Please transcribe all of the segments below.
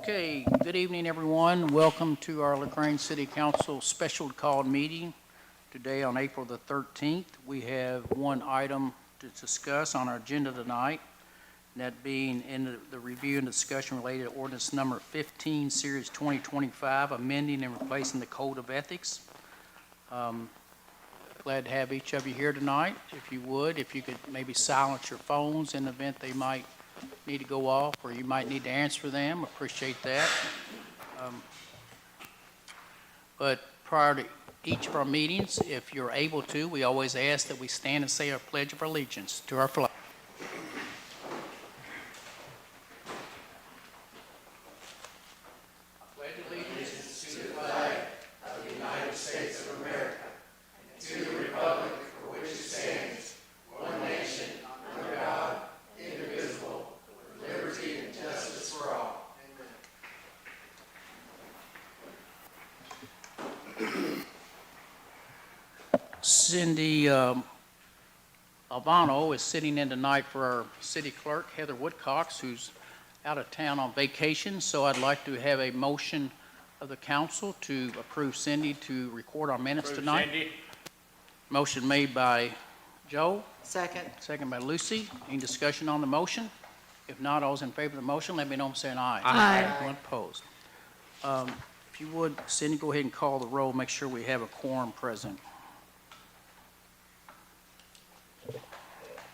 Okay, good evening, everyone. Welcome to our Grange City Council special called meeting today on April the 13th. We have one item to discuss on our agenda tonight, and that being in the review and discussion related to ordinance number 15, series 2025, amending and replacing the Code of Ethics. Glad to have each of you here tonight. If you could maybe silence your phones in the event they might need to go off, or you might need to answer them. Appreciate that. But prior to each of our meetings, if you're able to, we always ask that we stand and say our Pledge of Allegiance to our flag. I pledge allegiance to the flag of the United States of America, and to the republic for which it stands, one nation, under God, indivisible, with liberty and justice for all. Cindy Albano is sitting in tonight for our city clerk, Heather Woodcox, who's out of town on vacation. So I'd like to have a motion of the council to approve Cindy to record our minutes tonight. Cindy. Motion made by Joe. Second. Second by Lucy. Any discussion on the motion? If not, all those in favor of the motion, let me know by saying aye. Aye. Anyone opposed? If you would, Cindy, go ahead and call the roll. Make sure we have a quorum present.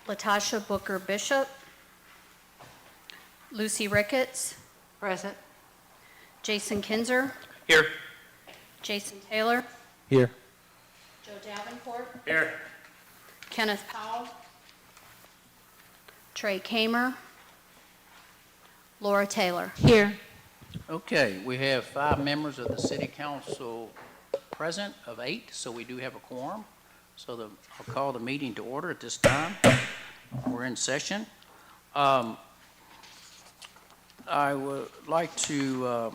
Latasha Booker Bishop. Lucy Ricketts. Present. Jason Kinzer. Here. Jason Taylor. Here. Joe Davenport. Here. Kenneth Powell. Trey Kamer. Laura Taylor. Here. Okay, we have 5 members of the city council present of 8, so we do have a quorum. So I'll call the meeting to order at this time. We're in session. I would like to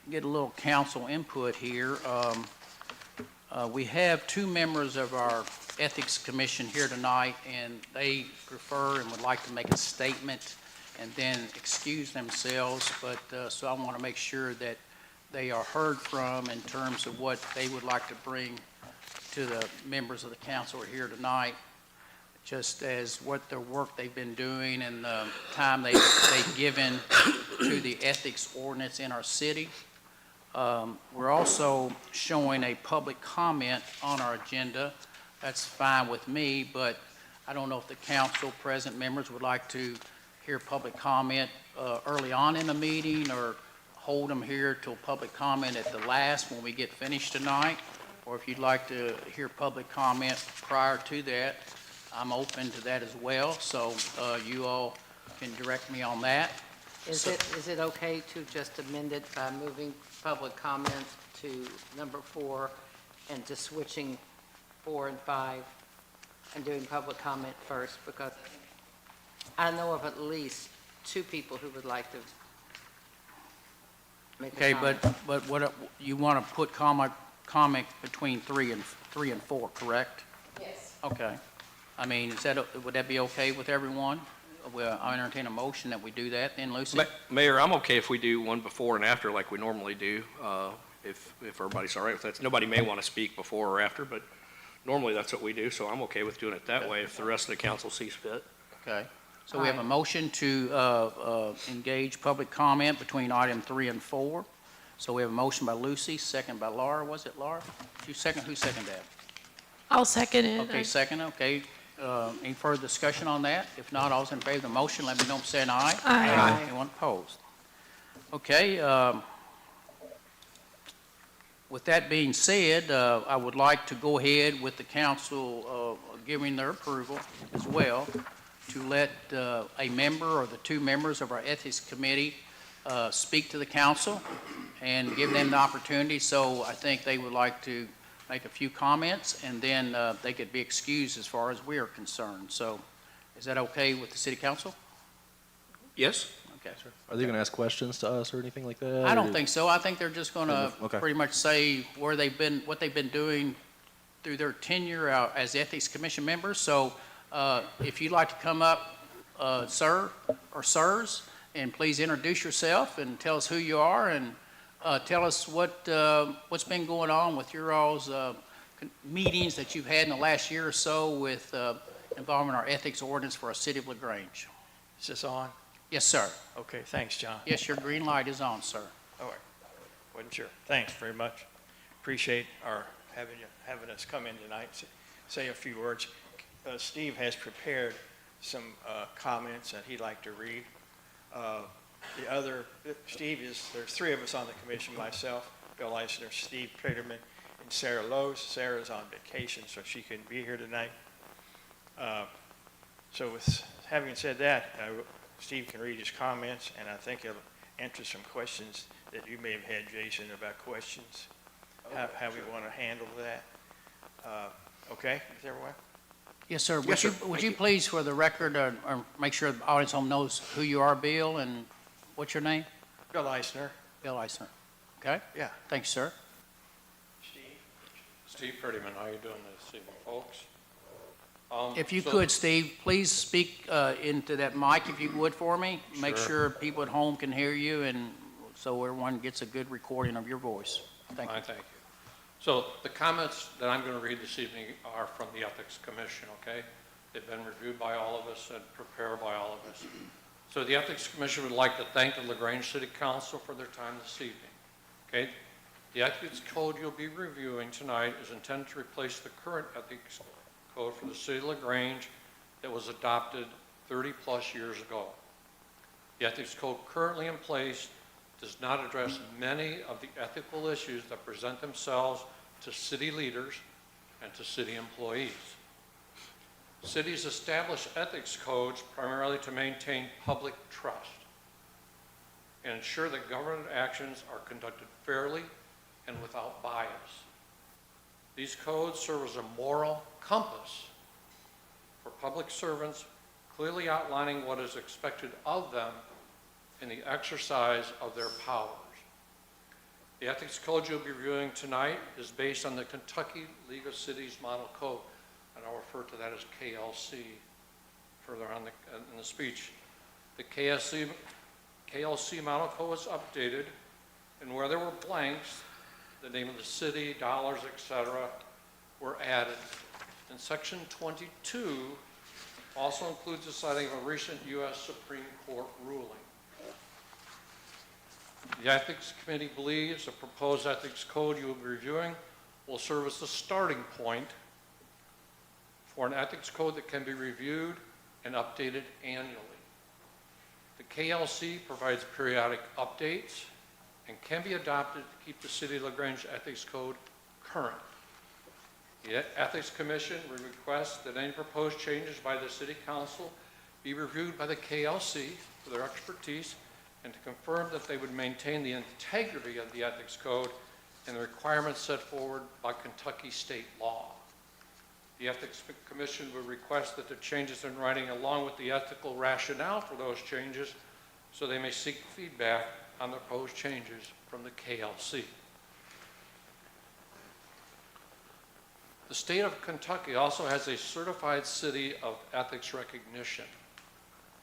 get a little council input here. We have 2 members of our Ethics Commission here tonight, and they prefer and would like to make a statement and then excuse themselves, but so I want to make sure that they are heard from in terms of what they would like to bring to the members of the council who are here tonight, just as what their work they've been doing and the time they've given to the ethics ordinance in our city. We're also showing a public comment on our agenda. That's fine with me, but I don't know if the council present members would like to hear public comment early on in the meeting, or hold them here till public comment at the last when we get finished tonight, or if you'd like to hear public comment prior to that, I'm open to that as well. So you all can direct me on that. Is it okay to just amend it by moving public comment to number 4 and just switching 4 and 5 and doing public comment first? Because I know of at least 2 people who would like to make a comment. Okay, but what you want to put comment between 3 and 4, correct? Yes. Okay. I mean, would that be okay with everyone? Well, I entertain a motion that we do that. Then, Lucy. Mayor, I'm okay if we do one before and after like we normally do, if everybody's all right with that. Nobody may want to speak before or after, but normally that's what we do, so I'm okay with doing it that way if the rest of the council sees fit. Okay. So we have a motion to engage public comment between item 3 and 4. So we have a motion by Lucy, second by Laura. Was it Laura? Who seconded that? I'll second it. Okay, second. Okay. Any further discussion on that? If not, all those in favor of the motion, let me know by saying aye. Aye. Anyone opposed? Okay. With that being said, I would like to go ahead with the council giving their approval as well to let a member or the 2 members of our ethics committee speak to the council and give them the opportunity. So I think they would like to make a few comments, and then they could be excused as far as we are concerned. So is that okay with the city council? Yes? Okay, sir. Are they going to ask questions to us or anything like that? I don't think so. I think they're just going to Okay. pretty much say where they've been, what they've been doing through their tenure as ethics commission members. So if you'd like to come up, sir or sirs, and please introduce yourself and tell us who you are, and tell us what's been going on with your all's meetings that you've had in the last year or so with involving our ethics ordinance for our city of LaGrange. Is this on? Yes, sir. Okay, thanks, John. Yes, your green light is on, sir. All right. Wasn't sure. Thanks very much. Appreciate our having us come in tonight, say a few words. Steve has prepared some comments that he'd like to read. There's three of us on the commission, myself, Bill Eisner, Steve Praterman, and Sarah Lowe's. Sarah's on vacation, so she couldn't be here tonight. So with having said that, Steve can read his comments, and I think it'll answer some questions that you may have had, Jason, about questions, how we want to handle that. Okay, is everyone? Yes, sir. Yes, sir. Would you please, for the record, or make sure the audience home knows who you are, Bill, and what's your name? Bill Eisner. Bill Eisner. Okay? Yeah. Thank you, sir. Steve Prettyman, how you doing this evening, folks? If you So- could, Steve, please speak into that mic if you would for me. Make Sure. sure people at home can hear you, and so everyone gets a good recording of your voice. Thank you. Fine, thank you. So the comments that I'm going to read this evening are from the Ethics Commission, okay? They've been reviewed by all of us and prepared by all of us. So the Ethics Commission would like to thank the LaGrange City Council for their time this evening, okay? The Ethics Code you'll be reviewing tonight is intended to replace the current Ethics Code for the City of LaGrange that was adopted 30-plus years ago. The Ethics Code currently in place does not address many of the ethical issues that present themselves to city leaders and to city employees. Cities establish ethics codes primarily to maintain public trust and ensure that government actions are conducted fairly and without bias. These codes serve as a moral compass for public servants, clearly outlining what is expected of them in the exercise of their powers. The ethics code you'll be reviewing tonight is based on the Kentucky League of Cities Model Code, and I'll refer to that as KLC further on in the speech. The KLC Model Code was updated, and where there were blanks, the name of the city, dollars, etc., were added. And Section 22 also includes the citing of a recent U.S. Supreme Court ruling. The Ethics Committee believes the proposed ethics code you will be reviewing will serve as the starting point for an ethics code that can be reviewed and updated annually. The KLC provides periodic updates and can be adopted to keep the City of LaGrange Ethics Code current. The Ethics Commission would request that any proposed changes by the City Council be reviewed by the KLC for their expertise and to confirm that they would maintain the integrity of the Ethics Code and the requirements set forward by Kentucky state law. The Ethics Commission would request that the changes in writing along with the ethical rationale for those changes so they may seek feedback on the proposed changes from the KLC. The state of Kentucky also has a certified city of ethics recognition.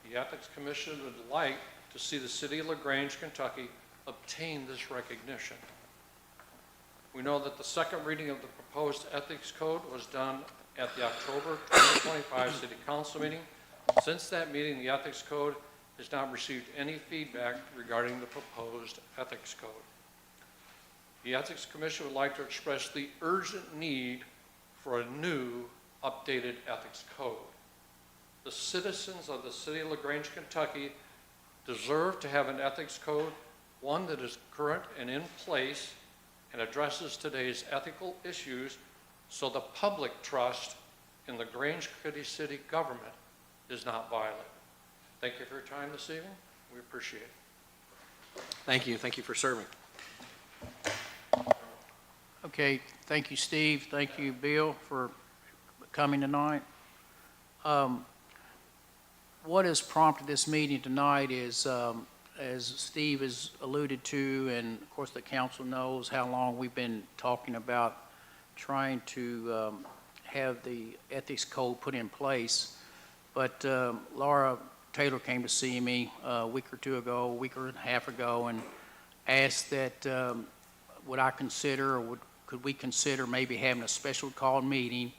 The Ethics Commission would like to see the city of LaGrange, Kentucky, obtain this recognition. We know that the second reading of the proposed ethics code was done at the October 2025 City Council meeting. Since that meeting, the ethics code has not received any feedback regarding the proposed ethics code. The Ethics Commission would like to express the urgent need for a new, updated ethics code. The citizens of the city of LaGrange, Kentucky deserve to have an ethics code, one that is current and in place and addresses today's ethical issues so the public trust in the Grange City government is not violated. Thank you for your time this evening. We appreciate it. Thank you. Thank you for serving. Okay, thank you, Steve. Thank you, Bill, for coming tonight. What has prompted this meeting tonight is, as Steve has alluded to, and of course the council knows how long we've been talking about trying to have the ethics code put in place. But Laura Taylor came to see me a week or two ago, a week and a half ago, and asked that would I consider, or could we consider maybe having a special called meeting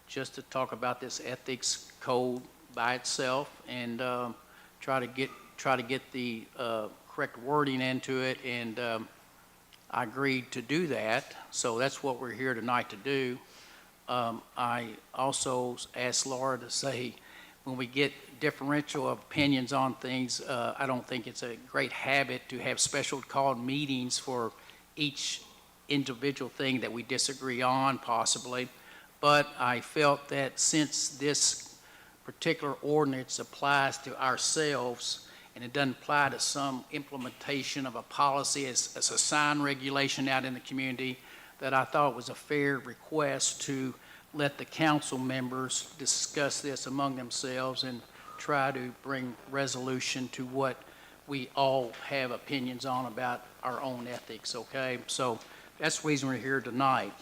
just to talk about this ethics code by itself and try to get the correct wording into it, and I agreed to do that. So that's what we're here tonight to do. I also asked Laura to say, when we get differential opinions on things, I don't think it's a great habit to have special called meetings for each individual thing that we disagree on, possibly. But I felt that since this particular ordinance applies to ourselves, and it doesn't apply to some implementation of a policy as a sign regulation out in the community, that I thought was a fair request to let the council members discuss this among themselves and try to bring resolution to what we all have opinions on about our own ethics, okay? So that's the reason we're here tonight.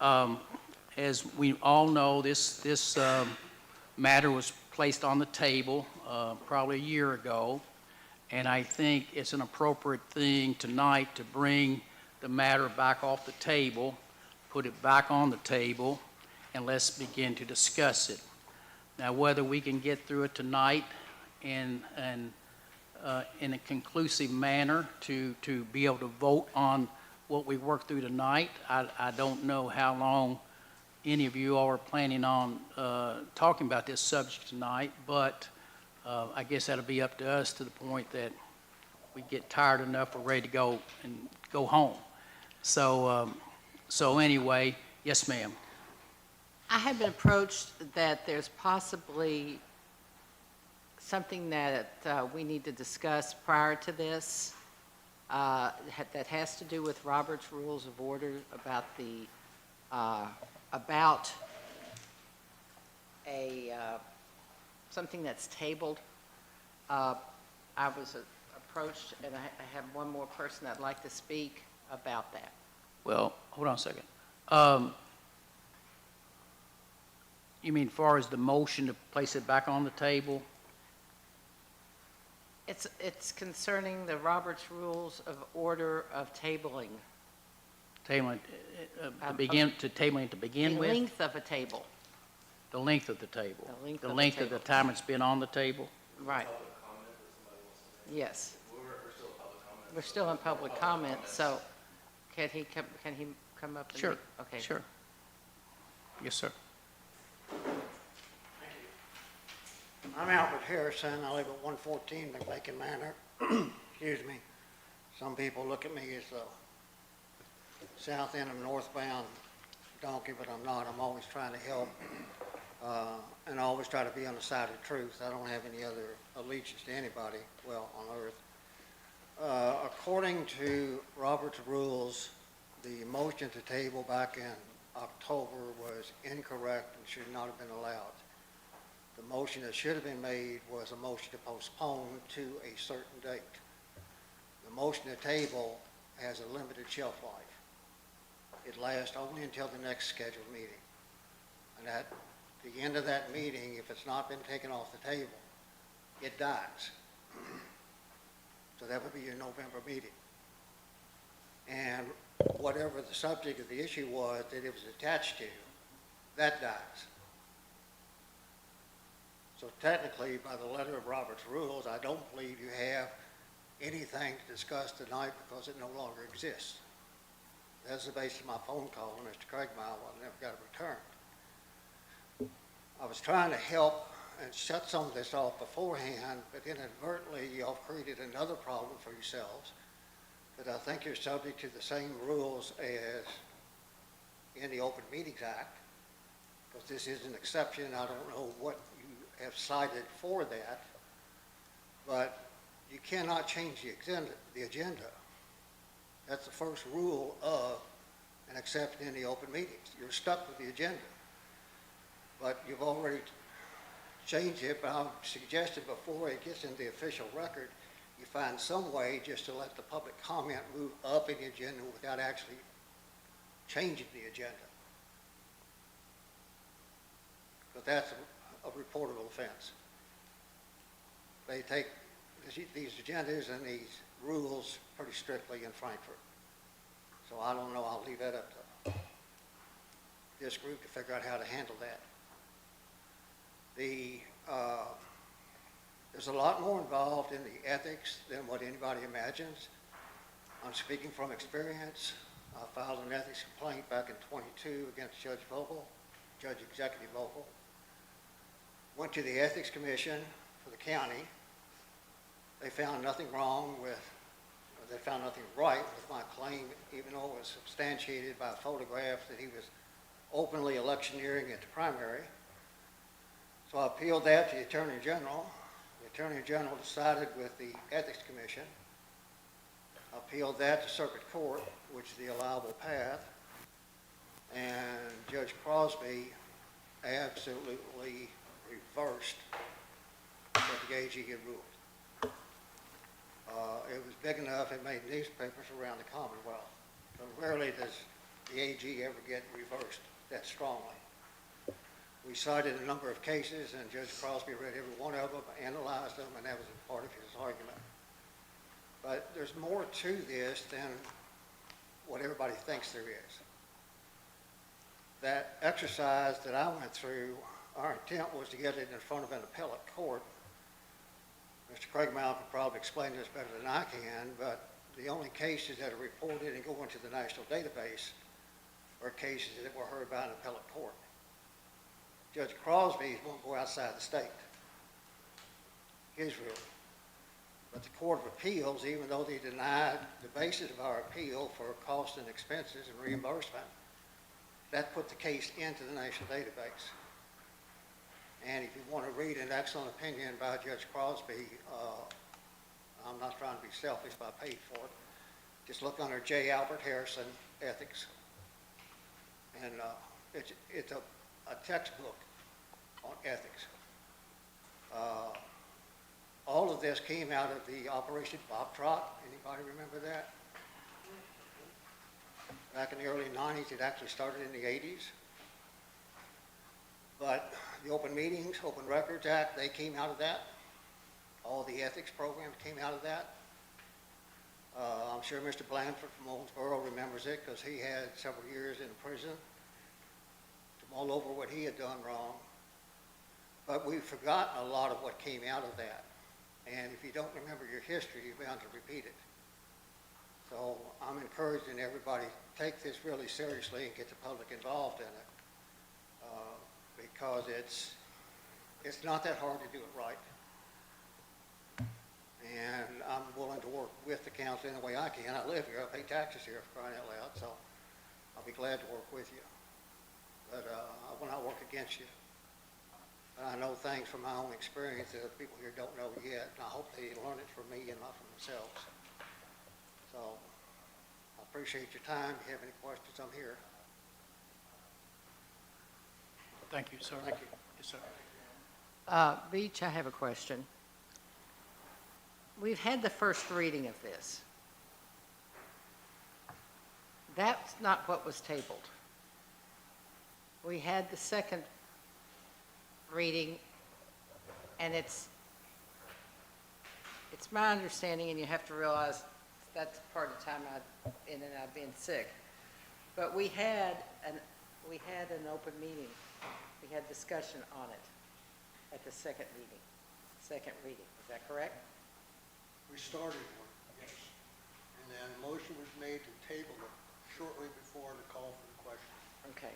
As we all know, this matter was placed on the table probably a year ago, and I think it's an appropriate thing tonight to bring the matter back off the table, put it back on the table, and let's begin to discuss it. Now, whether we can get through it tonight in a conclusive manner to be able to vote on what we work through tonight, I don't know how long any of you all are planning on talking about this subject tonight, but I guess that'll be up to us to the point that we get tired enough, we're ready to go and go home. So anyway, yes, ma'am. I have been approached that there's possibly something that we need to discuss prior to this that has to do with Robert's Rules of Order about something that's tabled. I was approached, and I have one more person that'd like to speak about that. Well, hold on a second. You mean far as the motion to place it back on the table? It's concerning the Robert's Rules of Order of tabling. Tabling to begin The with? length of a table, The length of the table? The length The of the length of the table. time it's been on the table? right. Yes. We're still in public comment, so can he come up? and Sure. Okay. Sure. Yes, sir. I'm Albert Harrison. I live at 114 McBacon Manor. Excuse me. Some people look at me as the south end of northbound donkey, but I'm not. I'm always trying to help, and I always try to be on the side of the truth. I don't have any other allegiance to anybody, well, on earth. According to Robert's rules, the motion to table back in October was incorrect and should not have been allowed. The motion that should have been made was a motion to postpone to a certain date. The motion to table has a limited shelf life. It lasts only until the next scheduled meeting. And at the end of that meeting, if it's not been taken off the table, it dies. So that would be your November meeting. And whatever the subject of the issue was that it was attached to, that dies. So technically, by the letter of Robert's Rules, I don't believe you have anything to discuss tonight because it no longer exists. That's the basis of my phone call to Mr. Craig Mile, I never got it returned. I was trying to help and shut some of this off beforehand, but inadvertently, y'all created another problem for yourselves, that I think you're subject to the same rules as in the Open Meetings Act, because this is an exception. I don't know what you have cited for that, but you cannot change the agenda. That's the first rule of an exception in the open meetings. You're stuck with the agenda. But you've already changed it, but I've suggested before it gets in the official record, you find some way just to let the public comment move up in the agenda without actually changing the agenda. But that's a reportable offense. they take these agendas and these rules pretty strictly in Frankfurt. So I don't know, I'll leave that up to this group to figure out how to handle that. There's a lot more involved in the ethics than what anybody imagines. I'm speaking from experience. I filed an ethics complaint back in '22 against Judge Executive Vogel. Went to the Ethics Commission for the county. They found nothing right with my claim, even though it was substantiated by photographs that he was openly electioneering at the primary. So I appealed that to the Attorney General. The Attorney General decided with the Ethics Commission. I appealed that to Circuit Court, which is the allowable path. And Judge Crosby absolutely reversed what the AG had ruled. It was big enough, it made newspapers around the Commonwealth. So rarely does the AG ever get reversed that strongly. We cited a number of cases, and Judge Crosby read every one of them, analyzed them, and that was a part of his argument. But there's more to this than what everybody thinks there is. That exercise that I went through, our intent was to get it in front of an appellate court. Mr. Craig Mount can probably explain this better than I can, but the only cases that are reported and go into the national database are cases that were heard by an appellate court. Judge Crosby won't go outside the state, his ruling. But the Court of Appeals, even though they denied the basis of our appeal for costs and expenses and reimbursement, that put the case into the national database. And if you want to read an excellent opinion by Judge Crosby, I'm not trying to be selfish, but I paid for it. Just look under J. Albert Harrison, Ethics. And it's a textbook on ethics. All of this came out of the Operation Bob Trot. Anybody remember that? Back in the early 90s, it actually started in the 80s. But the Open Meetings, Open Records Act, they came out of that. All the ethics programs came out of that. I'm sure Mr. Blanford from Owensboro remembers it because he had several years in prison to mull over what he had done wrong. But we've forgotten a lot of what came out of that. And if you don't remember your history, you're bound to repeat it. So I'm encouraging everybody to take this really seriously and get the public involved in it. Because it's not that hard to do it right. And I'm willing to work with the council in the way I can. I live here, I pay taxes here, for crying out loud, so I'll be glad to work with you. But I will not work against you. But I know things from my own experience that people here don't know yet, and I hope they learn it from me and not from themselves. So I appreciate your time. If you have any questions, I'm here. Thank you, sir. Thank you. Yes, sir. Beach, I have a question. We've had the first reading of this. That's not what was tabled. We had the second reading, and it's my understanding, and you have to realize that's part of the time I've in and I've been sick. But we had an open meeting. We had discussion on it at the second reading. Is that correct? We started one, yes. And then a motion was made to table it shortly before the call for the question. Okay.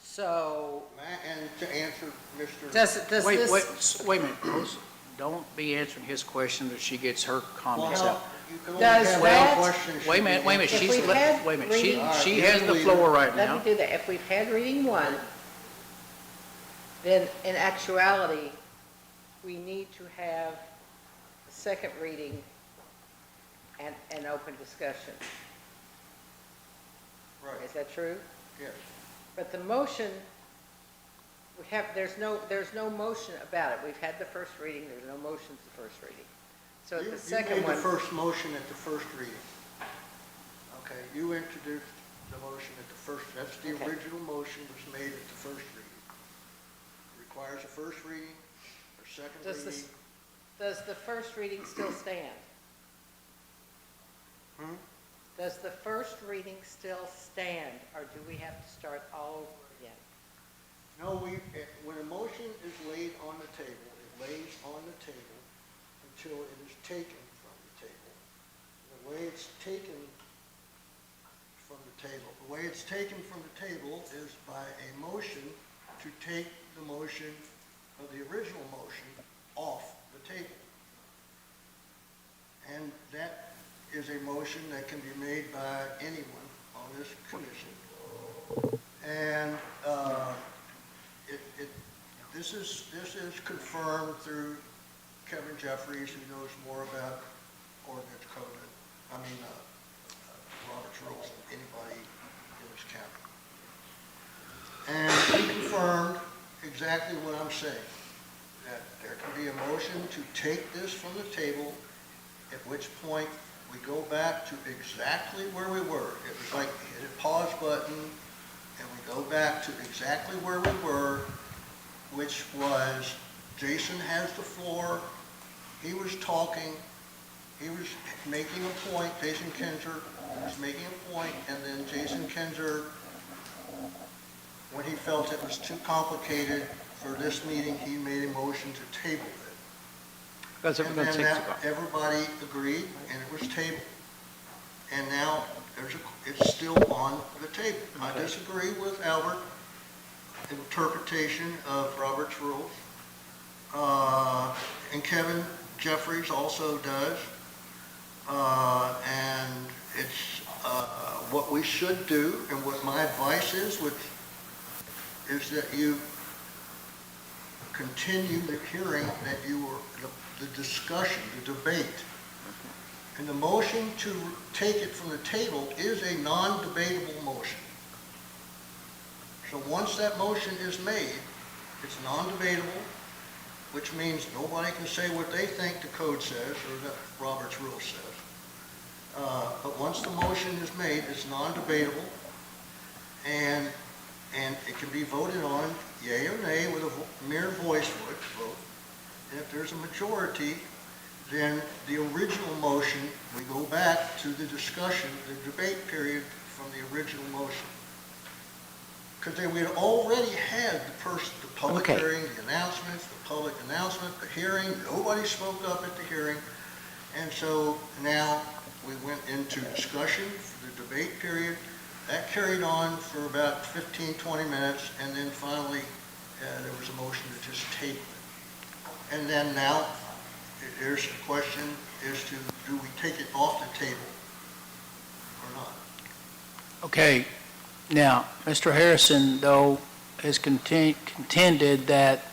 So, And to answer Mr. does Wait, this? wait a minute, Rose. Don't be answering his question until she gets her comments out. You can only Does have that- one question. Wait a minute, If she's, we've had wait a minute, reading- she has the floor right Let me now. do that. If we've had reading one, then in actuality, we need to have a second reading and an open discussion. Right, Is that true? yes. But the motion, there's no motion about it. We've had the first reading, there's no motion to the first reading. So You the second made one. the first motion at the first reading. Okay, you introduced the motion at the first, that's the Okay. original motion was made at the first reading. Requires a first reading or second Does reading. Does the first reading still stand? Does the first reading still stand, or do we have to start all over again? No, when a motion is laid on the table, it lays on the table until it is taken from the table. The way it's taken from the table is by a motion to take the motion of the original motion off the table. And that is a motion that can be made by anyone on this commission. And this is confirmed through Kevin Jeffries, who knows more about ordinance code, Robert's rules than anybody in this county. And he confirmed exactly what I'm saying, that there can be a motion to take this from the table, at which point we go back to exactly where we were. It was like we hit a pause button, and we go back to exactly where we were, which was Jason has the floor, he was talking, he was making a point, Jason Kinzer was making a point, and then Jason Kinzer, when he felt it was too complicated for this meeting, he made a motion to table it. Because And then everybody agreed, and it was tabled. And now it's still on the table. I disagree with Albert's interpretation of Robert's rules. And Kevin Jeffries also does. And it's what we should do, and what my advice is, is that you continue the hearing that you were, the discussion, the debate. And the motion to take it from the table is a non-debatable motion. So once that motion is made, it's non-debatable, which means nobody can say what they think the code says or that Robert's rule says. But once the motion is made, it's non-debatable, and it can be voted on yea or nay with a mere voice vote. And if there's a majority, then the original motion, we go back to the discussion, the debate period from the original motion. Because we had already had the public Okay. hearing, the announcements, the public announcement, the hearing, nobody spoke up at the hearing. And so now we went into discussion for the debate period. That carried on for about 15, 20 minutes, and then finally there was a motion to just table it. And then now here's the question is do we take it off the table or not? Okay, now, Mr. Harrison, though, has contended that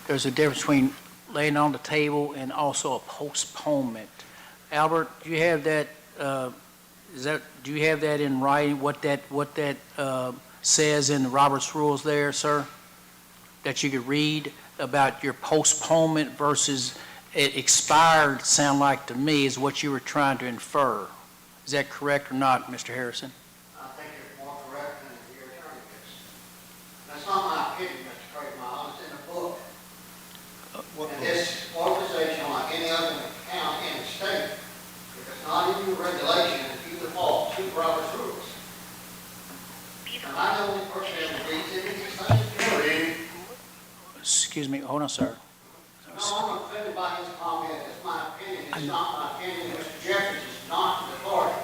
there's a difference between laying on the table and also a postponement. Albert, do you have that, do you have that in writing, what that says in the Robert's rules there, sir? That you could read about your postponement versus it expired, sound like to me, is what you were trying to infer. Is that correct or not, Mr. Harrison? I think it's more correct than the attorney is. That's not my opinion, Mr. Craigmile, it's in the book. And this organization, like any other county in the state, if it's not in your regulation, if you default to Robert's rules. And I know the person that reads any of these things. Excuse me, hold on, sir. No, I'm not offended by his comment, it's my opinion, it's not my opinion, Mr. Jeffries is not the authority.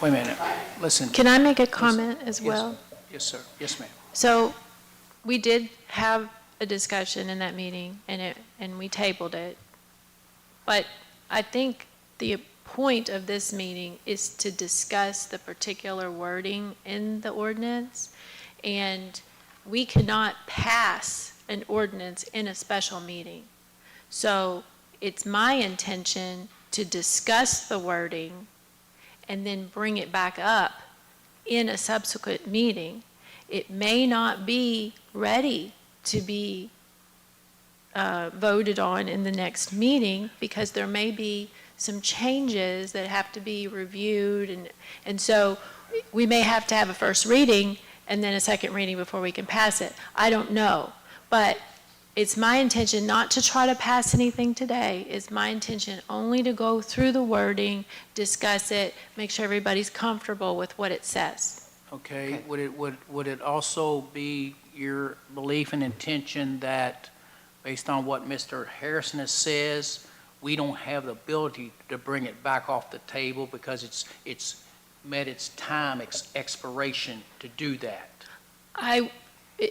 Wait a minute, listen. Can I make a comment as Yes. well? Yes, sir. Yes, ma'am. So we did have a discussion in that meeting, and we tabled it. But I think the point of this meeting is to discuss the particular wording in the ordinance, and we cannot pass an ordinance in a special meeting. So it's my intention to discuss the wording and then bring it back up in a subsequent meeting. It may not be ready to be voted on in the next meeting because there may be some changes that have to be reviewed, and so we may have to have a first reading and then a second reading before we can pass it. I don't know. But it's my intention not to try to pass anything today. It's my intention only to go through the wording, discuss it, make sure everybody's comfortable with what it says. Okay, Okay. would it also be your belief and intention that, based on what Mr. Harrison has says, we don't have the ability to bring it back off the table because it's met its time expiration to do that?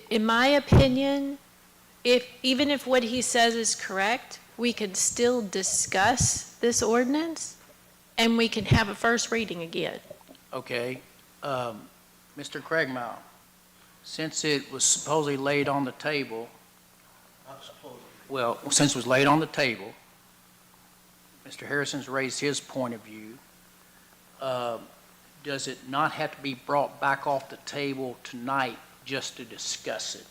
In my opinion, even if what he says is correct, we can still discuss this ordinance and we can have a first reading again. Okay, Mr. Craigmile, since it was supposedly laid on the table, Not supposedly. well, since it was laid on the table, Mr. Harrison's raised his point of view. Does it not have to be brought back off the table tonight just to discuss it?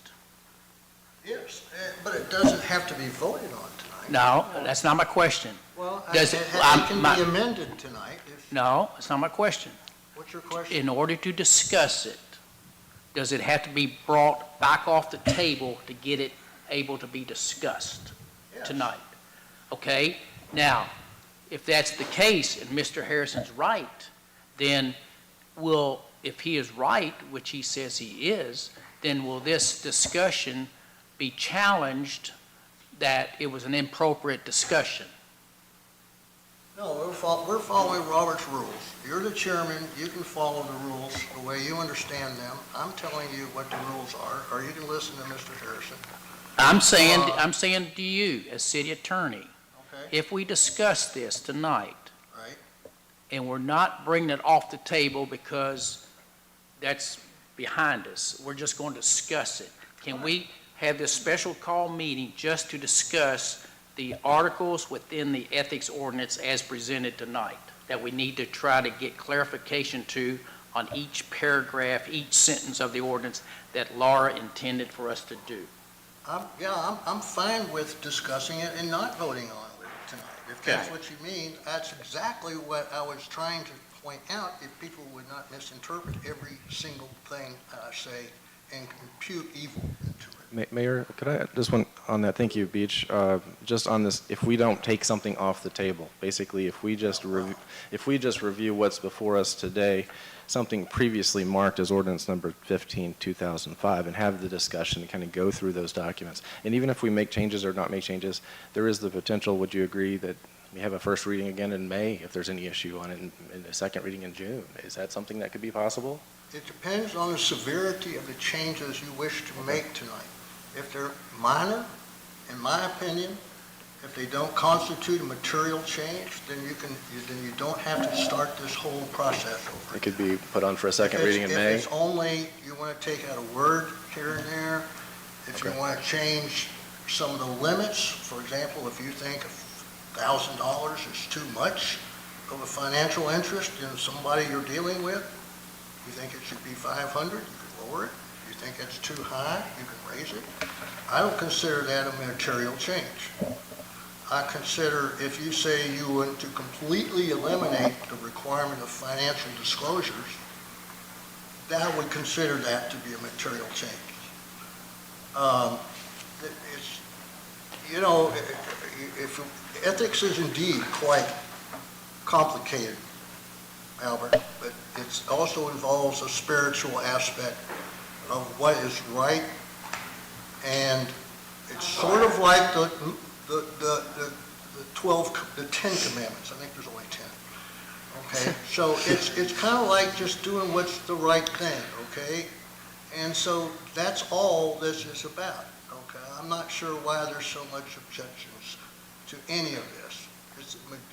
Yes, but it doesn't have to be voted on tonight. No, that's not my question. Well, Does it it- can my- be amended tonight. No, that's not my question. What's your question? In order to discuss it, does it have to be brought back off the table to get it able to be discussed Yes. tonight? Okay, now, if that's the case and Mr. Harrison's right, then if he is right, which he says he is, then will this discussion be challenged that it was an inappropriate discussion? No, we're following Robert's rules. You're the chairman, you can follow the rules the way you understand them. I'm telling you what the rules are, or you can listen to Mr. Harrison, I'm saying to you, as city attorney, okay? if we discuss this tonight, Right. and we're not bringing it off the table because that's behind us, we're just going to discuss it. Can we have this special call meeting just to discuss the articles within the ethics ordinance as presented tonight, that we need to try to get clarification to on each paragraph, each sentence of the ordinance that Laura intended for us to do? I'm fine with discussing it and not voting on it tonight. If that's Okay. what you mean, that's exactly what I was trying to point out, if people would not misinterpret every single thing I say and compute evil into it. Mayor, could I, just one on that, thank you, Beach. Just on this, if we don't take something off the table, basically, if we just review what's before us today, something previously marked as ordinance number 15, 2005, and have the discussion, kind of go through those documents. And even if we make changes or not make changes, there is the potential, would you agree, that we have a first reading again in May, if there's any issue on it, in a second reading in June? Is that something that could be possible? It depends on the severity of the changes you wish to make tonight. If they're minor, in my opinion, if they don't constitute a material change, then you don't have to start this whole process over. It could be put on for a second reading in If May? it's only, you want to take out a word here and there, if you Okay. want to change some of the limits, for example, if you think $1,000 is too much of a financial interest in somebody you're dealing with, you think it should be 500, you can lower it. If you think it's too high, you can raise it. I don't consider that a material change. I consider, if you say you want to completely eliminate the requirement of financial disclosures, then I would consider that to be a material change. It's, you know, if ethics is indeed quite complicated, Albert, but it also involves a spiritual aspect of what is right, and it's sort of like the 10 commandments. I think there's only 10. Okay, so it's kind of like just doing what's the right thing. Okay, and so that's all this is about. Okay, I'm not sure why there's so much objections to any of this.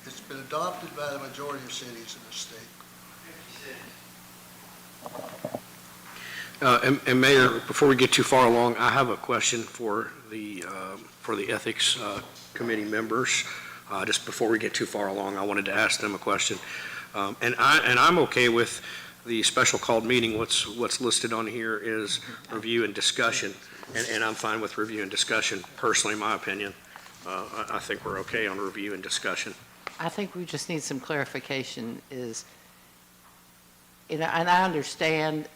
It's been adopted by the majority of cities in the state. And Mayor, before we get too far along, I have a question for the Ethics Committee members. Just before we get too far along, I wanted to ask them a question. And I'm okay with the special called meeting. What's listed on here is review and discussion, and I'm fine with review and discussion, personally, in my opinion. I think we're okay on review and discussion. I think we just need some clarification is, you know, and I understand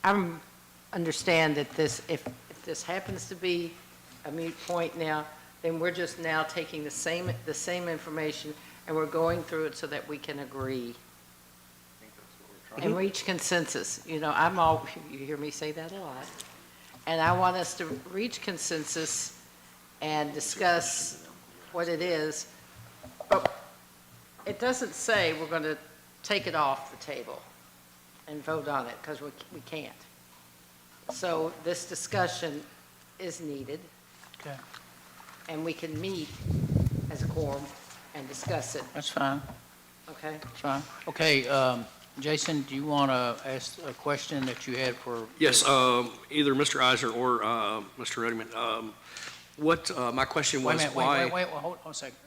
that this, if this happens to be a moot point now, then we're just now taking the same information and we're going through it so that we can agree and reach consensus. You know, you hear me say that a lot. And I want us to reach consensus and discuss what it is. But it doesn't say we're going to take it off the table and vote on it, because we can't. So this discussion is needed, Okay, and we can meet as a quorum and discuss it, that's fine, okay? that's fine. Okay, Jason, do you want to ask a question that you had for? Yes, either Mr. Eisner or Mr. Reddiman. My question Wait a was minute, why... wait, hold on a second.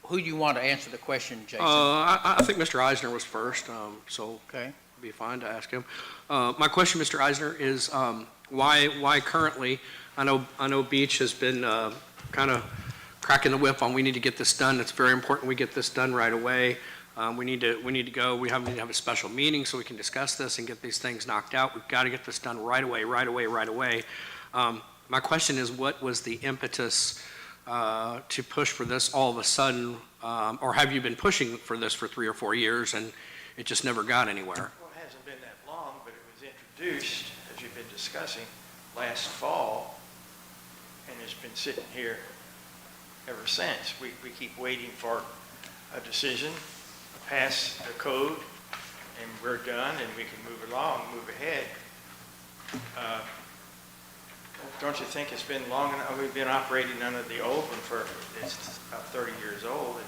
Who do you want to answer the question, Jason? I think Mr. Eisner was first, so Okay. it'd be fine to ask him. My question, Mr. Eisner, is why currently, I know Beach has been kind of cracking the whip on we need to get this done. It's very important we get this done right away. We need to go. We need to have a special meeting so we can discuss this and get these things knocked out. We've got to get this done right away. My question is, what was the impetus to push for this all of a sudden, or have you been pushing for this for 3 or 4 years and it just never got anywhere? Well, it hasn't been that long, but it was introduced, as you've been discussing, last fall, and it's been sitting here ever since. We keep waiting for a decision, pass the code, and we're done, and we can move along, move ahead. Don't you think it's been long enough? We've been operating under the old one for, it's about 30 years old, and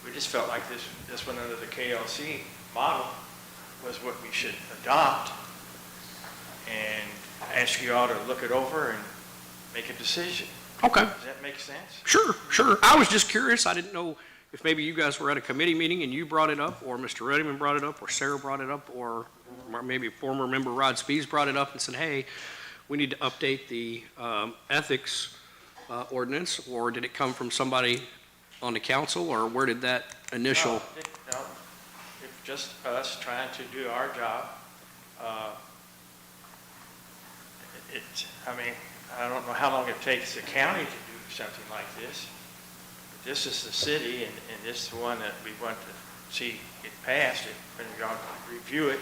we just felt like this one under the KLC model was what we should adopt, and ask you all to look it over and make a decision. Okay. Does that make sense? Sure. I was just curious. I didn't know if maybe you guys were at a committee meeting and you brought it up, or Mr. Reddiman brought it up, or Sarah brought it up, or maybe former member Rod Spees brought it up and said, hey, we need to update the ethics ordinance, or did it come from somebody on the council, or where did that initial? No, it's just us trying to do our job. I don't know how long it takes the county to do something like this. But this is the city, and this is the one that we want to see get passed, and we're going to review it,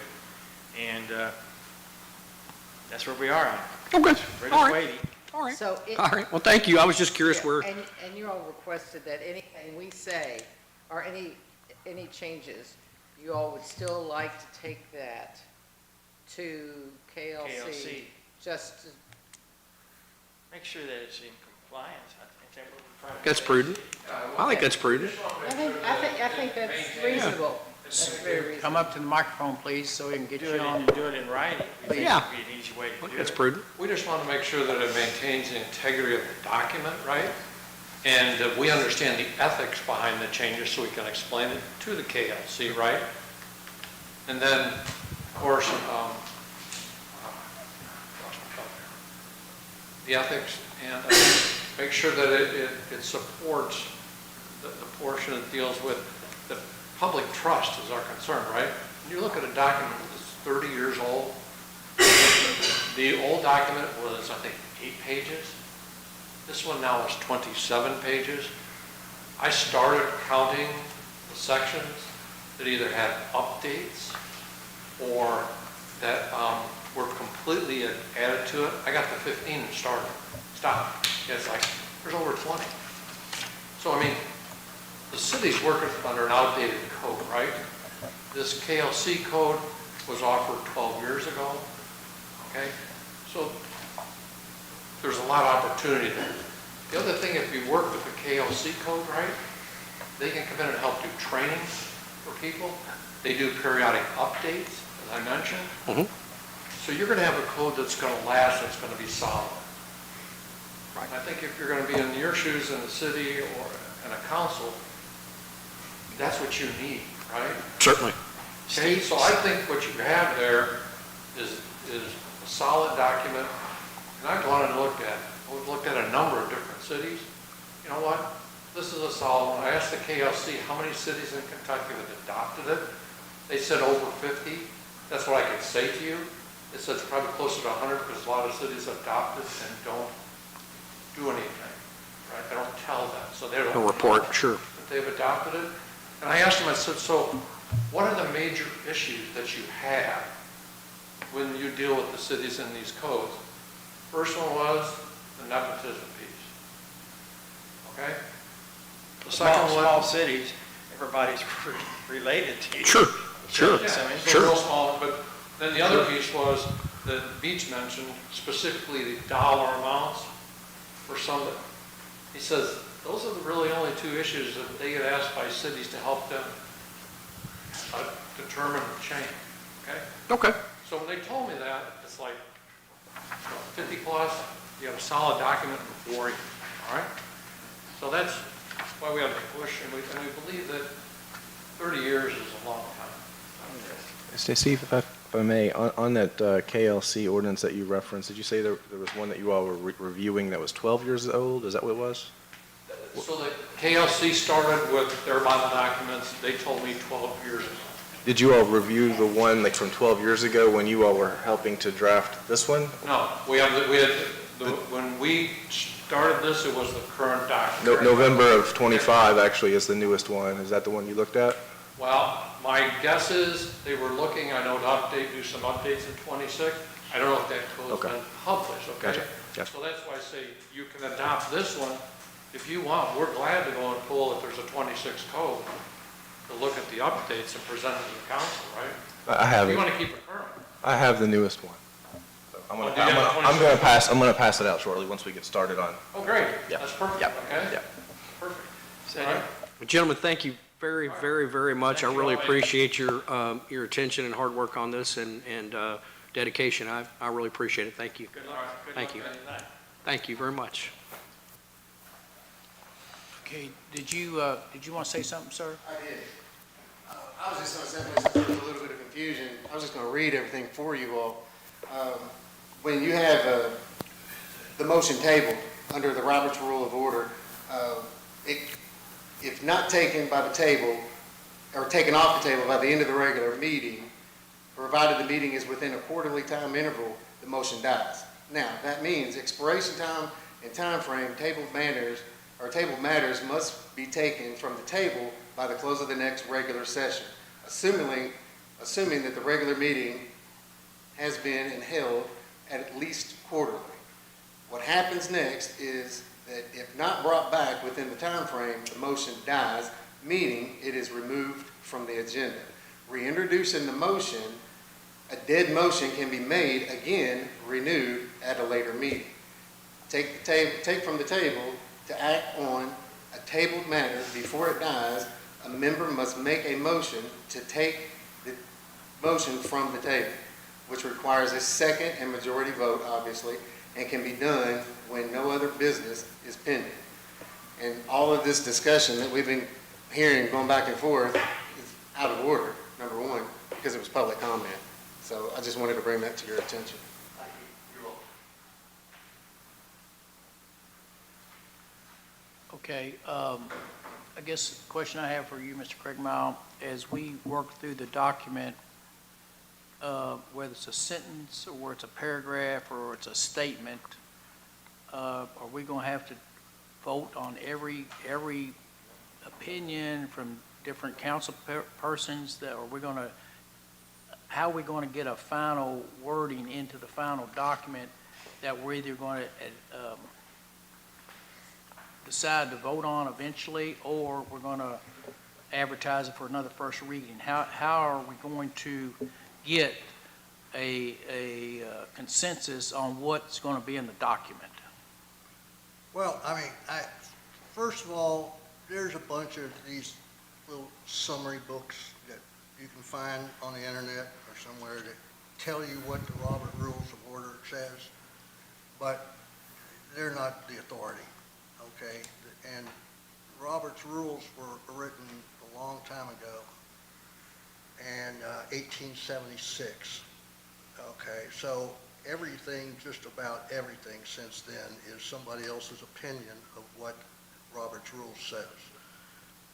and that's where we are on it. Okay. We're All just right. waiting. All right. So All right. Well, thank you. I was just curious where. And you all requested that anything we say, or any changes, you all would still like to take that to KLC? Just to Make sure that it's in compliance. I think we're trying to That's say. prudent. I think that's prudent. I think that's reasonable. That's very reasonable. Come up to the microphone, please, so we can get Do you it on. in writing. Yeah. Would be an easy way I to think do that's it. prudent. We just want to make sure that it maintains the integrity of the document, right? And that we understand the ethics behind the changes so we can explain it to the KLC, right? And then, of course, the ethics, and make sure that it supports the portion that deals with the public trust is our concern, right? When you look at a document that's 30 years old, the old document was, I think, 8 pages. This one now is 27 pages. I started counting the sections that either had updates or that were completely added to it. I got to 15 and stopped. It's like, there's over 20. So, I mean, the city's working under an outdated code, right? This KLC code was offered 12 years ago, okay? So there's a lot of opportunity there. The other thing, if you work with the KLC code, right, they can come in and help do training for people. They do periodic updates, as I mentioned. Mhm. So you're going to have a code that's going to last, that's going to be solid. Right. I think if you're going to be in your shoes in the city or in a council, that's what you need, right? Certainly. Okay, so I think what you have there is a solid document, and I've gone and looked at, we've looked at a number of different cities. You know what? This is a solid one. I asked the KLC how many cities in Kentucky have adopted it. They said over 50. That's what I could say to you. It says probably closer to 100 because a lot of cities adopt it and don't do anything, right? They don't tell them, so they don't. A report, sure. That they've adopted it. And I asked them, I said, so what are the major issues that you have when you deal with the cities in these codes? First one was the nepotism piece. Okay? The second Small one. cities, everybody's related to you. Sure, sure, Yeah, it's sure. real small, but then the other piece was that Beach mentioned specifically the dollar amounts for some, he says, those are the really only two issues that they get asked by cities to help them determine and change, okay? Okay. So when they told me that, it's like, 50 plus, you have a solid document before you, all right? So that's why we have to push, and we believe that 30 years is a long time. Steve, if I may, on that KLC ordinance that you referenced, did you say there was one that you all were reviewing that was 12 years old? Is that what it was? So the KLC started with their model documents, they told me 12 years ago. Did you all review the one like from 12 years ago when you all were helping to draft this one? No, when we started this, it was the current document. November of 25 actually is the newest one. Is that the one you looked at? Well, my guess is they were looking, I know, to do some updates in 26. I don't know if that code's Okay. been published, okay? Gotcha. So that's why I say you can adopt this one if you want. We're glad to go and pull if there's a 26 code to look at the updates and present it to the council, right? I have You it. want to keep it current. I have the newest one. So I'm Oh, do you have the I'm 26? gonna pass it out shortly once we get started on. Oh, great. Yeah. That's perfect, Yeah. okay? Yeah. Perfect. All right. Gentlemen, thank you very, very, very much. I Thank you really all. appreciate your attention and hard work on this and dedication. I really appreciate it. Thank you. Good luck. Good Thank luck you. on that. Thank you very much. Okay, did you want to say something, sir? I did. I was just going to say, since there's a little bit of confusion, I was just going to read everything for you all. When you have the motion tabled under the Roberts Rule of Order, if not taken by the table, or taken off the table by the end of the regular meeting, provided the meeting is within a quarterly time interval, the motion dies. Now, that means expiration time and time frame, tabled matters must be taken from the table by the close of the next regular session, assuming that the regular meeting has been and held at least quarterly. What happens next is that if not brought back within the time frame, the motion dies, meaning it is removed from the agenda. Reintroducing the motion, a dead motion can be made again, renewed at a later meeting. Take from the table to act on a tabled matter before it dies. A member must make a motion to take the motion from the table, which requires a second and majority vote, obviously, and can be done when no other business is pending. And all of this discussion that we've been hearing going back and forth is out of order, number one, because it was public comment. So I just wanted to bring that to your attention. Okay, I guess the question I have for you, Mr. Craigmile, as we work through the document, whether it's a sentence or it's a paragraph or it's a statement, are we going to have to vote on every opinion from different council persons that, are we going to, how are we going to get a final wording into the final document that we're either going to decide to vote on eventually, or we're going to advertise it for another first reading? How are we going to get a consensus on what's going to be in the document? Well, I mean, first of all, there's a bunch of these little summary books that you can find on the internet or somewhere that tell you what the Robert Rules of Order says, but they're not the authority, okay? And Robert's rules were written a long time ago, and 1876, okay? So everything, just about everything since then is somebody else's opinion of what Robert's Rules says.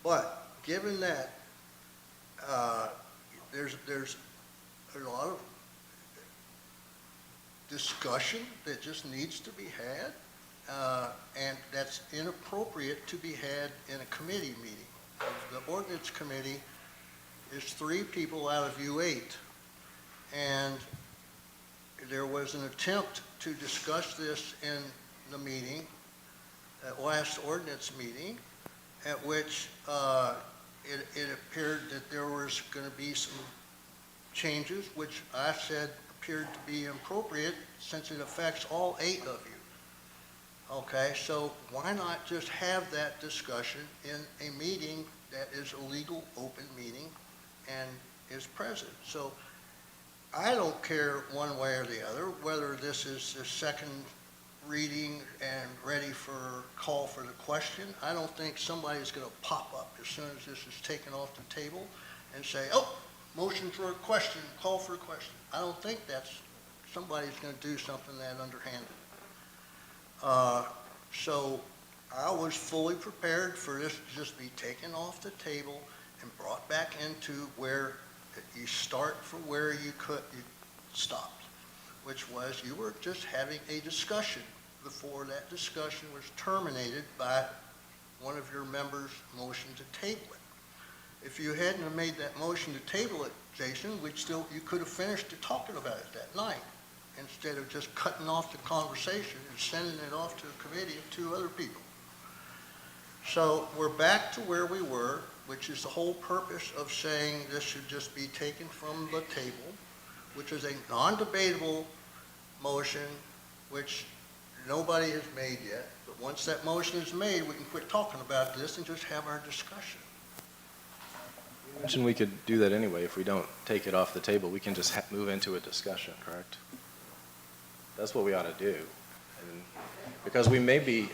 But given that, there's a lot of discussion that just needs to be had. and that's inappropriate to be had in a committee meeting. The ordinance committee is 3 people out of you 8. And there was an attempt to discuss this in the meeting, at last ordinance meeting, at which it appeared that there was going to be some changes, which I said appeared to be appropriate since it affects all 8 of you. Okay, so why not just have that discussion in a meeting that is a legal open meeting and is present? So I don't care one way or the other whether this is the second reading and ready for call for the question. I don't think somebody's going to pop up as soon as this is taken off the table and say, oh, motion for a question, call for a question. I don't think somebody's going to do something that underhanded. So I was fully prepared for this to just be taken off the table and brought back into where you start from where you stopped, which was you were just having a discussion before that discussion was terminated by one of your members' motion to table it. If you hadn't have made that motion to table it, Jason, you could have finished talking about it that night, instead of just cutting off the conversation and sending it off to a committee of 2 other people. So we're back to where we were, which is the whole purpose of saying this should just be taken from the table, which is a non-debatable motion, which nobody has made yet. But once that motion is made, we can quit talking about this and just have our discussion. You mentioned we could do that anyway. If we don't take it off the table, we can just move into a discussion, correct? That's what we ought to do. And because we may be,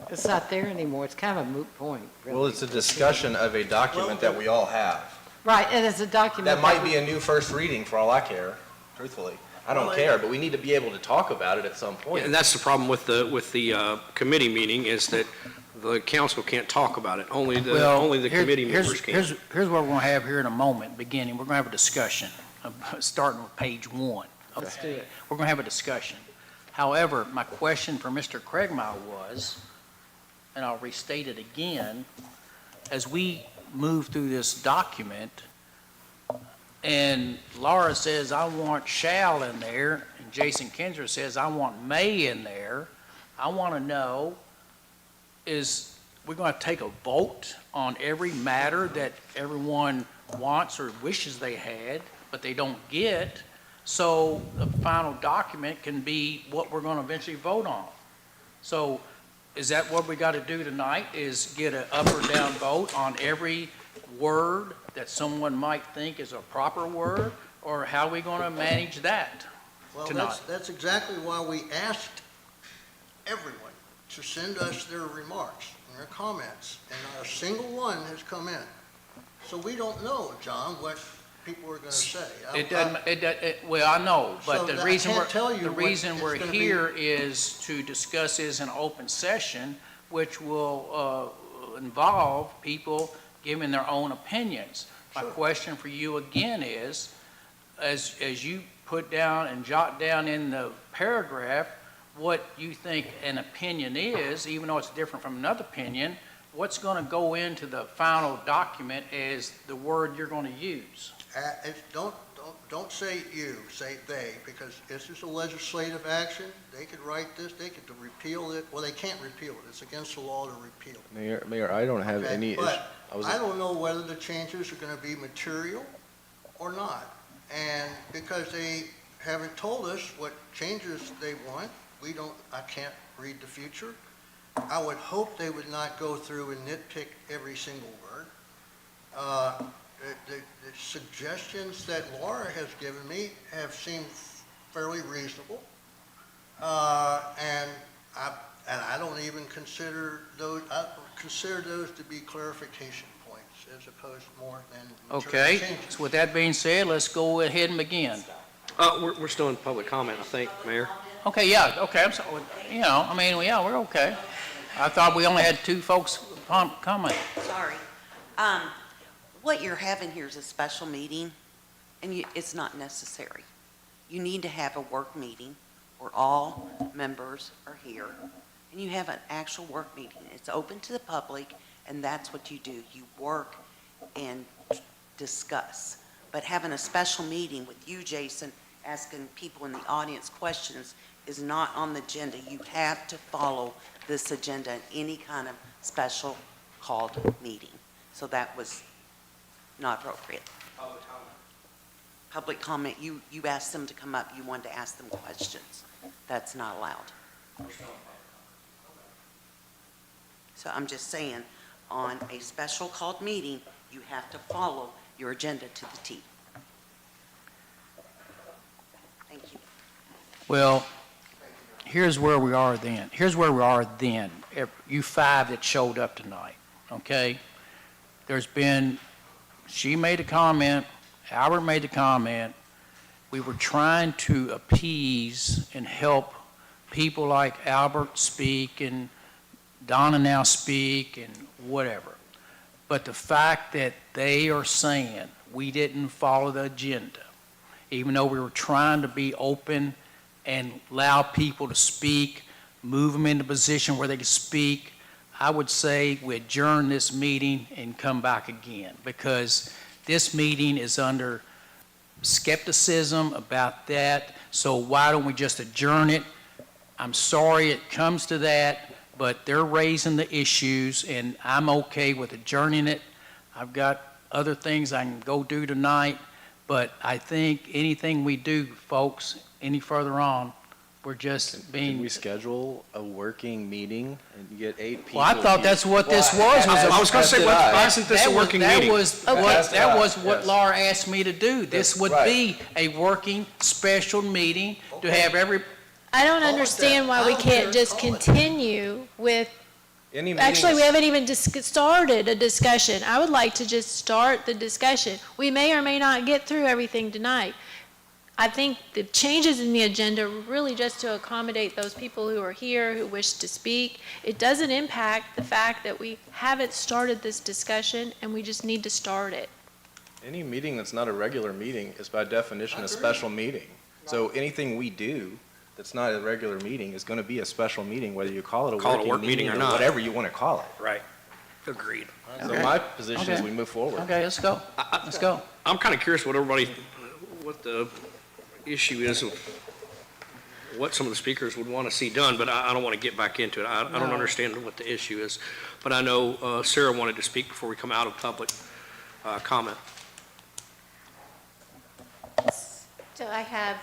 It's not there anymore. It's kind of a moot point, really. well, it's a discussion of a document that we all have. Right, and it's a document. That might be a new first reading for all I care, truthfully. I don't care, but we need to be able to talk about it at some point. And that's the problem with the committee meeting, is that the council can't talk about it. Only the committee members can. Here's what we're going to have here in a moment, beginning. We're going to have a discussion, starting with page 1. Let's do it. We're going to have a discussion. However, my question for Mr. Craigmile was, and I'll restate it again, as we move through this document, and Laura says, I want shall in there, and Jason Kinzer says, I want may in there, I want to know, is we're going to take a vote on every matter that everyone wants or wishes they had, but they don't get, so the final document can be what we're going to eventually vote on. So is that what we got to do tonight, is get an up or down vote on every word that someone might think is a proper word, or how are we going to manage that tonight? Well, that's exactly why we asked everyone to send us their remarks and their comments, and not a single one has come in. So we don't know, John, what people are going to say. Well, I know, but So the I reason can't tell you the what reason it's we're gonna be. here is to discuss this in open session, which will involve people giving their own opinions. My Sure. question for you again is, as you put down and jot down in the paragraph what you think an opinion is, even though it's different from another opinion, what's going to go into the final document as the word you're going to use? Don't say you, say they, because this is a legislative action. They could write this, they could repeal it. Well, they can't repeal it. It's against the law to repeal it. Mayor, I don't have Okay, any issue. but I don't know whether the changes are going to be material or not. And because they haven't told us what changes they want, I can't read the future. I would hope they would not go through and nitpick every single word. The suggestions that Laura has given me have seemed fairly reasonable. And I don't even consider those, I consider those to be clarification points as opposed to more than material Okay, changes. so with that being said, let's go ahead and begin. We're still in public comment, I think, Mayor. Okay, yeah, okay, I'm sorry, yeah, we're okay. I thought we only had 2 folks comment. Sorry. What you're having here is a special meeting, and it's not necessary. You need to have a work meeting where all members are here, and you have an actual work meeting. It's open to the public, and that's what you do. You work and discuss. But having a special meeting with you, Jason, asking people in the audience questions is not on the agenda. You have to follow this agenda in any kind of special called meeting. So that was not appropriate. Public comment, you asked them to come up, you wanted to ask them questions. That's not allowed. So I'm just saying, on a special called meeting, you have to follow your agenda to the T. Thank you. Well, here's where we are then. Here's where we are then. You five that showed up tonight, okay? She made a comment, Albert made a comment. We were trying to appease and help people like Albert speak and Donna now speak and whatever. But the fact that they are saying we didn't follow the agenda, even though we were trying to be open and allow people to speak, move them into a position where they can speak, I would say we adjourn this meeting and come back again, because this meeting is under skepticism about that. So why don't we just adjourn it? I'm sorry it comes to that, but they're raising the issues, and I'm okay with adjourning it. I've got other things I can go do tonight, but I think anything we do, folks, any further on, we're just being... Can we schedule a working meeting and get 8 people? Well, I thought that's what this was. I was going to say, why isn't this a working meeting? That was what Yes. Laura asked me to do. This would right. be a working special meeting to have every... I don't understand why we can't just continue with, Any meeting actually, we is- haven't even started a discussion. I would like to just start the discussion. We may or may not get through everything tonight. I think the changes in the agenda are really just to accommodate those people who are here, who wish to speak. It doesn't impact the fact that we haven't started this discussion, and we just need to start it. Any meeting that's not a regular meeting is by definition a special meeting. So anything we do that's not a regular meeting is going to be a special meeting, whether you call it a work meeting or not. whatever you want to call it. Right. Agreed. So my position is Okay. we move forward. Okay, let's go. Let's go. I'm kind of curious what the issue is of what some of the speakers would want to see done, but I don't want to get back into it. I don't understand what the issue is. But I know Sarah wanted to speak before we come out of public comment. So I have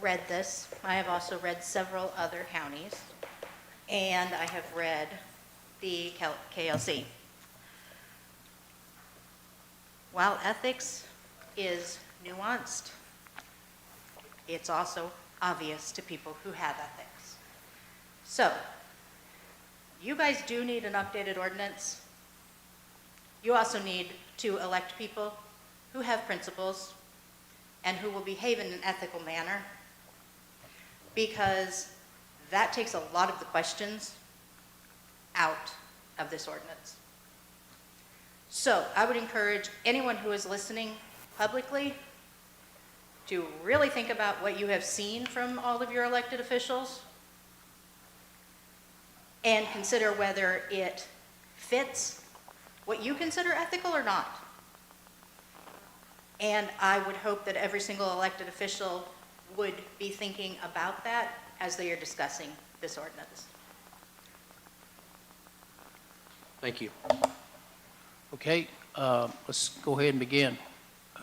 read this. I have also read several other counties, and I have read the KLC. While ethics is nuanced, it's also obvious to people who have ethics. So, you guys do need an updated ordinance. You also need to elect people who have principles and who will behave in an ethical manner, because that takes a lot of the questions out of this ordinance. So I would encourage anyone who is listening publicly to really think about what you have seen from all of your elected officials and consider whether it fits what you consider ethical or not. And I would hope that every single elected official would be thinking about that as they are discussing this ordinance. Thank you. Okay, let's go ahead and begin.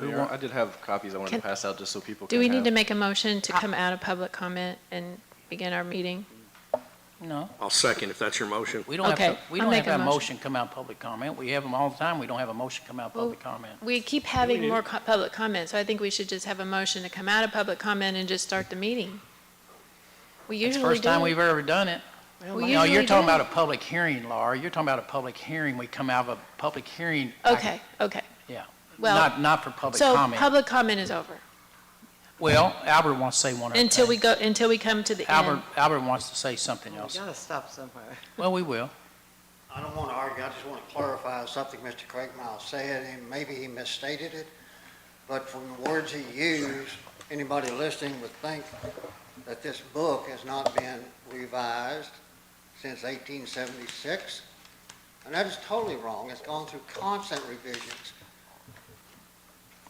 Mayor, I did have copies I wanted to Can- pass out just so people Do can we need have. to make a motion to come out of public comment and begin our meeting? No, I'll second if that's your motion. we don't have Okay, to, we I'll don't make have a a motion. motion come out public comment. We have them all the time. We don't have a motion come out public comment. We keep having more public comment, so I think we should just have a motion to come out of public comment and just start the meeting. We It's the usually first time do. we've ever done it. We No, usually you're talking do. about a public hearing, Laura. You're talking about a public hearing. We come out of a public hearing. Okay, okay. Yeah. Well, Not for public So comment. public comment is over Well, Albert wants to say one other until we thing. until we come to the end. Albert wants to say something You else. gotta stop somewhere. Well, we will. I don't want to argue, I just want to clarify something Mr. Craig Miles said, and maybe he misstated it, but from the words he used, anybody listening would think that this book has not been revised since 1876, and that is totally wrong. It's gone through constant revisions.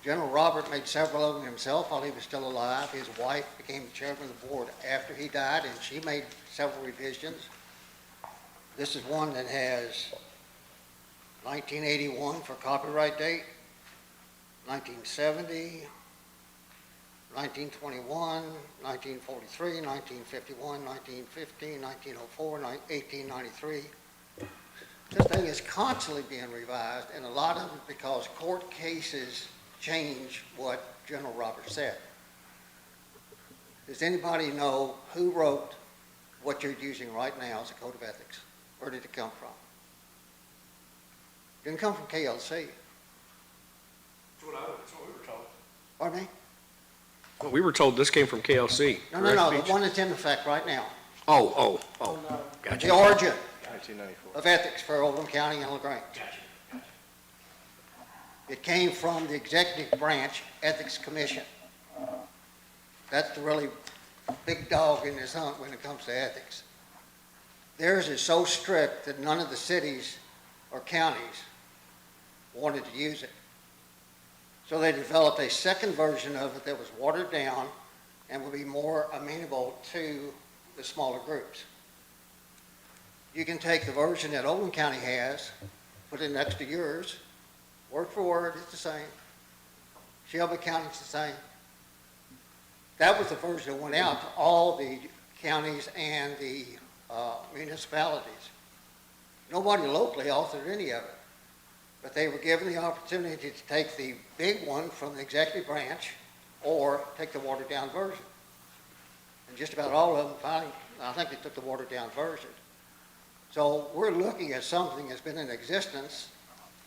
General Robert made several of them himself while he was still alive. His wife became the chairman of the board after he died, and she made several revisions. This is one that has 1981 for copyright date, 1970, 1921, 1943, 1951, 1915, 1904, 1893. This thing is constantly being revised, and a lot of it because court cases change what General Roberts said. Does anybody know who wrote what you're using right now as a code of ethics? Where did it come from? It didn't come from KLC. That's what we were told. Pardon me? Well, we were told this came from KLC. No, correct, the Beach? one that's in effect right now. Oh, gotcha. The origin 1994. of ethics for Oldham County and LaGrange. It came from the executive branch ethics commission. That's the really big dog in this hunt when it comes to ethics. Theirs is so strict that none of the cities or counties wanted to use it. So they developed a second version of it that was watered down and would be more amenable to the smaller groups. You can take the version that Oldham County has, put it next to yours, word for word, it's the same. Shelby County's the same. That was the version that went out to all the counties and the municipalities. Nobody locally authored any of it, but they were given the opportunity to take the big one from the executive branch or take the watered down version. And just about all of them finally, I think they took the watered down version. So we're looking at something that's been in existence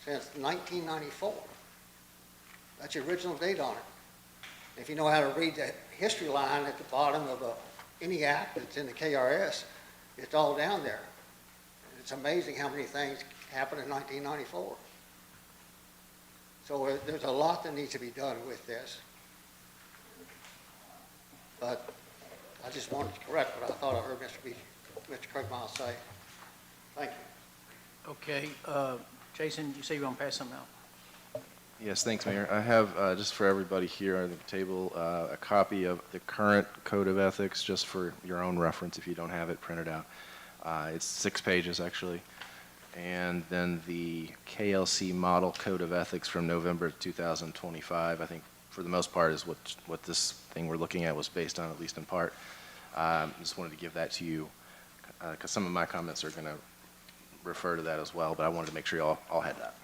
since 1994. That's the original date on it. If you know how to read that history line at the bottom of any act that's in the KRS, it's all down there. It's amazing how many things happened in 1994. So there's a lot that needs to be done with this. But I just wanted to correct what I thought I heard Mr. Craig Miles say. Thank you. Okay, Jason, you say you want to pass something out? Yes, thanks, Mayor. I have, just for everybody here on the table, a copy of the current Code of Ethics, just for your own reference if you don't have it printed out. It's 6 pages, actually. And then the KLC Model Code of Ethics from November 2025, I think for the most part is what this thing we're looking at was based on, at least in part. Just wanted to give that to you, because some of my comments are going to refer to that as well, but I wanted to make sure you all had that.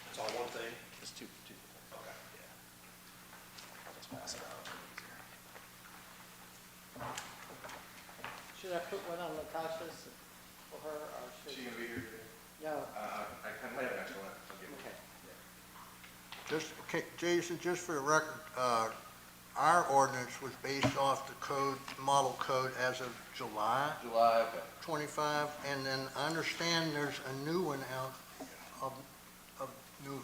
It's all one thing? It's two. Okay. I'll just pass it out. Should I put one on Latasha's for her, or should? Is she gonna be here today? No. I might have an extra one. I'll give it. Okay. Just, okay, Jason, just for the record, our ordinance was based off the code, model code as of July July, okay. 25, and then I understand there's a new one out of new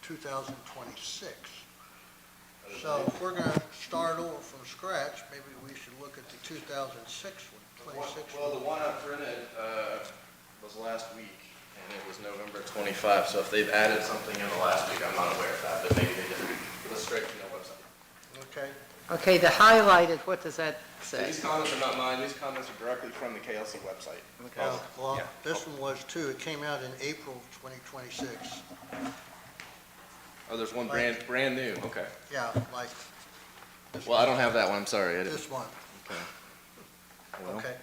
2026. So if we're gonna start over from scratch, maybe we should look at the 2006 one, 26 Well, the one I printed was last week, and it was November 25, so if they've added something in the last week, I'm not aware of that, but maybe they didn't. Let's straight from their website. Okay. Okay, the highlighted, what does that say? These comments are not mine, these comments are directly from the KLC website. Okay. Well, Yeah. this one was too. It came out in April of 2026. Oh, there's one brand new, okay. Yeah, like this Well, I don't have that one, I'm sorry. I didn't. this one. Okay. Well, Okay.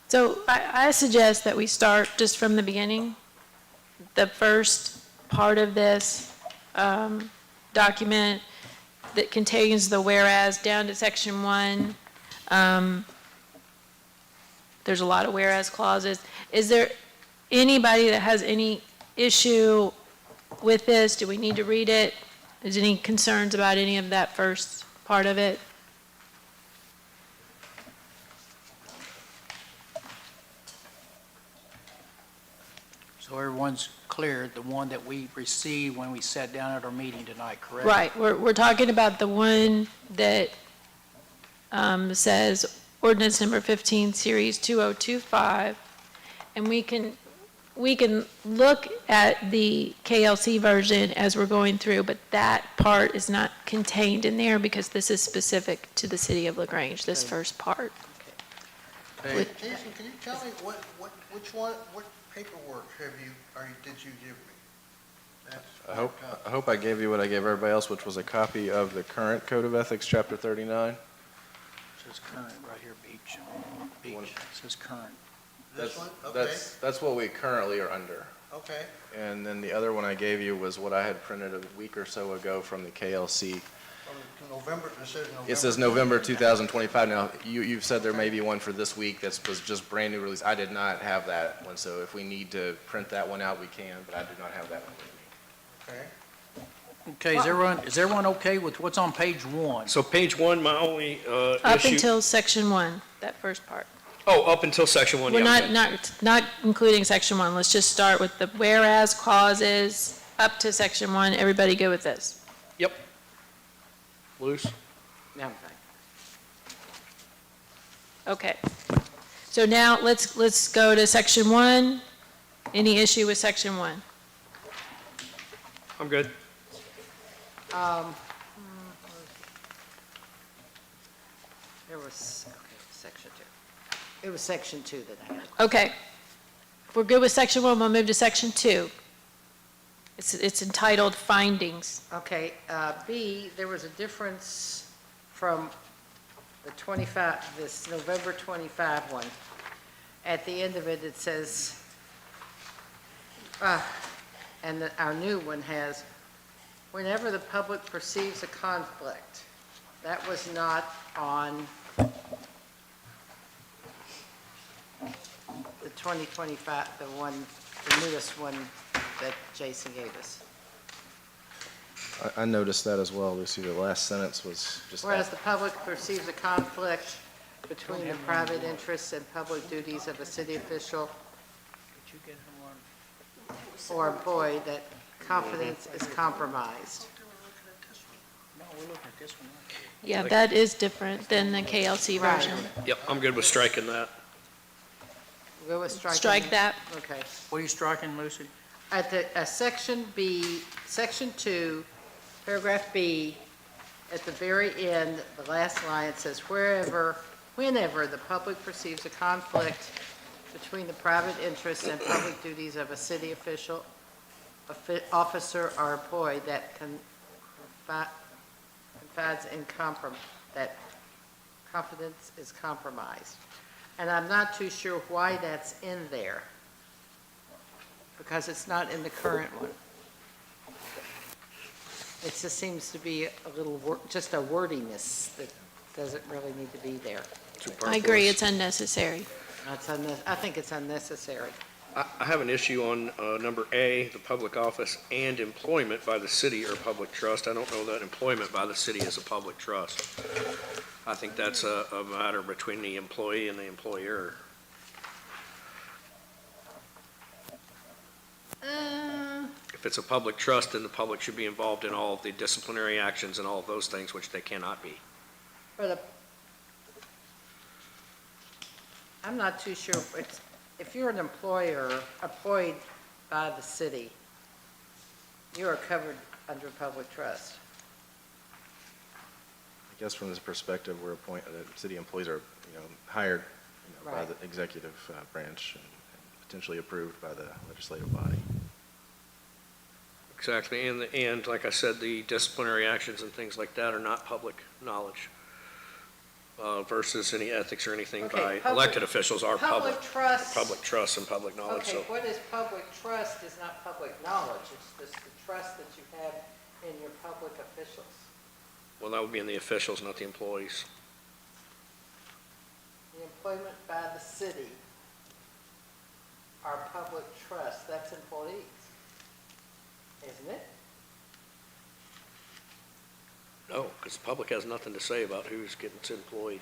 So I suggest that we start just from the beginning. The first part of this document that contains the whereas down to section 1. There's a lot of whereas clauses. Is there anybody that has any issue with this? Do we need to read it? Is any concerns about any of that first part of it? So everyone's clear, the one that we received when we sat down at our meeting tonight, correct? Right, we're talking about the one that says ordinance number 15, series 2025, and we can look at the KLC version as we're going through, but that part is not contained in there because this is specific to the city of LaGrange, this first part. Okay. Jason, can you tell me what paperwork did you give me? That's I hope I gave you what I gave everybody else, which was a copy of the current Code of Ethics, Chapter 39. It says current right here, Beach. Beach, it says current. This one? Okay, That's what we currently are under. okay. And then the other one I gave you was what I had printed a week or so ago from the KLC. From November, it says November. It says November 2025. Now, you've said there may be one for this week that was just brand new release. I did not have that one, so if we need to print that one out, we can, but I do not have that one with me. Okay. Okay, is everyone okay with what's on page 1? So page 1, my only Up issue. until section 1, that first part. Oh, up until section 1, We're yeah. not including section 1. Let's just start with the whereas clauses up to section 1. Everybody go with this? Yep. Loose? Yeah, I'm fine. Okay. So now let's go to section 1. Any issue with section 1? I'm good. There was, okay, section 2. It was section 2 that I had. Okay. If we're good with section 1, we'll move to section 2. It's entitled findings. Okay, B, there was a difference from the 25, this November 25 one. At the end of it, it says, and our new one has, whenever the public perceives a conflict. That was not on the 2025, the newest one that Jason gave us. I noticed that as well, Lucy. The last sentence was just. Whereas the public perceives a conflict between the private interests and public duties of a city official or employee, that confidence is compromised. No, we're looking at this one. Yeah, that is different than the KLC Right. version. Yep, I'm good with striking that. Go with striking. Strike that. Okay. What are you striking, Lucy? At the, section B, section 2, paragraph B, at the very end, the last line, it says, whenever the public perceives a conflict between the private interests and public duties of a city official, officer, or employee that confides in that confidence is compromised. And I'm not too sure why that's in there, because it's not in the current one. It just seems to be a little, just a wordiness that doesn't really need to be there. I agree, it's unnecessary. I think it's unnecessary. I have an issue on number A, the public office and employment by the city or public trust. I don't know that employment by the city is a public trust. I think that's a matter between the employee and the employer. If it's a public trust, then the public should be involved in all of the disciplinary actions and all of those things, which they cannot be. I'm not too sure, if you're an employer employed by the city, you are covered under public trust. I guess from this perspective, city employees are, hired, by Right. the executive branch and potentially approved by the legislative body. Exactly, and like I said, the disciplinary actions and things like that are not public knowledge versus any ethics or anything Okay, by elected officials are public. trust. Public trust and public knowledge, Okay, so. what is public trust is not public knowledge, it's just the trust that you have in your public officials. Well, that would be in the officials, not the employees. The employment by the city are public trust, that's employees, isn't it? No, because the public has nothing to say about who's getting employed.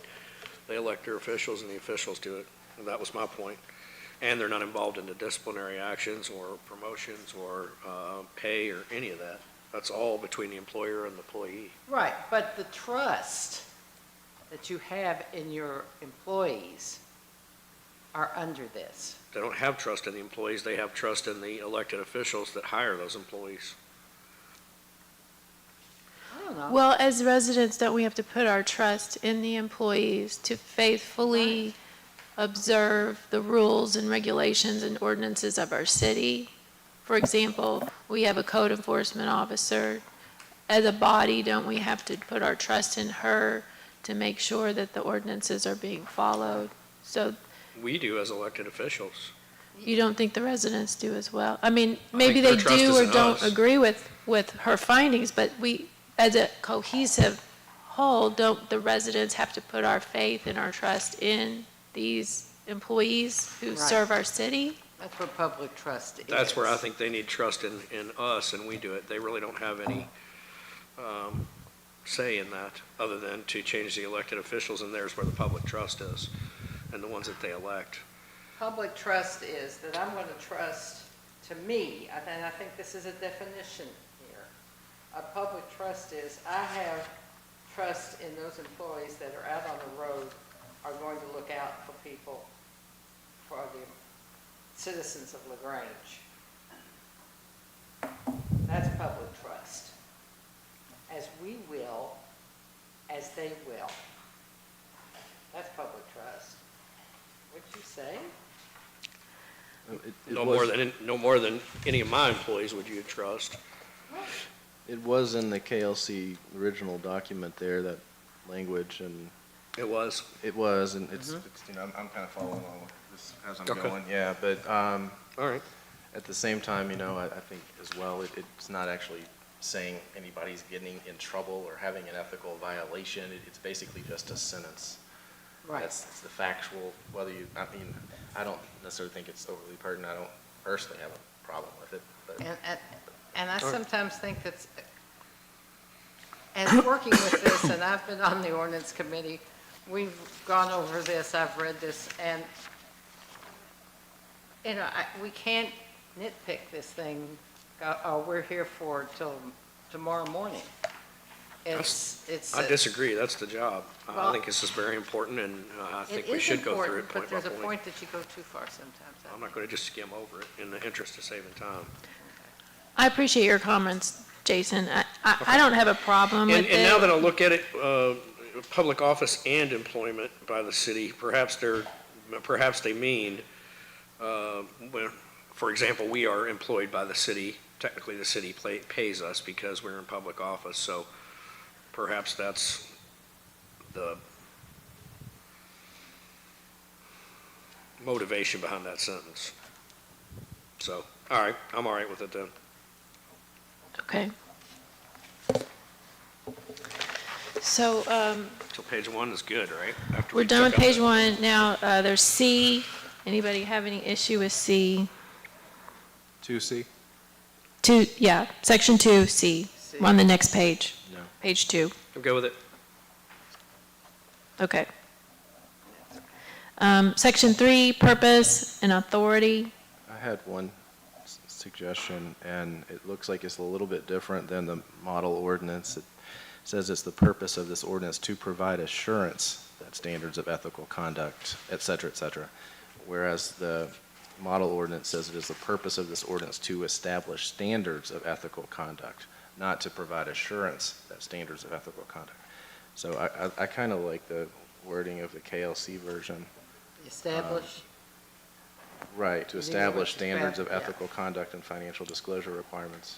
They elect their officials and the officials do it, and that was my point. And they're not involved in the disciplinary actions or promotions or pay or any of that. That's all between the employer and the employee. Right, but the trust that you have in your employees are under this. They don't have trust in the employees, they have trust in the elected officials that hire those employees. I don't know. Well, as residents, don't we have to put our trust in the employees to faithfully observe the rules and regulations and ordinances of our city? For example, we have a code enforcement officer. As a body, don't we have to put our trust in her to make sure that the ordinances are being followed? So We do as elected officials. you don't think the residents do as well? I mean, I maybe think their they trust do is or in don't us. agree with her findings, but we, as a cohesive whole, don't the residents have to put our faith and our trust in these employees who Right. serve our city? That's where public trust is. That's where I think they need trust in us, and we do it. They really don't have any say in that, other than to change the elected officials, and there's where the public trust is, and the ones that they elect. Public trust is that I'm going to trust, to me, and I think this is a definition here. A public trust is, I have trust in those employees that are out on the road are going to look out for people, for the citizens of LaGrange. That's public trust. As we will, as they will. That's public trust. What'd you say? No more than any of my employees would you trust. It was in the KLC original document there, that language, and It was. it was, and it's you know, I'm kind of following along with this as I'm Okay. going. Yeah, but All right. at the same time, you know, I think as well, it's not actually saying anybody's getting in trouble or having an ethical violation. It's basically just a sentence. Right. It's the factual, whether you, I mean, I don't necessarily think it's overly pertinent. I don't personally have a problem with it, but. And I sometimes think that's, and working with this, and I've been on the ordinance committee, we've gone over this, I've read this, and, you know, we can't nitpick this thing, we're here for till tomorrow morning. It's. I disagree, that's the job. I Well- think this is very important, and I think It we is should go through it important, point but by there's a point. point that you go too far sometimes. I I'm not going to just skim over it in the interest of saving time. I appreciate your comments, Jason. I don't have a problem with And now it. that I look at it, public office and employment by the city, perhaps they mean, when, for example, we are employed by the city. Technically, the city pays us because we're in public office, so perhaps that's the motivation behind that sentence. So, all right, I'm all right with it then. Okay. So, So page 1 is good, right? After we're we done with took out page the- 1. Now, there's C. Anybody have any issue with C? 2C? Yeah, section 2, C. We're on the next page. No. Page 2. I'm good with it. Okay. Section 3, purpose and authority. I had one suggestion, and it looks like it's a little bit different than the model ordinance. It says it's the purpose of this ordinance to provide assurance that standards of ethical conduct, et cetera, whereas the model ordinance says it is the purpose of this ordinance to establish standards of ethical conduct, not to provide assurance that standards of ethical conduct. So I kind of like the wording of the KLC version. Establish, Right, to You think it establish was standards of yeah. ethical conduct and financial disclosure requirements.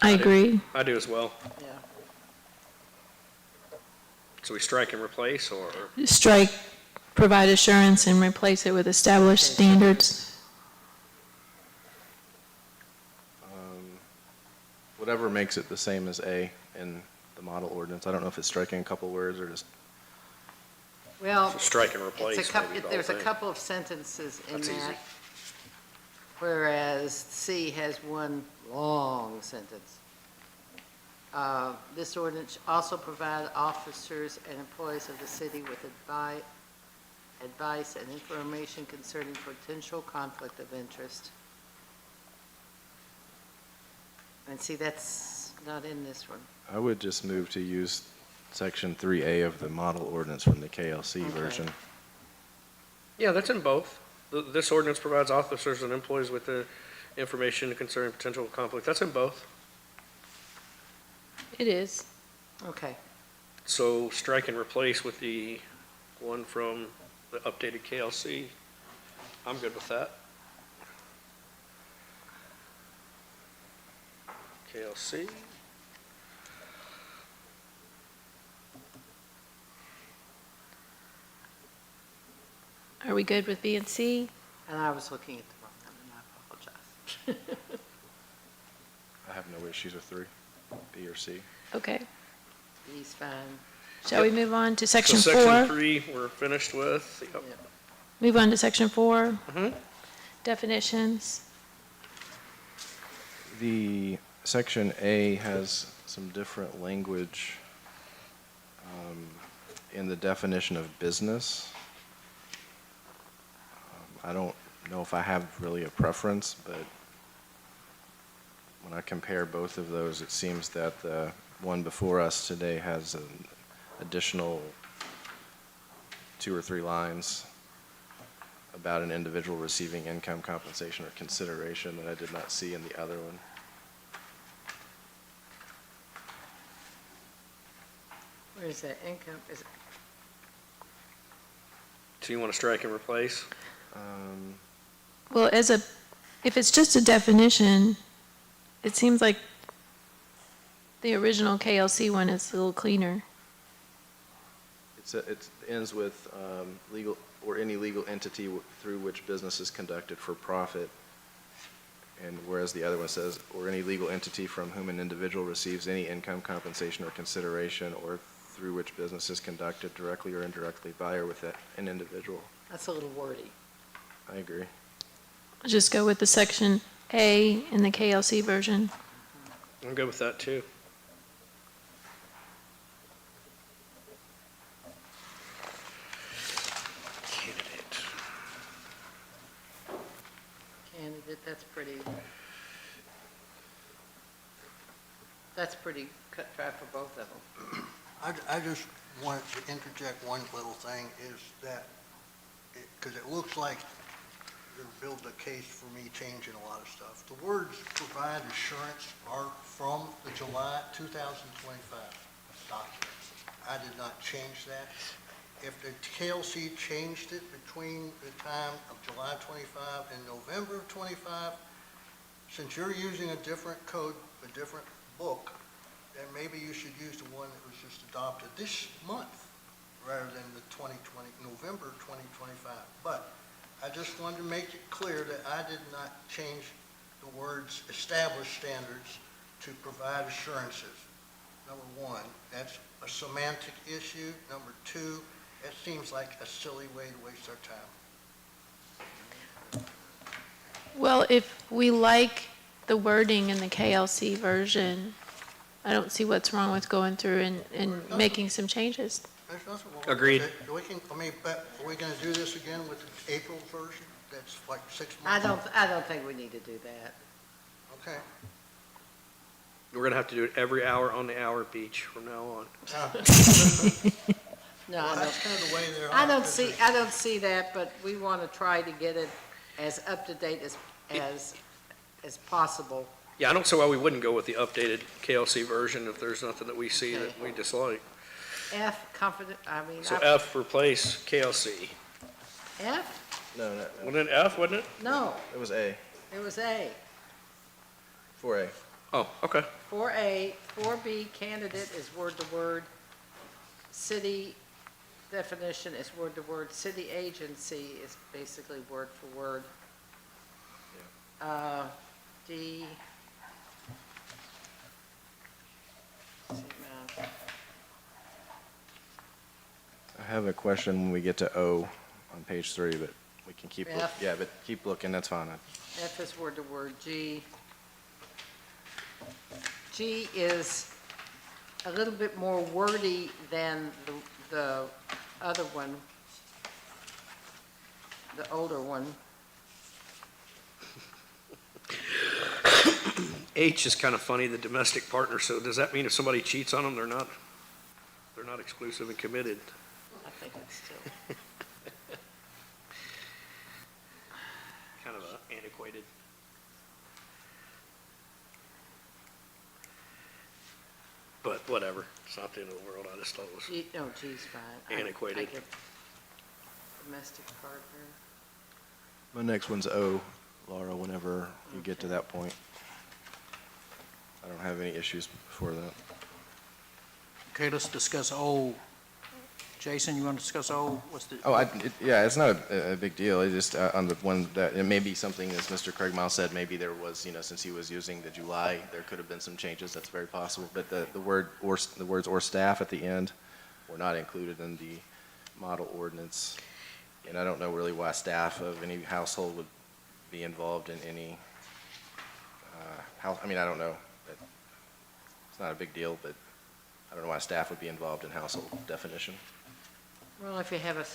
I agree. I do as well. yeah. So we strike and replace, or? Strike, provide assurance and replace it with established standards. Whatever makes it the same as A in the model ordinance. I don't know if it's striking a couple words or just, Well, So strike and replace, it's a couple, maybe the there's a whole thing. couple of sentences in That's easy. that, whereas C has one long sentence. This ordinance also provide officers and employees of the city with advice and information concerning potential conflict of interest. And see, that's not in this one. I would just move to use section 3A of the model ordinance from the KLC Okay. version. Yeah, that's in both. This ordinance provides officers and employees with the information concerning potential conflict. That's in both. It is. Okay. So strike and replace with the one from the updated KLC. I'm good with that. KLC. Are we good with B and C? And I was looking at the wrong one, and I apologize. I have no issues with 3, B or C. Okay. B's fine. Shall we move on to section So 4? section 3, we're finished with. Yep. Yep. Move on to section 4. Mhm. Definitions. The section A has some different language in the definition of business. I don't know if I have really a preference, but when I compare both of those, it seems that the one before us today has an additional 2 or 3 lines about an individual receiving income compensation or consideration that I did not see in the other one. Where is that income? Is it, So you want to strike and replace? Well, if it's just a definition, it seems like the original KLC one is a little cleaner. It ends with legal, or any legal entity through which business is conducted for profit. And whereas the other one says, or any legal entity from whom an individual receives any income, compensation, or consideration, or through which business is conducted directly or indirectly by or with an individual. that's a little wordy. I agree. Just go with the section A in the KLC version. I'm good with that too. Candidate. Candidate, that's pretty cut dry for both of them. I just wanted to interject one little thing, is that, because it looks like you're building a case for me changing a lot of stuff. The words "provide assurance" are from the July 2025 document. I did not change that. If the KLC changed it between the time of July 25 and November of 25, since you're using a different code, a different book, then maybe you should use the one that was just adopted this month rather than the November 2025. But I just wanted to make it clear that I did not change the words "established standards" to "provide assurances." Number one, that's a semantic issue. Number two, it seems like a silly way to waste our time. Well, if we like the wording in the KLC version, I don't see what's wrong with going through and making some changes. There's nothing wrong. Agreed. Okay, but are we going to do this again with the April version? That's like 6 months? I don't think we need to do that. Okay. We're gonna have to do it every hour on the hour beach from now on. No, Well, I that's kind of the way they're. I don't see that, but we want to try to get it as up to date as possible. Yeah, I don't see why we wouldn't go with the updated KLC version if there's nothing that we see that we dislike. So F, replace KLC. F? No, Wasn't it F, wasn't it? No, it was A, it was A. 4A. Oh, okay. 4A, 4B, candidate is word to word. City definition is word to word. City agency is basically word for word. D. let's see now. I have a question when we get to O on page 3, but we can keep, F. yeah, but keep looking, that's fine. F is word to word. G. G is a little bit more wordy than the other one. the older one. H is kind of funny, the domestic partner, so does that mean if somebody cheats on them, they're not exclusive and committed? I think it's still, Kind of antiquated. But whatever, it's not the end of the world, I just thought it was, G, no, G's fine. I Antiquated. get domestic partner. My next one's O, Laura, whenever you get to that point. I don't have any issues before that. Okay, let's discuss O. Jason, you want to discuss O? What's the? Oh, yeah, it's not a big deal. It just, on the one that, it may be something, as Mr. Craig Miles said, maybe there was, since he was using the July, there could have been some changes. That's very possible. But the words or staff at the end were not included in the model ordinance. And I don't know really why staff of any household would be involved in any house. I mean, I don't know. It's not a big deal, but I don't know why staff would be involved in household definition. Well, if you have a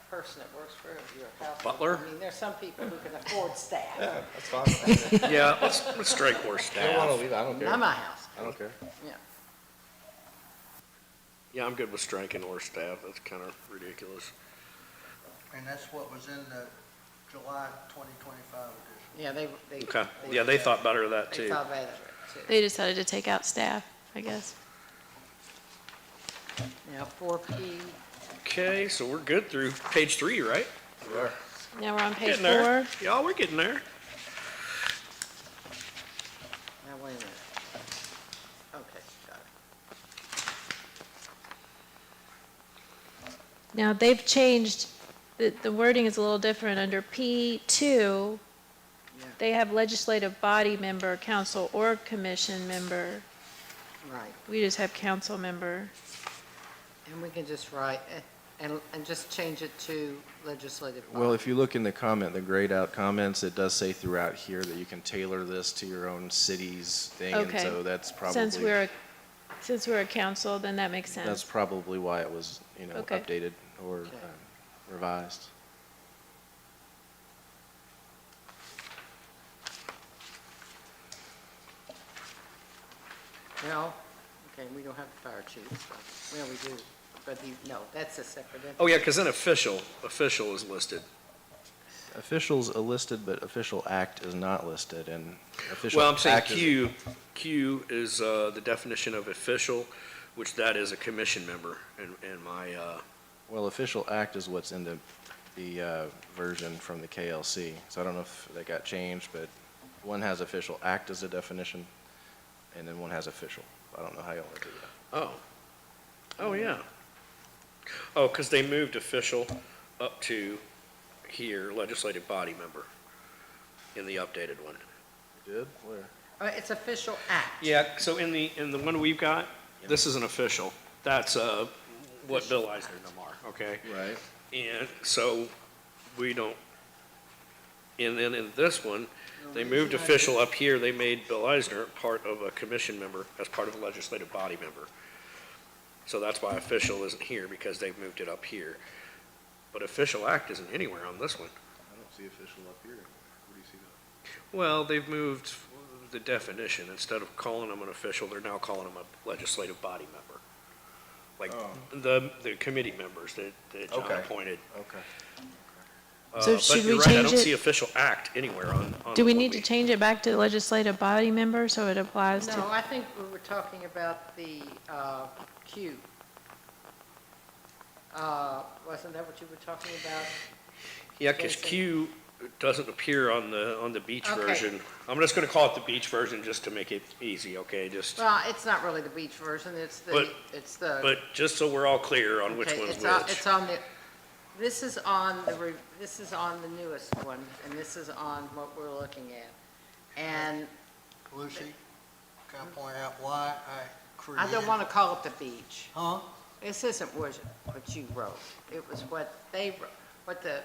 person that works for your house. Butler? I mean, there's some people who can afford staff. Yeah, that's fine. Yeah, let's strike or I don't staff. want to leave. I don't care. Not my house. I don't care. Yeah. Yeah, I'm good with striking or staff, that's kind of ridiculous. And that's what was in the July 2025 edition. Yeah, they. Okay, yeah, they thought better of that They too. thought better of it too. They decided to take out staff, I guess. Now, 4P, Okay, so we're good through page 3, right? Now we're on page Getting there. 4. Yeah, we're getting there. now wait a minute. Okay, got it. Now, they've changed, the wording is a little different. Under P2, Yeah. they have legislative body member, council, or commission member. Right, We just have council member. and we can just write, and just change it to legislative body. Well, if you look in the comment, the grayed out comments, it does say throughout here that you can tailor this to your own city's thing. And Okay. so that's Since we're a council, then that makes that's sense. probably why it was, Okay. updated or Okay. revised. Well, okay, we don't have the fire chief, so, well, we do, but no, that's a separate entity. Oh, yeah, because then official is listed. Officials are listed, but official act is not listed, and official Well, I'm saying act is- Q is the definition of official, which that is a commission member, and my, Well, official act is what's in the version from the KLC. So I don't know if that got changed, but one has official act as a definition, and then one has official. I don't know how y'all want to do that. oh, yeah. Oh, because they moved official up to here, legislative body member, in the updated one. You did? Where? It's official act. Yeah, so in the one we've got, this is an official. That's what Bill Eisner and them are, okay? Right. And so we don't, and then in this one, they moved official up here, they made Bill Eisner part of a commission member as part of a legislative body member. So that's why official isn't here, because they've moved it up here. But official act isn't anywhere on this one. I don't see official up here. Where do you see that? Well, they've moved the definition. Instead of calling them an official, they're now calling them a legislative body member. Like the committee members that John Okay. appointed. Okay. So should But we you're right, I change don't it? see official act anywhere on. Do we what need to change it back to legislative body member so it applies to? No, I think we were talking about the Q. Wasn't that what you were talking about? Yeah, because Jason? Q doesn't appear on the beach Okay. version. I'm just gonna call it the beach version just to make it easy, okay? Well, it's not really the beach version, it's But- it's the. But just so we're all clear on which Okay, one's it's on- which. It's on the, this is on this is on the newest one, and this is on what we're looking at. And Lucy, can I point out why I created? I don't want to call it the beach. Huh? This isn't what you wrote. It was what they, what the,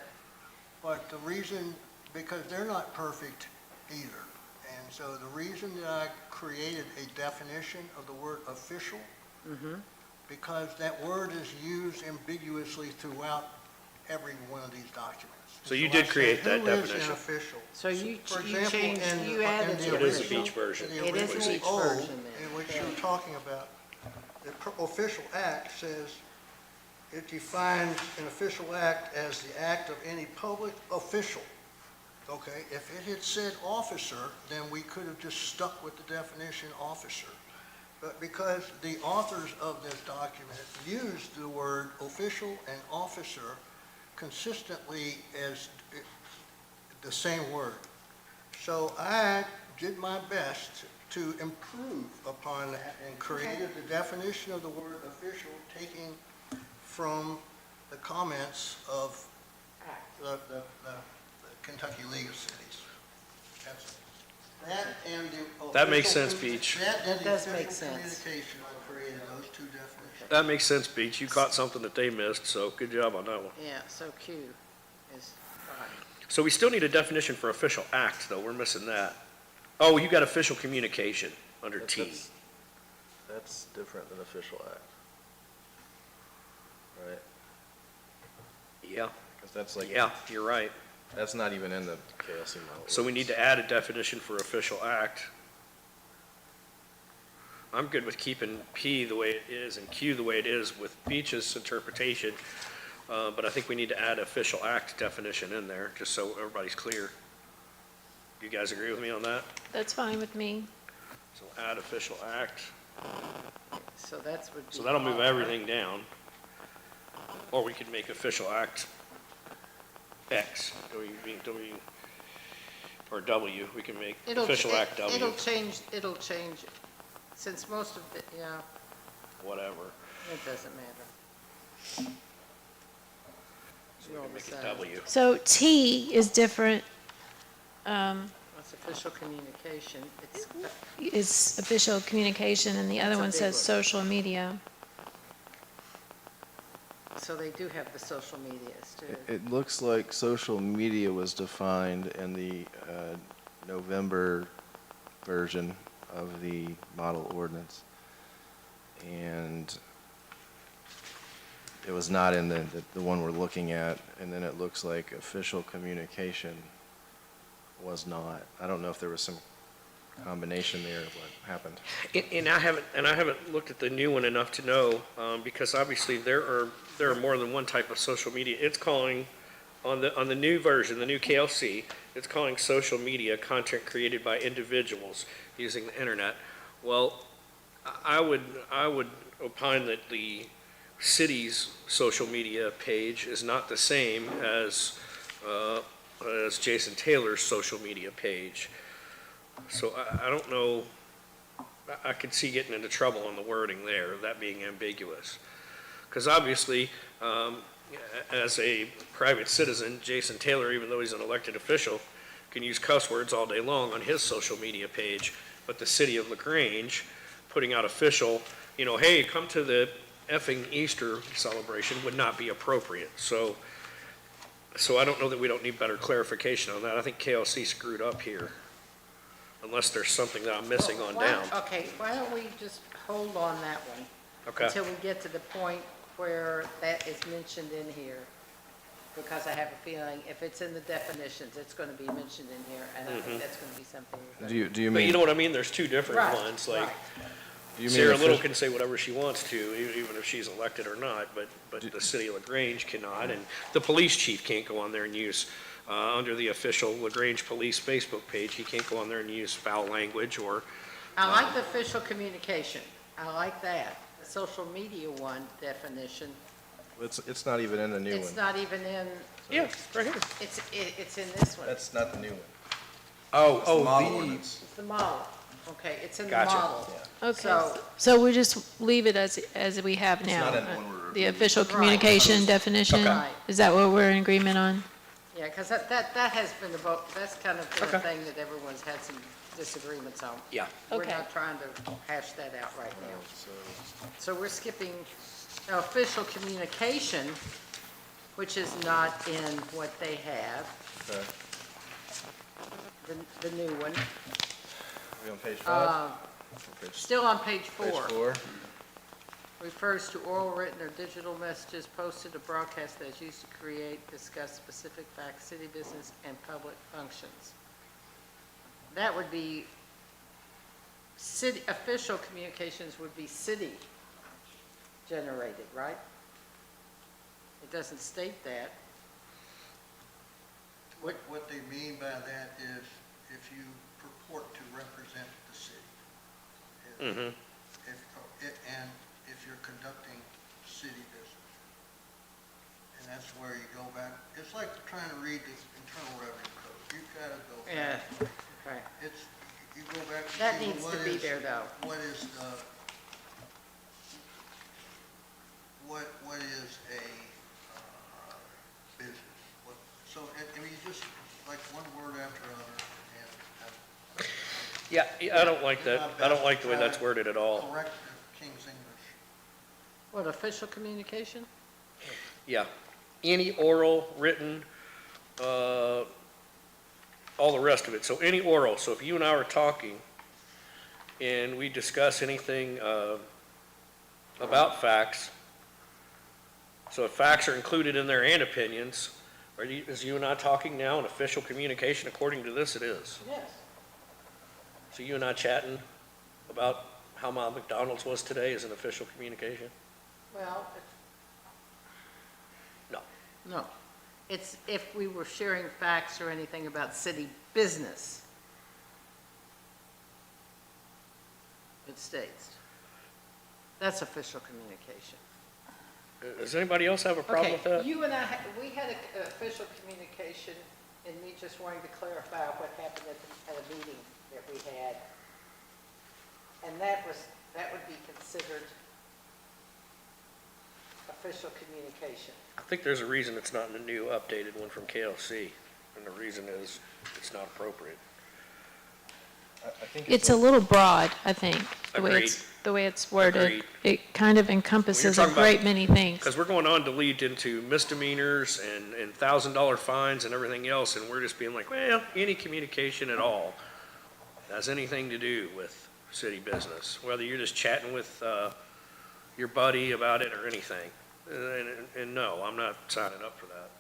But the reason, because they're not perfect either. And so the reason that I created a definition of the word official, because that word is used ambiguously throughout every one of these documents. So you I did said, create that Who is definition. an official? So you For you example, changed, in- you in added the the It is a official. beach version. The It is a original beach O, version then. in which you're talking about, the official act says, it defines an official act as the act of any public official. Okay, if it had said officer, then we could have just stuck with the definition officer. But because the authors of this document used the word official and officer consistently as the same word. So I did my best to improve upon that and created the definition of the word official, taking from the comments of the Kentucky League of Cities. That's that and the. That makes official sense, Beach. That and the Does make official sense. communication, I created those two definitions. That makes sense, Beach. You caught something that they missed, so good job on that one. Yeah, so Q is fine. So we still need a definition for official act, though. We're missing that. Oh, you got official communication under T. That's different than official act. Right? Yeah, Because that's like, yeah, you're right. that's not even in the KLC model. So we need to add a definition for official act. I'm good with keeping P the way it is and Q the way it is with Beach's interpretation, but I think we need to add official act definition in there, just so everybody's clear. You guys agree with me on that? That's fine with me. So add official act. So that's would be. So that'll move R. everything down. Or we could make official act X, or W. We can make It'll- official act W, It'll change, since most of it, yeah, whatever. it doesn't matter. So we You'll can make it decide. W. So T is different, That's official communication. is official communication, and the That's other a one big says one. social media. So they do have the social medias too. It looks like social media was defined in the November version of the model ordinance. And it was not in the one we're looking at, and then it looks like official communication was not. I don't know if there was some combination there of what happened. And I haven't looked at the new one enough to know, because obviously there are more than one type of social media. It's calling, on the new version, the new KLC, it's calling social media content created by individuals using the internet. Well, I would opine that the city's social media page is not the same as Jason Taylor's social media page. So I don't know, I could see getting into trouble on the wording there, that being ambiguous. Because obviously, as a private citizen, Jason Taylor, even though he's an elected official, can use cuss words all day long on his social media page. But the city of LaGrange, putting out official, hey, come to the effing Easter celebration would not be appropriate. So I don't know that we don't need better clarification on that. I think KLC screwed up here. Unless there's something that I'm missing on down. Okay, why don't we just hold on that one? Okay. Until we get to the point where that is mentioned in here. Because I have a feeling if it's in the definitions, it's going to be mentioned in here, and I think that's going to be something. we're Do gonna- you But you mean, know what I mean? There's two different Right, ones. Like right. do you mean Sarah Little offici- can say whatever she wants to, even if she's elected or not, but the city of LaGrange cannot. And the police chief can't go on there and use, under the official LaGrange Police Facebook page, he can't go on there and use foul language or, I like the official communication. I like that. The social media one definition, it's not even in the new it's one. not even in, yeah, right here. it's in this one. That's not the new one. Oh, Model ordinance. It's the model. Okay, it's in the Gotcha. model. Okay, So- so we just leave it as we have now? not in the one we're The reviewing. official Right. communication definition? Right. Is that what we're in agreement on? Yeah, because that has been that's kind of been a thing that everyone's had some disagreements on. Yeah. We're Okay. not trying to hash that out right now. So we're skipping official communication, which is not in what they have, Okay. the new one. We on page 5? Page Still on page 4. Page 4. refers to oral, written, or digital messages posted or broadcast that is used to create, discuss specific facts, city business, and public functions. That would be, city, official communications would be city-generated, right? It doesn't state that. What they mean by that is if you purport to represent the city. Mm-hmm. And if you're conducting city business. And that's where you go back, it's like trying to read the Internal Revenue Code. You've got to go Yeah, back. okay. It's, you go back to see, That well, needs what to be is- there, though. What is the, what is a business? So, I mean, just like one word after another, and Yeah, I don't like that. I don't like the way that's worded at all. correct the King's English. What, official communication? Yeah, any oral, written, all the rest of it. So any oral, so if you and I are talking and we discuss anything about facts, so if facts are included in there and opinions, is you and I talking now an official communication? According to this, it is. Yes. So you and I chatting about how my McDonald's was today is an official communication? Well, No. no. It's if we were sharing facts or anything about city business. It states. That's official communication. Does anybody else have a problem with that? Okay, you and I, we had an official communication in me just wanting to clarify what happened at a meeting that we had. And that would be considered official communication. I think there's a reason it's not in the new updated one from KLC, and the reason is it's not appropriate. I think It's a little broad, I think, Agreed. the way it's worded. Agreed. It kind of encompasses a talking about- great many things. Because we're going on to lead into misdemeanors and $1,000 fines and everything else, and we're just being like, well, any communication at all that has anything to do with city business, whether you're just chatting with your buddy about it or anything. And no, I'm not signing up for that.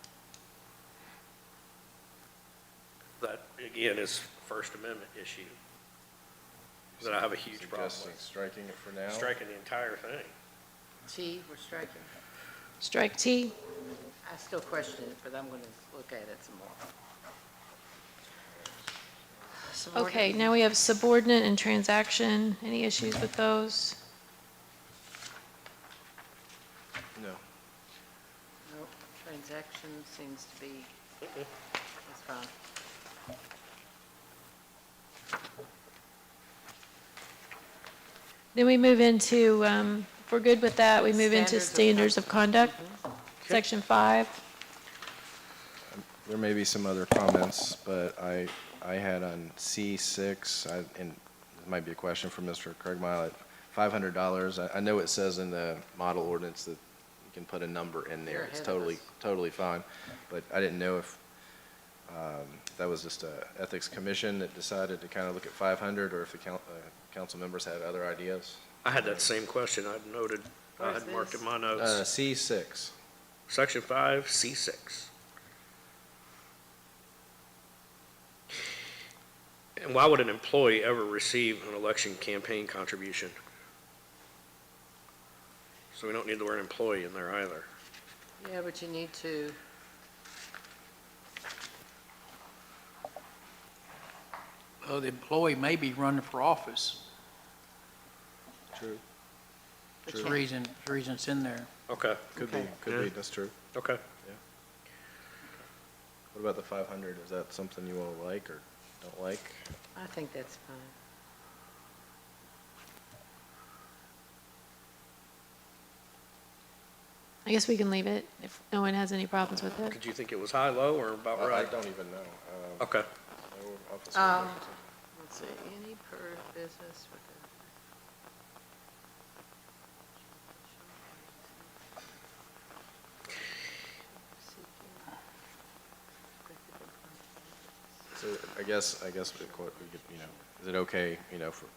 That, again, is First Amendment issue that I have a huge problem suggesting with. striking it for now. Striking the entire thing. T, we're striking. Strike T. I still question it, but I'm going to look at it some more. Okay, now we have subordinate and transaction. Any issues with those? No. Nope, transaction seems to be, that's fine. Then we move into, if we're good with that, we move into Standards of standards of conduct, section 5. There may be some other comments, but I had on C6, and this might be a question for Mr. Craigmile, at $500. I know it says in the model ordinance that you can put a number in there. You're It's ahead of us. totally fine. But I didn't know if that was just a ethics commission that decided to kind of look at 500, or if the council members had other ideas. I had that same question. I noted, I Where's had marked this? in my notes. C6. Section 5, C6. And why would an employee ever receive an election campaign contribution? So we don't need the word employee in there either. Yeah, but you need to, The employee may be running for office. True. That's the reason it's in there. Okay, Could be, Yeah. that's true. okay. What about the 500? Is that something you want to like or don't like? I think that's fine. I guess we can leave it if no one has any problems with it. Did you think it was high, low, or about I right? don't even know. Okay. No officer Um, elections. Let's see, any per business with So I guess we could, is it okay,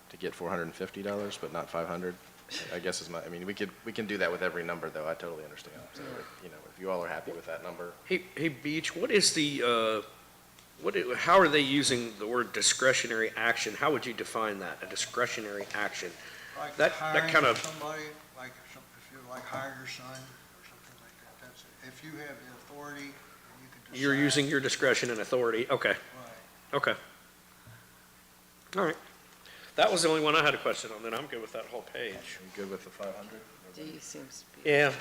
to get $450 but not 500? I guess is I mean, we can do that with every number, though. I totally understand. So, you know, if you all are happy with that number. Hey, Beach, what is how are they using the word discretionary action? How would you define that, a discretionary action? Like That hiring kind of- somebody, like if you like hire your son or something like that, that's it. If you have the authority, and you can decide. You're using your discretion and authority, okay, Right. okay. All right. That was the only one I had a question on, then I'm good with that whole page. You good with the 500? D seems to be. Yeah.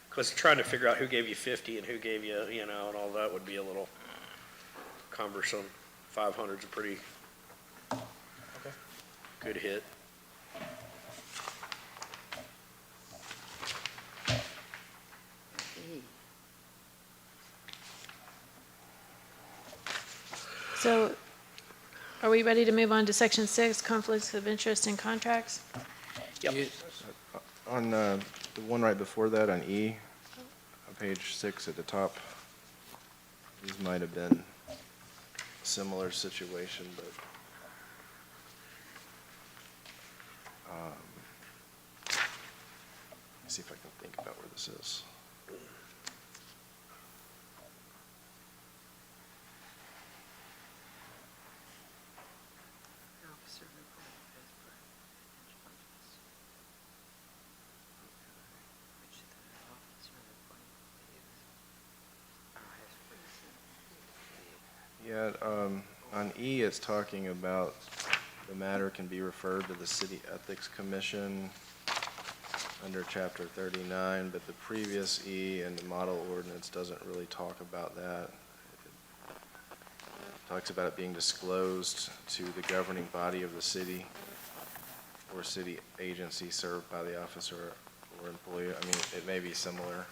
Because trying to figure out who gave you 50 and who gave you, and all that would be a little cumbersome. 500's a pretty good hit. E. So are we ready to move on to section 6, conflicts of interest in contracts? Yep. On the one right before that, on E, on page 6 at the top, these might have been a similar situation, but let's see if I can think about where this is. Yeah, on E, it's talking about the matter can be referred to the City Ethics Commission under Chapter 39, but the previous E and the model ordinance doesn't really talk about that. It talks about it being disclosed to the governing body of the city or city agency served by the officer or employee. I mean, it may be similar.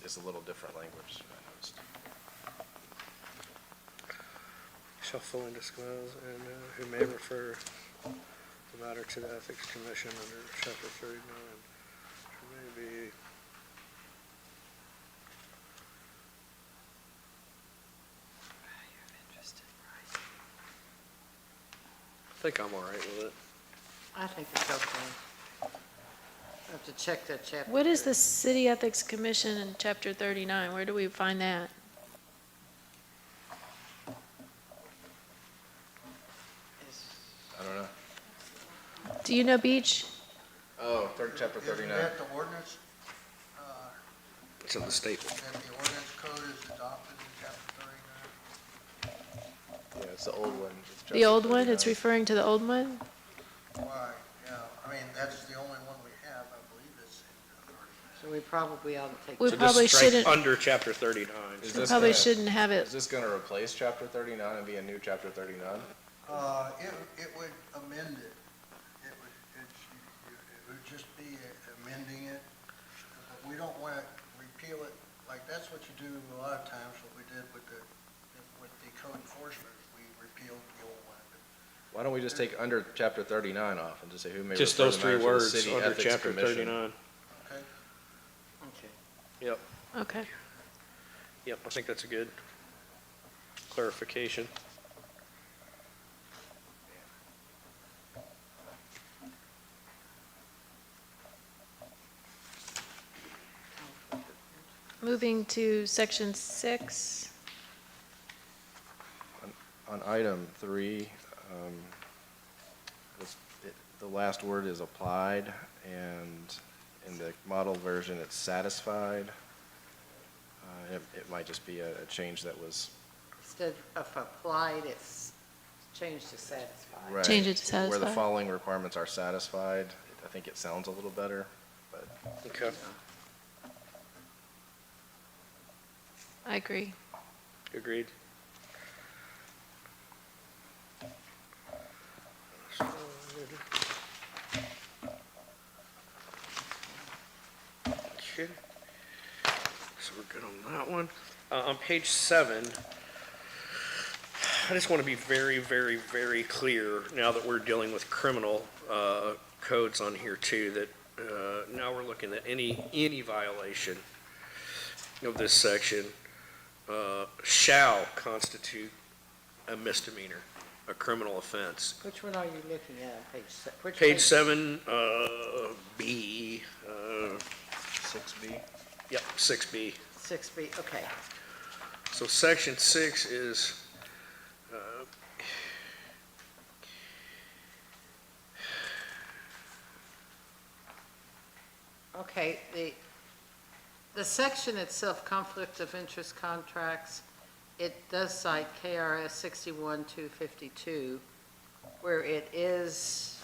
It's a little different language, I noticed. Shall fully disclose and who may refer the matter to the Ethics Commission under Chapter 39. May be. I think I'm all right with it. I think it's okay. I have to check that chapter. What is the City Ethics Commission in chapter 39? Where do we find that? I don't know. Do you know, Beach? Oh, chapter 39. Isn't that the ordinance, It's in the statement. that the ordinance code is adopted in chapter 39? Yeah, it's the old one. The old one? It's referring to the old one? Why, yeah, I mean, that's the only one we have, I believe it's in 39. So we probably ought to take. We So probably just strike shouldn't, under Chapter 39. Is we this probably gonna- shouldn't have Is it. this going to replace chapter 39 and be a new chapter 39? It would amend it. It would just be amending it. But we don't want to repeal it, like, that's what you do a lot of times, what we did with the code enforcement, we repealed the old one. Why don't we just take under chapter 39 off and just say who may Just refer those the three matter to the words City under Ethics Chapter Commission? 39. Okay? Okay. Yep, Okay. yep, I think that's a good clarification. Moving to section 6. On item 3, the last word is applied, and in the model version, it's satisfied. It might just be a change that was. Instead of applied, it's changed to satisfied. Right, Change it to Where the satisfied. following requirements are satisfied. I think it sounds a little better, but Okay, I agree. agreed. Okay, so we're good on that one. On page 7, I just want to be very, very, very clear, now that we're dealing with criminal codes on here too, that now we're looking at any violation of this section shall constitute a misdemeanor, a criminal offense. Which one are you looking at on page which Page 7, B, 6B. yep, 6B. 6B, okay. So section 6 is, Okay, the section itself, conflict of interest contracts, it does cite KRS 61-252, where it is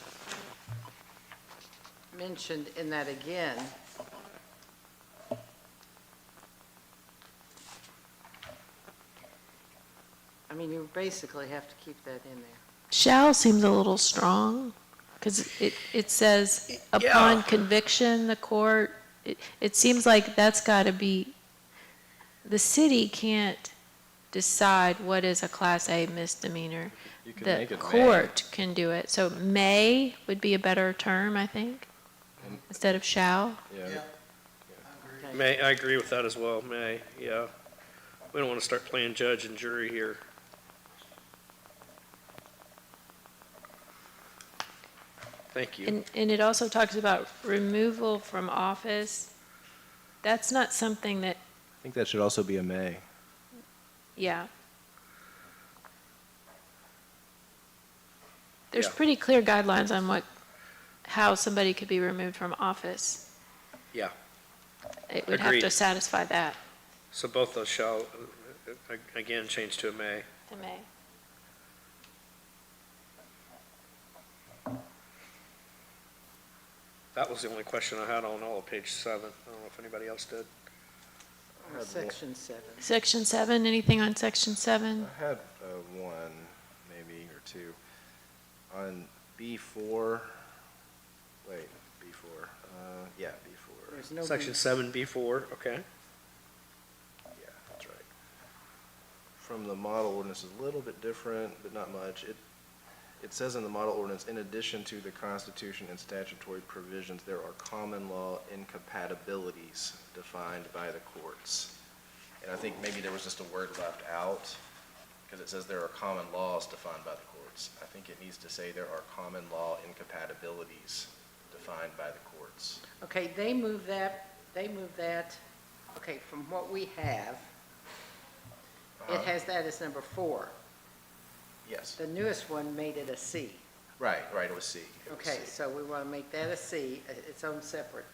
mentioned in that again. I mean, you basically have to keep that in there. Shall seems a little strong, because it says upon conviction, the court, it seems like that's got to be, the city can't decide what is a Class A misdemeanor. You can The make it may. court can do it. So may would be a better term, I think, instead of shall. Yeah. May, I agree with that as well, May, yeah. We don't want to start playing judge and jury here. Thank you. And it also talks about removal from office. That's not something that, I think that should also be a may. yeah. There's Yeah. pretty clear guidelines on how somebody could be removed from office. Yeah. It would have to Agreed. satisfy that. So both those shall, again, change to a may. The may. That was the only question I had on all of page 7. I don't know if anybody else did. Section 7. Section 7, anything on section 7? I had one, maybe, or two. On B4, wait, B4, yeah, B4. There's no. Section 7B4, okay. Yeah, that's right. From the model ordinance, is a little bit different, but not much. It says in the model ordinance, in addition to the Constitution and statutory provisions, there are common law incompatibilities defined by the courts. And I think maybe there was just a word left out, because it says there are common laws defined by the courts. I think it needs to say there are common law incompatibilities defined by the courts. Okay, they move that, okay, from what we have, it has that as number 4. Yes, The newest one made it a C. right, it was C. It was Okay, C. so we want to make that a C, its own separate.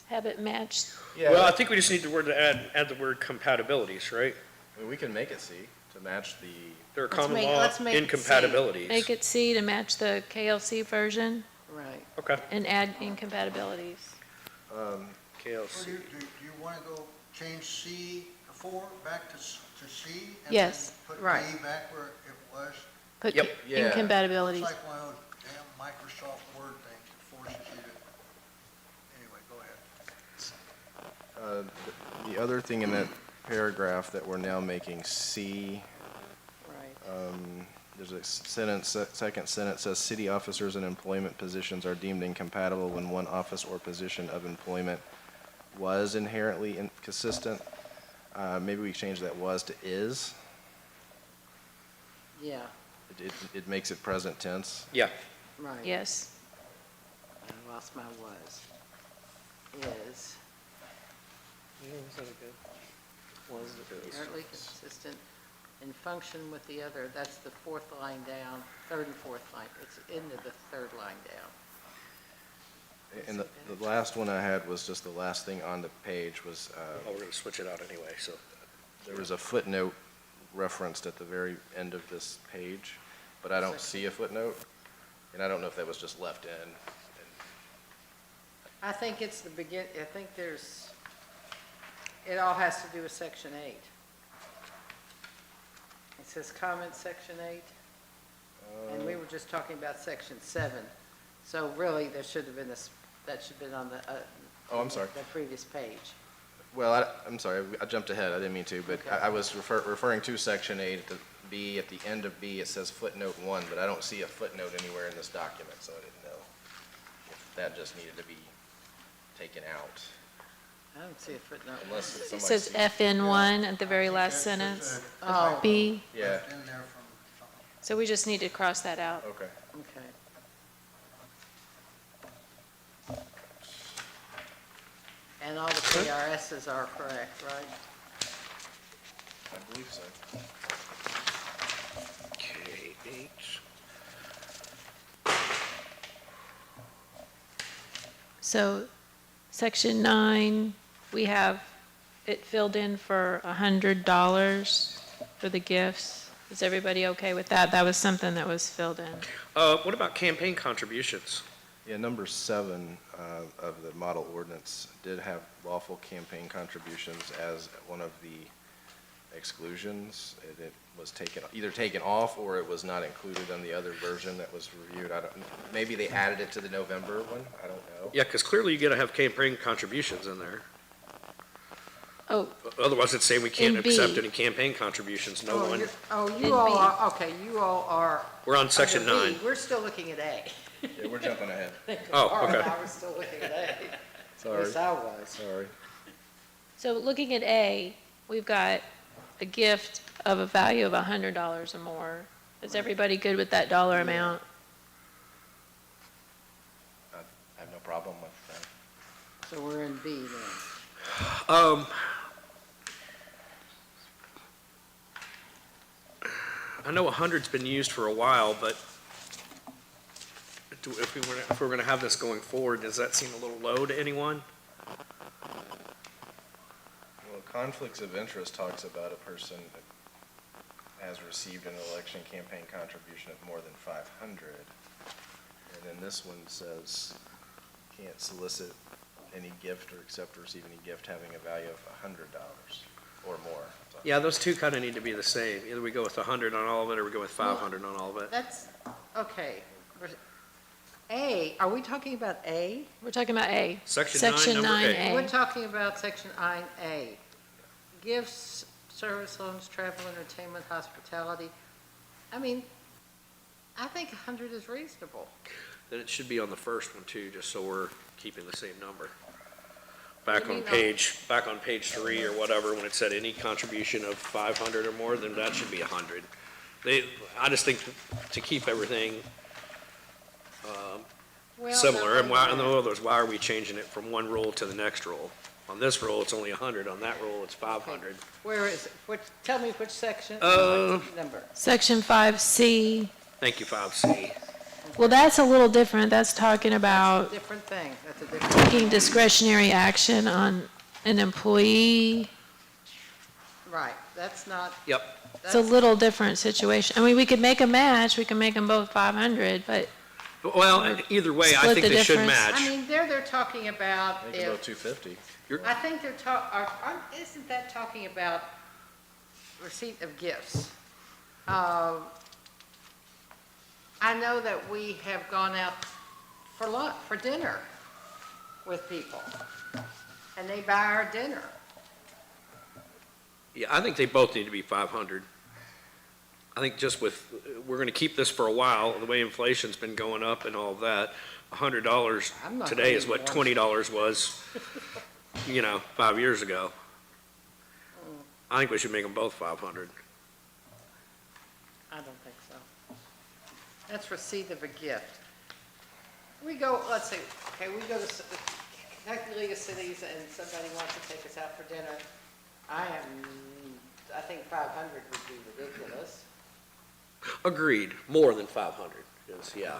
Have it match. Yeah, Well, I think we just need the word to add the word compatibilities, right? I mean, we can make it C to match the, There are Let's common make- law let's make it C. incompatibilities. Make it C to match the KLC version Right. Okay. and add incompatibilities. Or KLC. do you want to go change C4 back to C? Yes. And then Right. put D back where it was? Put Yep. Yeah. It's incompatibilities. like one of those damn Microsoft Word things that forces you to, anyway, go ahead. the other thing in that paragraph that we're now making C, Right. there's a sentence, second sentence says, city officers and employment positions are deemed incompatible when one office or position of employment was inherently inconsistent. Maybe we change that was to is. Yeah, It makes it present tense. Yeah. right. Yes. I lost my was. Is inherently consistent in function with the other. That's the 4th line down, 3rd and 4th line. It's into the 3rd line down. And the last one I had was just the last thing on the page was, Oh, we're going to switch it out anyway, so. there was a footnote referenced at the very end of this page, but I don't see a footnote, and I don't know if that was just left in. I think it's the I think there's, it all has to do with section 8. It says comment section 8, and we were just talking about section 7. So really, there should have been that should have been on the, Oh, I'm sorry. the previous page. Well, I'm sorry, I jumped ahead, I didn't mean to, but Okay. I was referring to section 8, at the B, at the end of B, it says footnote 1, but I don't see a footnote anywhere in this document, so I didn't know if that just needed to be taken out, I don't see a footnote. unless It somebody says sees. FN1 at the very I think last that's just sentence. a- Oh. B. Yeah, left in there from So we just need to cross that out. Okay. Okay. And all the PRSs are correct, right? I believe so. Okay, 8. So, section 9, we have it filled in for $100 for the gifts. Is everybody okay with that? That was something that was filled in. What about campaign contributions? Yeah, number 7 of the model ordinance did have lawful campaign contributions as one of the exclusions. It was either taken off or it was not included on the other version that was reviewed. Maybe they added it to the November one, I don't know. Yeah, because clearly you got to have campaign contributions in there. Oh, Otherwise, it's saying we can't In B. accept any campaign contributions. No one. You all are, okay, you all are. We're on section under B. 9. We're still looking at A. Yeah, we're jumping ahead. Oh, All right, okay. now we're still looking at A. At Sorry, least I was. sorry. so looking at A, we've got a gift of a value of $100 or more. Is everybody good with that dollar amount? I have no problem with that. So we're in B then. I know 100's been used for a while, but if we're going to have this going forward, does that seem a little low to anyone? Well, conflicts of interest talks about a person that has received an election campaign contribution of more than 500. And then this one says, can't solicit any gift or accept or receive any gift having a value of $100 or more. So- Yeah, those two kind of need to be the same. Either we go with 100 on all of it or we go with 500 on all of it. That's, okay. A, are we talking about A? We're talking about A. Section 9, Section number A. 9A. We're talking about section 9A. Gifts, service loans, travel, entertainment, hospitality. I mean, I think 100 is reasonable. Then it should be on the first one too, just so we're keeping the same number. You Back mean on page 3 or whatever, when it said any contribution of 500 or more, then that should be 100. I just think to keep everything Well, similar, no, and why, in others, why are we changing it from one rule to the next rule? On this rule, it's only 100, on that rule, it's 500. Where is it? Tell me which section, number. Section 5C. Thank you, 5C. Well, that's a little different. That's talking about Different thing, that's a different. taking discretionary action on an employee. Right, that's not. Yep. It's a little different situation. I mean, we could make a match. We can make them both 500, but Well, either way, I Split think the they should difference. match. I mean, they're talking about Make it about if, 250. I think they're isn't that talking about receipt of gifts? I know that we have gone out for lunch, for dinner with people, and they buy our dinner. Yeah, I think they both need to be 500. I think we're going to keep this for a while, the way inflation's been going up and all of that. $100 I'm not today is going what to $20 was, 5 years ago. I think we should make them both 500. I don't think so. That's receipt of a gift. We go, let's see, okay, we go to Kentucky League of Cities and somebody wants to take us out for dinner. I think 500 would be ridiculous. Agreed, more than 500, yeah.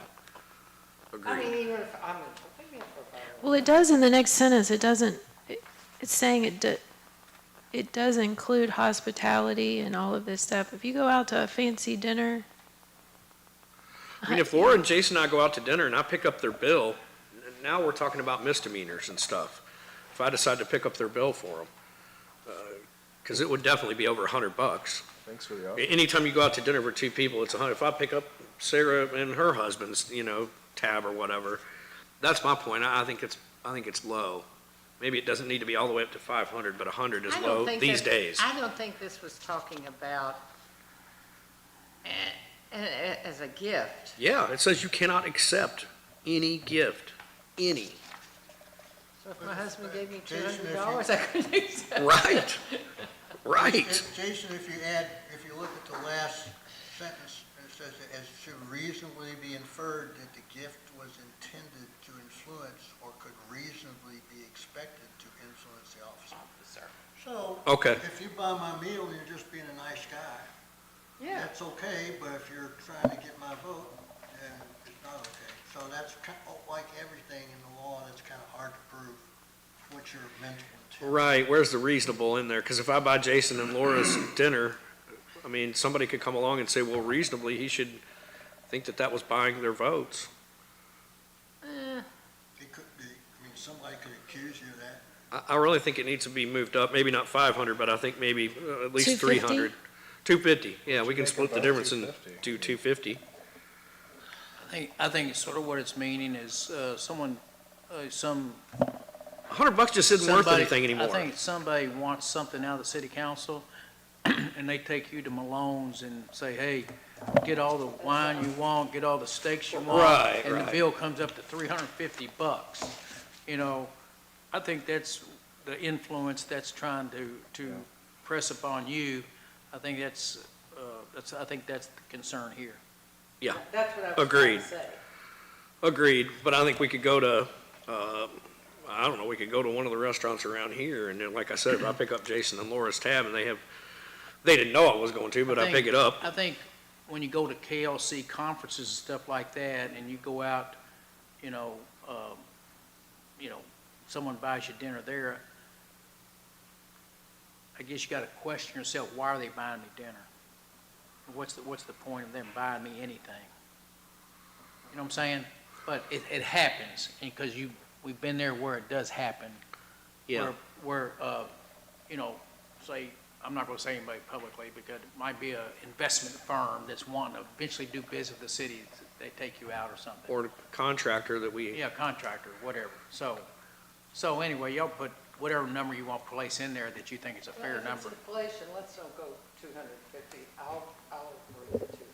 I mean, Agreed. even if, I mean, put me in for 500. well, it does in the next sentence. It doesn't, it's saying it does include hospitality and all of this stuff. If you go out to a fancy dinner, I mean, if Laura and Jason and I go out to dinner and I pick up their bill, now we're talking about misdemeanors and stuff. If I decide to pick up their bill for them, because it would definitely be over $100. Thanks for the offer. Anytime you go out to dinner for two people, it's 100. If I pick up Sarah and her husband's, tab or whatever, that's my point. I think it's low. Maybe it doesn't need to be all the way up to 500, but 100 is I don't low think these that- days. I don't think this was talking about as a gift. Yeah, it says you cannot accept any gift, any. So if my husband gave me Jason, if $200, I couldn't accept. Right, right. Jason, if you look at the last sentence, says, as to reasonably be inferred that the gift was intended to influence or could reasonably be expected to influence the officer. So, Okay. if you buy my meal and you're just being a nice guy, Yeah. that's okay, but if you're trying to get my vote, then it's not okay. So that's like everything in the law, that's kind of hard to prove what your mental intent. Right, where's the reasonable in there? Because if I buy Jason and Laura's dinner, I mean, somebody could come along and say, well, reasonably, he should think that that was buying their votes. It could be, I mean, somebody could accuse you of that. I really think it needs to be moved up, maybe not 500, but I think maybe at least 250? 300. 250, yeah, we can Make it split the about difference and 250. do 250. I think sort of what it's meaning is, someone, some. $100 just isn't worth somebody- anything anymore. I think somebody wants something out of the city council, and they take you to Malone's and say, hey, get all the wine you want, get all the steaks you want. Right, And the right. bill comes up to $350. You know, I think that's the influence that's trying to press upon you. I think that's the concern here. Yeah, That's what I was trying Agreed. to say. agreed, but I think we could go to, I don't know, we could go to one of the restaurants around here, and then, like I said, if I pick up Jason and Laura's tab, and they didn't know I was going to, but I pick it up. I think when you go to KLC conferences and stuff like that, and you go out, you know, someone buys you dinner there, I guess you gotta question yourself, why are they buying me dinner? What's the point of them buying me anything? You know what I'm saying? But it happens, because we've been there where it does happen. Yeah. Where, say, I'm not gonna say anybody publicly, because it might be an investment firm that's wanting to eventually do business with the city, they take you out or something. Or the contractor that we, Yeah, contractor, whatever. So anyway, y'all put whatever number you want to place in there that you think is a fair Well, if number. it's inflation, let's don't go 250. I'll agree with 200.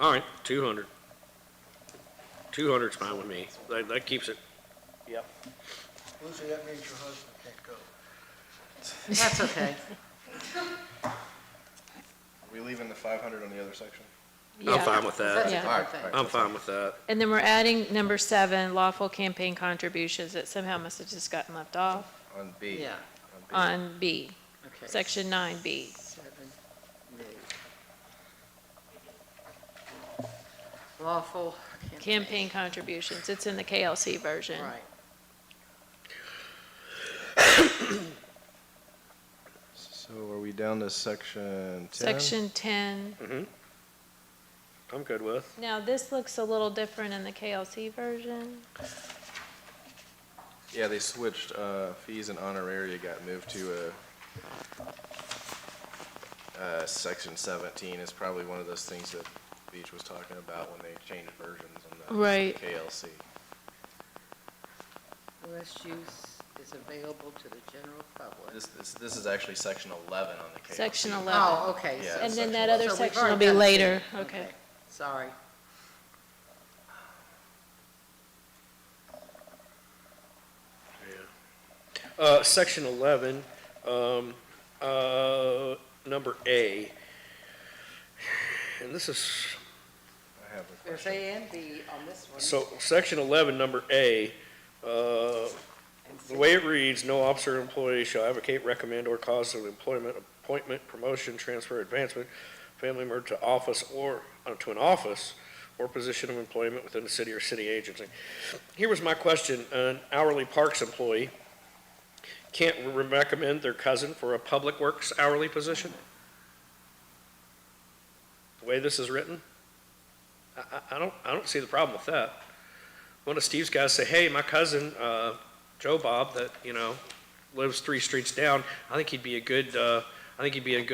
all right, 200. 200's fine with me. That keeps it. Yep. Lucy, that means your husband can't go. That's okay. Are we leaving the 500 on the other section? I'm Yeah. fine with That's a that. Yeah. different thing. I'm fine with that. And then we're adding number 7, lawful campaign contributions, that somehow must have just gotten left off On B. Yeah, on B, okay. section 9B. 7B. Lawful Campaign contributions, it's in the KLC version. Right. So are we down to section 10? Section 10. I'm good with. Now, this looks a little different in the KLC version. Yeah, they switched, fees and honoraria got moved to section 17 is probably one of those things that Beach was talking about when they changed versions on the Right. KLC. Less use is available to the general public. This is actually section 11 on the KLC. Section 11. Oh, okay. Yeah. so- And then section that other so we've section will already be done later, 10. okay. Sorry. Section 11, number A. And this is, I have a There's question. A and B on this one. so, section 11, number A, the way it reads, no officer or employee shall advocate, recommend, or cause of employment, appointment, promotion, transfer, advancement, family member to office or, to an office or position of employment within the city or city agency. Here was my question, an hourly parks employee can't recommend their cousin for a public works hourly position? The way this is written? I don't see the problem with that. One of Steve's guys say, hey, my cousin, Joe Bob, that, lives 3 streets down, I think he'd be a good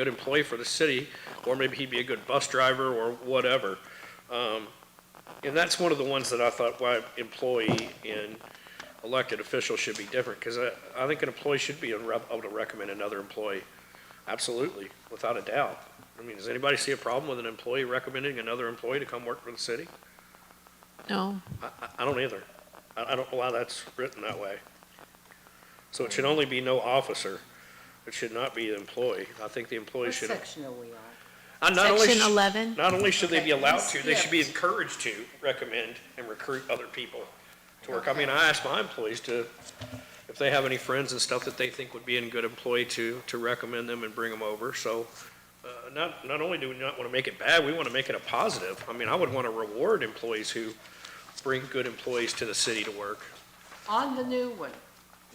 employee for the city, or maybe he'd be a good bus driver or whatever. And that's one of the ones that I thought why employee and elected official should be different, because I think an employee should be able to recommend another employee. Absolutely, without a doubt. I mean, does anybody see a problem with an employee recommending another employee to come work for the city? No. I don't either. I don't know why that's written that way. So it should only be no officer. It should not be the employee. I think the employee What should. section are we on? Section 11? Not only should they be Okay, allowed to, they yeah. should be encouraged to recommend and recruit other people to work. I mean, I ask my employees to, if they have any friends and stuff that they think would be a good employee to recommend them and bring them over. So, not only do we not want to make it bad, we want to make it a positive. I mean, I would want to reward employees who bring good employees to the city to work. On the new one,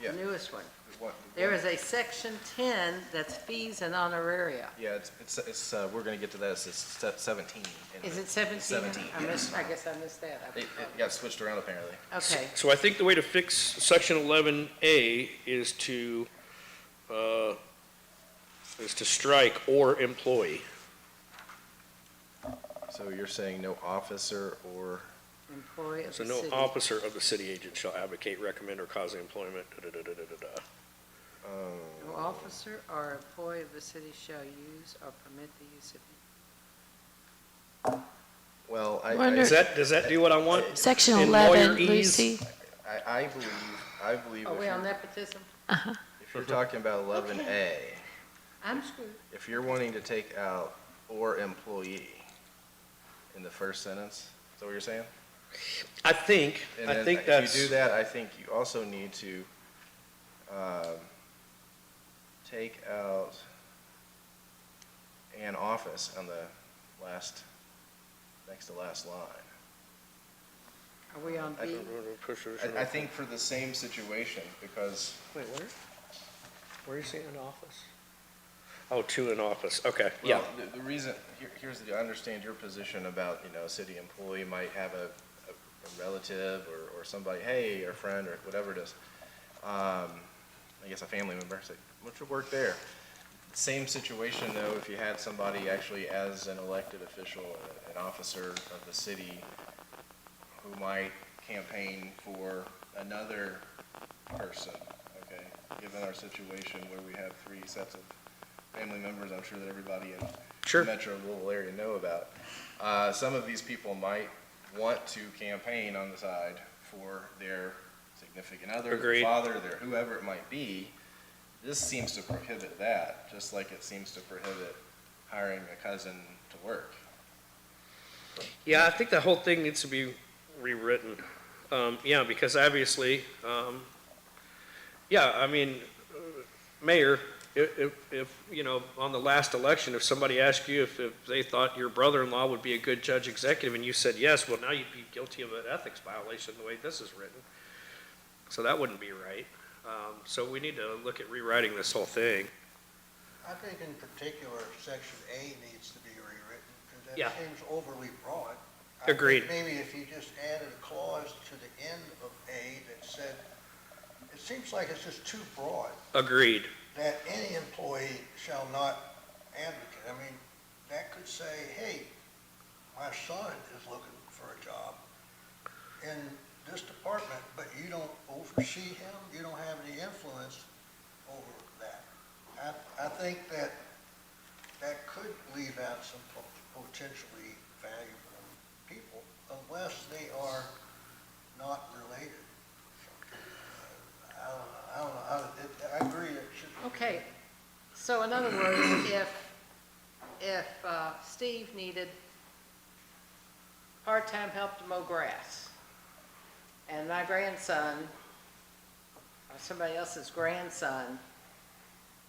Yeah. the newest one, What- there is a section 10 that's fees and honoraria. Yeah, it's, we're gonna get to that, it's step 17. Is it 17? 17, I yes. missed, I guess I missed that. It got switched around apparently. Okay, So I think the way to fix section 11A is to strike "or employee." So you're saying no officer or, employee of So the no city. officer of the city agent shall advocate, recommend, or cause employment, da-da-da-da-da-da. No officer or employee of the city shall use or permit the use of. well, Wonder- Does that do what I want? Section In 11, lawyer ease? Lucy? I believe Are if we on you're, nepotism? if you're talking about 11A, I'm screwed. if you're wanting to take out "or employee" in the first sentence, is that what you're saying? I think And then that's. if you do that, I think you also need to take out "an office" on the next to last line. Are we on B? I think for the same situation, because Wait, where? Where are you saying an office? Oh, to an office, okay, yeah. well, the reason, here's the, I understand your position about, a city employee might have a relative or somebody, hey, or a friend, or whatever it is. I guess a family member, say, what's your work there? Same situation though, if you had somebody actually as an elected official, an officer of the city, who might campaign for another person, okay? Given our situation where we have 3 sets of family members, I'm sure that everybody in Sure. the metro Louisville area know about. Some of these people might want to campaign on the side for their significant other, Agreed. their father, their whoever it might be. This seems to prohibit that, just like it seems to prohibit hiring a cousin to work. Yeah, I think the whole thing needs to be rewritten. Yeah, because obviously, yeah, I mean, Mayor, if, on the last election, if somebody asked you if they thought your brother-in-law would be a good judge executive and you said yes, well, now you'd be guilty of an ethics violation the way this is written. So that wouldn't be right. So we need to look at rewriting this whole thing. I think in particular, section A needs to be rewritten, because Yeah. that seems overly broad. I think Agreed. maybe if you just added a clause to the end of A that said, it seems like it's just too broad, Agreed. that any employee shall not advocate. I mean, that could say, hey, my son is looking for a job in this department, but you don't oversee him, you don't have any influence over that. I think that could leave out some potentially valuable people unless they are not related. I don't know, I agree that it should. Okay, so in other words, if Steve needed part-time help to mow grass, and my grandson, or somebody else's grandson,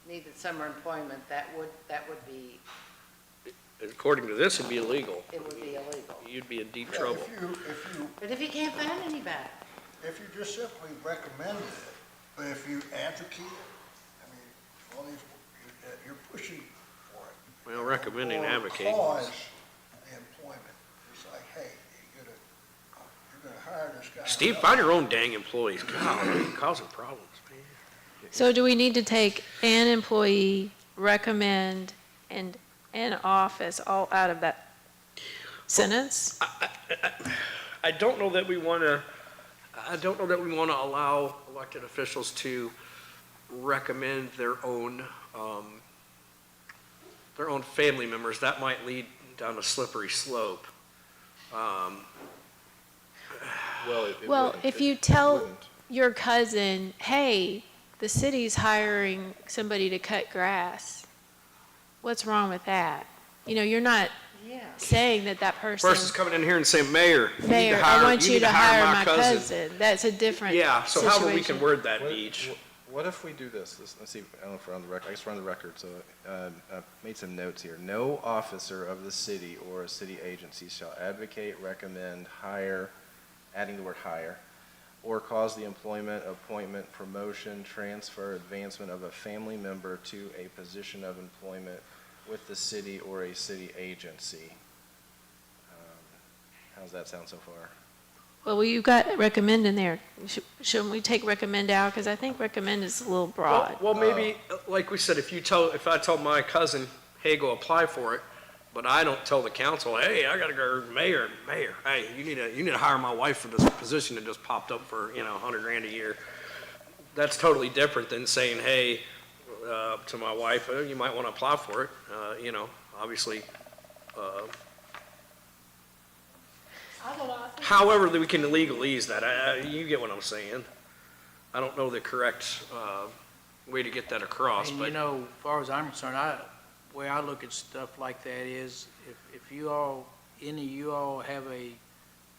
needed summer employment, that would be, According to this, it'd be illegal. it would be illegal. You'd be in deep Yeah, trouble. But if he can't find anybody, if you just simply recommended it, but if you advocate it, I mean, all these, you're pushing for it. Well, recommending and Or advocating. cause the employment. It's like, hey, you're gonna hire this guy. Steve, find your own dang employees. God, you're causing problems, man. So do we need to take "an employee," recommend, and "an office" all out of that sentence? I don't know that we want to allow elected officials to recommend their own family members. That might lead down a slippery slope. Well, it Well, wouldn't. if It you tell wouldn't. your cousin, hey, the city's hiring somebody to cut grass, what's wrong with that? you're not Yeah. saying that person, Versus coming in here and saying, Mayor, you need Mayor, to I hire, want you you need to to hire hire my my cousin. That's a different Yeah, so however we can situation. word that, What- Beach. What if we do this? Let's see, I don't know if we're on the record, I guess we're on the record, so I made some notes here. No officer of the city or a city agency shall advocate, recommend, hire, adding the word hire, or cause the employment, appointment, promotion, transfer, advancement of a family member to a position of employment with the city or a city agency. How's that sound so far? Well, you got recommend in there. Shouldn't we take recommend out? Because I think recommend is a little broad. Well, maybe, like we said, if I told my cousin, hey, go apply for it, but I don't tell the council, hey, I gotta go, mayor, hey, you need to hire my wife for this position that just popped up for, $100,000 a year. That's totally different than saying, hey, to my wife, you might want to apply for it, obviously. However, that we can legalese that, you get what I'm saying. I don't know the correct, way to get that across, And but. as far as I'm concerned, the way I look at stuff like that is, if any of you all have a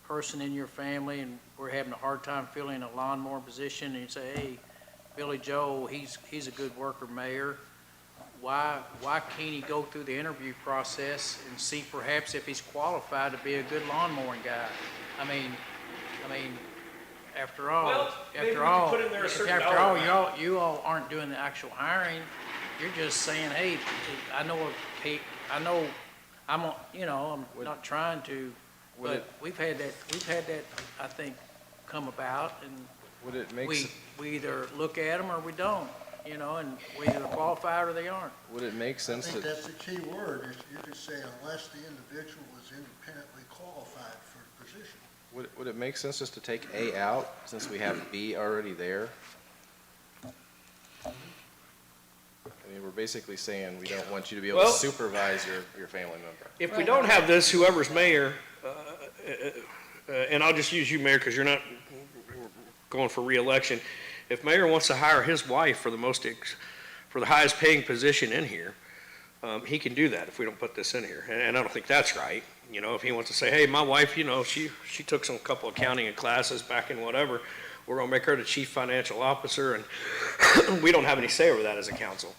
person in your family and we're having a hard time filling a lawnmower position, and you say, hey, Billy Joe, he's a good worker, Mayor, why can't he go through the interview process and see perhaps if he's qualified to be a good lawn mowing guy? I mean, after all, Well, maybe we could put in there a certain dollar amount. you all aren't doing the actual hiring. You're just saying, hey, I'm not trying to, but we've had that, I think, come about, and Would it make, we either look at them or we don't, and we either qualified or they aren't. would it make I sense think to, that's the key word, is you could say unless the individual is independently qualified for the position. would it make sense just to take A out, since we have B already there? I mean, we're basically saying we don't want you to be able to Well- supervise your family member. If we don't have this, whoever's mayor, and I'll just use you, Mayor, because you're not going for reelection. If mayor wants to hire his wife for the highest paying position in here, he can do that if we don't put this in here. And I don't think that's right. If he wants to say, hey, my wife, she took some couple accounting classes back in whatever, we're gonna make her the chief financial officer, and we don't have any say over that as a council.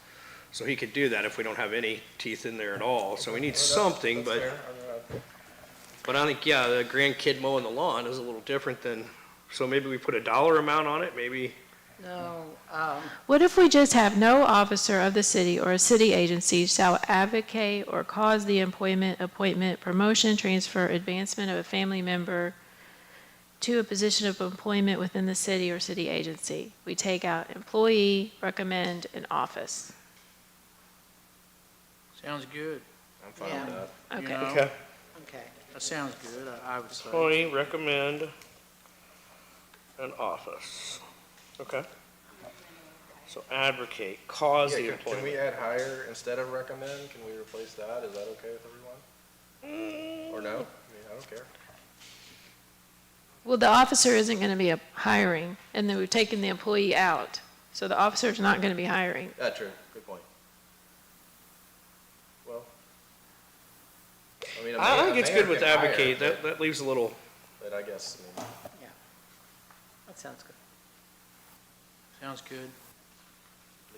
So he could do that if we don't have any teeth in there at all. So we need something, but I think, yeah, the grandkid mowing the lawn is a little different than, so maybe we put a dollar amount on it, maybe. No, What if we just have no officer of the city or a city agency shall advocate or cause the employment, appointment, promotion, transfer, advancement of a family member to a position of employment within the city or city agency? We take out employee, recommend, and office. Sounds good. I'm fine Yeah. with that. Okay. know? okay. That sounds good, I would say. Employee, recommend, and office. Okay. So advocate, cause the Yeah, can we employment. add hire instead of recommend? Can we replace that? Is that okay with everyone? Or no? I mean, I don't care. Well, the officer isn't going to be hiring, and then we've taken the employee out. So the officer's not going to be hiring. True, good point. Well, I mean, I think it's good with mayor can hire, advocate, that leaves a little, But I guess, That sounds good. Sounds good.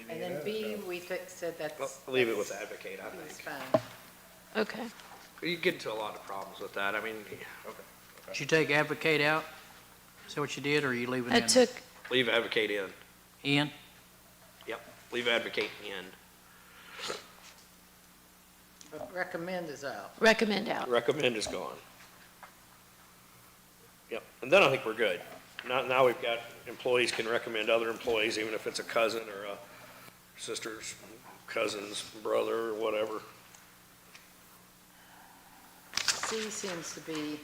And then B, we said that's. leave it with advocate, I That's think. fine. Okay. You get into a lot of problems with that, I mean, Did you take advocate out? Is that what you did, or are you leaving it I in? took, leave advocate in. In? Yep, leave advocate in. But recommend is out. recommend out. Recommend is gone. Yep, and then I think we're good. Now we've got employees can recommend other employees, even if it's a cousin or a sister's cousin's brother or whatever. C seems to be,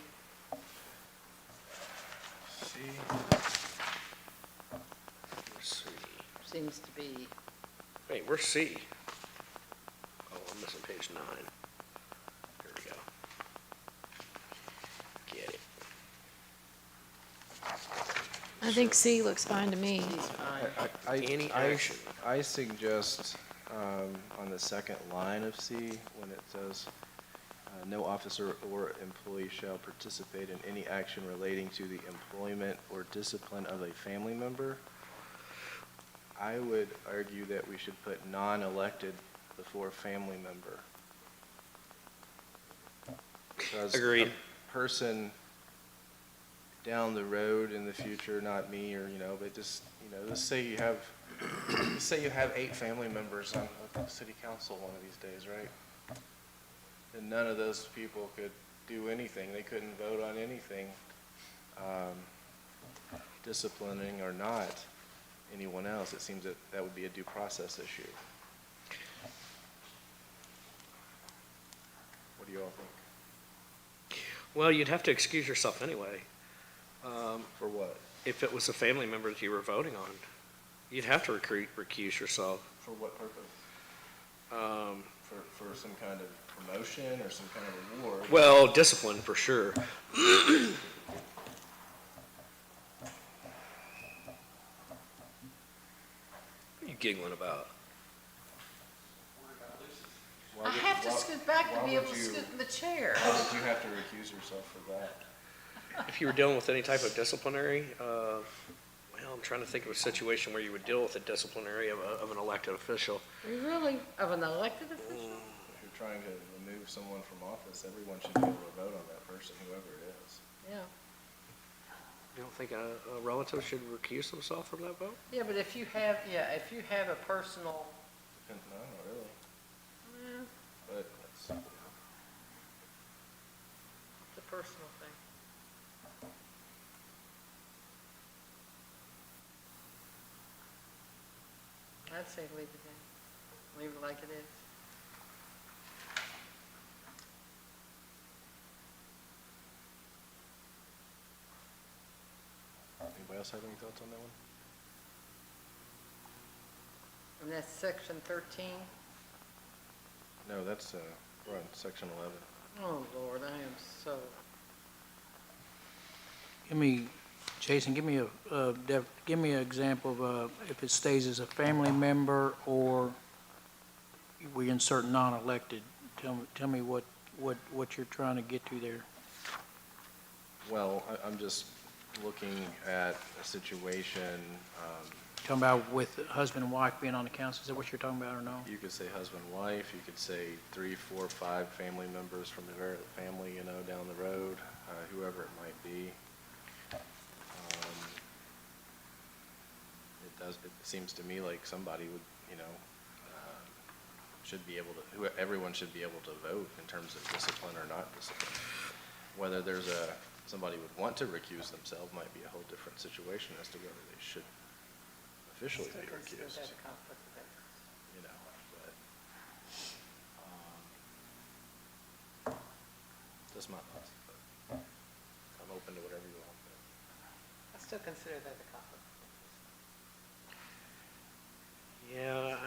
C. seems to be, Hey, where's C? Oh, I'm missing page 9. Here we go. Get it. I think C looks fine to me. he's fine. Any action. I suggest, on the second line of C, when it says, No officer or employee shall participate in any action relating to the employment or discipline of a family member. I would argue that we should put non-elected before family member. Because Agreed. a person down the road in the future, not me, or, but just, let's say you have 8 family members on the city council one of these days, right? And none of those people could do anything. They couldn't vote on anything, disciplining or not anyone else. It seems that that would be a due process issue. What do you all think? Well, you'd have to excuse yourself anyway. For what? If it was a family member that you were voting on, you'd have to recuse yourself. For what purpose? For some kind of promotion or some kind of award? Well, discipline for sure. What are you giggling about? Why I would- have to why- scut back to why be would able to you- scoot in the chair. Why would you have to recuse yourself for that? If you were dealing with any type of disciplinary, well, I'm trying to think of a situation where you would deal with a disciplinary of an elected official. Really? Of an elected official? If you're trying to remove someone from office, everyone should be able to vote on that person, whoever it is. Yeah. You don't think a relative should recuse themselves from that vote? Yeah, but if you have a personal, No, not really, eh, but it's, it's a personal thing. I'd say leave it in. Leave it like it is. anybody else have any thoughts on that one? And that's section 13? No, that's, we're on section 11. Oh, Lord, I am so, Jason, give me an example of, if it stays as a family member or we insert non-elected. Tell me what you're trying to get to there. Well, I'm just looking at a situation, Talking about with husband and wife being on the council, is that what you're talking about or no? you could say husband, wife, you could say 3, 4, 5 family members from the very family, down the road, whoever it might be. It seems to me like somebody would, should be able to, everyone should be able to vote in terms of discipline or not discipline. Whether somebody would want to recuse themselves might be a whole different situation as to whether they should officially still be consider recused, that a conflict of interest. but that's my thoughts. But I'm open to whatever you want. I still consider that a conflict. Yeah,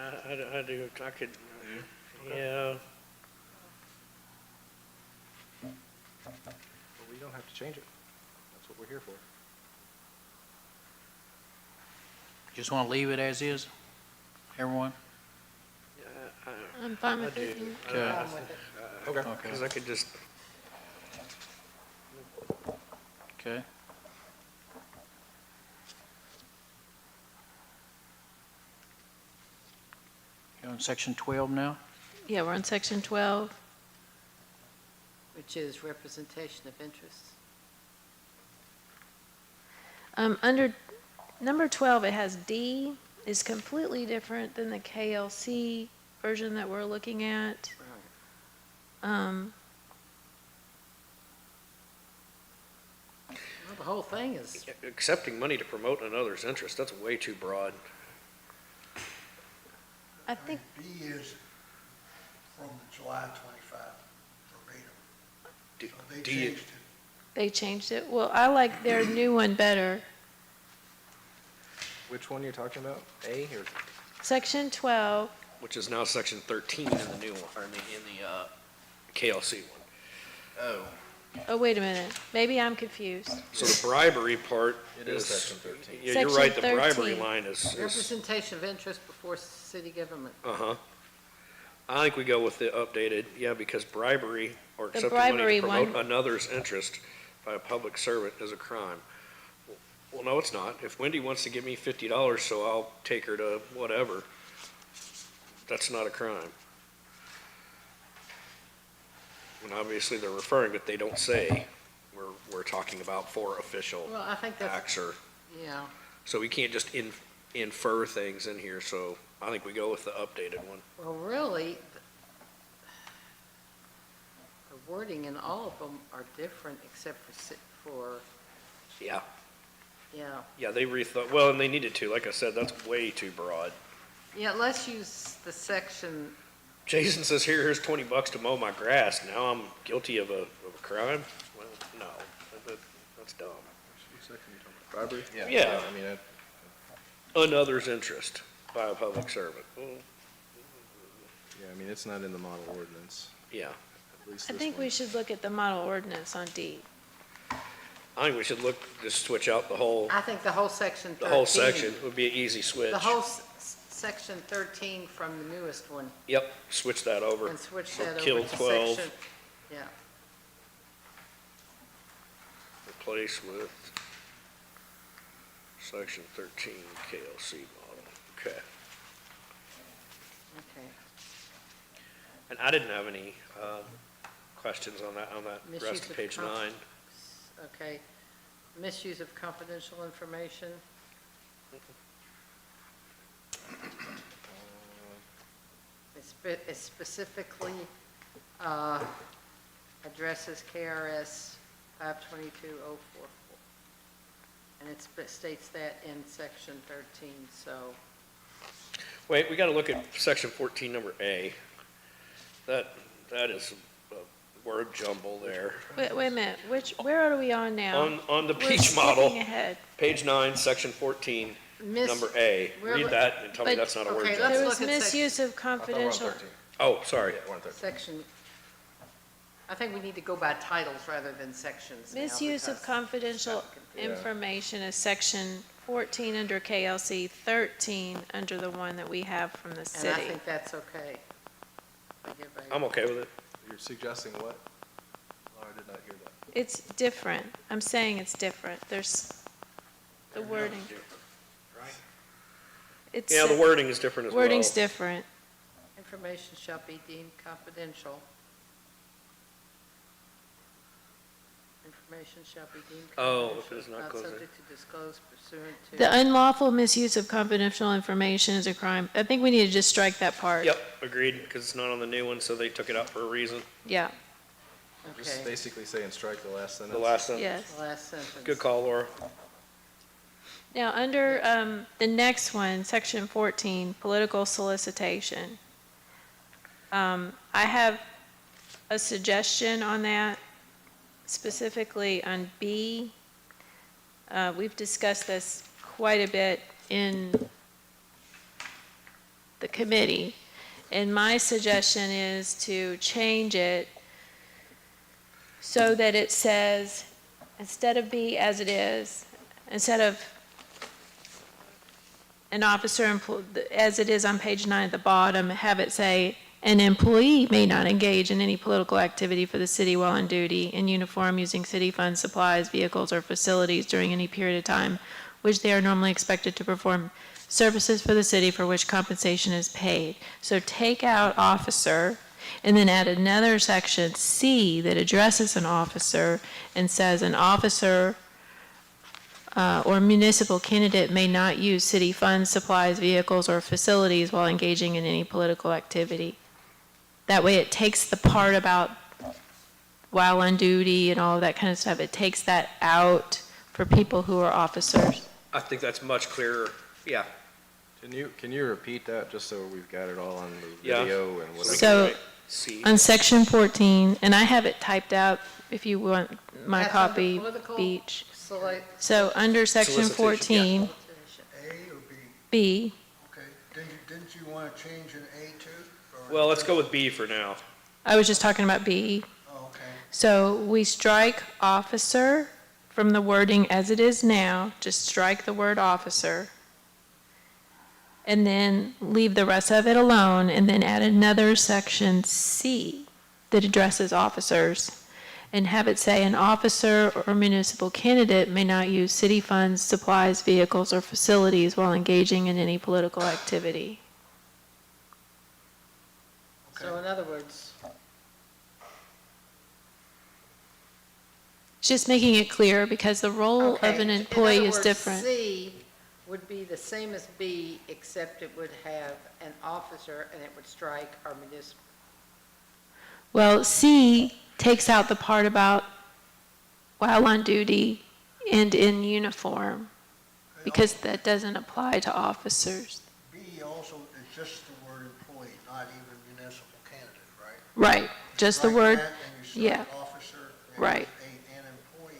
I do. I could, yeah. But we don't have to change it. That's what we're here for. Just want to leave it as is, everyone? I'm fine I with do. it. Okay. I'm with it. Okay. Because I could just, Okay. You're on section 12 now? Yeah, we're on section 12. Which is representation of interests. Under number 12, it has D, is completely different than the KLC version that we're looking at. Well, the whole thing is, accepting money to promote another's interest, that's way too broad. I think, B is from the July 25 verbatim. Do- So they do you- changed it. they changed it. Well, I like their new one better. Which one are you talking about? A or? Section 12, Which is now section 13 in the new one, or in the KLC one. Oh. oh, wait a minute, maybe I'm confused. So the bribery part It is section 13. Yeah, you're right, Section the bribery 13. line is, representation of interest before city government. uh-huh. I think we go with the updated, yeah, because bribery or The accepting money bribery to promote one- another's interest by a public servant is a crime. Well, no, it's not. If Wendy wants to give me $50, so I'll take her to whatever, that's not a crime. And obviously, they're referring, but they don't say, we're talking about for official Well, I think that's, acts or, yeah. so we can't just infer things in here, so I think we go with the updated one. Well, really, the wording in all of them are different except for, Yeah, yeah. yeah, they rethought, well, and they needed to, like I said, that's way too broad. Yeah, let's use the section, Jason says, here's $20 to mow my grass, now I'm guilty of a crime? Well, no, that's dumb. Bribery? Yeah. I mean, Another's interest by a public servant. Well, yeah, I mean, it's not in the model ordinance, yeah, at least I this think one. we should look at the model ordinance on D. I think we should just switch out the whole I think the whole section 13. The whole section would be an easy switch. The whole section 13 from the newest one, Yep, switch that over. and switch Or that kill over to 12. section, yeah. Replace with section 13 KLC model. Okay. Okay. And I didn't have any questions on that Misuse rest of of page 9. Okay. Misuse of confidential information. It specifically addresses KRS 522044. And it states that in section 13, so, Wait, we got to look at section 14, number A. That is a word jumble there. Wait a minute, where are we on now? On the We're beach skipping model, ahead. page 9, section 14, Miss. number A. Where Read would- that and tell me but- that's not a word Okay, jumble. let's There was look at misuse of confidential. Oh, sorry. section, I think we need to go by titles rather than sections now. Misuse of because confidential it's confusing. information is section 14 under KLC, 13 under the one that we have from the And I city. think that's okay. I'm okay with it. You're suggesting what? Oh, I did not hear that. It's different. I'm saying it's different. There's the wording. It's Yeah, the wording is different as well. wording's different. Information shall be deemed confidential. Information shall be deemed Oh, confidential. if it is not closed. subject to disclose pursuant to. The unlawful misuse of confidential information is a crime. I think we need to just strike that part. Yep, agreed, because it's not on the new one, so they took it out for a reason. Yeah, Just Okay, basically saying strike the last sentence. The last sentence. yes. last sentence. Good call, Laura. Now, under the next one, section 14, political solicitation. I have a suggestion on that, specifically on B. We've discussed this quite a bit in the committee, and my suggestion is to change it so that it says, instead of B as it is, instead of an officer, as it is on page 9 at the bottom, have it say, an employee may not engage in any political activity for the city while on duty in uniform using city funds, supplies, vehicles, or facilities during any period of time which they are normally expected to perform services for the city for which compensation is paid. So take out officer and then add another section, C, that addresses an officer and says an officer or municipal candidate may not use city funds, supplies, vehicles, or facilities while engaging in any political activity. That way it takes the part about while on duty and all of that kind of stuff, it takes that out for people who are officers. I think that's much clearer, yeah. Can you repeat that, just so we've got it all on the Yeah. video and we whatever? can So- write C. On section 14, and I have it typed out if you want my That's under copy, political Beach. Select. So under section Solicitation, 14, A or B? B, Okay, didn't you want to change an A too? Or- Well, let's go with B for now. I was just talking about B. Oh, okay. So we strike officer from the wording as it is now, just strike the word officer. And then leave the rest of it alone and then add another section C that addresses officers, and have it say an officer or municipal candidate may not use city funds, supplies, vehicles, or facilities while engaging in any political activity. So in other words, Just making it clear, because the role of an employee is In different. other words, C would be the same as B, except it would have an officer and it would strike our municipal. Well, C takes out the part about while on duty and in uniform, because that doesn't apply to officers. B also is just the word employee, not even municipal candidate, right? Right, just the Strike word, that, and you strike yeah, officer, and right. an employee.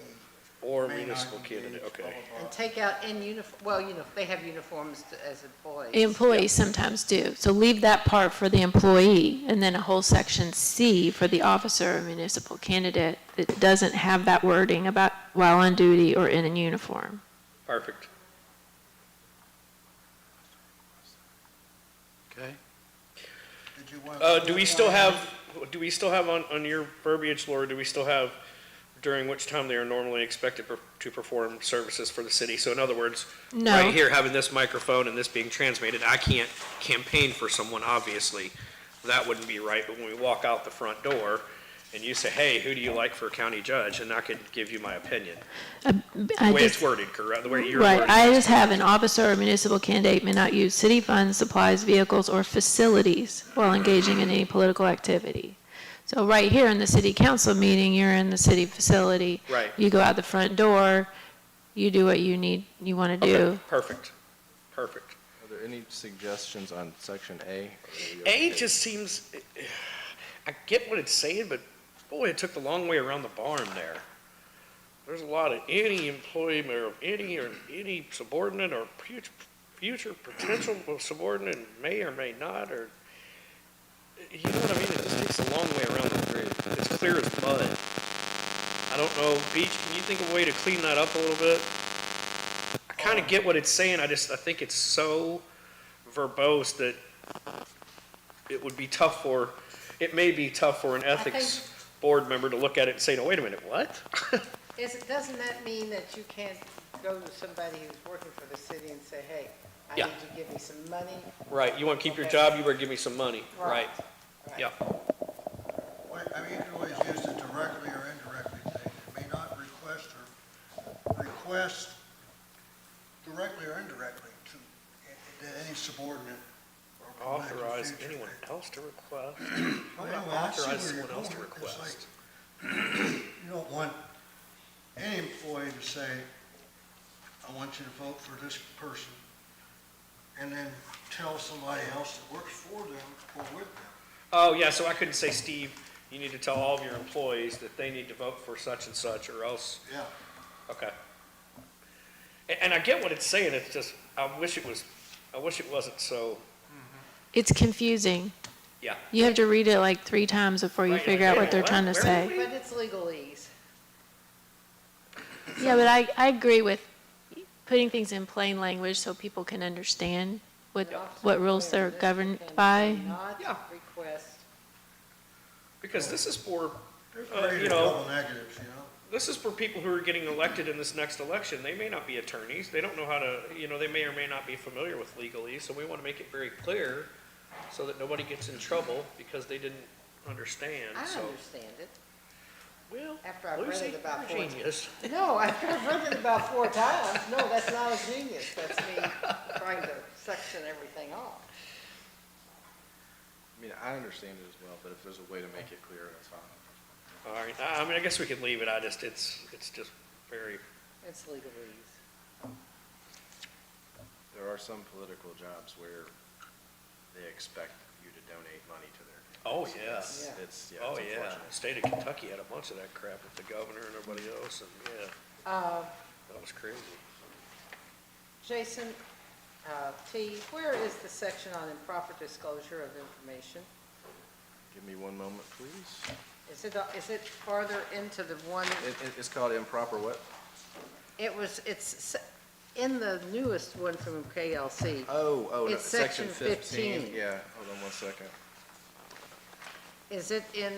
Or may not municipal engage, candidate, blah, okay. blah, blah. And take out in well, they have uniforms as employees. Employees sometimes do. So leave that part for the employee, and then a whole section C for the officer or municipal candidate that doesn't have that wording about while on duty or in a uniform. Perfect. Okay. Did you want Do we still have on your verbiage, Laura, do we still have during which time they are normally expected to perform services for the city? So in other words, No. right here, having this microphone and this being transmitted, I can't campaign for someone, obviously. That wouldn't be right, but when we walk out the front door and you say, hey, who do you like for a county judge? And I could give you my opinion. The way it's worded, correct? The way you're Right, wording I it. just have an officer or municipal candidate may not use city funds, supplies, vehicles, or facilities while engaging in any political activity. So right here in the city council meeting, you're in the city facility. Right. You go out the front door, you do what you want to do. Okay, perfect. Perfect. Are there any suggestions on section A? A just seems, I get what it's saying, but boy, it took the long way around the barn there. There's a lot of any employee or any subordinate or future potential potential may or may not, or, you know what I mean? It just takes a long way around the grid. It's clear as mud. I don't know, Beach, can you think of a way to clean that up a little bit? I kind of get what it's saying, I think it's so verbose that it would be tough for, it may be tough for an ethics board member to look at it and say, no, wait a minute, what? Doesn't that mean that you can't go to somebody who's working for the city and say, hey, I Yeah. need you to give me some money? Right, you want to keep your Okay. job, you better give me some money, right? Yeah. Well, I mean, you can always use it directly or indirectly. They may not request directly or indirectly to any subordinate or elected Authorize future. anyone else to request. Well, anyway, I see Authorize where you're someone else to going. It's request. like, you don't want any employee to say, I want you to vote for this person, and then tell somebody else that works for them or with them. Oh, yeah, so I couldn't say, Steve, you need to tell all of your employees that they need to vote for such and such, or else, Yeah. okay. And I get what it's saying, it's just, I wish it wasn't so, It's confusing. yeah. You have to read it like 3 times before you Right, figure like, out what they're what? trying to Where say. are we? But it's legalese. Yeah, but I agree with putting things in plain language so people can understand what rules they're governed by. Not Yeah. request. Because this is for, They're you creating know, double negatives, you know? this is for people who are getting elected in this next election. They may not be attorneys. They don't know how to, they may or may not be familiar with legalese. So we want to make it very clear so that nobody gets in trouble because they didn't understand. I So, understand it. well, After I've read Lucy, it about you're a 4 genius. No, I've read it about 4 times. No, that's not a genius. That's me trying to section everything off. I mean, I understand it as well, but if there's a way to make it clear, that's fine. All right. I mean, I guess we could leave it. It's just very, It's legalese. There are some political jobs where they expect you to donate money to their. oh, candidates. yeah. Yeah. It's, yeah, Oh, it's yeah. unfortunate. The state of Kentucky had a bunch of that crap with the governor and everybody else, and yeah, that was crazy. Jason, T, where is the section on improper disclosure of information? Give me one moment, please. Is it farther into the one, It's called improper what? it's in the newest one from KLC. Oh, no, It's section 15. Yeah, hold on one second. Is it in,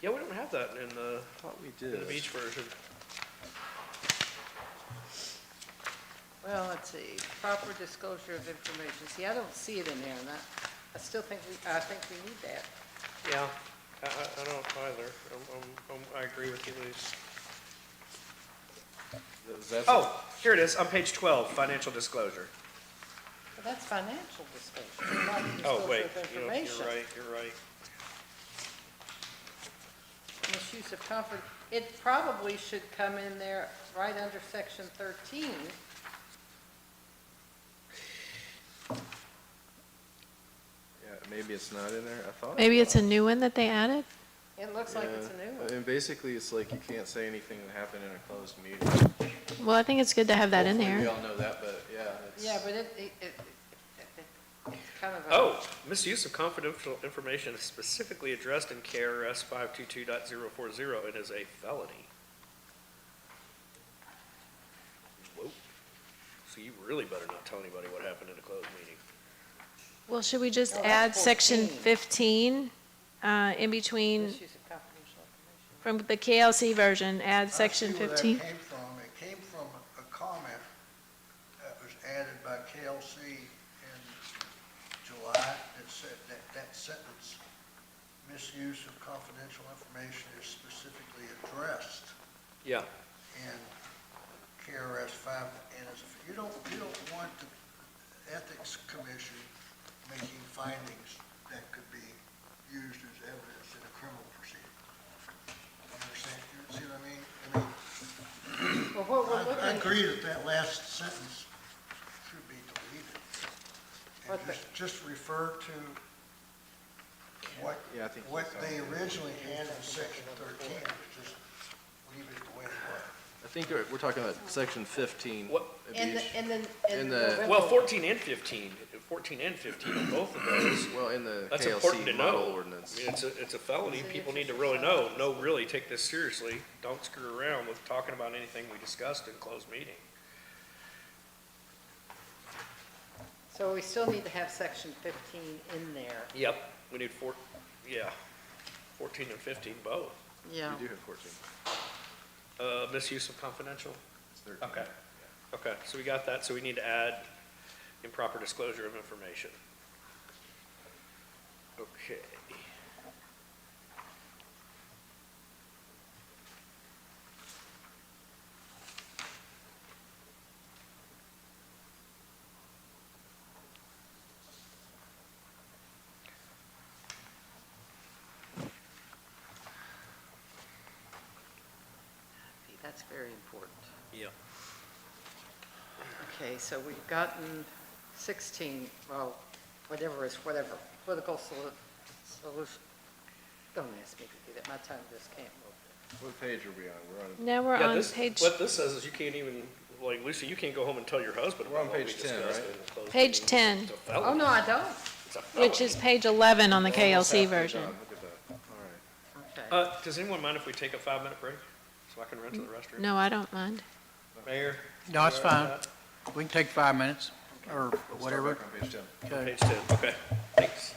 Yeah, we don't have that in the, Thought we in the did. beach version. Well, let's see, proper disclosure of information. See, I don't see it in there, and I still think I think we need that. Yeah, I don't either. I agree with you, Lise. That's Oh, here it is, on page 12, financial disclosure. But that's financial disclosure, not Oh, disclosure wait, of you know, information. you're right. Misuse of confidence, it probably should come in there right under section 13. Yeah, maybe it's not in there. I thought. Maybe it's a new one that they added? It looks like it's a new one. And basically, it's like you can't say anything that happened in a closed meeting. Well, I think it's good to have that in Hopefully we there. all know that, but yeah. Yeah, but it's kind of a. Oh, misuse of confidential information is specifically addressed in KRS 522.040 and is a felony. Whoa. So you really better not tell anybody what happened in a closed meeting. Well, should we just No, add that's section 14. 15 in between, Misuse of confidential information. from the KLC version, add section I see where 15? that came from. It came from a comment that was added by KLC in July that said that sentence, misuse of confidential information is specifically addressed Yeah. in KRS 5. And as, you don't want the Ethics Commission making findings that could be used as evidence in a criminal proceeding. You understand? You see what I mean? Well, what we're I looking, agree that that last sentence should be deleted. And What the- just refer to what, Yeah, I think what so. they originally had in section 13, just leave it the way it was. I think we're talking about section 15. What- in Beach. the In the- November. Well, 14 and 15, on both of those. Well, in the That's important to KLC know. model ordinance. I mean, it's a felony. People need to really know. No, really take this seriously. Don't screw around with talking about anything we discussed in closed meeting. So we still need to have section 15 in there. Yep, we need 14 and 15 both. Yeah. We do have 14. Misuse of confidential? It's 13. Okay. Okay, so we got that, so we need to add improper disclosure of information. Okay. That's very important. Yeah. Okay, so we've gotten 16, well, whatever, political solution. Don't ask me to do that, my tongue just can't move. What page are we on? We're on. Now we're Yeah, on this, page, what this says is you can't even, like, Lucy, you can't go home and tell your husband We're on about what we page 10, discussed right? in closed Page meeting. 10. It's a felony. Oh, no, I don't. It's a felony. which is page 11 on the We're almost KLC halfway version. done. Look at that. All right. Okay. Does anyone mind if we take a 5-minute break so I can run to the restroom? No, I don't mind. Mayor? No, it's you all right fine. with We can take 5 minutes, or Let's start whatever. back on page 10. that? Okay. Page 10, okay, thanks.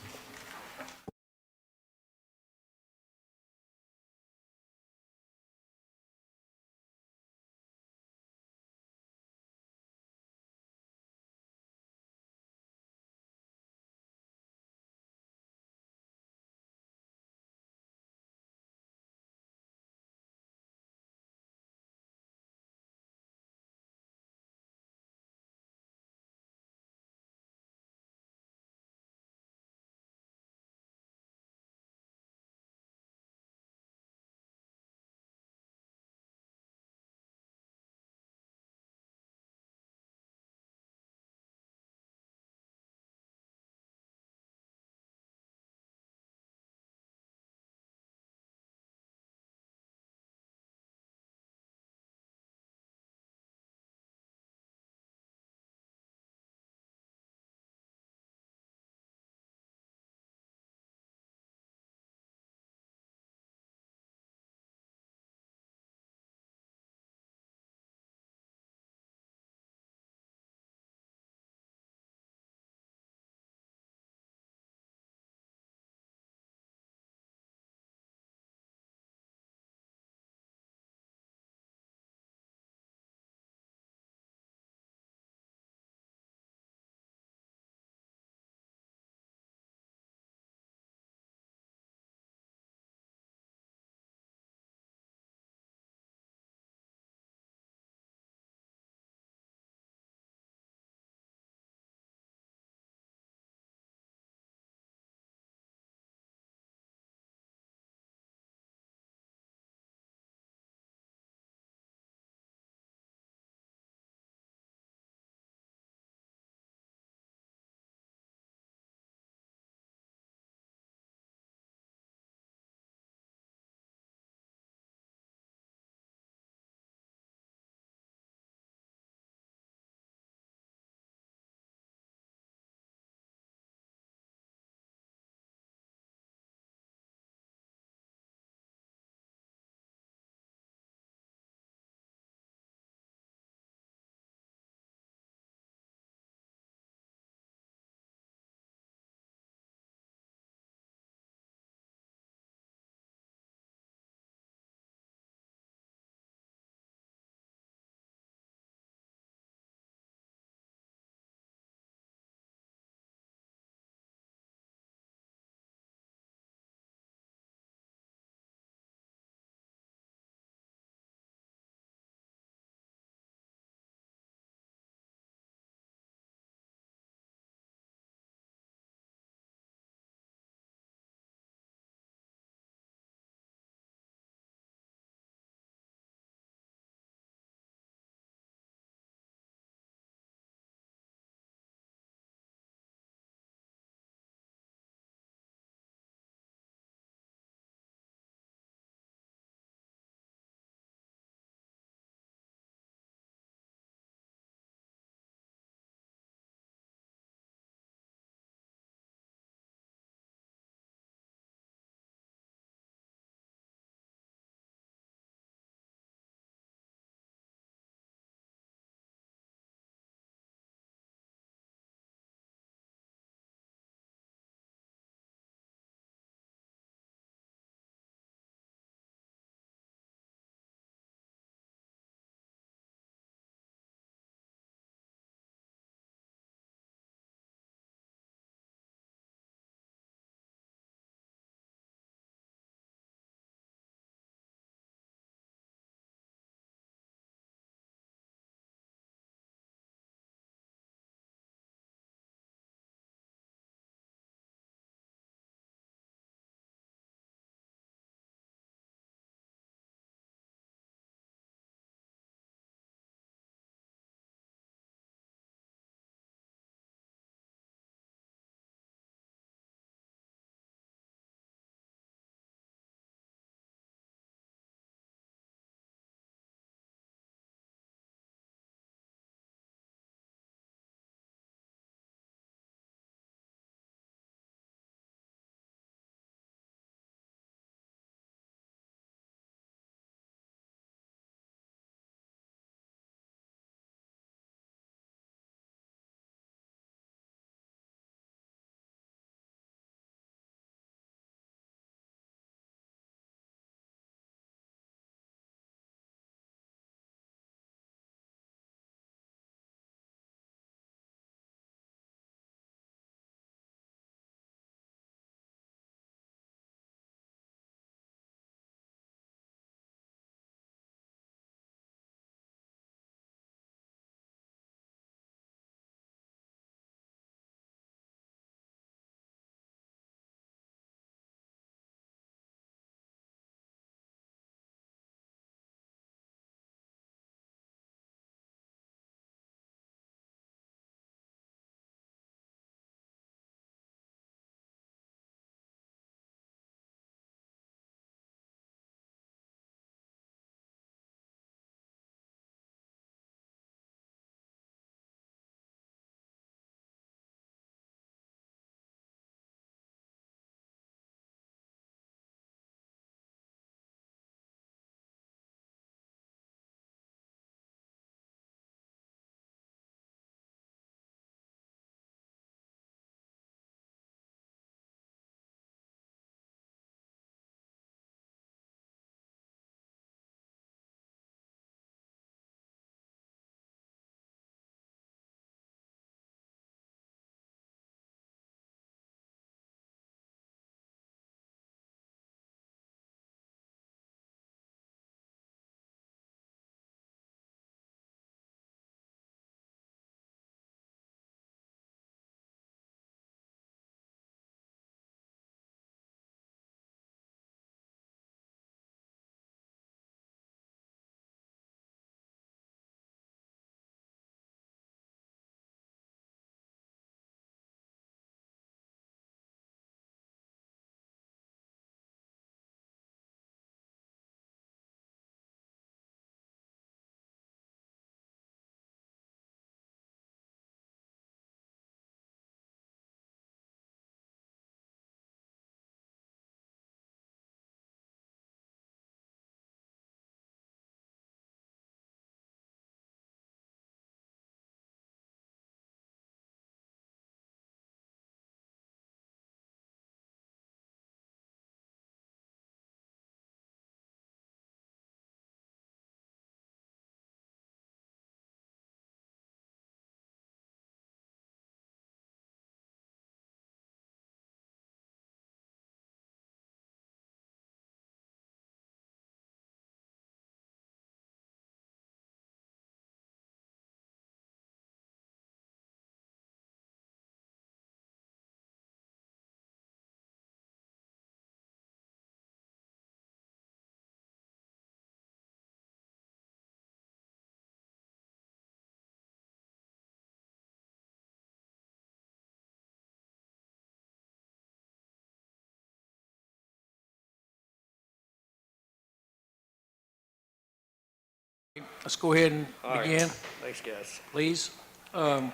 let's go ahead and All right. begin, Thanks, guys. please. Are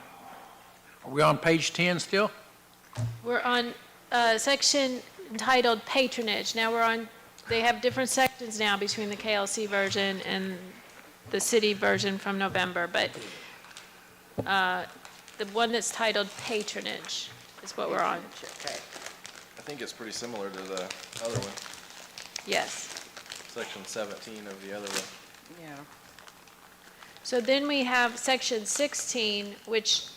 we on page 10 still? We're on section entitled patronage. Now we're on, they have different sections now between the KLC version and the city version from November, but the one that's titled patronage is what we're on. Okay. I think it's pretty similar to the other one, Yes. section 17 of the other one. Yeah. So then we have section 16, which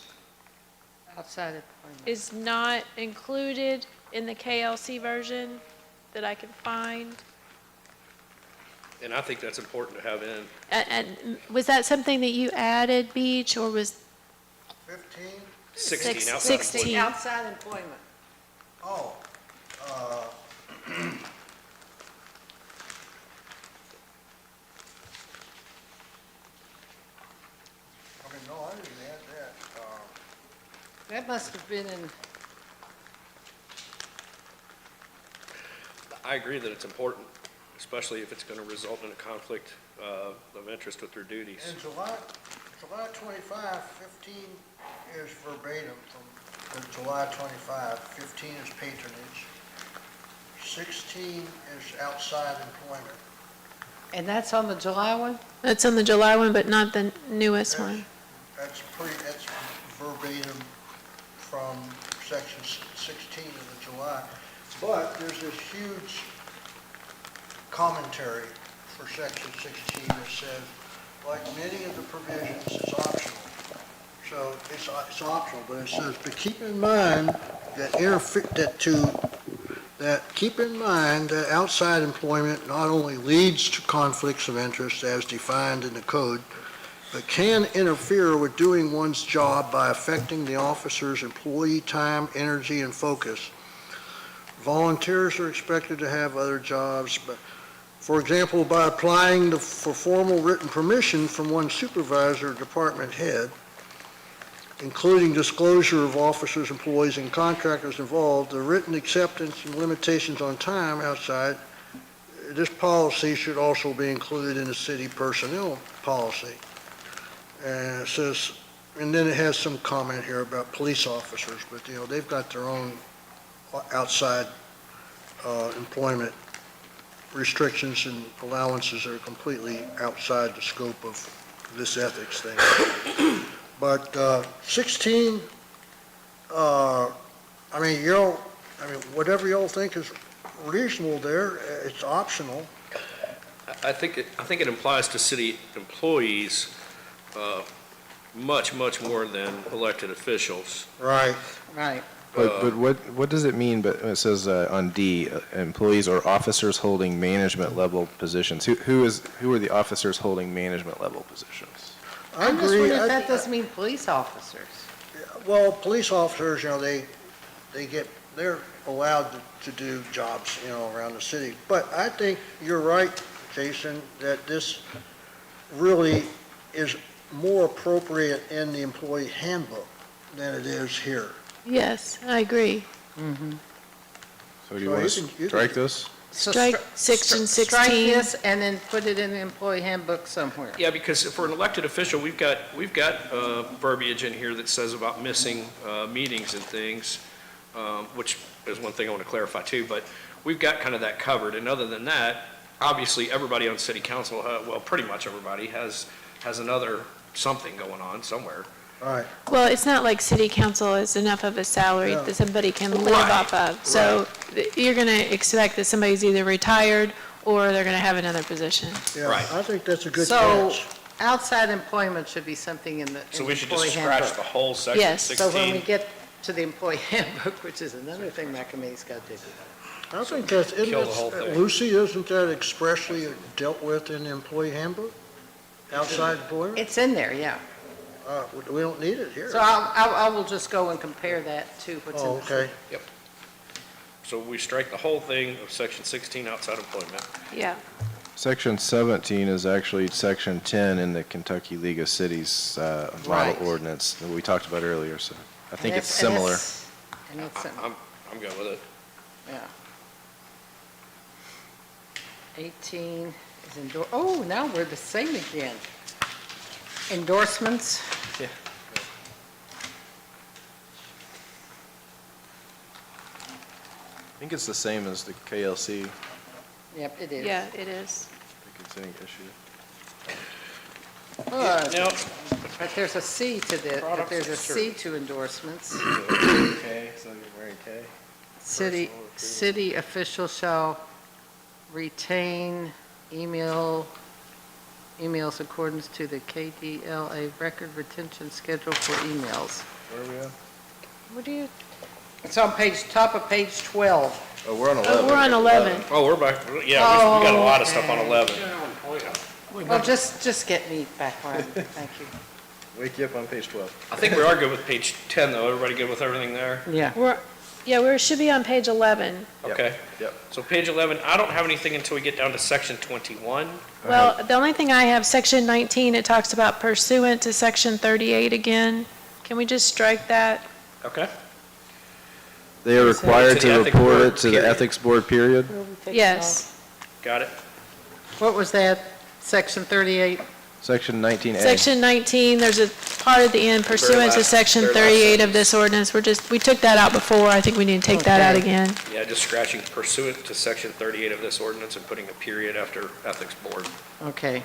Outside employment. is not included in the KLC version that I can find. And I think that's important to have in. And was that something that you added, Beach, or was 15? 16 outside. 16. Outside employment. Oh, okay, no, I didn't add that. That must have been in, I agree that it's important, especially if it's going to result in a conflict of interest with their duties. In July 25, 15 is verbatim from the July 25, 15 is patronage, 16 is outside employment. and that's on the July one? That's on the July one, but not the newest one. That's verbatim from section 16 of the July. But there's this huge commentary for section 16 that says, like many of the provisions, it's optional. So it's optional, but it says, but keep in mind that keep in mind that outside employment not only leads to conflicts of interest as defined in the code, but can interfere with doing one's job by affecting the officer's employee time, energy, and focus. Volunteers are expected to have other jobs, but, for example, by applying for formal written permission from one supervisor or department head, including disclosure of officers, employees, and contractors involved, the written acceptance and limitations on time outside, this policy should also be included in the city personnel policy. And it says, and then it has some comment here about police officers, but, they've got their own outside employment restrictions and allowances that are completely outside the scope of this ethics thing. But 16, whatever y'all think is reasonable there, it's optional. I think it implies to city employees much more than elected officials. Right. Right. But what does it mean, but it says on D, employees or officers holding management level positions? Who are the officers holding management level positions? I I'm just agree. wondering if that doesn't mean police officers. Well, police officers, they're allowed to do jobs, around the city. But I think you're right, Jason, that this really is more appropriate in the employee handbook than it is here. Yes, I agree. So do you want to strike this? So Strike stri- section stri- Strike 16. this and then put it in the employee handbook somewhere. Yeah, because for an elected official, we've got verbiage in here that says about missing meetings and things, which is one thing I want to clarify too, but we've got kind of that covered. And other than that, obviously, everybody on city council, well, pretty much everybody has another something going on somewhere. All right. Well, it's not like city council is enough of a salary Yeah. that somebody can live Right, off of. So you're going to expect that somebody's either retired or they're going to have another position. Yeah, Right. I think that's a good So catch. outside employment should be something in the So we should just employee scratch handbook. the whole section Yes. 16. So when we get to the employee handbook, which is another thing that committee's got to do. I think that's, Kill the whole thing. Lucy, isn't that expressly dealt with in the employee handbook? Outside employment? It's in there, yeah. We don't need it here. So I will just go and compare that to what's in Oh, the. okay. So we strike the whole thing of section 16 outside employment. Yeah. Section 17 is actually section 10 in the Kentucky League of Cities Right. model ordinance that we talked about earlier, so I think And it's similar. And it's, I'm good with it. yeah. 18 is indoor, oh, now we're the same again. Endorsements? Yeah. I think it's the same as the KLC. Yep, it is. Yeah, it is. I think it's any issue. Well, but there's a C to the, but Products there's a and C to endorsements. K, so you're wearing K? City officials shall retain emails accordance to the KDLA record retention schedule for emails. Where are we at? What do you, It's on top of page 12. Oh, we're on 11. oh, we're on 11. Oh, we're back, yeah, we got a lot of stuff on 11. Well, just get me back where I'm, thank you. Wake you up on page 12. I think we are good with page 10, though. Everybody good with everything there? Yeah. We should be on page 11. Okay. Yep. So page 11, I don't have anything until we get down to section 21. Well, the only thing I have, section 19, it talks about pursuant to section 38 again. Can we just strike that? Okay. They are required To the to ethics report board, it to the period. ethics board, period? Yes. Got it. What was that, section 38? Section 19A. Section 19, there's a part at the end pursuant to last- section very last 38 of this ordinance. We took that out before. I think we need to take that out Okay. again. Yeah, just scratching pursuant to section 38 of this ordinance and putting a period after ethics board. Okay.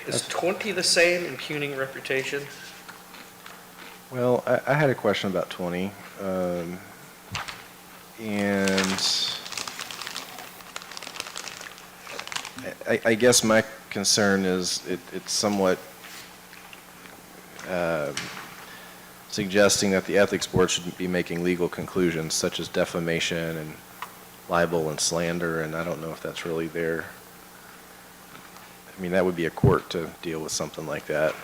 Is 20 the same, impugning reputation? Well, I had a question about 20. And I guess my concern is it's somewhat suggesting that the ethics board shouldn't be making legal conclusions such as defamation and libel and slander, and I don't know if that's really their, I mean, that would be a court to deal with something like that.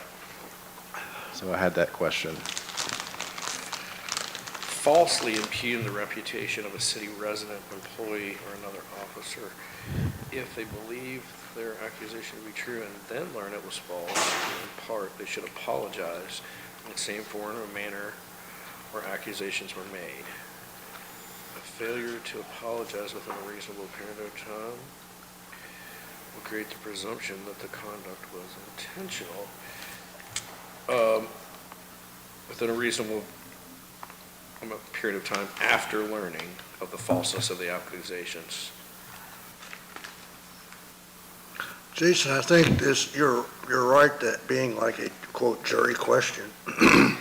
So I had that question. Falsely impugn the reputation of a city resident, employee, or another officer if they believe their accusation to be true and then learn it was false. In part, they should apologize in the same form or manner where accusations were made. A failure to apologize within a reasonable period of time will create the presumption that the conduct was intentional. Within a reasonable period of time after learning of the falseness of the accusations. Jason, I think you're right, that being like a quote jury question,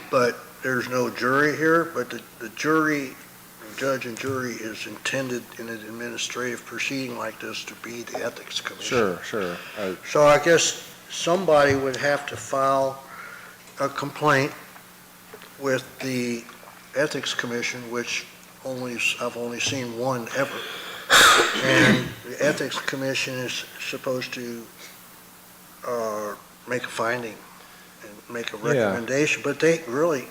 but there's no jury here, but the jury, judge and jury is intended in an administrative proceeding like this to be the ethics commission. Sure. So I guess somebody would have to file a complaint with the Ethics Commission, which I've only seen one ever. And the Ethics Commission is supposed to make a finding and make a recommendation, but they really,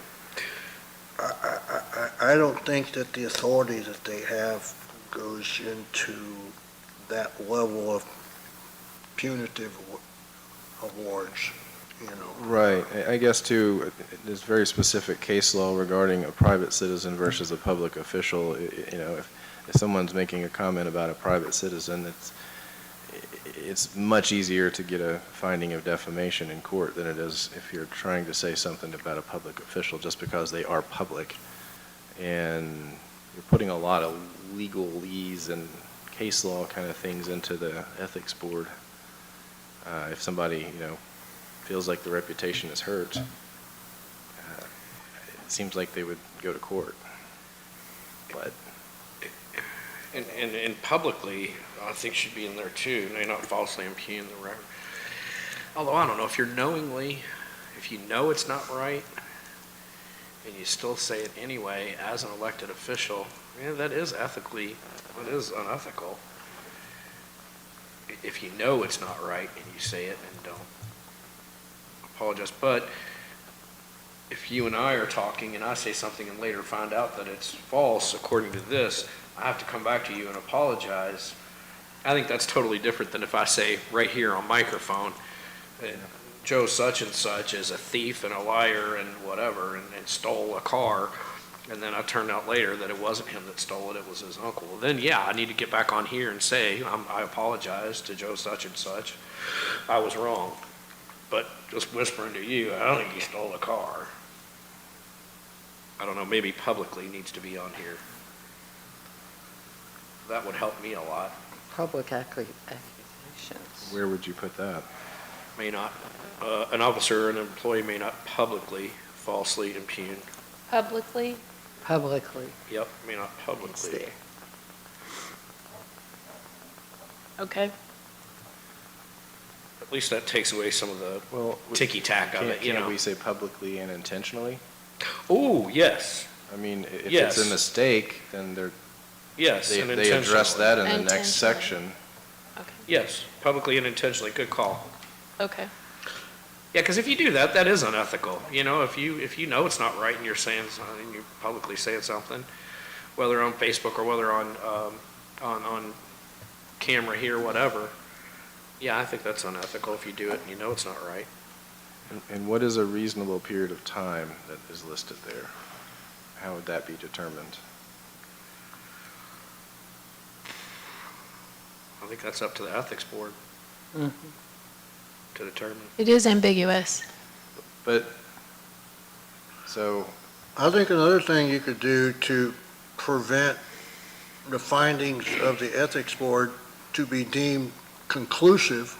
I don't think that the authority that they have goes into that level of punitive awards, you know. Right. I guess too, there's very specific case law regarding a private citizen versus a public official. You know, if someone's making a comment about a private citizen, it's much easier to get a finding of defamation in court than it is if you're trying to say something about a public official just because they are public. And you're putting a lot of legalese and case law kind of things into the ethics board. If somebody, you know, feels like the reputation is hurt, it seems like they would go to court. But And publicly, I think should be in there too, may not falsely impugn the record. Although I don't know, if you're knowingly, if you know it's not right, and you still say it anyway as an elected official, yeah, that is ethically, that is unethical. If you know it's not right and you say it and don't apologize. But if you and I are talking and I say something and later find out that it's false according to this, I have to come back to you and apologize. I think that's totally different than if I say right here on microphone, Joe such and such is a thief and a liar and whatever and stole a car. And then it turned out later that it wasn't him that stole it, it was his uncle. Well, then, yeah, I need to get back on here and say, I apologize to Joe such and such. I was wrong. But just whispering to you, I don't think he stole the car. I don't know, maybe publicly needs to be on here. That would help me a lot. Public accusations. Where would you put that? May not, an officer or an employee may not publicly falsely impugn. Publicly? Publicly. Yep, may not It's publicly. there. Okay. At least that takes away some of the Well, ticky-tack of it, you Can't know? we say publicly and intentionally? Oh, yes, I mean, if it's Yes. a mistake, then yes, they and address intentionally. that in the next Intentionally. section. Okay. Yes, publicly and intentionally, good call. Okay. Yeah, because if you do that, that is unethical. You know, if you know it's not right and you're saying something, and you're publicly saying something, whether on Facebook or whether on camera here, whatever, yeah, I think that's unethical if you do it and you know it's not right. And what is a reasonable period of time that is listed there? How would that be determined? I think that's up to the ethics board Mhm. to determine. It is ambiguous. But, so, I think another thing you could do to prevent the findings of the ethics board to be deemed conclusive,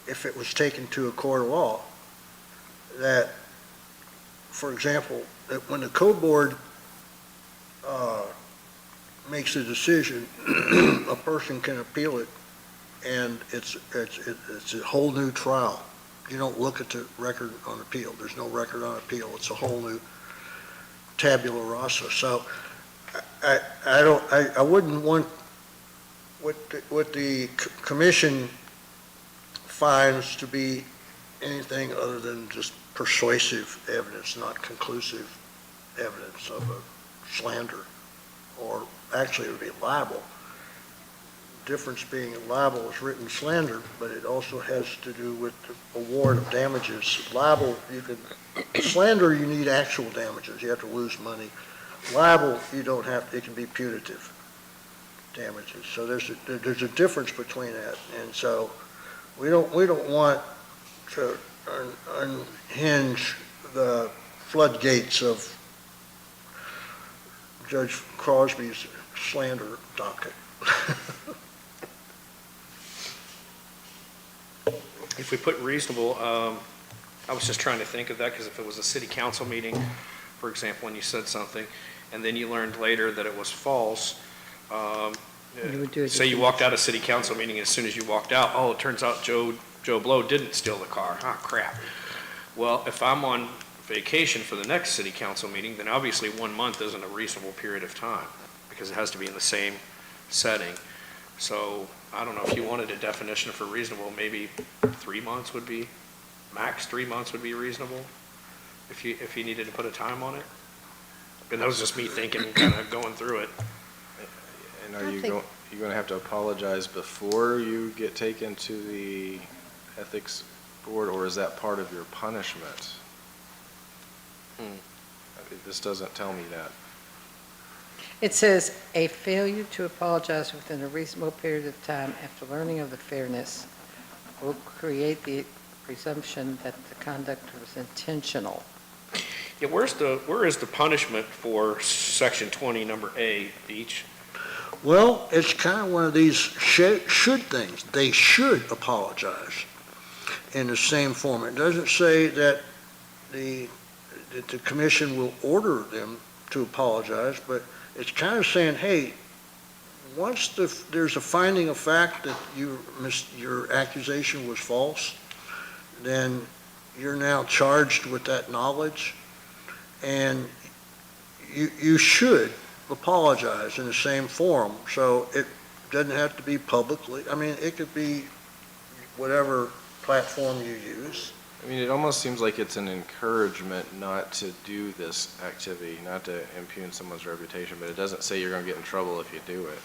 if it was taken to a court of law, that, for example, that when the code board makes a decision, a person can appeal it, and it's a whole new trial. You don't look at the record on appeal. There's no record on appeal. It's a whole new tabula rasa. So I wouldn't want what the commission finds to be anything other than just persuasive evidence, not conclusive evidence of a slander, or actually it would be libel. Difference being libel is written slander, but it also has to do with the award of damages. Libel, slander, you need actual damages. You have to lose money. Libel, you don't have, it can be punitive damages. So there's a difference between that. And so we don't want to unhinge the floodgates of Judge Crosby's slander docket. If we put reasonable, I was just trying to think of that, because if it was a city council meeting, for example, when you said something, and then you learned later that it was false, You would do it say you again. walked out of city council meeting, and as soon as you walked out, oh, it turns out Joe Blow didn't steal the car. Ah, crap. Well, if I'm on vacation for the next city council meeting, then obviously 1 month isn't a reasonable period of time, because it has to be in the same setting. So I don't know, if you wanted a definition for reasonable, maybe 3 months would be, max 3 months would be reasonable, if you needed to put a time on it. And that was just me thinking, kind of going through it. and are I you think- going to have to apologize before you get taken to the ethics board, or is that part of your punishment? This doesn't tell me that. It says, "A failure to apologize within a reasonable period of time after learning of the fairness will create the presumption that the conduct was intentional." Yeah, where is the punishment for section 20, number A, Beach? Well, it's kind of one of these should things. They should apologize in the same form. It doesn't say that the commission will order them to apologize, but it's kind of saying, hey, once there's a finding of fact that your accusation was false, then you're now charged with that knowledge, and you should apologize in the same form. So it doesn't have to be publicly. I mean, it could be whatever platform you use. I mean, it almost seems like it's an encouragement not to do this activity, not to impugn someone's reputation, but it doesn't say you're going to get in trouble if you do it.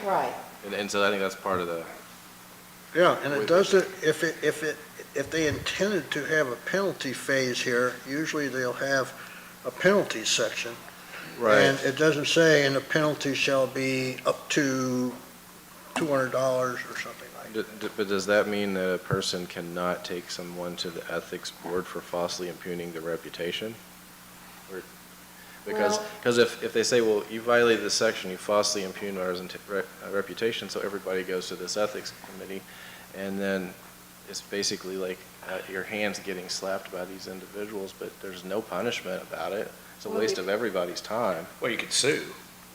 Right. And so I think that's part of the, Yeah, and it doesn't, if they intended to have a penalty phase here, usually they'll have a penalty section. Right. And it doesn't say, and the penalty shall be up to $200 or something like that. But does that mean that a person cannot take someone to the ethics board for falsely impugning their reputation? Because if they say, well, you violated this section, you falsely impugned our reputation, so everybody goes to this ethics committee, and then it's basically like your hands getting slapped by these individuals, but there's no punishment about it. It's a waste of everybody's time. Well, you could sue.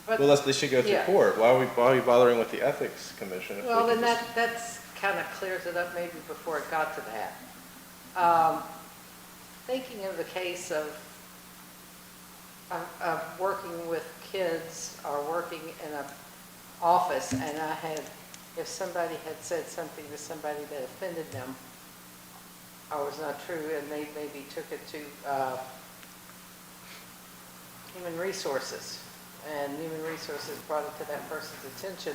But- Well, they should go through Yeah. court. Why are we bothering with the ethics commission? If they Well, could then just- that's kind of clears it up maybe before it got to that. Thinking of the case of working with kids or working in an office, and if somebody had said something to somebody that offended them or was not true, and they maybe took it to Human Resources, and Human Resources brought it to that person's attention,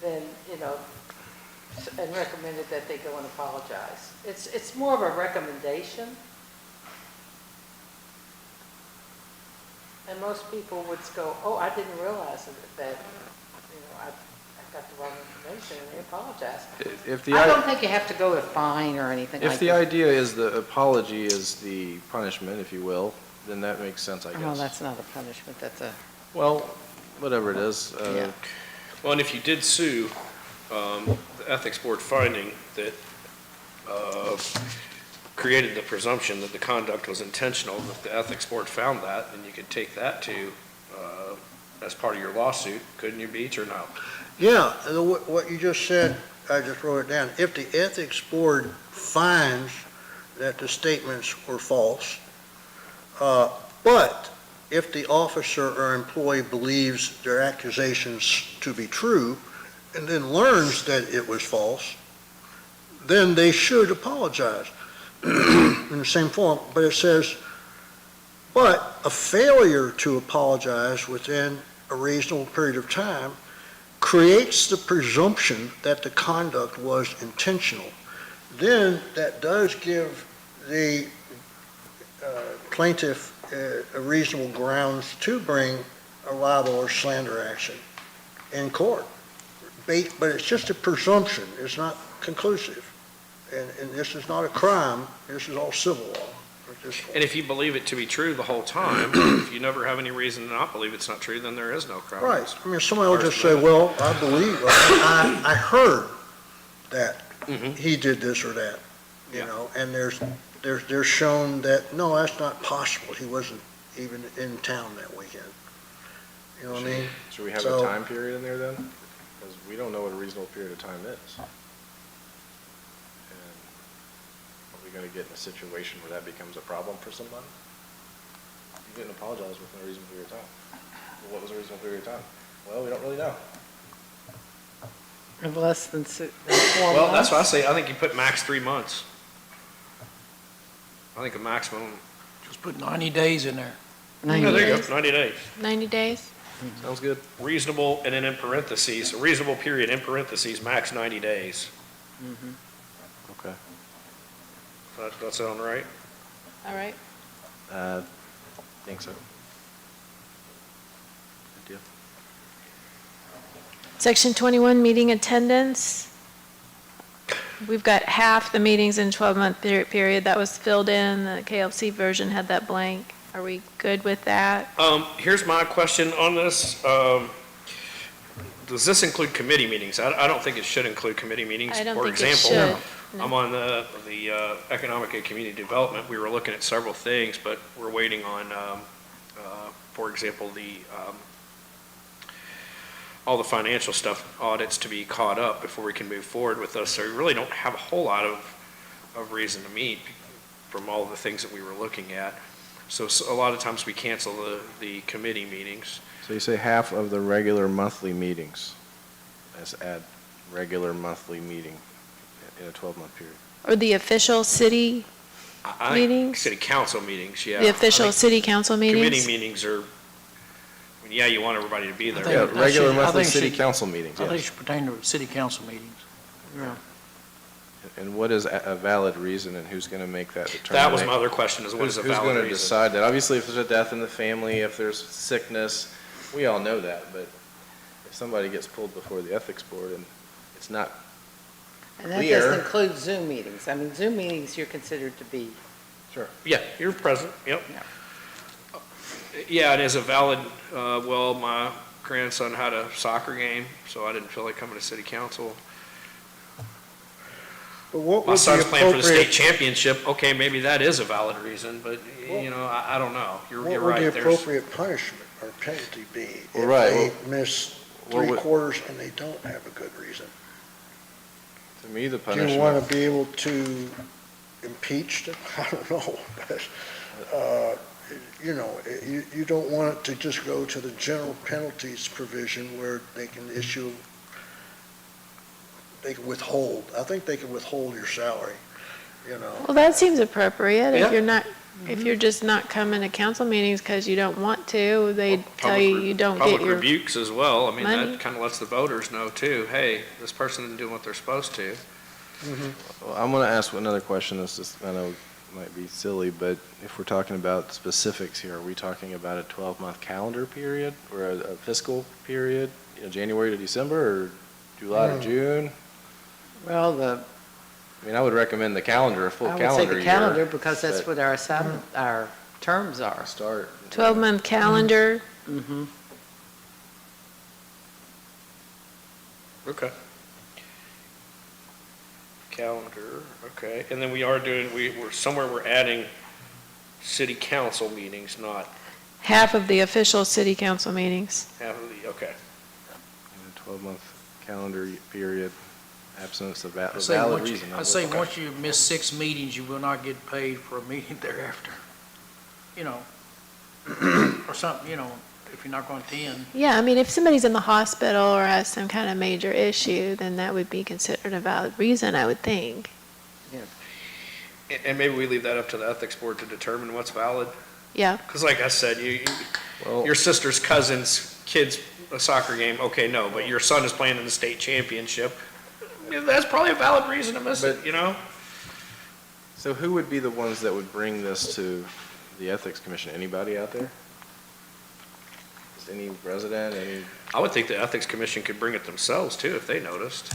then, and recommended that they go and apologize. It's more of a recommendation. And most people would go, oh, I didn't realize that I got the wrong information, and they apologize. I don't think you have to go to fine or anything like that. If the idea is the apology is the punishment, if you will, then that makes sense, I guess. No, that's not a punishment, that's a, Well, whatever it is. yeah. Well, and if you did sue, the ethics board finding that created the presumption that the conduct was intentional, if the ethics board found that, then you could take that to, as part of your lawsuit, couldn't you, Beach, or no? Yeah, what you just said, I just wrote it down. If the ethics board finds that the statements were false, but if the officer or employee believes their accusations to be true and then learns that it was false, then they should apologize in the same form. But it says, but a failure to apologize within a reasonable period of time creates the presumption that the conduct was intentional. Then that does give the plaintiff a reasonable grounds to bring a libel or slander action in court. But it's just a presumption. It's not conclusive. And this is not a crime. This is all civil law. And if you believe it to be true the whole time, if you never have any reason to not believe it's not true, then there is no crime. Right. I mean, somebody will just say, well, I believe, I heard that he did this or that, you know, and there's shown that, no, that's not possible. He wasn't even in town that weekend. You know what I mean? Should we have a time period in there then? Because we don't know what a reasonable period of time is. And are we gonna get in a situation where that becomes a problem for somebody? You didn't apologize within a reasonable period of time. Well, what was a reasonable period of time? Well, we don't really know. of less than 4 months. Well, that's what I say. I think you put max 3 months. I think a maximum. Just put 90 days in there. Yeah, there you go, 90 days. 90 days? Sounds good. Reasonable, and then in parentheses, a reasonable period in parentheses, max 90 days. Okay. That sound right? All right. Think so. Good deal. Section 21, meeting attendance. We've got half the meetings in 12-month period. That was filled in. The KLC version had that blank. Are we good with that? Here's my question on this. Does this include committee meetings? I don't think it should include committee meetings. I don't For think it example, should. I'm on the Economic and Community Development. We were looking at several things, but we're waiting on, for example, all the financial stuff, audits to be caught up before we can move forward with those. So we really don't have a whole lot of reason to meet from all the things that we were looking at. So a lot of times we cancel the committee meetings. So you say half of the regular monthly meetings. Let's add regular monthly meeting in a 12-month period. Or the official city I think meetings? City council meetings, yeah. The official I think city council meetings? Committee meetings are, I mean, yeah, you want everybody to be there. think Yeah, that regular should- I monthly think city should- council meetings, I think it yes. should pertain to city council meetings. Yeah. And what is a valid reason, and who's going to make that determination? That was my other question, is what is a Who's valid going to reason? decide that? Obviously, if there's a death in the family, if there's sickness, we all know that, but if somebody gets pulled before the ethics board and it's not And that clear. doesn't include Zoom meetings. I mean, Zoom meetings, you're considered to be, Yeah, you're present, yep. Yeah. Yeah, it is a valid, well, my grandson had a soccer game, so I didn't feel like coming to city council. But what My would the son's playing for the state appropriate, championship, okay, maybe that is a valid reason, but, you know, I don't know. You're what would right, the there's, appropriate punishment or penalty be Well, right, if they miss what would- 3/4 and they don't have a good reason? To me, the Do you punishment. want to be able to impeach them? I don't know, but, you know, you don't want it to just go to the general penalties provision where they can issue, they can withhold. I think they can withhold your salary, you know. Well, that seems appropriate. Yeah. If you're not, if you're just not coming to council meetings because you don't want to, they tell you you don't get public your, rebukes as well. I mean, money. that kind of lets the voters know too, hey, this person isn't doing what they're supposed to. Well, I'm going to ask another question. This is, I know might be silly, but if we're talking about specifics here, are we talking about a 12-month calendar period or a fiscal period, you know, January to December or July to June? well, I mean, I would recommend the calendar, a full I would calendar say year. the calendar, because that's but- what our assignment, our terms are. Start. 12-month calendar. Mm-hmm. Okay. Calendar, okay, and then we are doing, we're somewhere we're adding city council meetings, not Half of the official city council meetings. half of the, okay. 12-month calendar period, absence of I say valid once you- reason. I say, once you miss 6 meetings, you will not get paid for a meeting thereafter. You know, or something, you know, if you're not going to attend. Yeah, I mean, if somebody's in the hospital or has some kind of major issue, then that would be considered a valid reason, I would think. And maybe we leave that up to the ethics board to determine what's valid, Yeah, because like I said, Well, your sister's cousin's kid's a soccer game, okay, no, but your son is playing in the state championship, yeah, that's probably a valid reason to miss it, you know? so who would be the ones that would bring this to the Ethics Commission? Anybody out there? Just any resident, any? I would think the ethics commission could bring it themselves too, if they noticed.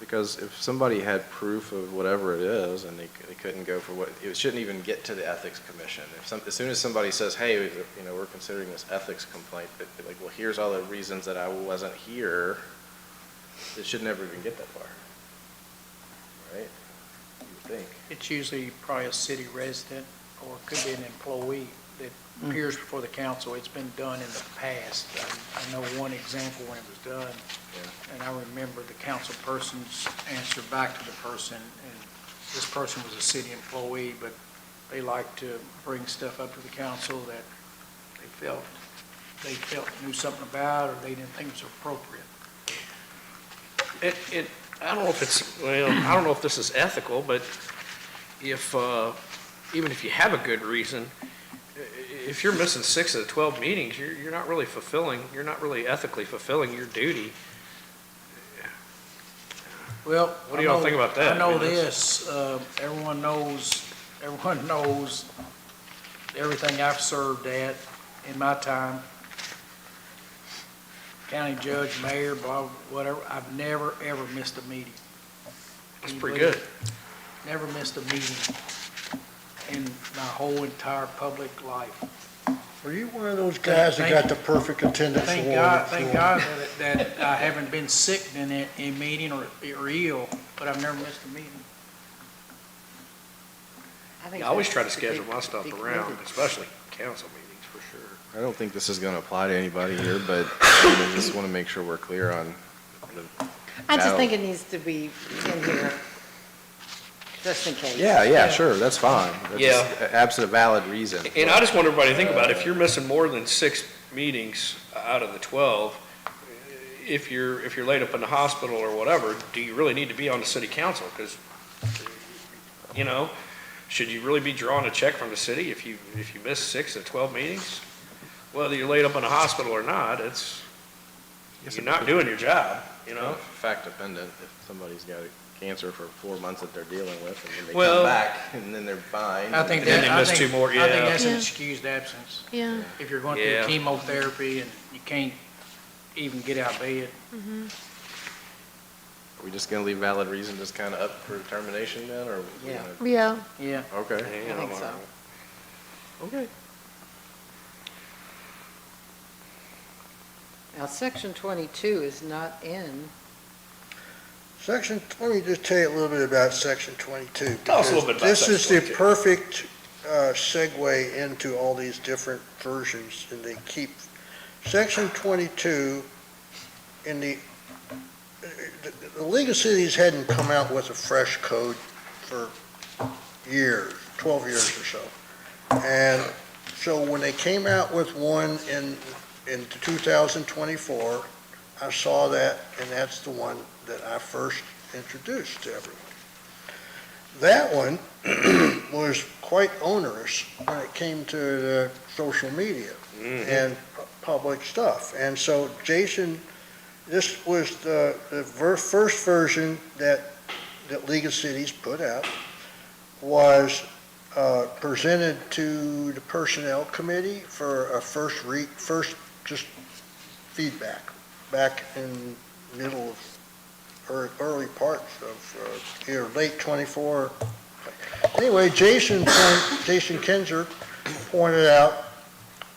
Because if somebody had proof of whatever it is and they couldn't go for what, it shouldn't even get to the Ethics Commission. As soon as somebody says, hey, you know, we're considering this ethics complaint, they'd be like, well, here's all the reasons that I wasn't here. It should never even get that far. Right? You would think. It's usually probably a city resident or it could be an employee that appears before the council. It's been done in the past. I know one example when it was done. And I remember the council person's answer back to the person, and this person was a city employee, but they like to bring stuff up to the council that they felt knew something about, or they didn't think it was appropriate. I don't know if it's, well, I don't know if this is ethical, but if, even if you have a good reason, if you're missing 6 of the 12 meetings, you're not really ethically fulfilling your duty. Well, What do y'all think about that? I know I mean, this, everyone knows everything I've served at in my time. County judge, mayor, blah, whatever, I've never, ever missed a meeting. That's Can you pretty believe good. it? Never missed a meeting in my whole entire public life. Were you one of those guys that got the perfect attendance award? Thank God that I haven't been sick in a meeting or ill, but I've never missed a meeting. I always try to schedule my stuff around, especially council meetings, for sure. I don't think this is going to apply to anybody here, but I just want to make sure we're clear on the. I just valid- think it needs to be in here, just in case. Yeah, sure, that's fine. But Yeah. just absent a valid reason. And I just want everybody to think about it. If you're missing more than 6 meetings out of the 12, if you're laid up in the hospital or whatever, do you really need to be on the city council? Because, you know, should you really be drawing a check from the city if you miss 6 of 12 meetings? Whether you're laid up in a hospital or not, you're not doing your job, you know? Fact dependent, if somebody's got a cancer for 4 months that they're dealing with, and then they Well- come back, and then they're fine. I think And then that, they I miss think, 2 more, I think yeah. that's an Yeah. excused absence. Yeah, If you're going through Yeah. chemotherapy and you can't even get out of bed. Are we just gonna leave valid reason just kind of up for determination then, or? we Yeah. gonna- yeah. Yeah. Okay. Yeah, I think so. Okay. Now, section 22 is not in, Let me just tell you a little bit about section 22. Tell us a little bit about This section is the 22. perfect segue into all these different versions, and they keep, section 22 in the League of Cities hadn't come out with a fresh code for years, 12 years or so. And so when they came out with one in 2024, I saw that, and that's the one that I first introduced to everyone. That one was quite onerous when it came to the social media and public stuff. And so Jason, this was the first version that League of Cities put out, was presented to the Personnel Committee for a first just feedback back in middle of, or early parts of, either late 24. Anyway, Jason Kinzer pointed out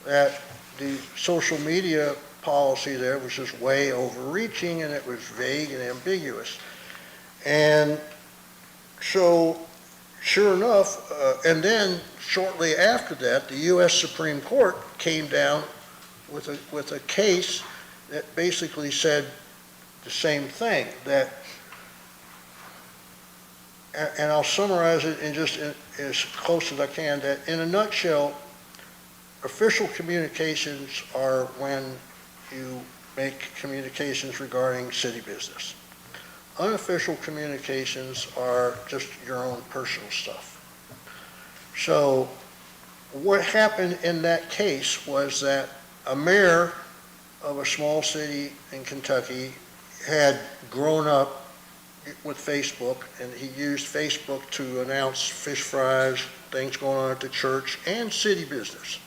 that the social media policy there was just way overreaching, and it was vague and ambiguous. And so, sure enough, and then shortly after that, the U.S. Supreme Court came down with a case that basically said the same thing, that, and I'll summarize it in just as close as I can, that in a nutshell, official communications are when you make communications regarding city business. Unofficial communications are just your own personal stuff. So what happened in that case was that a mayor of a small city in Kentucky had grown up with Facebook, and he used Facebook to announce fish fries, things going on at the church, and city business.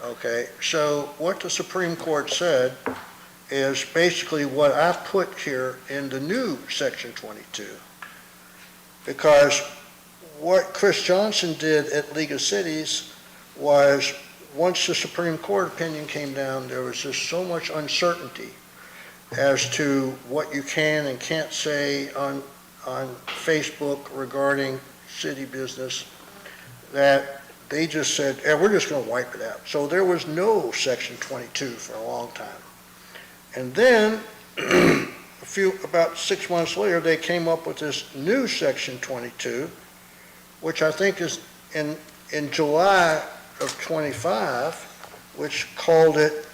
Okay, so what the Supreme Court said is basically what I put here in the new Section 22. Because what Chris Johnson did at League of Cities was, once the Supreme Court opinion came down, there was just so much uncertainty as to what you can and can't say on Facebook regarding city business, that they just said, we're just going to wipe it out. So there was no Section 22 for a long time. And then, about 6 months later, they came up with this new Section 22, which I think is in July of 25, which called it,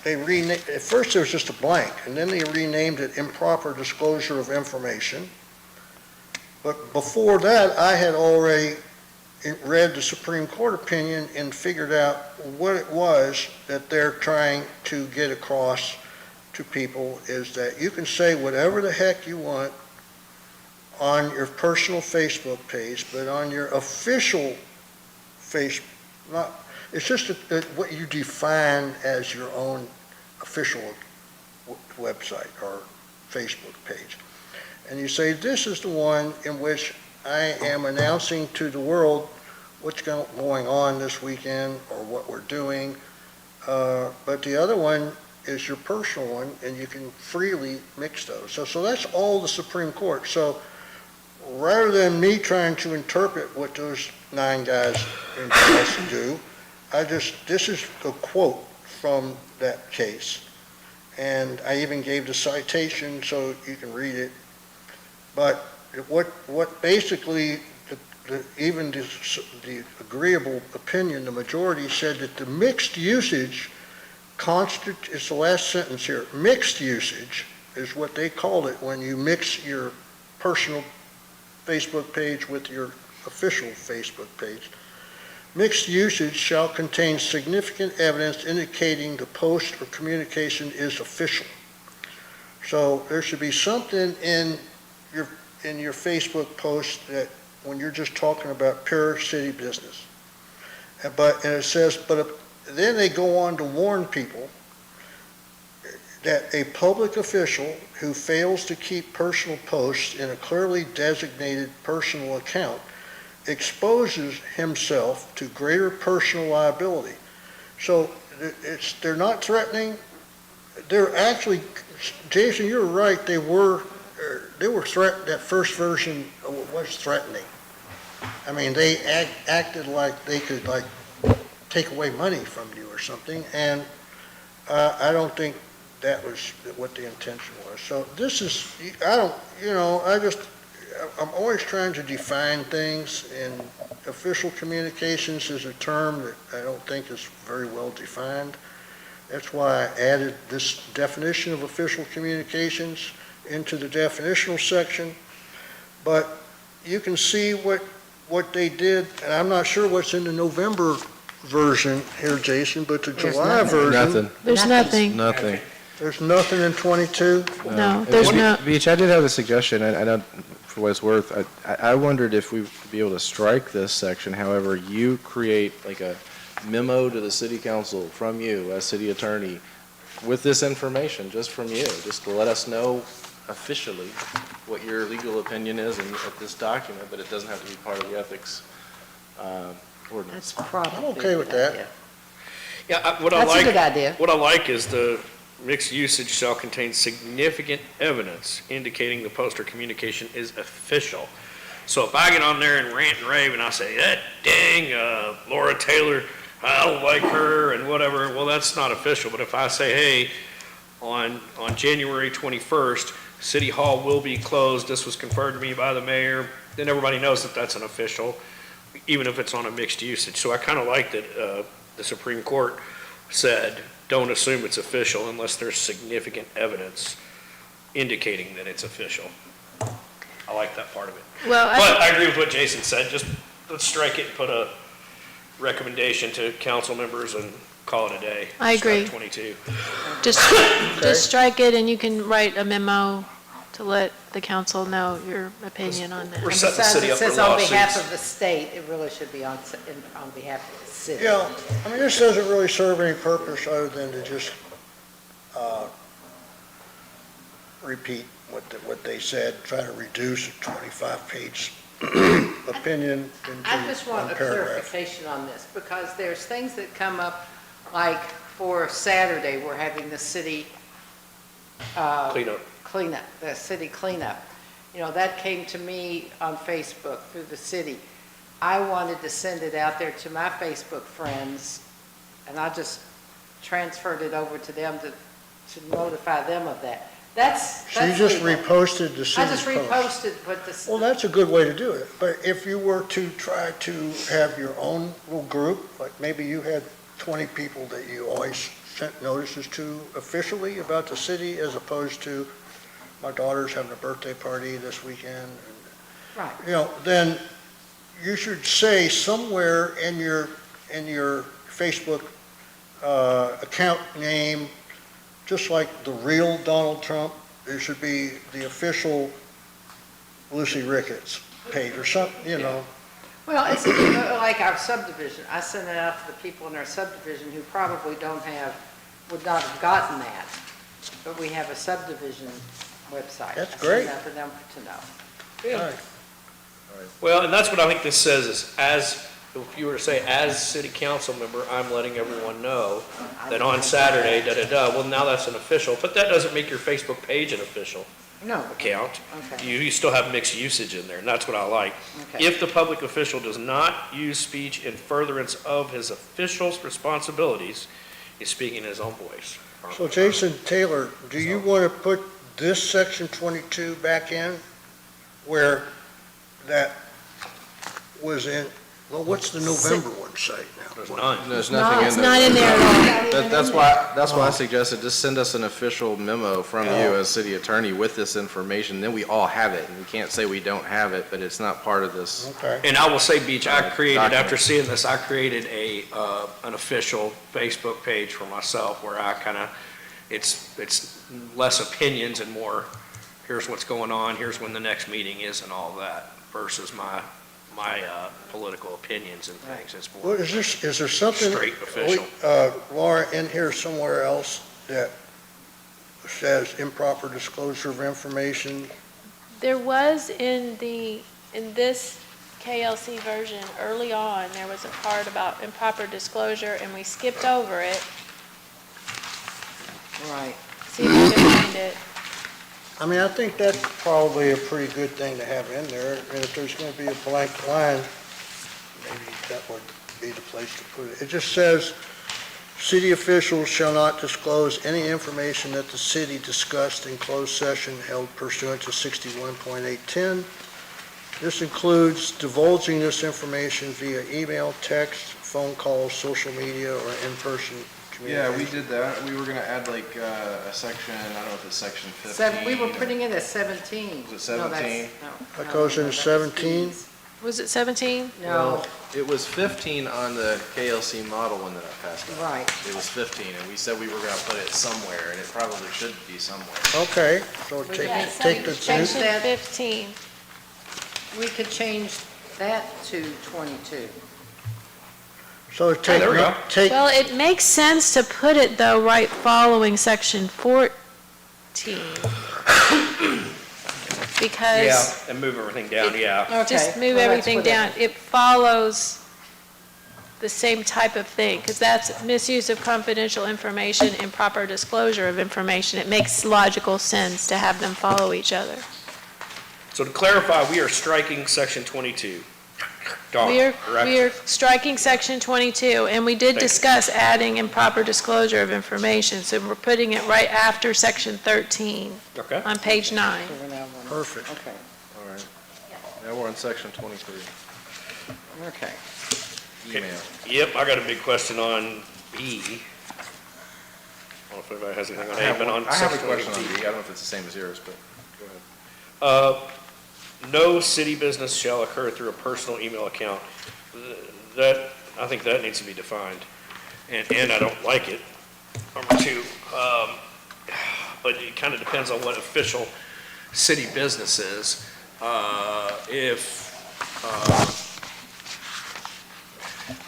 at first it was just a blank, and then they renamed it improper disclosure of information. But before that, I had already read the Supreme Court opinion and figured out what it was that they're trying to get across to people, is that you can say whatever the heck you want on your personal Facebook page, but on your official it's just what you define as your own official website or Facebook page. And you say, this is the one in which I am announcing to the world what's going on this weekend or what we're doing. But the other one is your personal one, and you can freely mix those. So that's all the Supreme Court. So rather than me trying to interpret what those 9 guys and gals do, this is a quote from that case. And I even gave the citation so you can read it. But what basically, even the agreeable opinion, the majority said that the mixed usage it's the last sentence here, mixed usage is what they called it when you mix your personal Facebook page with your official Facebook page. Mixed usage shall contain significant evidence indicating the post or communication is official. So there should be something in in your Facebook post that when you're just talking about pure city business. And it says, then they go on to warn people that a public official who fails to keep personal posts in a clearly designated personal account exposes himself to greater personal liability. So they're not threatening, they're actually, Jason, you're right, they were threatened, that first version was threatening. I mean, they acted like they could take away money from you or something, and I don't think that was what the intention was. So this is, I'm always trying to define things, and official communications is a term that I don't think is very well defined. That's why I added this definition of official communications into the definitional section. But you can see what they did, and I'm not sure what's in the November version here, Jason, but the July version. Nothing. There's nothing. Nothing. There's nothing in 22? No, there's no, Beach, I did have a suggestion, and I know, for what it's worth, I wondered if we'd be able to strike this section. However, you create like a memo to the city council from you as city attorney with this information, just from you, just to let us know officially what your legal opinion is in this document, but it doesn't have to be part of the ethics ordinance. That's probably. I'm okay with that. Yeah, That's a good idea. What I like is the mixed usage shall contain significant evidence indicating the post or communication is official. So if I get on there and rant and rave and I say, that dang Laura Taylor, I don't like her and whatever, well, that's not official. But if I say, hey, on January 21st, City Hall will be closed, this was confirmed to me by the mayor, then everybody knows that that's an official, even if it's on a mixed usage. So I kind of like that the Supreme Court said, don't assume it's official unless there's significant evidence indicating that it's official. I like that part of it. well, But I agree with what Jason said, just let's strike it and put a recommendation to council members and call it a day. I agree. Strike 22. just strike it, and you can write a memo to let the council know your opinion on that. We're And setting the besides, city it up for says on behalf lawsuits. of the state, it really should be on behalf of the city. Yeah, I mean, this doesn't really serve any purpose other than to just repeat what they said, try to reduce a 25-page opinion I into just one want a paragraph. clarification on this, because there's things that come up, like for Saturday, we're having the city Cleanup. the city cleanup. You know, that came to me on Facebook through the city. I wanted to send it out there to my Facebook friends, and I just transferred it over to them to notify them of that. That's So you just legal. reposted the I city's just post. reposted, but the. Well, that's a good way to do it, but if you were to try to have your own little group, like maybe you had 20 people that you always sent notices to officially about the city, as opposed to, my daughter's having a birthday party this weekend, Right. you know, then you should say somewhere in your Facebook account name, just like the real Donald Trump, there should be the official Lucy Ricketts page or something, you know. Well, it's like our subdivision. I sent it out to the people in our subdivision who probably would not have gotten that. But we have a subdivision website. That's I great. sent that for them to know. All right. Well, and that's what I think this says is, if you were to say, as city council member, I'm letting everyone know that on Saturday, da-da-da, well, now that's an official, but that doesn't make your Facebook page an official No. account. Okay. You still have mixed usage in there, and that's what I like. Okay. If the public official does not use speech in furtherance of his official responsibilities, he's speaking in his own voice. So Jason Taylor, do you want to put this section 22 back in where that was in, well, what's the November one say now? There's none. There's No, nothing it's in there. not in there at all. That's why I suggested just send us an official memo from you as city attorney with this information, then we all have it, and we can't say we don't have it, but it's not part of this. Okay. And I will say, Beach, I created, Document. after seeing this, I created an official Facebook page for myself where I kind of, it's less opinions and more here's what's going on, here's when the next meeting is and all that, versus my political opinions and things. It's Well, more is there something? straight official. Laura, in here somewhere else that says improper disclosure of information? There was in this KLC version, early on, there was a part about improper disclosure, and we skipped over it. Right. See if you can find it. I mean, I think that's probably a pretty good thing to have in there, and if there's gonna be a blank line, maybe that would be the place to put it. It just says, city officials shall not disclose any information that the city discussed in closed session held pursuant to 61.810. This includes divulging this information via email, text, phone calls, social media, or in-person Yeah, communication. we did that. We were gonna add like a section, I don't know if it's section 15. We were putting it at 17. Was it No, that's- 17? no, That no, goes no, in that's 17? fees. Was it 17? No, It was 15 on the KLC model one that I passed out. right. It was 15, and we said we were gonna put it somewhere, and it probably should be somewhere. Okay, so take the, Section that. 15. We could change that to 22. so take, there we go. take, Well, it makes sense to put it, though, right following section 14. Because And move everything down, yeah. just Okay, move well, that's everything down. whatever. It follows the same type of thing, because that's misuse of confidential information, improper disclosure of information. It makes logical sense to have them follow each other. So to clarify, we are striking section 22. Darn, We correct? are striking section 22, and we did Thank you. discuss adding improper disclosure of information, so we're putting it right after section 13 Okay. on page 9. So we're now on- perfect. Okay, All right. Now we're on section 23. okay. Email. Yep, I got a big question on B. I don't know if anybody has anything on I A, have but one- on I have a section question on 22. B. I don't know if it's the same as yours, but go ahead. No city business shall occur through a personal email account. That, I think that needs to be defined, and I don't like it. Number two, but it kind of depends on what official city business is.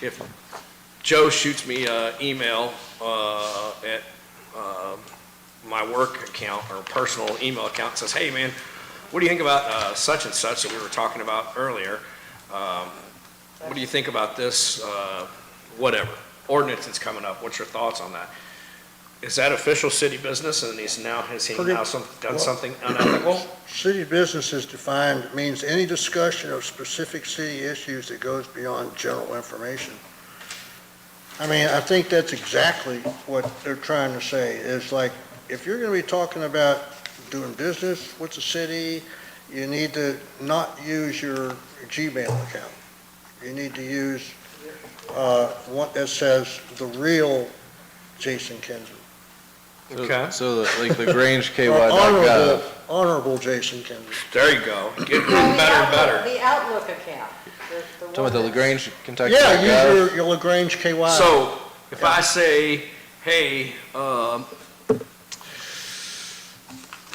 If Joe shoots me an email at my work account or personal email account and says, hey, man, what do you think about such and such that we were talking about earlier? What do you think about this, whatever, ordinance that's coming up? What's your thoughts on that? Is that official city business, and has he now done something unethical? City business is defined, means any discussion of specific city issues that goes beyond general information. I mean, I think that's exactly what they're trying to say, is like, if you're gonna be talking about doing business with the city, you need to not use your Gmail account. You need to use, one that says the real Jason Kinsey. Okay. So like the Grange Or KY.gov. honorable Jason Kinsey. There you go, getting better and better. The Outlook account. the Talking about one the that- LaGrange, Kentucky. Yeah, use your LaGrange KY. So, if I say, hey,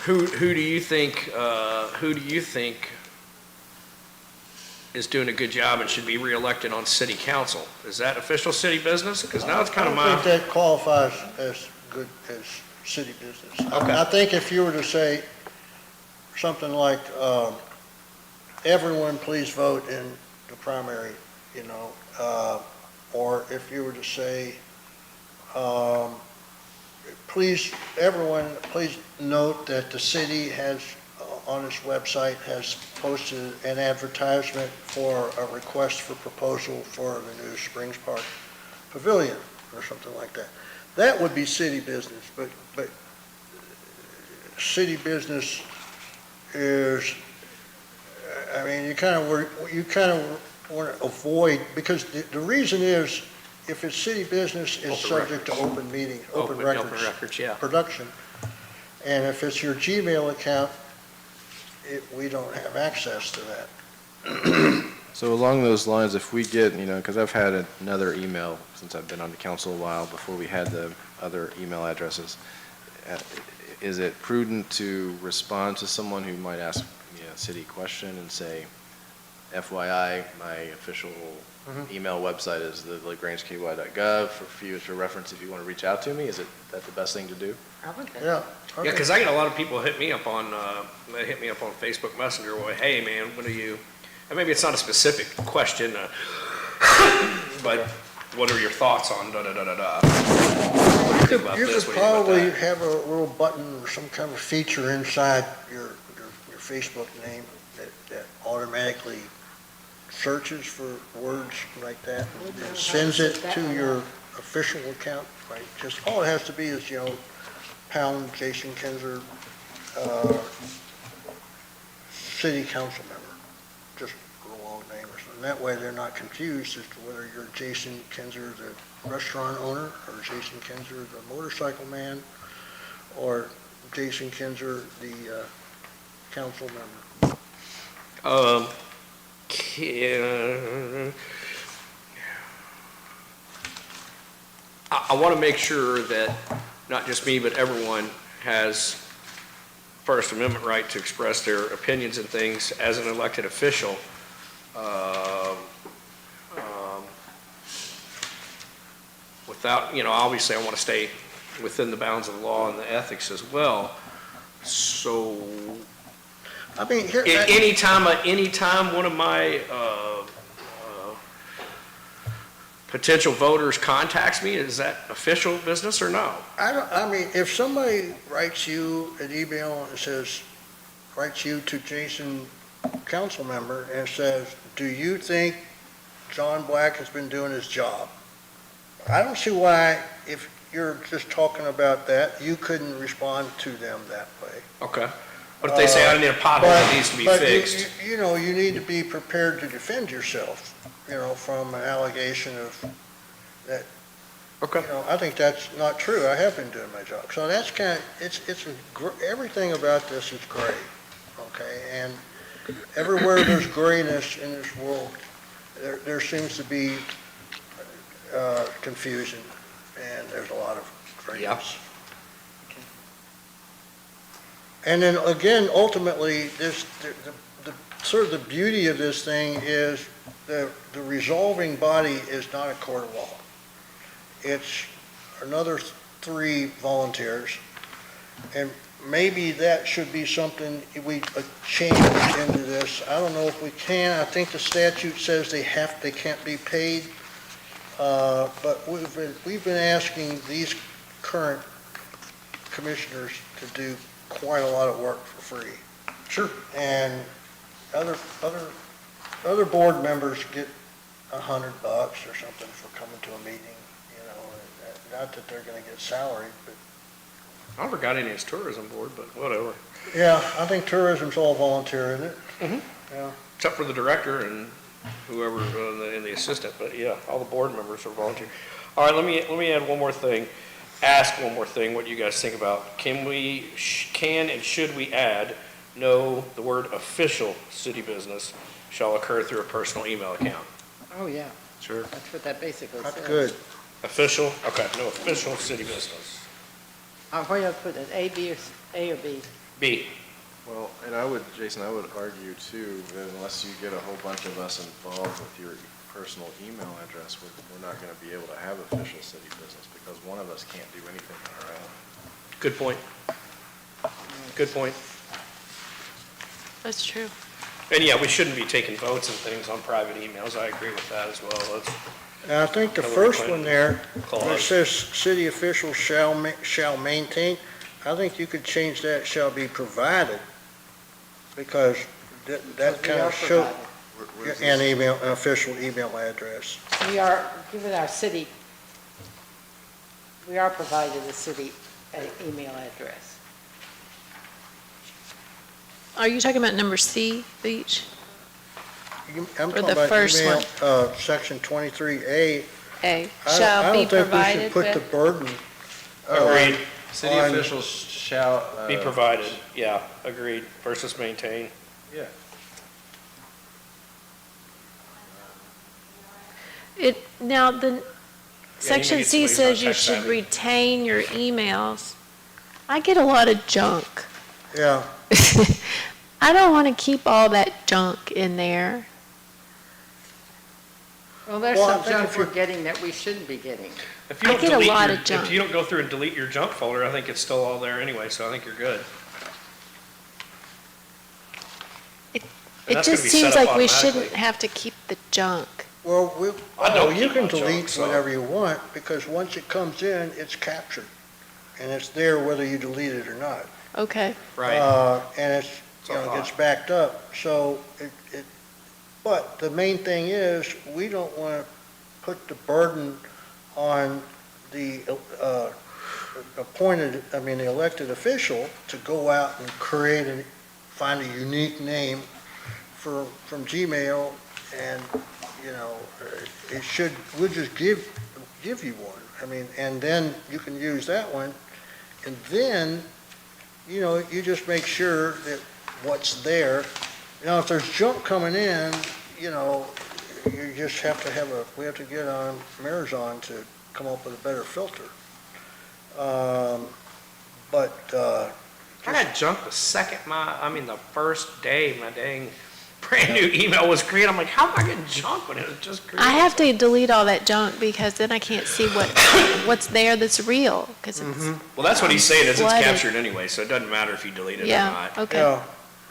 who do you think is doing a good job and should be reelected on city council? Is that official city business? Because now it's kind of I don't my, think that qualifies as good as city business. Okay. I think if you were to say something like, everyone please vote in the primary, you know, or if you were to say, please, everyone, please note that the city has, on its website, has posted an advertisement for a request for proposal for the new Springs Park Pavilion, or something like that. That would be city business, but city business is, I mean, you kind of want to avoid, because the reason is, if it's city business, it's Open subject to open meeting, open open records records, yeah. production. And if it's your Gmail account, we don't have access to that. So along those lines, if we get, you know, because I've had another email since I've been on the council a while, before we had the other email addresses. is it prudent to respond to someone who might ask me a city question and say, FYI, my official email website is the lagrangeky.gov for future reference if you want to reach out to me? Is that the best thing to do? Yeah. Yeah, because I get a lot of people hit me up on Facebook Messenger, well, hey, man, what are you, and maybe it's not a specific question, but what are your thoughts on da-da-da-da-da? What do you think about You this? could What do you think about probably that? have a little button or some kind of feature inside your Facebook name that automatically searches for words like that and sends it to your official account, right? Just, all it has to be is, pound Jason Kinzer, city council member, just a long name or something. That way they're not confused as to whether you're Jason Kinzer, the restaurant owner, or Jason Kinzer, the motorcycle man, or Jason Kinzer, the council member. I want to make sure that not just me, but everyone has First Amendment right to express their opinions and things as an elected official. Without, obviously I want to stay within the bounds of the law and the ethics as well. So I mean, here, anytime one of my potential voters contacts me, is that official business or no? I mean, if somebody writes you an email and writes you to Jason, council member, and says, do you think John Black has been doing his job? I don't see why, if you're just talking about that, you couldn't respond to them that way. Okay. What if they say, I need a pothole that needs to be fixed? But you need to be prepared to defend yourself, from an allegation of that. Okay. I think that's not true. I have been doing my job. So that's everything about this is gray, okay? And everywhere there's grayness in this world, there seems to be confusion, and there's a lot of grayness. Yeah. And then again, ultimately, the sort of the beauty of this thing is the resolving body is not a court of law. It's another 3 volunteers, and maybe that should be something we change into this. I don't know if we can. I think the statute says they can't be paid, but we've been asking these current commissioners to do quite a lot of work for free. Sure. And other board members get $100 or something for coming to a meeting, not that they're gonna get salaried, but. I never got any as tourism board, but whatever. Yeah, I think tourism's all volunteer, isn't it? Mm-hmm. Yeah. Except for the director and whoever, and the assistant, but yeah, all the board members are volunteer. All right, let me add one more thing, ask one more thing, what you guys think about. Can and should we add, no, the word official city business shall occur through a personal email account? Oh, yeah, Sure. that's what that basically says. That's good. Official, okay, no official city business. Where do I put it, A, B, or A or B? B, Well, and Jason, I would argue too, that unless you get a whole bunch of us involved with your personal email address, we're not gonna be able to have official city business because one of us can't do anything on our own. good point. Good point. That's true. And yeah, we shouldn't be taking votes and things on private emails, I agree with that as well. And I think the Hillary first Clinton one there, where it clause. says city officials shall maintain, I think you could change that shall be provided, because that We kind are of show, provided. an official email address. We are, given our city, we are provided a city email address. Are you talking about number C, Beach? I'm Or talking the about first email, section 23A. A, I shall don't be think we should provided put the with, burden. Agreed. City on- officials shall. Be provided, yeah, agreed, versus maintain. Yeah. now, the, section gets C waived on says you tax should savvy. retain your emails. I get a lot of junk. Yeah, I don't want to keep all that junk in there. Well, there's Well, I some think junk if we're you- getting that we shouldn't be getting. If you I don't get a delete lot your- of junk. If you don't go through and delete your junk folder, I think it's still all there anyway, so I think you're good. It that's just gonna be seems set up like we automatically. shouldn't have to keep the junk. well, I don't you keep can my junk, delete so- whatever you want, because once it comes in, it's captured. And it's there whether you delete it or not. Okay. And it's, you know, gets backed up, so but the main thing is, we don't want to put the burden on the the elected official to go out and create and find a unique name from Gmail, and, you know, we'll just give you one. I mean, and then you can use that one, and then, you know, you just make sure that what's there. Now, if there's junk coming in, you know, you just have to we have to get on Marizon to come up with a better filter. I got junk the second the first day my dang brand new email was created. I'm like, how am I getting junk when it was just created? I have to delete all that junk because then I can't see what's there that's real, because it's, Well, that's what he's saying, is it's flooded. captured anyway, so it doesn't matter if you delete it or yeah, not. okay.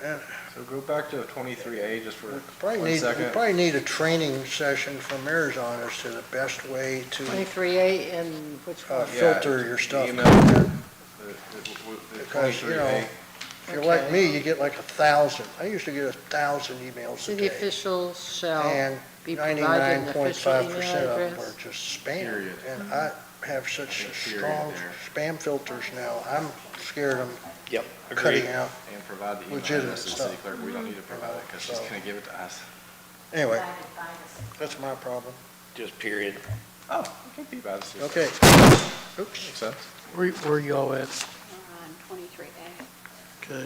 Yeah, So go back to 23A just for we 1 second. probably need a training session from Marizon as to the best way to 23A and which one? filter your stuff. Email, the Because, you know, 23A. if you're like me, you get like 1,000. I used to get 1,000 emails a City day. officials shall And be provided an official 99.5% email of them address. are just spam. Period. And I have such Period strong there. spam filters now, I'm scared of Yep, cutting agreed. out. And provide the email Legitimate address to the stuff. city clerk. We don't need to provide it because she's So- going to give it to us. Anyway, that's my problem. Just period. Oh, it can be by the city. Okay. Oops. Makes sense. Where y'all at? On 23A. Okay.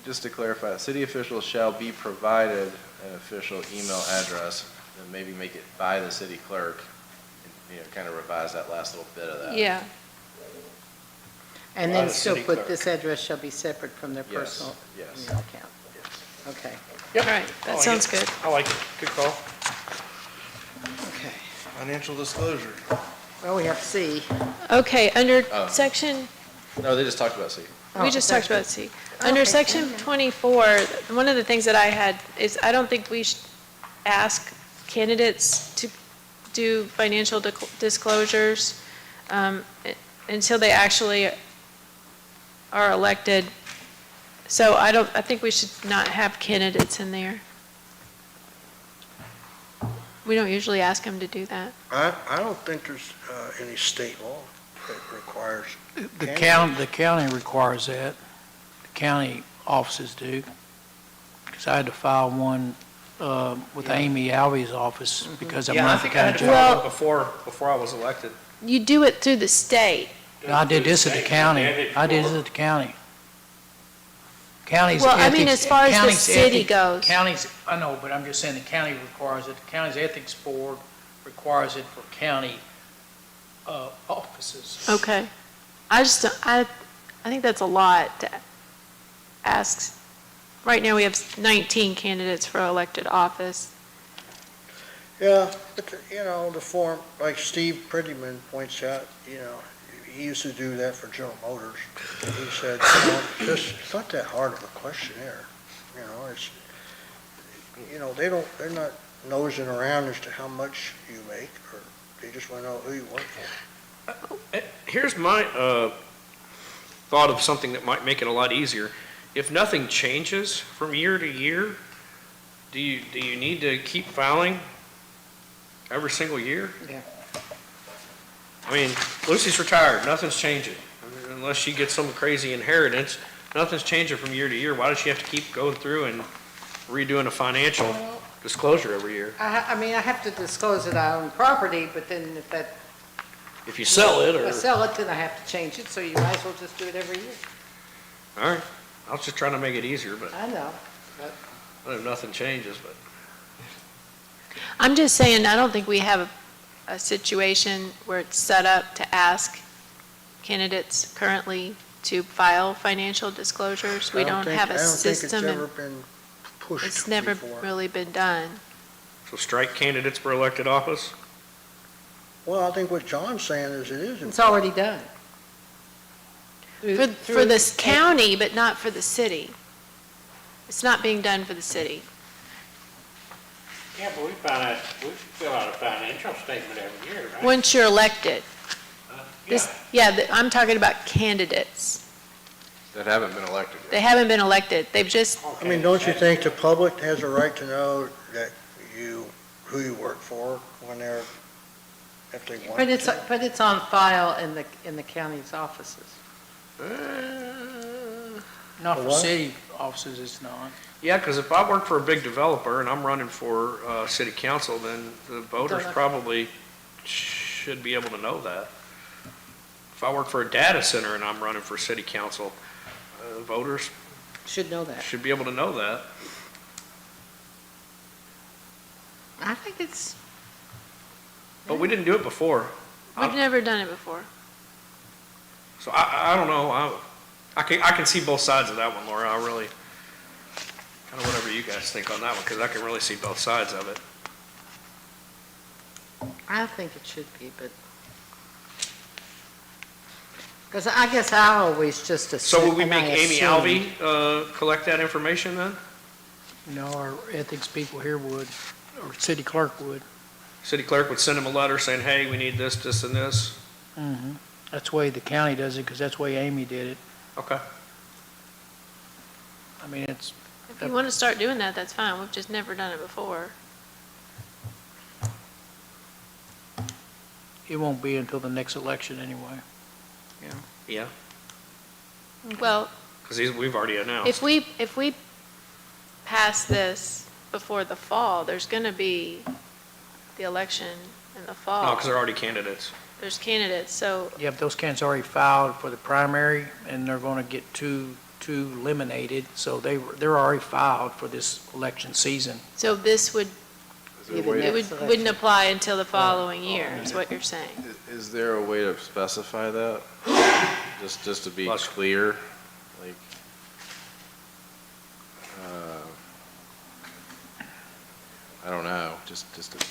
Just to clarify, city officials shall be provided an official email address, and maybe make it by the city clerk, and, you know, kind of revise that last little bit of that. Yeah, And By then the still city put clerk. this address shall be separate from their Yes, personal yes. email account. Okay, all right, that sounds good. I like it, good call. okay. Financial disclosure. Well, we have C. Okay, under Oh. section, No, they just talked about C. we just talked about C. Under Okay. section 24, one of the things that I had is I don't think we should ask candidates to do financial disclosures until they actually are elected. So I think we should not have candidates in there. We don't usually ask them to do that. I don't think there's any state law that requires. The county requires that. The county offices do. Because I had to file one with Amy Alvey's office because I'm Yeah, I not the think I had county to judge. file Well- it before I was elected. You do it through the state. No, I did this at the county. I did this at the county. County's Well, I mean, ethics- as far as the county's city ethic- goes. County's, I know, but I'm just saying the county requires it. The county's ethics board requires it for county offices. Okay. I just, I think that's a lot to ask. Right now, we have 19 candidates for elected office. Yeah, but, you know, the form, like Steve Prettyman points out, you know, he used to do that for General Motors. He said, you know, it's not that hard of a questionnaire, you know, it's, you know, they're not nosing around as to how much you make, or they just want to know who you work for. Here's my thought of something that might make it a lot easier. If nothing changes from year to year, do you need to keep filing every single year? Yeah. I mean, Lucy's retired, nothing's changing. Unless she gets some crazy inheritance, nothing's changing from year to year. Why does she have to keep going through and redoing a financial disclosure every year? I mean, I have to disclose that I own property, but then If you sell it, if I or, sell it, then I have to change it, so you might as well just do it every year. all right. I was just trying to make it easier, but I know. if nothing changes, but. I'm just saying, I don't think we have a situation where it's set up to ask candidates currently to file financial disclosures. We don't have a system, I don't and think it's ever been pushed it's never before. really been done. So strike candidates for elected office? Well, I think what John's saying is it is. It's already done. For this county, but not for the city. It's not being done for the city. Yeah, but we fill out a financial statement every year, right? Once you're elected. Yeah. I'm talking about candidates. That haven't been elected yet. They haven't been elected. They've just, I mean, don't you think the public has a right to know that who you work for when if they want to? But it's on file in the county's offices. Not for What? city offices, it's not. Yeah, because if I work for a big developer and I'm running for city council, then the voters probably should be able to know that. If I work for a data center and I'm running for city council, voters Should know that. should be able to know that. I think it's, But we didn't do it before. we've never done it before. So I don't know. I can see both sides of that one, Laura. I really, kind of whatever you guys think on that one, because I can really see both sides of it. I think it should be, but, because I guess I always just assume. So will we make and I Amy assumed- Alvey collect that information then? You know, our ethics people here would, or city clerk would. City clerk would send him a letter saying, hey, we need this, this, and this. That's the way the county does it, because that's the way Amy did it. Okay. I mean, it's, If you want to start doing that, that's fine. We've just never done it before. it won't be until the next election anyway. Yeah, Well, because we've already announced. if we pass this before the fall, there's going to be the election in the fall. No, because they're already candidates. There's candidates, so Yeah, but those candidates already filed for the primary, and they're going to get two eliminated, so they're already filed for this election season. this would, Is there a way it to- wouldn't apply until the following year, is what you're saying. Is there a way to specify that? Just to be Plus- clear, like, I don't know, just to,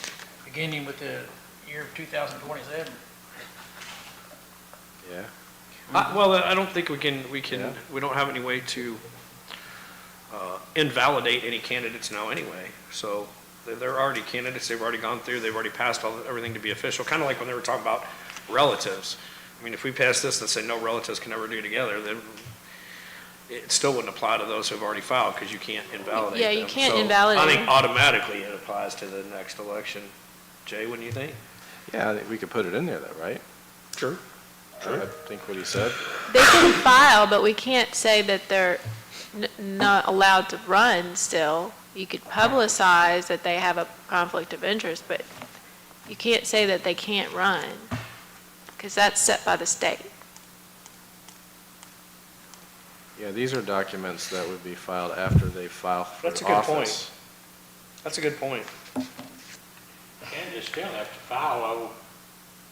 Beginning with the year of 2027. yeah. Well, I don't think we can, Yeah. we don't have any way to invalidate any candidates now anyway. So they're already candidates, they've already gone through, they've already passed everything to be official, kind of like when they were talking about relatives. I mean, if we pass this and say no relatives can ever do together, then it still wouldn't apply to those who've already filed, because you can't invalidate them. Yeah, you can't So invalidate I think them. automatically it applies to the next election. Jay, wouldn't you think? Yeah, I think we could put it in there though, right? Sure. I think what he said. They can file, but we can't say that they're not allowed to run still. You could publicize that they have a conflict of interest, but you can't say that they can't run, because that's set by the state. Yeah, these are documents that would be filed after they file for office. That's a good point. That's a good point. Candidates still have to file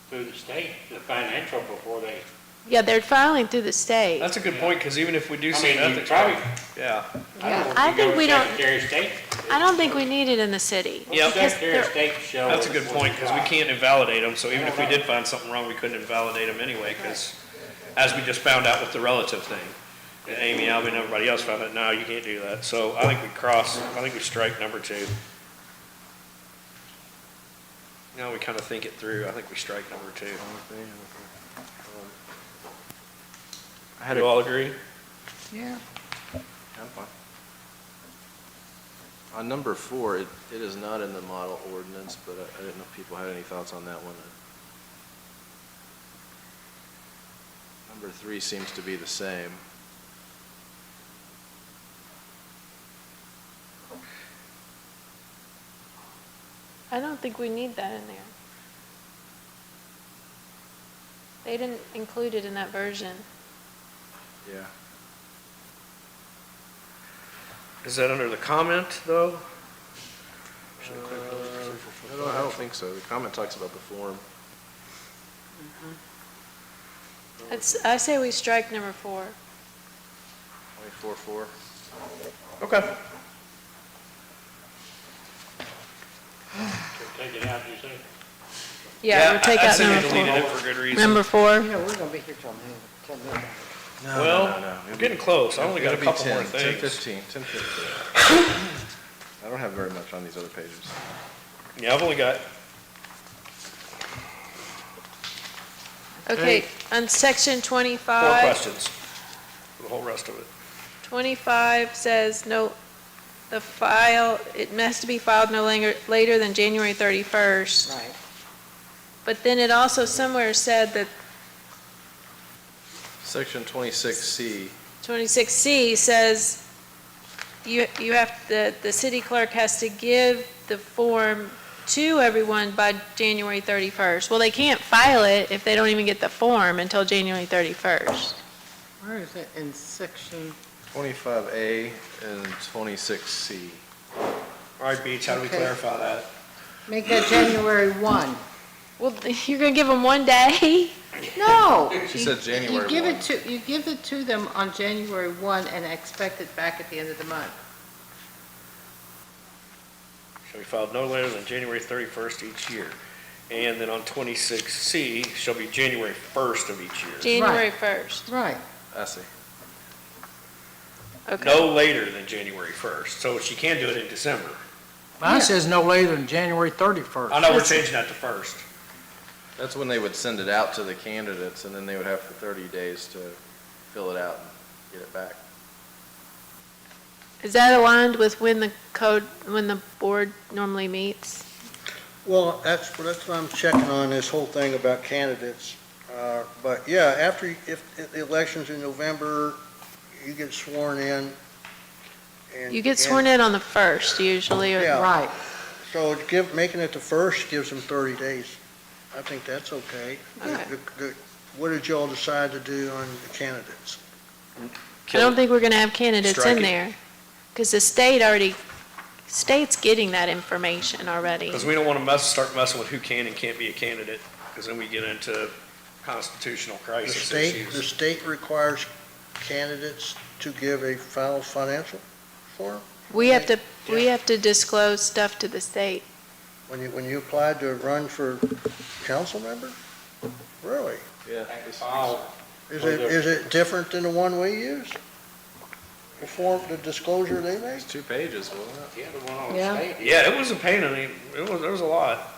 through the state, the financial before they, Yeah, they're filing through the state. That's a good point, because even if we do I see an mean, you ethics, probably, yeah. I don't know I if you think go we to don't- Secretary of State. I don't think we need it in the city. Yep. because Secretary of they're- State to show. That's a good point, because we can't invalidate them, so even if we Yeah. did find something wrong, we couldn't invalidate them anyway, because as we just found out with the relative thing, Amy, Alvin, and everybody else found out, no, you can't do that. So I think we strike number 2. Now we kind of think it through, I think we strike number 2. I had Do you a, all agree? Yeah. I'm fine. On number 4, it is not in the model ordinance, but I didn't know if people had any thoughts on that one. Number 3 seems to be the same. I don't think we need that in there. They didn't include it in that version. Yeah. Is that under the comment, though? I don't think so. The comment talks about the form. I say we strike number 4. 24-4. Okay. Take it out, you say? Yeah, we'll take I'd out say we number deleted 4. it for good reason. Number 4. You know, we're gonna be here till midnight. Well, we're getting close. I only got a It'll be couple 10, more things. 10-15. I don't have very much on these other pages. Yeah, I've only got, Okay, on section 4 25, questions for the whole rest of it. 25 says no, the file, it has to be filed no later than January 31st. Right. But then it also somewhere said that Section 26C. 26C says you have, the city clerk has to give the form to everyone by January 31st. Well, they can't file it if they don't even get the form until January 31st. Where is it in section? 25A and 26C. All right, Beach, how do we Okay. clarify that? Make that January 1. Well, you're gonna give them one day? No. She you- said January You give 1. you give it to them on January 1 and expect it back at the end of the month. Shall be filed no later than January 31st each year. And then on 26C, shall be January 1st of each year. January 1st. Right. I see. Okay. No later than January 1st. So she can do it in December. Mine says no later than January 31st. I know we're changing that to 1st. That's when they would send it out to the candidates, and then they would have for 30 days to fill it out and get it back. Is that aligned with when the board normally meets? Well, that's what I'm checking on, this whole thing about candidates. But yeah, if the election's in November, you get sworn in. and- You get sworn in on the 1st usually, or? Yeah. Right. So making it the first gives them 30 days. I think that's okay. Okay. What did y'all decide to do on the candidates? I don't think we're gonna have candidates Strike in it. there, because the state's getting that information already. Because we don't want to start messing with who can and can't be a candidate, because then we get into constitutional The crisis state issues. requires candidates to give a filed financial form? We have to disclose stuff to the state. When you applied to run for council member? Really? Yeah. Is it different than the one we use? The form, the disclosure they make? It's 2 pages, wasn't it? Yeah, the one on the Yeah. state. Yeah, it wasn't pain in there was a lot.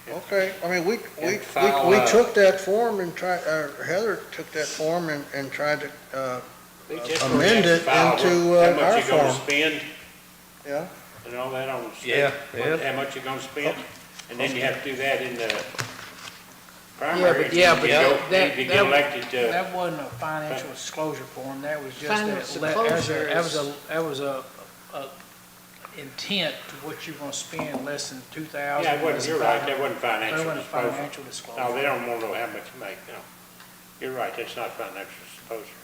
Okay, I mean, we file, took that form and Heather took that form and tried to, They just amend it file into, how our much you're gonna form. spend yeah? and all that on the state. Yeah, yeah. How much you're gonna spend, and then you have to do that in the Yeah, primary. but You that, need to get elected to. that wasn't a financial disclosure form, that was just Financial that was a intent to what you're gonna spend, less than 2,000. Yeah, it wasn't, you're right, that wasn't That financial wasn't a disclosure. financial disclosure. No, they don't wanna know how much you make, no. You're right, that's not financial disclosure.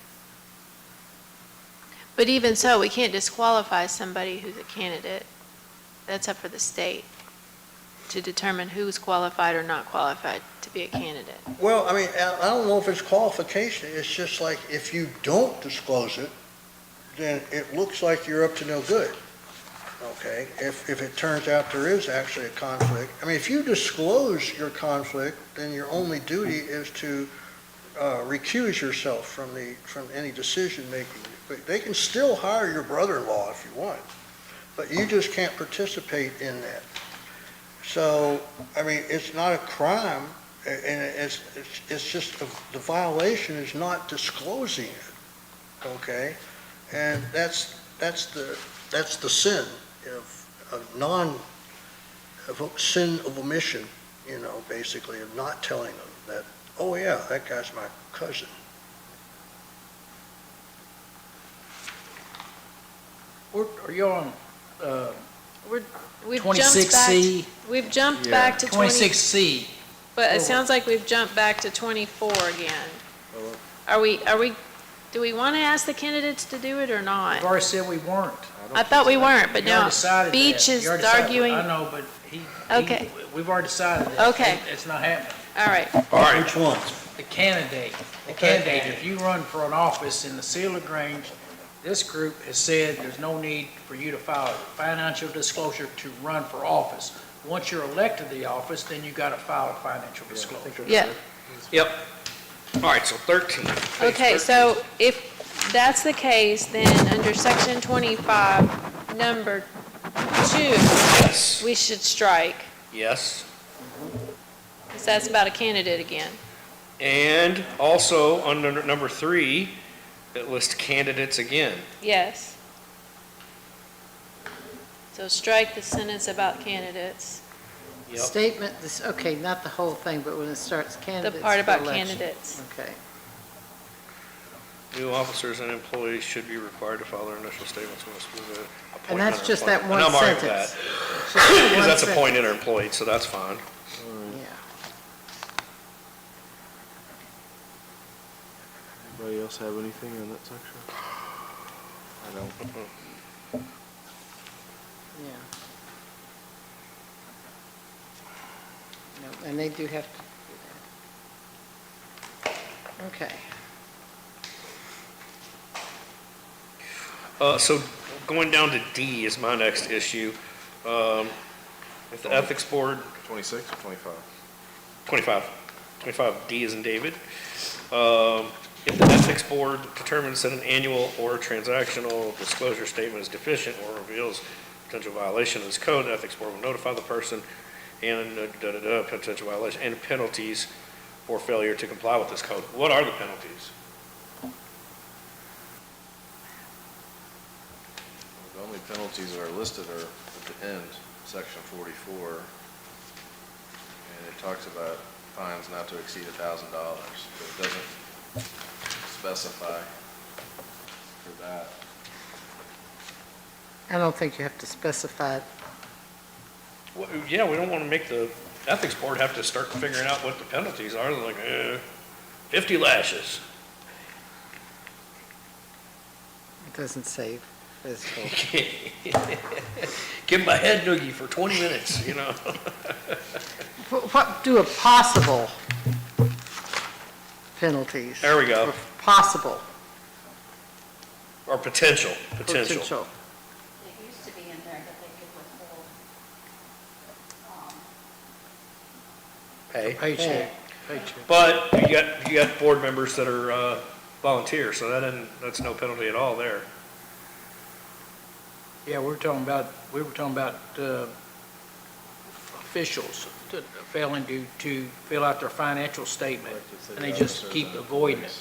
But even so, we can't disqualify somebody who's a candidate. That's up for the state to determine who's qualified or not qualified to be a candidate. Well, I mean, I don't know if it's qualification, it's just like, if you don't disclose it, then it looks like you're up to no good, okay? If it turns out there is actually a conflict, I mean, if you disclose your conflict, then your only duty is to recuse yourself from any decision-making. But they can still hire your brother-in-law if you want, but you just can't participate in that. So, I mean, it's not a crime, and it's just, the violation is not disclosing it, okay? And that's the sin of sin of omission, basically, of not telling them that, oh yeah, that guy's my cousin. Are you on, We've jumped back, 26C? we've jumped Yeah. back to 26C. but it sounds like we've jumped back to 24 again. Are we, do we want to ask the candidates to do it or not? We've already said we weren't. I thought we weren't, but You already now decided that. Beach You is already decided. arguing. I know, but Okay. we've already decided that. Okay. It's not happening. All right. All right. Which ones? the candidate. If you run for an office in the Seal of Grange, this group has said there's no need for you to file a financial disclosure to run for office. Once you're elected to the office, then you gotta file a financial disclosure. Yeah. Yep. All right, so 13. Page Okay, 13. so if that's the case, then under section 25, number 2, Yes, we should strike, yes. because that's about a candidate again. And also, under number 3, it lists candidates again. Yes. So strike the sentence about candidates, Yep. Statement, okay, not the whole thing, but when it starts the candidates part for about election. candidates. Okay. New officers and employees should be required to file their initial statements when it's with a And that's appointment or just that appointment. one And I'm all right with sentence. that. It's just that Because one that's sentence. appointed or employed, so that's fine. Yeah. Anybody else have anything in that section? I don't. Yeah. No, and they do have to do that. Okay. So going down to D is my next issue. If the ethics board, 26 or 25? 25, 25D is in David. If the ethics board determines that an annual or transactional disclosure statement is deficient or reveals potential violation of this code, the ethics board will notify the person and potential violation and penalties for failure to comply with this code. What are the penalties? The only penalties that are listed are at the end, section 44. And it talks about fines not to exceed $1,000, but it doesn't specify for that. I don't think you have to specify. Well, yeah, we don't want to make the ethics board have to start figuring out what the penalties are. They're like, 50 lashes. It doesn't say physical. Give him a head noogie for 20 minutes, you know? What do a possible penalties? There we go. Or possible. Or potential. It used to be in there that they could withhold, Pay. Paycheck. But you got board members that are volunteer, so that's no penalty at all there. Yeah, we were talking about officials failing to fill out their financial statement, and they just keep avoiding it.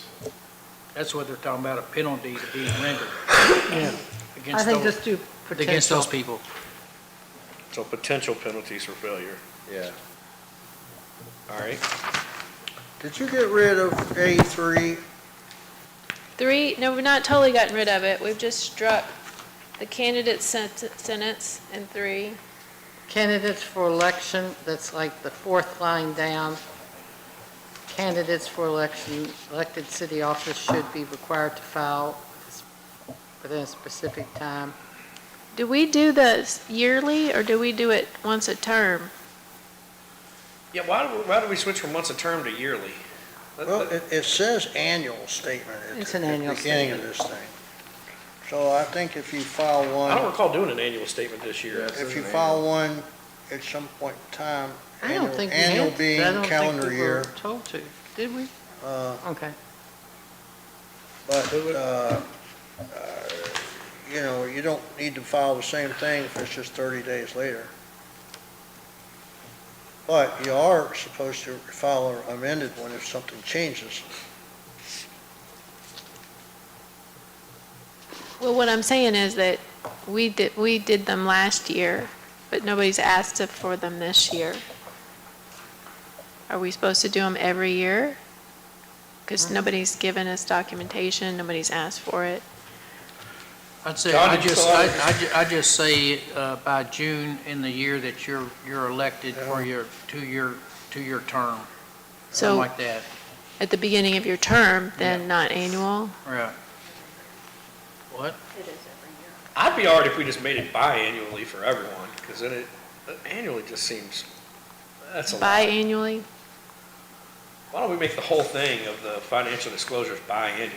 That's what they're talking about, a penalty to be rendered. I Against think those, just do potential. against those people. So potential penalties for failure. Yeah. All right. Did you get rid of A3? 3, no, we've not totally gotten rid of it. We've just struck the candidate sentence in 3. Candidates for election, that's like the 4th line down. Candidates for election, elected city office should be required to file within a specific time. Do we do this yearly, or do we do it once a term? Yeah, why do we switch from once a term to yearly? Well, it says annual statement It's at an the annual beginning of this thing. So I think if you file I don't one, recall doing an annual statement this year. if you file one at some point in time, I don't think we annual had, being I don't think calendar we year, were told to, did we? Okay. but, you know, you don't need to file the same thing if it's just 30 days later. But you are supposed to file an amended one if something changes. Well, what I'm saying is that we did them last year, but nobody's asked for them this year. Are we supposed to do them every year? Because nobody's given us documentation, nobody's asked for it. I'd say, John, did you still have- I just say, by June in the year that you're elected for your two-year term, something So like that. at the beginning of your term, then not annual? Right. What? it is every year. I'd be all right if we just made it biannually for everyone, because then annually just seems, that's a lot. Biannually? Why don't we make the whole thing of the financial disclosures biannually?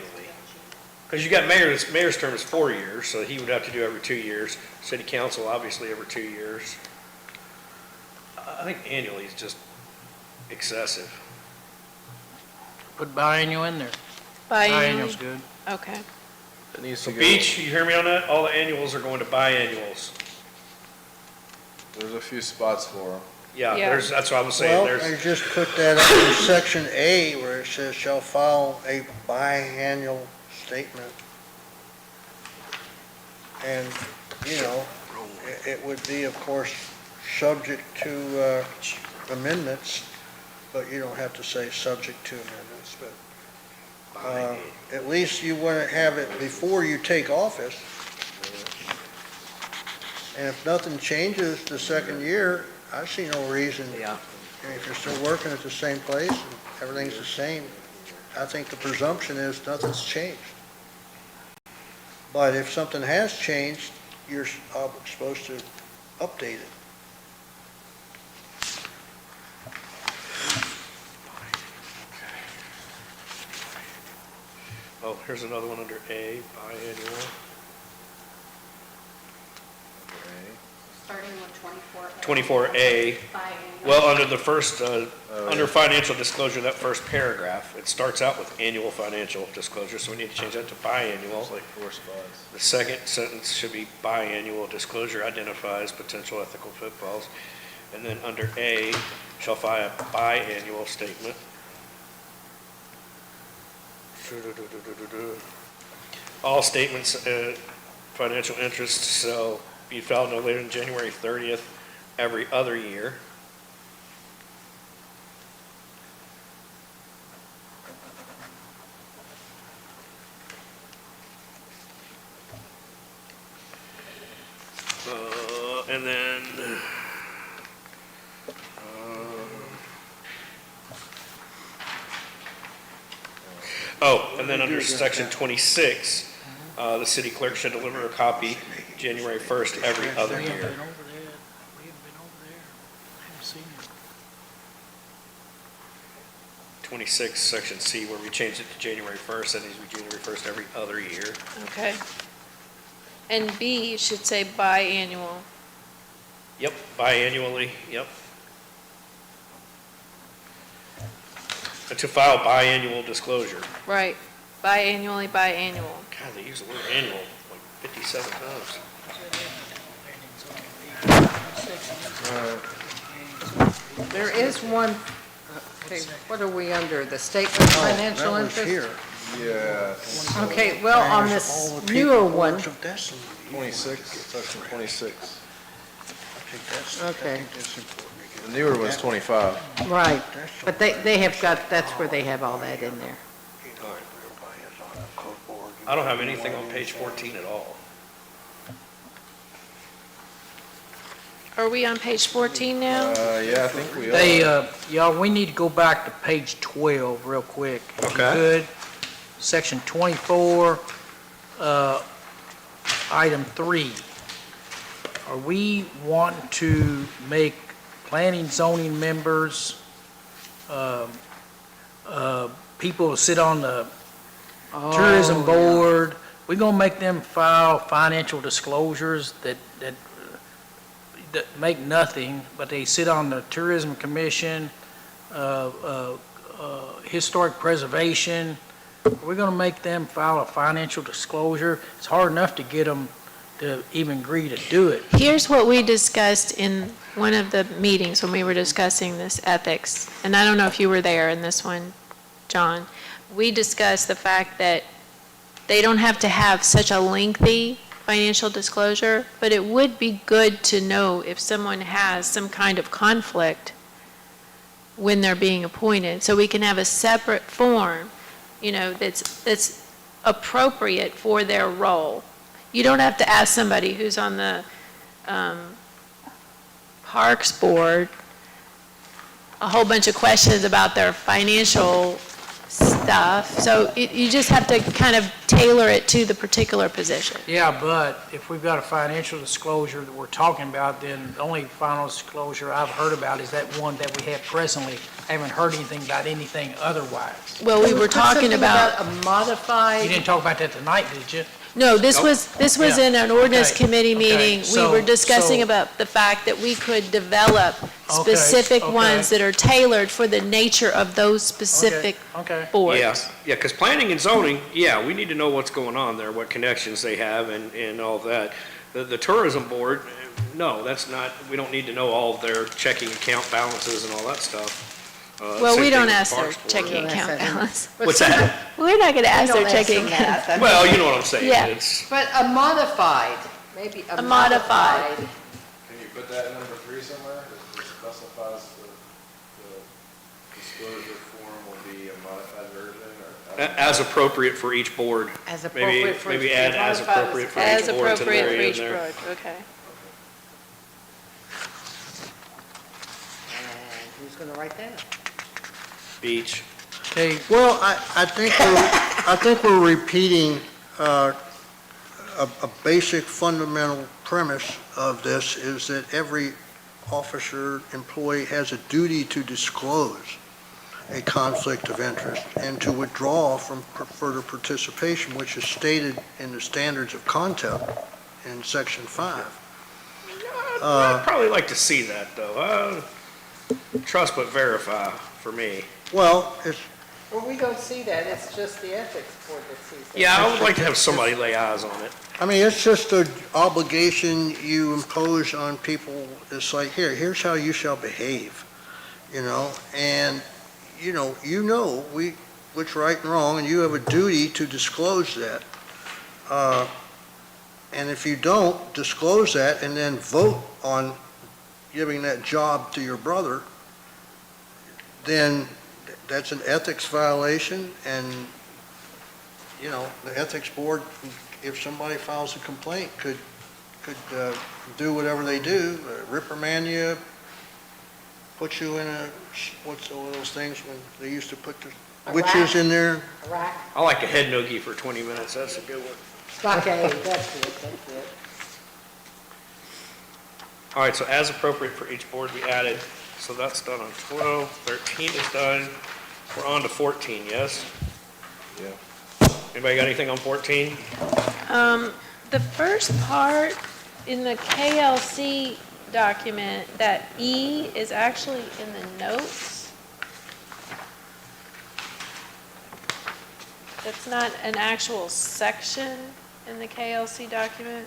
Because you got mayor's term is 4 years, so he would have to do every 2 years. City council, obviously, every 2 years. I think annually is just excessive. Put biannual in there. Biannual, Biannual's good. okay. It needs So to go, Beach, you hear me on that? All the annuals are going to biannuals. there's a few spots for them. Yeah, Yeah. that's what I was saying. Well, I There's, just put that up in section A where it says shall file a biannual statement. And, you know, it would be, of course, subject to amendments, but you don't have to say subject to amendments, but at least you want to have it before you take office. And if nothing changes the second year, I see no reason. Yeah. If you're still working at the same place and everything's the same, I think the presumption is nothing's changed. But if something has changed, you're supposed to update it. oh, here's another one under A, biannual. Starting with 24A. 24A, Biannual. well, under the first, under financial disclosure, that first paragraph, it starts out with annual financial disclosure, so we need to change that to biannual. It's like 4 spots. The second sentence should be biannual disclosure identifies potential ethical pitfalls. And then under A, shall file a biannual statement. All statements, financial interests shall be filed no later than January 30th every other year. And then, and then under section 26, the city clerk should deliver a copy January 1st every other We year. haven't been over there. We haven't been over there. I haven't seen it. 26, section C, where we changed it to January 1st, that needs to be January 1st every other year. Okay. And B should say biannual. Yep, biannually, yep. To file biannual disclosure. Right, biannually, biannual. God, they use the word annual like 57 times. There is one, okay, what are we under? The statement of financial Oh, That was interest? here. Yeah, Okay, well, on There's this all the newer paperwork one, of decimal. 26, section 26. I Okay. think that's important to get The newer one's 25. right, but they have got, that's where they have all that in there. I don't have anything on page 14 at all. Are we on page 14 now? Yeah, I think we are. They, y'all, we need to go back to page 12 real quick. If you Okay. could. Section 24, item 3. Are we wanting to make planning zoning members, people who sit on the tourism Oh, yeah. board, we gonna make them file financial disclosures that make nothing, but they sit on the tourism commission, historic preservation. We're gonna make them file a financial disclosure. It's hard enough to get them to even agree to do it. Here's what we discussed in one of the meetings when we were discussing this ethics, and I don't know if you were there in this one, John. We discussed the fact that they don't have to have such a lengthy financial disclosure, but it would be good to know if someone has some kind of conflict when they're being appointed, so we can have a separate form, you know, that's appropriate for their role. You don't have to ask somebody who's on the Parks Board a whole bunch of questions about their financial stuff. So you just have to kind of tailor it to the particular position. Yeah, but if we've got a financial disclosure that we're talking about, then the only final disclosure I've heard about is that one that we have presently. I haven't heard anything about anything otherwise. Well, we were talking about, A modified. You didn't talk about that tonight, did you? no, this was Yeah. in an ordinance Okay. committee Okay. meeting. We So- were discussing so- about the fact that we could develop Okay, specific okay. ones that are tailored for the nature of those specific Okay. boards. Yeah, yeah, because planning and zoning, yeah, we need to know what's going on there, what connections they have and all that. The tourism board, no, that's not, we don't need to know all of their checking account balances and all that stuff. Well, Same we thing don't with ask their Parks Board. checking don't ask account that. balance. What's that? We're not gonna ask their Don't ask checking them account. that. Well, you know what I'm saying. Yeah. It's, But a modified, maybe A modified. Can you put that in number 3 somewhere? It specifies the disclosure form will be a modified version or? as appropriate for each board. As Maybe, appropriate for each. maybe add as modified appropriate for As each board to the appropriate for very each end there. board, okay. And who's gonna write that? Beach. Okay, Well, I think we're repeating a basic fundamental premise of this is that every officer, employee has a duty to disclose a conflict of interest and to withdraw from further participation, which is stated in the standards of conduct in Section 5. I'd probably like to see that, though. Trust but verify for me. Well, it's, Well, we don't see that, it's just the ethics board that sees that. Yeah, I would like to have somebody lay eyes on it. I mean, it's just an obligation you impose on people. It's like, here's how you shall behave, and, which right and wrong, and you have a duty to disclose that. And if you don't disclose that and then vote on giving that job to your brother, then that's an ethics violation, and, the ethics board, if somebody files a complaint, could do whatever they do, reprimand you, put you in what's all those things when they used to put the witches in there? A rack, I like a head noogie for 20 minutes, that's a good one. stockade, that's it, that's it. All right, so as appropriate for each board we added, so that's done on 12, 13 is done. We're on to 14, yes? Yeah. Anybody got anything on 14? The first part in the KLC document, that E is actually in the notes. That's not an actual section in the KLC document.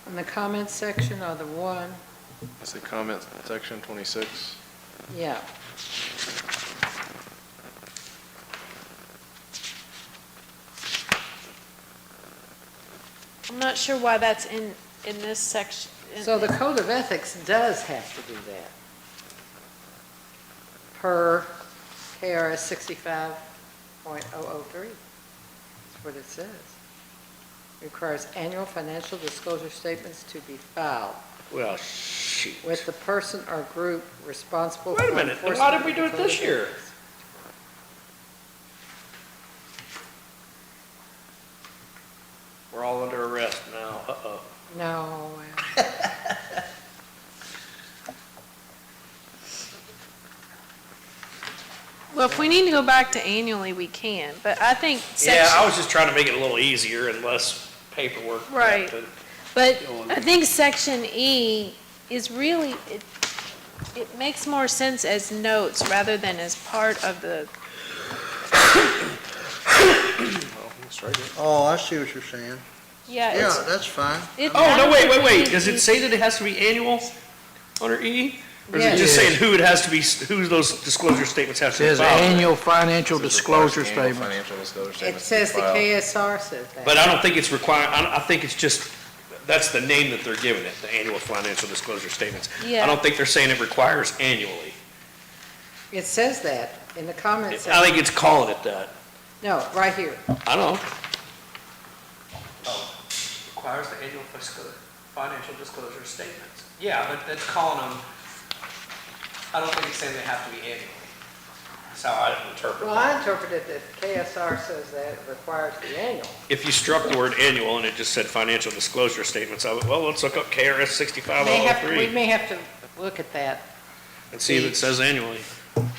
In the comments section or the one, That's the comment section 26. yeah. I'm not sure why that's in this section. So the code of ethics does have to do that. Per KRS 65.003. That's what it says. Requires annual financial disclosure statements to be filed Well, shoot. with the person or group responsible for Wait a enforcement. minute, then why did we of do the it code this of year? ethics. We're all under arrest now, uh-oh. No. Well, if we need to go back to annually, we can, but I think Yeah, I section, was just trying to make it a little easier and less paperwork. Right. But but I think section E is really, it makes more sense as notes rather than as part of the, That's right. Oh, I see what you're saying. yeah. Yeah, it's- that's fine. it- Oh, no, wait, wait, wait, it- does it say that it has to be annual under E? Or is it Yes. just saying who it has to be, who those disclosure statements have to be says filed? annual financial It says disclosure requires annual statement. Financial disclosure It statements. says the filed. KSR says that. But I don't think it's required, I think it's just, that's the name that they're giving it, the annual financial disclosure statements. Yeah. I don't think they're saying it requires annually. It says that in the comments I section. think it's calling it that. No, right here. I know. Requires the annual financial disclosure statements. Yeah, but that's calling them, I don't think it's saying they have to be annual. That's how I interpret Well, it. I interpreted that KSR says that it requires the annual. If you struck the word annual and it just said financial disclosure statements, I would, well, let's look up KRS We 6503 may have to look at that. and see if it says annually.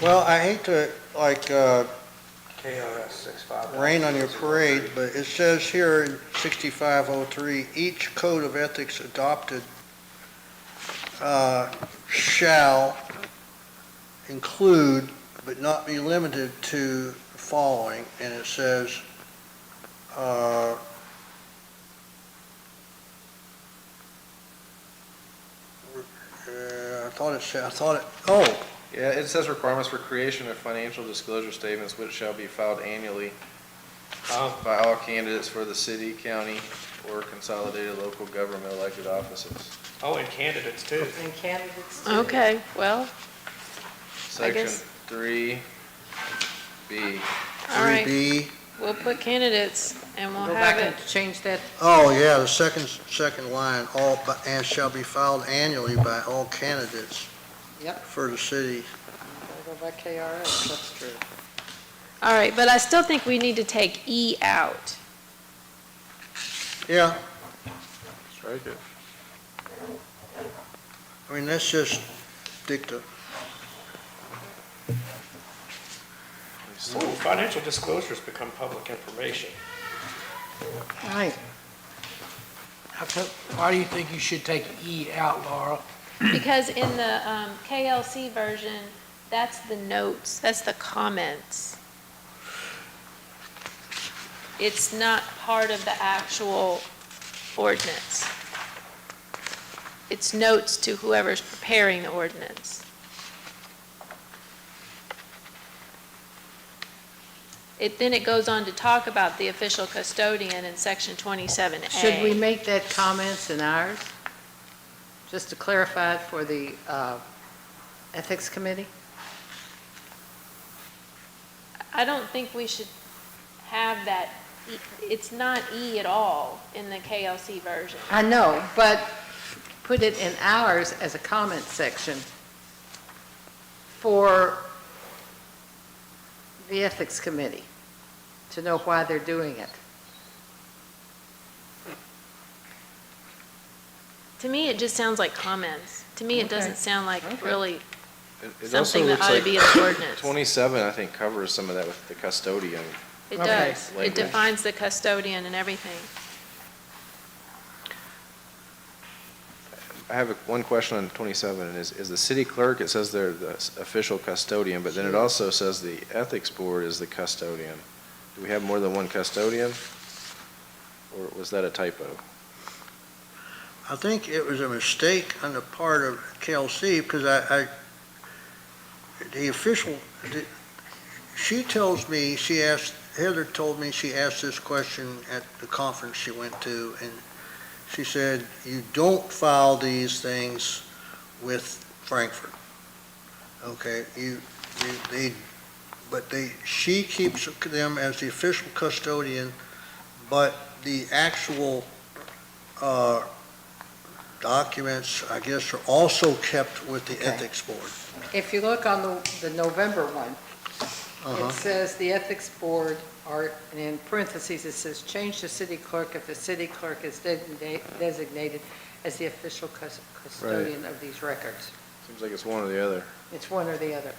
Well, I hate to, like, KRS 65. rain on your parade, but it says here in 6503, each code of ethics adopted shall include, but not be limited to, the following, and it says, Yeah, it says requirements for creation of financial disclosure statements which shall be filed annually by all candidates for the city, county, or consolidated local government elected offices. Oh, and candidates too. And candidates too. Okay, well, Section guess- 3B. all right, 3B. we'll put candidates and we'll Go have back it. and change that. Oh, yeah, the second line, and shall be filed annually by all candidates Yep, for the city. go by KRS, that's true. All right, but I still think we need to take E out. Yeah, Strike it. I mean, that's just dicta. Ooh, financial disclosures become public information. Right. Why do you think you should take E out, Laura? Because in the KLC version, that's the notes, that's the comments. It's not part of the actual ordinance. It's notes to whoever's preparing the ordinance. Then it goes on to talk about the official custodian in section 27A. Should we make that comments in ours? Just to clarify it for the Ethics Committee? I don't think we should have that, it's not E at all in the KLC version. I know, but put it in ours as a comment section for the Ethics Committee, to know why they're doing it. To me, it just sounds like comments. To me, it Okay. doesn't sound like Okay. really It also something that looks ought to like be in the ordinance. 27, I think, covers some of that with the custodian. It Okay. does. It Language. defines the custodian and everything. I have one question on 27, and is the city clerk, it says they're the official custodian, but then it also says the ethics board is the custodian. Do we have more than one custodian? Or was that a typo? I think it was a mistake on the part of KLC, because the official, she tells me, Heather told me she asked this question at the conference she went to, and she said, you don't file these things with Frankfurt. Okay, she keeps them as the official custodian, but the actual, documents, I guess, are also kept with the Okay. ethics board. If you look on the November one, Uh-huh. it says the Ethics Board, or and in parentheses, it says, change to city clerk if the city clerk is designated as the official custodian of these records. Seems like it's one or the other. It's one or the other.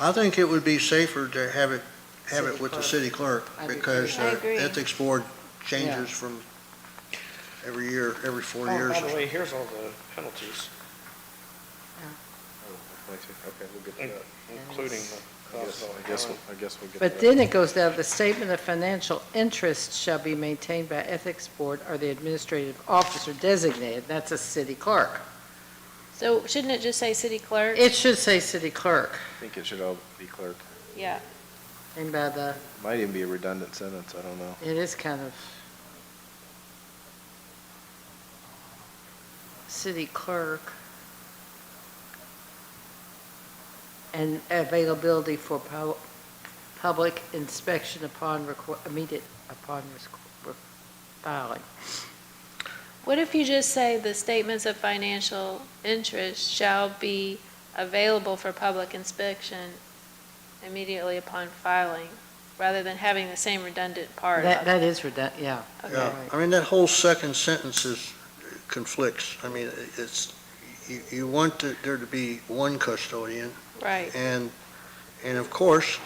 I think it would be safer to have it City with the clerk. city clerk, I do because too. I agree. ethics board Yeah. changes from every year, every 4 Oh, years. by the way, here's all the penalties, Okay, we'll get to that. including the I cost of guess filing. we'll get to But that. then it goes down, the statement of financial interest shall be maintained by Ethics Board or the administrative officer designated, that's a city clerk. So shouldn't it just say city clerk? It should say city clerk, I think it should all be clerk. Yeah. and by the, Might even be a redundant sentence, I don't know. it is kind of city clerk. And availability for public inspection upon immediate upon filing. What if you just say the statements of financial interest shall be available for public inspection immediately upon filing, rather than having the same redundant part. That is redundant, yeah. Okay. Yeah, I mean, that whole second sentence conflicts. I mean, you want there to be one custodian, Right, and of course,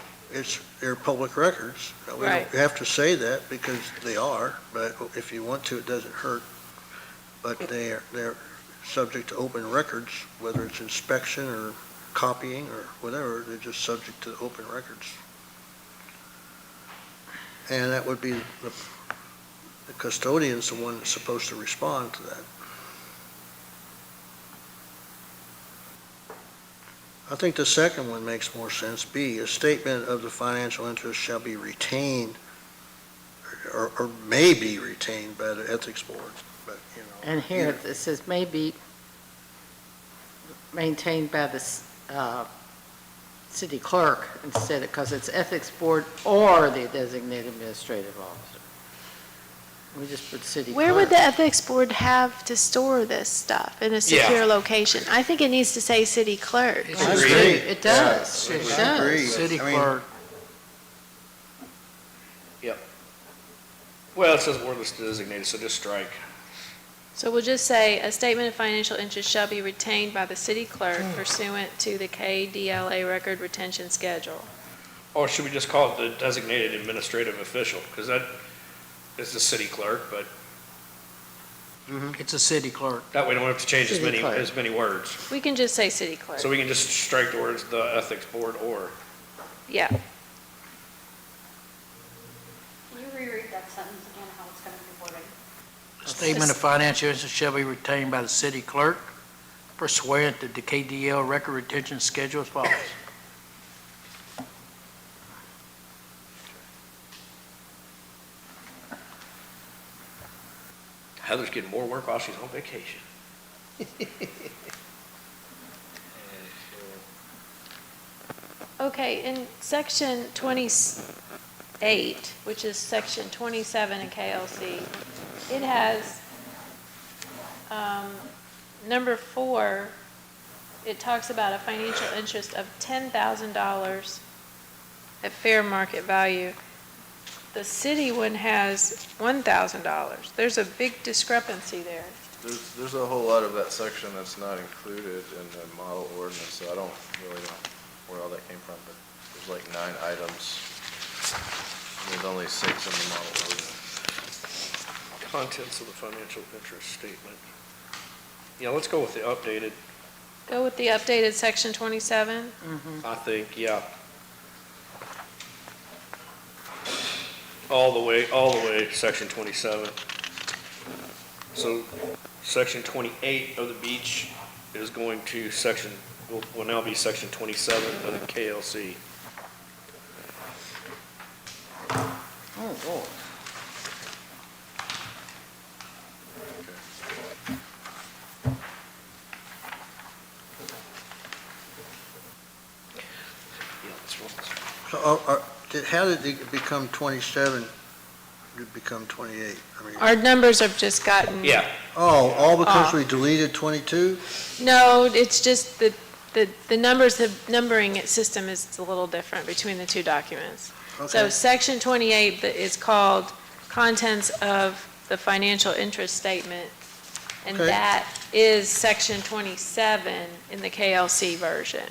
they're public records. We Right. don't have to say that because they are, but if you want to, it doesn't hurt. But they're subject to open records, whether it's inspection or copying or whatever, they're just subject to open records. And that would be the custodian's the one that's supposed to respond to that. I think the second one makes more sense. B, a statement of the financial interest shall be retained or may be retained by the ethics board, but, you know. And here, it says may be maintained by the city clerk instead, because it's ethics board or the designated administrative officer. We just put city clerk. where would the ethics board have to store this stuff? In a secure location? I think it needs to say city clerk. I agree. It does, it I does. agree. City I mean, clerk, Well, it says wordless designated, so just strike. So we'll just say, a statement of financial interest shall be retained by the city clerk pursuant to the KDLA record retention schedule. Or should we just call it the designated administrative official? Because that is the city clerk, but it's a city clerk. that way we don't have to change as City clerk. many words. We can just say city clerk. So we can just strike the words the ethics board or. Yeah, Can you reread that sentence again, how it's going to be worded? A statement of financial interest shall be retained by the city clerk pursuant to the KDL record retention schedule as follows. Heather's getting more work while she's on vacation. okay, in section 28, which is section 27 in KLC, it has, number 4, it talks about a financial interest of $10,000 at fair market value. The city one has $1,000. There's a big discrepancy there. There's a whole lot of that section that's not included in the model ordinance, so I don't really know where all that came from, but there's like 9 items. There's only 6 in the model ordinance. Contents of the financial interest statement. Yeah, let's go with the updated, Go with the updated section 27. I think, yeah. All the way, section 27. So, section 28 of the beach is going to will now be section 27 of the KLC. Oh, Lord. Yeah, that's what. So, how did it become 27? Did it become 28? I mean, Our numbers have just gotten. Yeah, all because we deleted 22? No, it's just the numbering system is a little different between the two documents. So Okay. section 28 is called contents of the financial interest statement, and Okay. that is section 27 in the KLC version.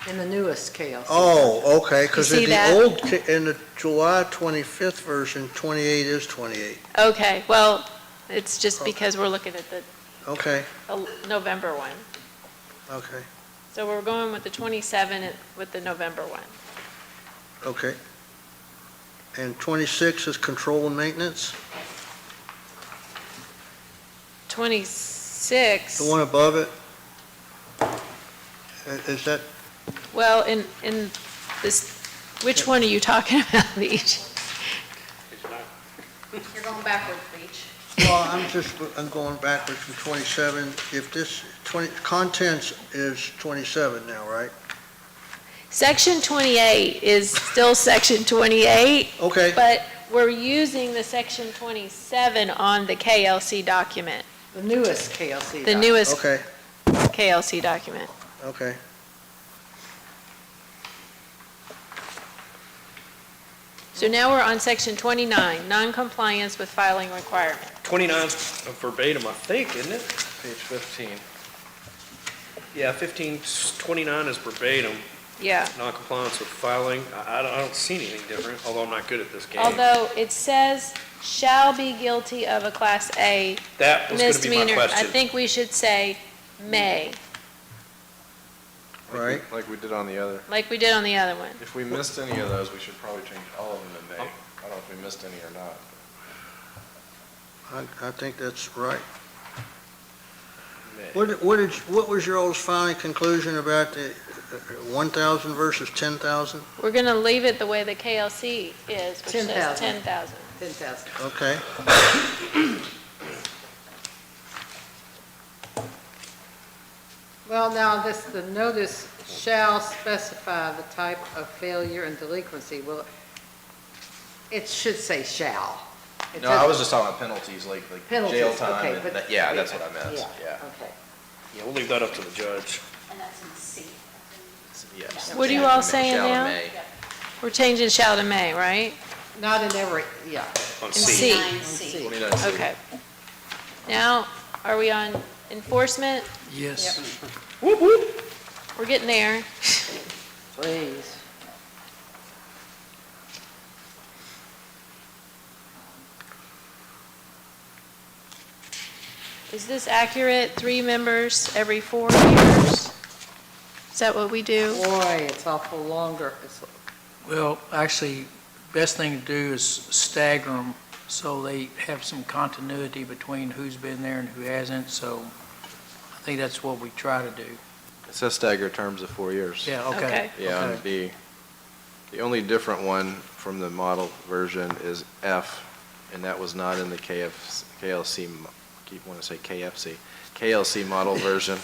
In the newest KLC. Oh, okay, because You see in the that? in the July 25th version, 28 is 28. Okay, well, it's just because we're looking at the Okay, November one. okay, So we're going with the 27 with the November one. okay. And 26 is control and maintenance? 26. The one above it? Is that, Well, in this, which one are you talking about, Beach? You're going backwards, Beach. well, I'm going backwards from 27. If this, contents is 27 now, right? Section 28 is still section 28, Okay, but we're using the section 27 on the KLC document, The newest KLC. the newest okay, KLC document. okay. So now we're on section 29, non-compliance with filing requirement. 29's verbatim, I think, isn't it? Page 15. Yeah, 29 is verbatim, Yeah. non-compliance with filing. I don't see anything different, although I'm not good at this game. Although it says shall be guilty of a Class A That was going to be my misdemeanor. I question. think we should say may, Right. Like we did on the other. like we did on the other one. If we missed any of those, we should probably change all of them to May. I don't know if we missed any or not. I think that's right. May. What was your old final conclusion about the 1,000 versus 10,000? We're going to leave it the way the KLC is, which says 10,000. 10,000. 10,000. Okay. Well, now, the notice shall specify the type of failure and delinquency. Well, it should say shall. It No, I doesn't- was just talking about penalties, like Penalties, jail time. okay, and but- that- Yeah, that's what I meant, Yeah, yeah. okay. Yeah, we'll leave that up to the judge. And that's in C. Yes. What are you all May, saying shall, now? may. We're changing shall to may, right? Not in every, yeah. On In C. C. 9C. 29C. Okay. Now, are we on enforcement? Yes. We're getting there. Please. Is this accurate? 3 members every 4 years? Is that what we do? Boy, it's awful longer. Well, actually, best thing to do is stagger them so they have some continuity between who's been there and who hasn't, so I think that's what we try to do. It says staggered terms of 4 years. Yeah, okay. Okay. Yeah, on Okay. B. The only different one from the model version is F, and that was not in the KLC, keep wanting to say KLC model version.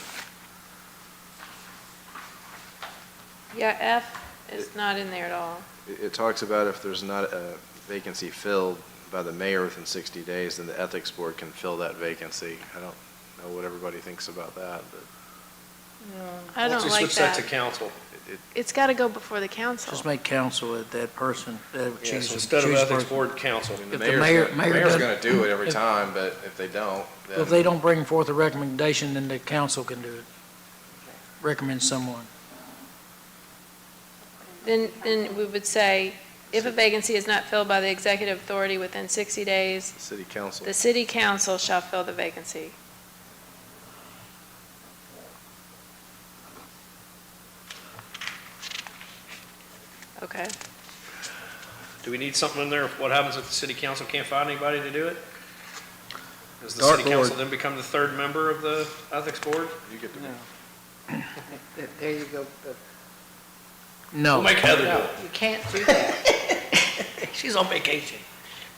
Yeah, F is not in there at all. It talks about if there's not a vacancy filled by the mayor within 60 days, then the ethics board can fill that vacancy. I don't know what everybody thinks about that, but I don't Once we like switch that to that. council. It's got to go before the council. Just make council that person that Yeah, chooses. so instead of choose ethics person. board, council. the If the mayor's mayor gonna doesn't- do it every if- time, but if they don't, then. If they don't bring forth a recommendation, then the council can do it. Recommend someone. Then we would say, if a vacancy is not filled by the executive authority within 60 days, City council. the city council shall fill the vacancy. Okay. Do we need something in there? What happens if the city council can't find anybody to do it? Does the Dartboard. city council then become the third member of the ethics board? You get to. No. There you go. No. We'll make Heather do No, it. you can't do that. She's on vacation.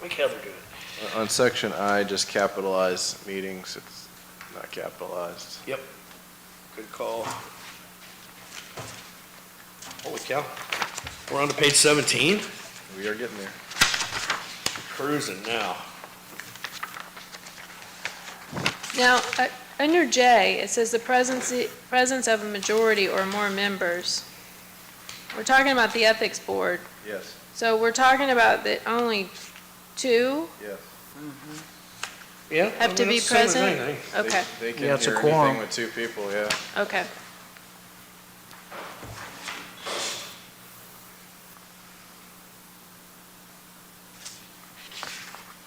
Make Heather do it. On section I, just capitalize meetings, it's not capitalized. Yep. Good call. Holy cow. We're on to page 17. We are getting there. Cruising now. Now, under J, it says the presence of a majority or more members. We're talking about the ethics board. Yes, So we're talking about that only 2 yes. Yeah. have to be that's the same as present? anything. Okay, They can Yeah, it's a hear anything quorum. with 2 people, yeah. okay.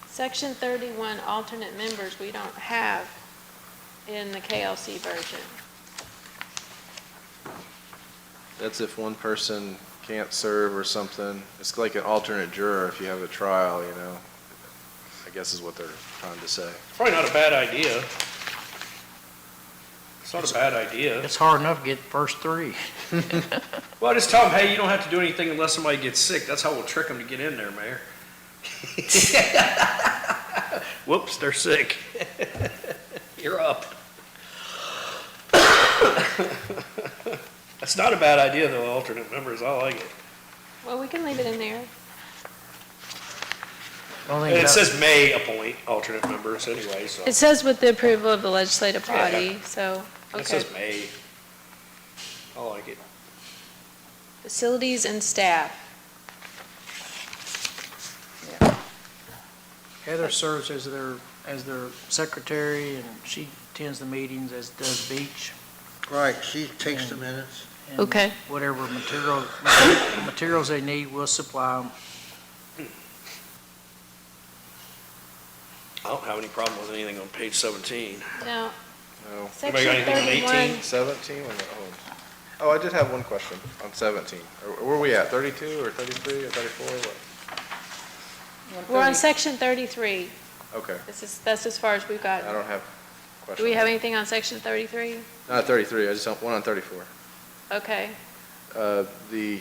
Section 31, alternate members, we don't have in the KLC version. That's if one person can't serve or something. It's like an alternate juror if you have a trial, you know, I guess is what they're trying to say. Probably not a bad idea. It's not a bad idea. It's hard enough to get first 3. Well, just tell them, hey, you don't have to do anything unless somebody gets sick. That's how we'll trick them to get in there, Mayor. Whoops, they're sick. You're up. That's not a bad idea, though, alternate members. I like it. Well, we can leave it in there. And it says may appoint alternate members anyway, so. It says with the approval of the legislative Yeah. body, so, It okay. says may. I like it. Facilities and staff. Heather serves as their secretary, and she attends the meetings, as does Beach. Right, she takes the minutes. And Okay. whatever materials they need, we'll supply them. I don't have any problem with anything on page 17. Now, No. Anybody got section anything on 31, 17? Oh, I did have one question on 17. Where are we at, 32 or 33 or 34? What? we're on section 33. Okay, That's as far as we've I gotten. don't have Do questions. we have anything on section 33? Not 33, I just have one on 34. Okay. The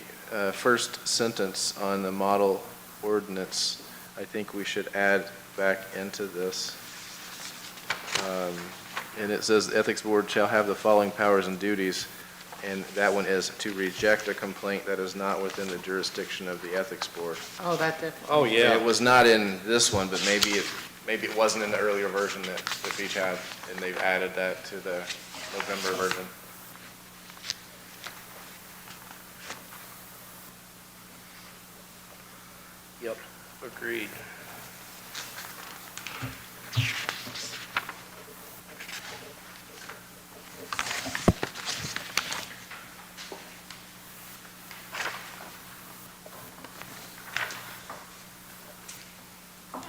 first sentence on the model ordinance, I think we should add back into this. And it says, the Ethics Board shall have the following powers and duties, and that one is to reject a complaint that is not within the jurisdiction of the Ethics Board. Oh, that definitely. Oh, yeah. It was not in this one, but maybe it wasn't in the earlier version that Beach had, and they've added that to the November version. Yep, agreed.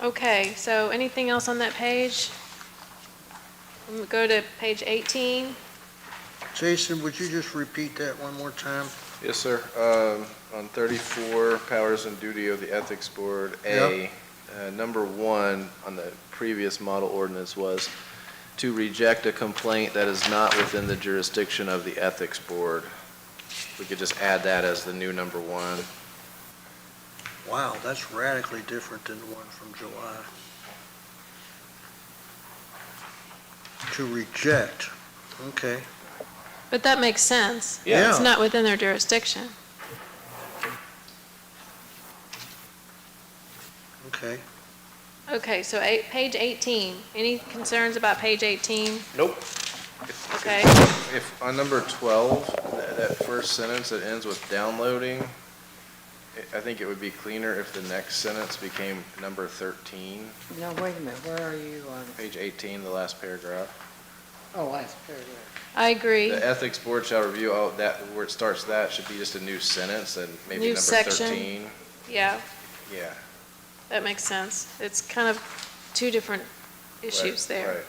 Okay, so anything else on that page? I'm gonna go to page 18. Jason, would you just repeat that one more time? Yes, sir. On 34, powers and duty of the Ethics Board, A, number 1 on the previous model ordinance was to reject a complaint that is not within the jurisdiction of the Ethics Board. We could just add that as the new number 1. Wow, that's radically different than the one from July. To reject, okay. But that makes sense. Yeah. It's not within their jurisdiction. Okay. Okay, so page 18. Any concerns about page 18? Nope. Okay. If, on number 12, that first sentence that ends with downloading, I think it would be cleaner if the next sentence became number 13. No, wait a minute, where are you on? Page 18, the last paragraph. Oh, last paragraph. I agree. The Ethics Board shall review, that, where it starts that should be just a new sentence and maybe New number section. 13. Yeah, Yeah. that makes sense. It's kind of two different issues there.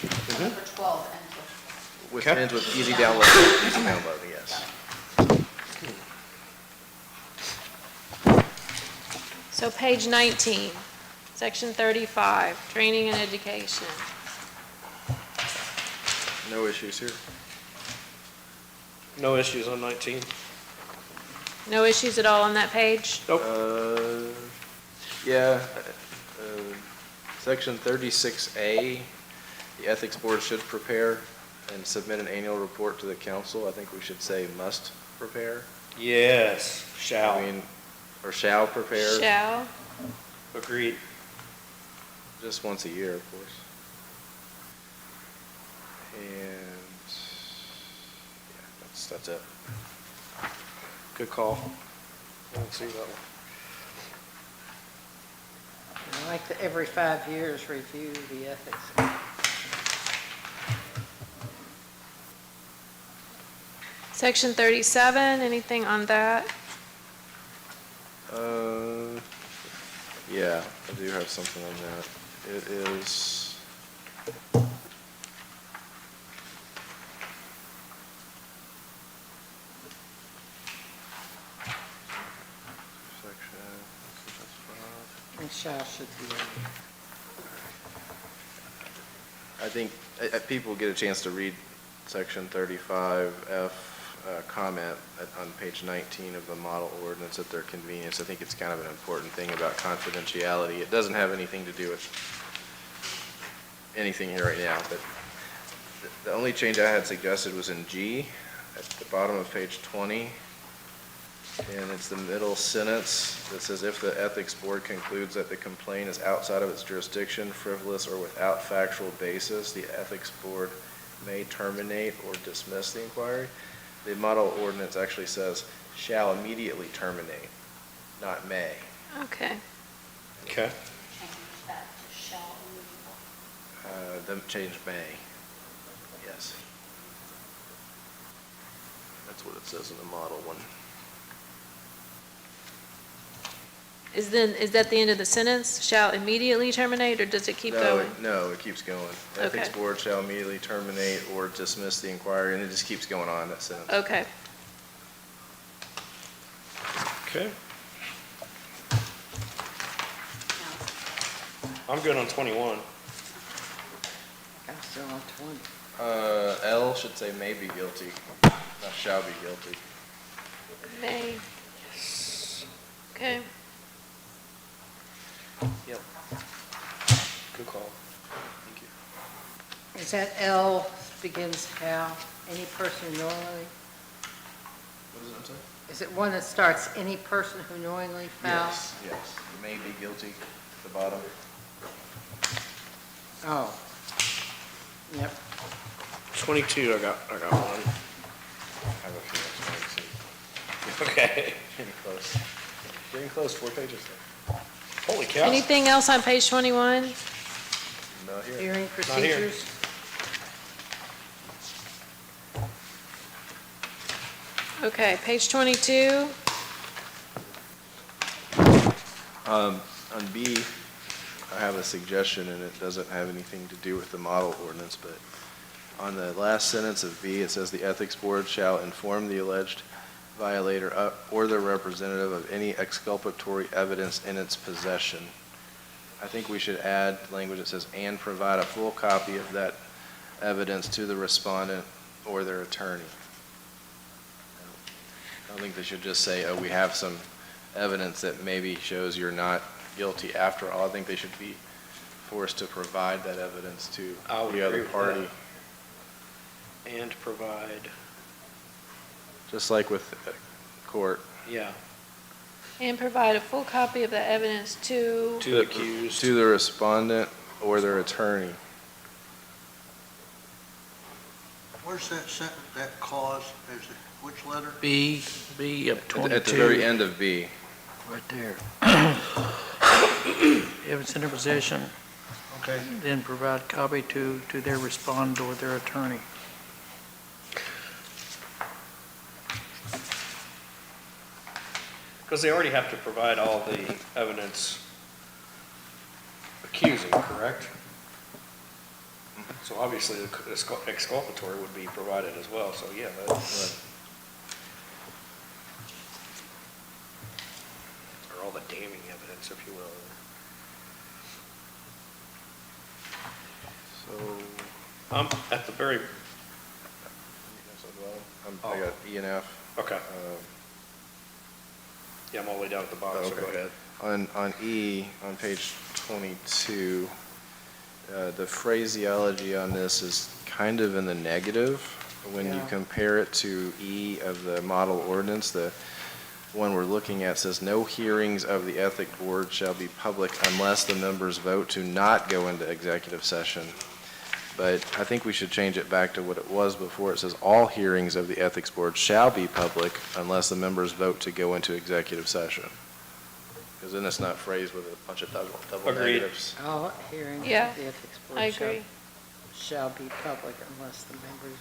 Right. Number 12 and Which ends with easy download, easy downloading, yes. So page 19, section 35, training and education. No issues here. No issues on 19. No issues at all on that page? Nope. Yeah, section 36A, the Ethics Board should prepare and submit an annual report to the council. I think we should say must prepare. Yes, I shall. mean, or shall prepare. Shall? Agreed. Just once a year, of course. And, yeah, that's it. Good call. I didn't see that one. I like the every 5 years review the ethics. Section 37, anything on that? Yeah, I do have something on that. It is, And shall should be in I think, people get a chance to read section 35F comment on page 19 of the model ordinance at their convenience. I think it's kind of an important thing about confidentiality. It doesn't have anything to do with anything here right now, but the only change I had suggested was in G at the bottom of page 20. And it's the middle sentence that says, if the Ethics Board concludes that the complaint is outside of its jurisdiction, frivolous, or without factual basis, the Ethics Board may terminate or dismiss the inquiry. The model ordinance actually says, shall immediately terminate, not may. Okay. Okay. change that to them change may. Yes. That's what it says in the model one. Is that the end of the sentence? Shall immediately terminate, or does it keep going? No, it keeps going. Ethics Okay. Board shall immediately terminate or dismiss the inquiry, and it just keeps going on, that sentence. Okay. Okay. I'm good on 21. I'm still on 20. L should say may be guilty, not shall be guilty. May. Okay. Yep. Good call. Thank you. Is that L begins how? Any person knowingly? What is it, I'm sorry? Is it one that starts any person who knowingly fouls? Yes, may be guilty at the bottom. Oh. Yep. 22, I got one. I have a few extra. Okay. Getting close. Getting close, 4 pages there. Holy cow. Anything else on page 21? Not here. Hearing here. procedures? Okay, page 22. On B, I have a suggestion, and it doesn't have anything to do with the model ordinance, but on the last sentence of B, it says the Ethics Board shall inform the alleged violator or their representative of any exculpatory evidence in its possession. I think we should add language that says, and provide a full copy of that evidence to the respondent or their attorney. I don't think they should just say, oh, we have some evidence that maybe shows you're not guilty after all. I think they should be forced to provide that evidence to I would the other agree with party. that. And provide, Just like with court. yeah, And provide a full copy of the evidence to, to the accused. To the respondent or their attorney. Where's that sentence, that clause, is it, which letter? B of 22. At the very end of B. Right there. If it's in their possession, Okay. then provide copy to their respondent or their attorney. Because they already have to provide all the evidence accusing, correct? So obviously, the exculpatory would be provided as well, so yeah, that's. Or all the damning evidence, if you will. So, At the very, I got E and F. okay, yeah, I'm all the way down at the bottom, so go Okay. ahead. On E, on page 22, the phraseology on this is kind of in the negative. When you Yeah. compare it to E of the model ordinance, the one we're looking at says, no hearings of the Ethic Board shall be public unless the members vote to not go into executive session. But I think we should change it back to what it was before. It says, all hearings of the Ethics Board shall be public unless the members vote to go into executive session. Because then it's not phrased with a bunch of double Agreed. negatives. All hearings of Yeah, the ethics board I agree. shall be public unless the members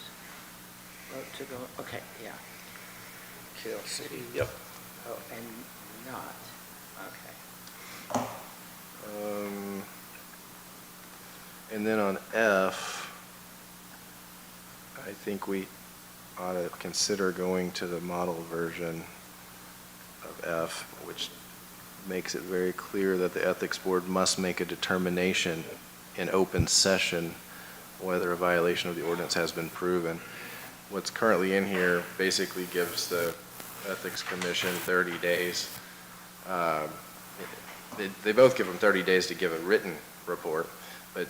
vote to go, okay, yeah. KLC, yep. Oh, and not, okay. And then on F, I think we ought to consider going to the model version of F, which makes it very clear that the Ethics Board must make a determination in open session whether a violation of the ordinance has been proven. What's currently in here basically gives the Ethics Commission 30 days. They both give them 30 days to give a written report, but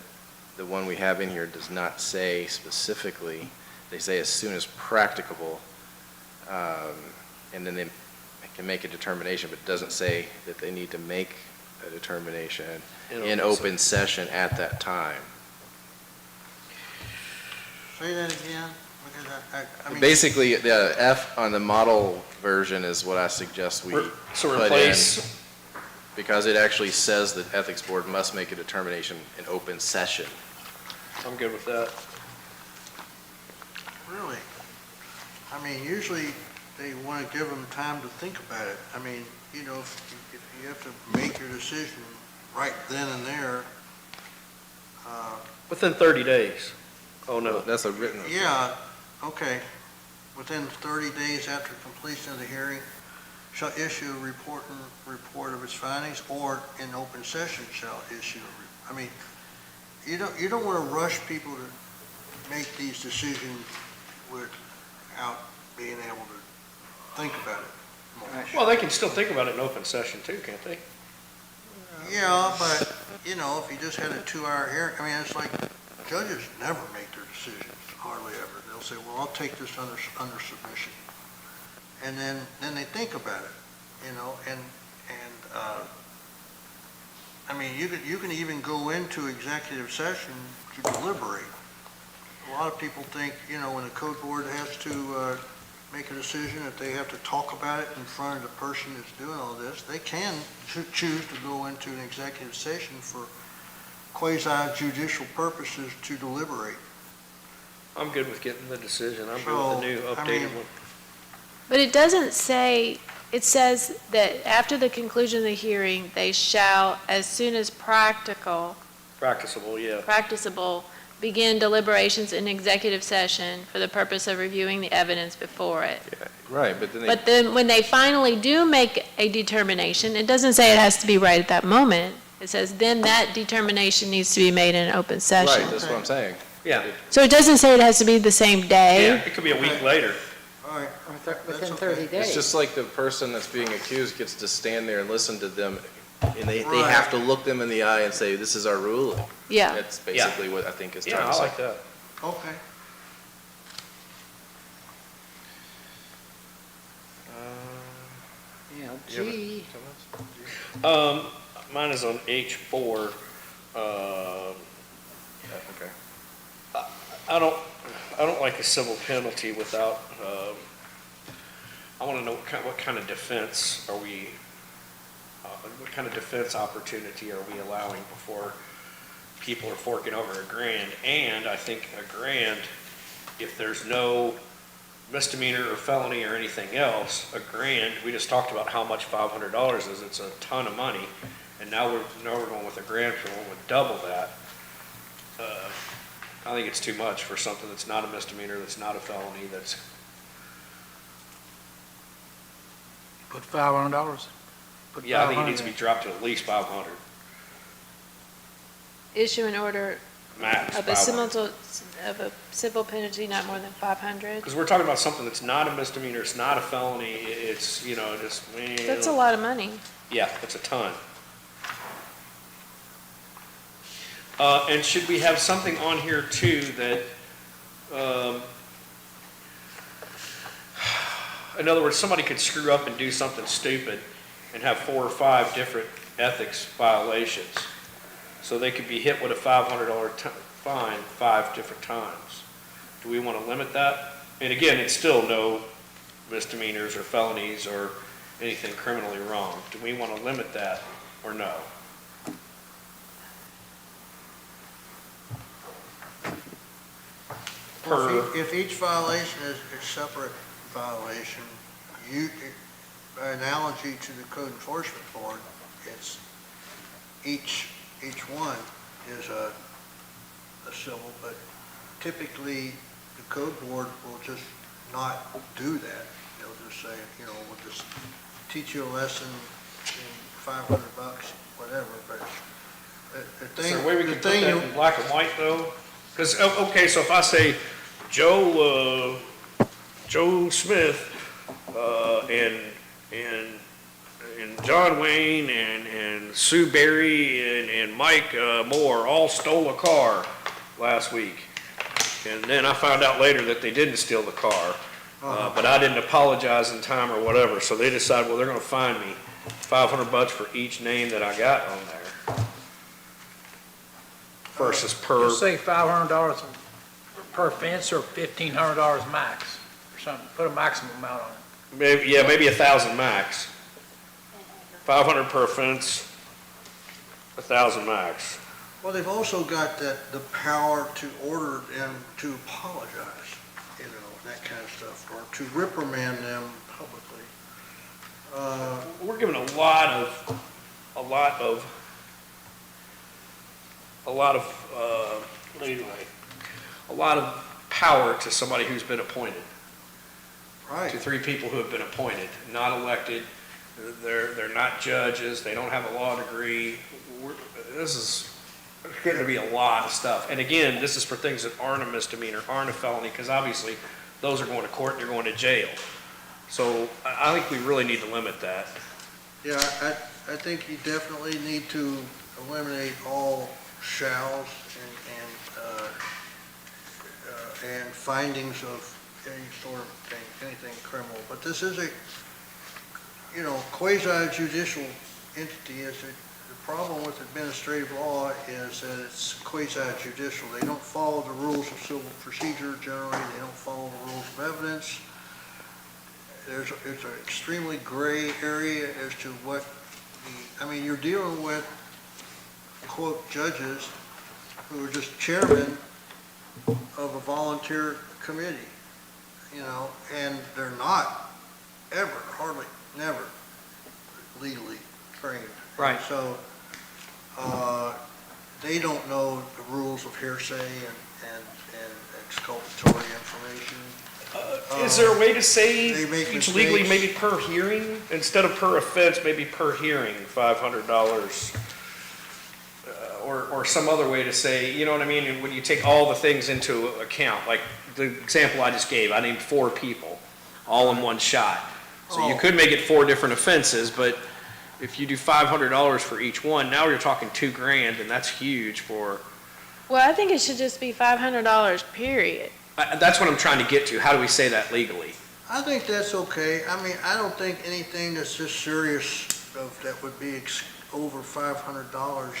the one we have in here does not say specifically. They say as soon as practicable, and then they can make a determination, but it doesn't say that they need to make a determination in open session at that time. Say that again, because I mean. Basically, the F on the model version is what I suggest we So put in, replace, because it actually says that Ethics Board must make a determination in open session. I'm good with that. Really? I mean, usually they want to give them time to think about it. I mean, you know, if you have to make your decision right then and there, Within 30 days. Oh, no. That's a written. yeah, okay. Within 30 days after completion of the hearing, shall issue a report of its findings, or in open session shall issue I mean, you don't want to rush people to make these decisions without being able to think about it more. Well, they can still think about it in open session too, can't they? Yeah, but, you know, if you just had a 2-hour hearing, I mean, it's like, judges never make their decisions, hardly ever. They'll say, well, I'll take this under submission. And then they think about it, you know, I mean, you can even go into executive session to deliberate. A lot of people think, you know, when the code board has to make a decision, that they have to talk about it in front of the person that's doing all this. They can choose to go into an executive session for quasi-judicial purposes to deliberate. I'm good with getting the decision. I'm good with the new updated one. But it doesn't say, it says that after the conclusion of the hearing, they shall, as soon as practicable, Practicable, yeah. begin deliberations in executive session for the purpose of reviewing the evidence before it. Right, but then But then when they finally do make a determination, it doesn't say it has to be right at that moment. It says then that determination needs to be made in an open session. Right, that's what I'm saying. Yeah, So it doesn't say it has to be the same day. yeah, it could be a week later. All right. Within That's 30 okay. days. It's just like the person that's being accused gets to stand there and listen to them, and they Right. have to look them in the eye and say, this is our ruling. Yeah. That's basically what I think is Yeah, trying I to say. like that. Okay. Yeah, gee. Mine is on H4. Okay. I don't like a civil penalty without, I want to know what kind of defense are we, what kind of defense opportunity are we allowing before people are forking over $1,000? And I think $1,000, if there's no misdemeanor or felony or anything else, $1,000, we just talked about how much $500 is. It's a ton of money. And now we're going with $1,000 for one with double that. I think it's too much for something that's not a misdemeanor, that's not a felony, that's, Put $500. Put yeah, I think it needs to 500. be dropped to at least 500, Issue an order max of a 500. civil penalty not more than 500. Because we're talking about something that's not a misdemeanor, it's not a felony, it's, you know, just, That's a lot of money. yeah, that's a ton. And should we have something on here too that, in other words, somebody could screw up and do something stupid and have 4 or 5 different ethics violations. So they could be hit with a $500 fine 5 different times. Do we want to limit that? And again, it's still no misdemeanors or felonies or anything criminally wrong. Do we want to limit that or no? Well, if each violation is a separate violation, by analogy to the code enforcement board, it's, each one is a civil, but typically the code board will just not do that. They'll just say, you know, we'll just teach you a lesson in $500, whatever, but the thing. Is there a way we the can put thing that you- in black and white though? Because, okay, so if I say Joe Smith, and John Wayne and Sue Berry and Mike Moore all stole a car last week. And then I found out later that they didn't steal the car, but I didn't apologize in time or whatever. So they decided, well, they're gonna fine me $500 for each name that I got on there. Versus per. Just say $500 per offense or $1,500 max or something. Put a maximum amount on it. Maybe 1,000 max. 500 per offense, 1,000 max. Well, they've also got the power to order them to apologize, that kind of stuff, or to reprimand them publicly. We're given a lot of power to somebody who's been appointed. Right. To 3 people who have been appointed, not elected. They're not judges. They don't have a law degree. This is getting to be a lot of stuff. And again, this is for things that aren't a misdemeanor, aren't a felony, because obviously those are going to court and you're going to jail. So I think we really need to limit that. Yeah, I think you definitely need to eliminate all shalls and findings of any sort of thing, anything criminal. But this is a, quasi-judicial entity. The problem with administrative law is that it's quasi-judicial. They don't follow the rules of civil procedure generally. They don't follow the rules of evidence. It's an extremely gray area as to what you're dealing with, quote, judges who are just chairmen of a volunteer committee, and they're not ever, hardly, never legally trained. Right. So, they don't know the rules of hearsay and exculpatory information. Is there a way to say They make each legally, mistakes. maybe per hearing, instead of per offense, maybe per hearing, $500? Or some other way to say, you know what I mean? And when you take all the things into account, like the example I just gave, I named 4 people, all in one shot. So you could make it 4 different offenses, but if you do $500 for each one, now you're talking $2,000, and that's huge for. Well, I think it should just be $500, period. That's what I'm trying to get to. How do we say that legally? I think that's okay. I don't think anything that's just serious that would be over $500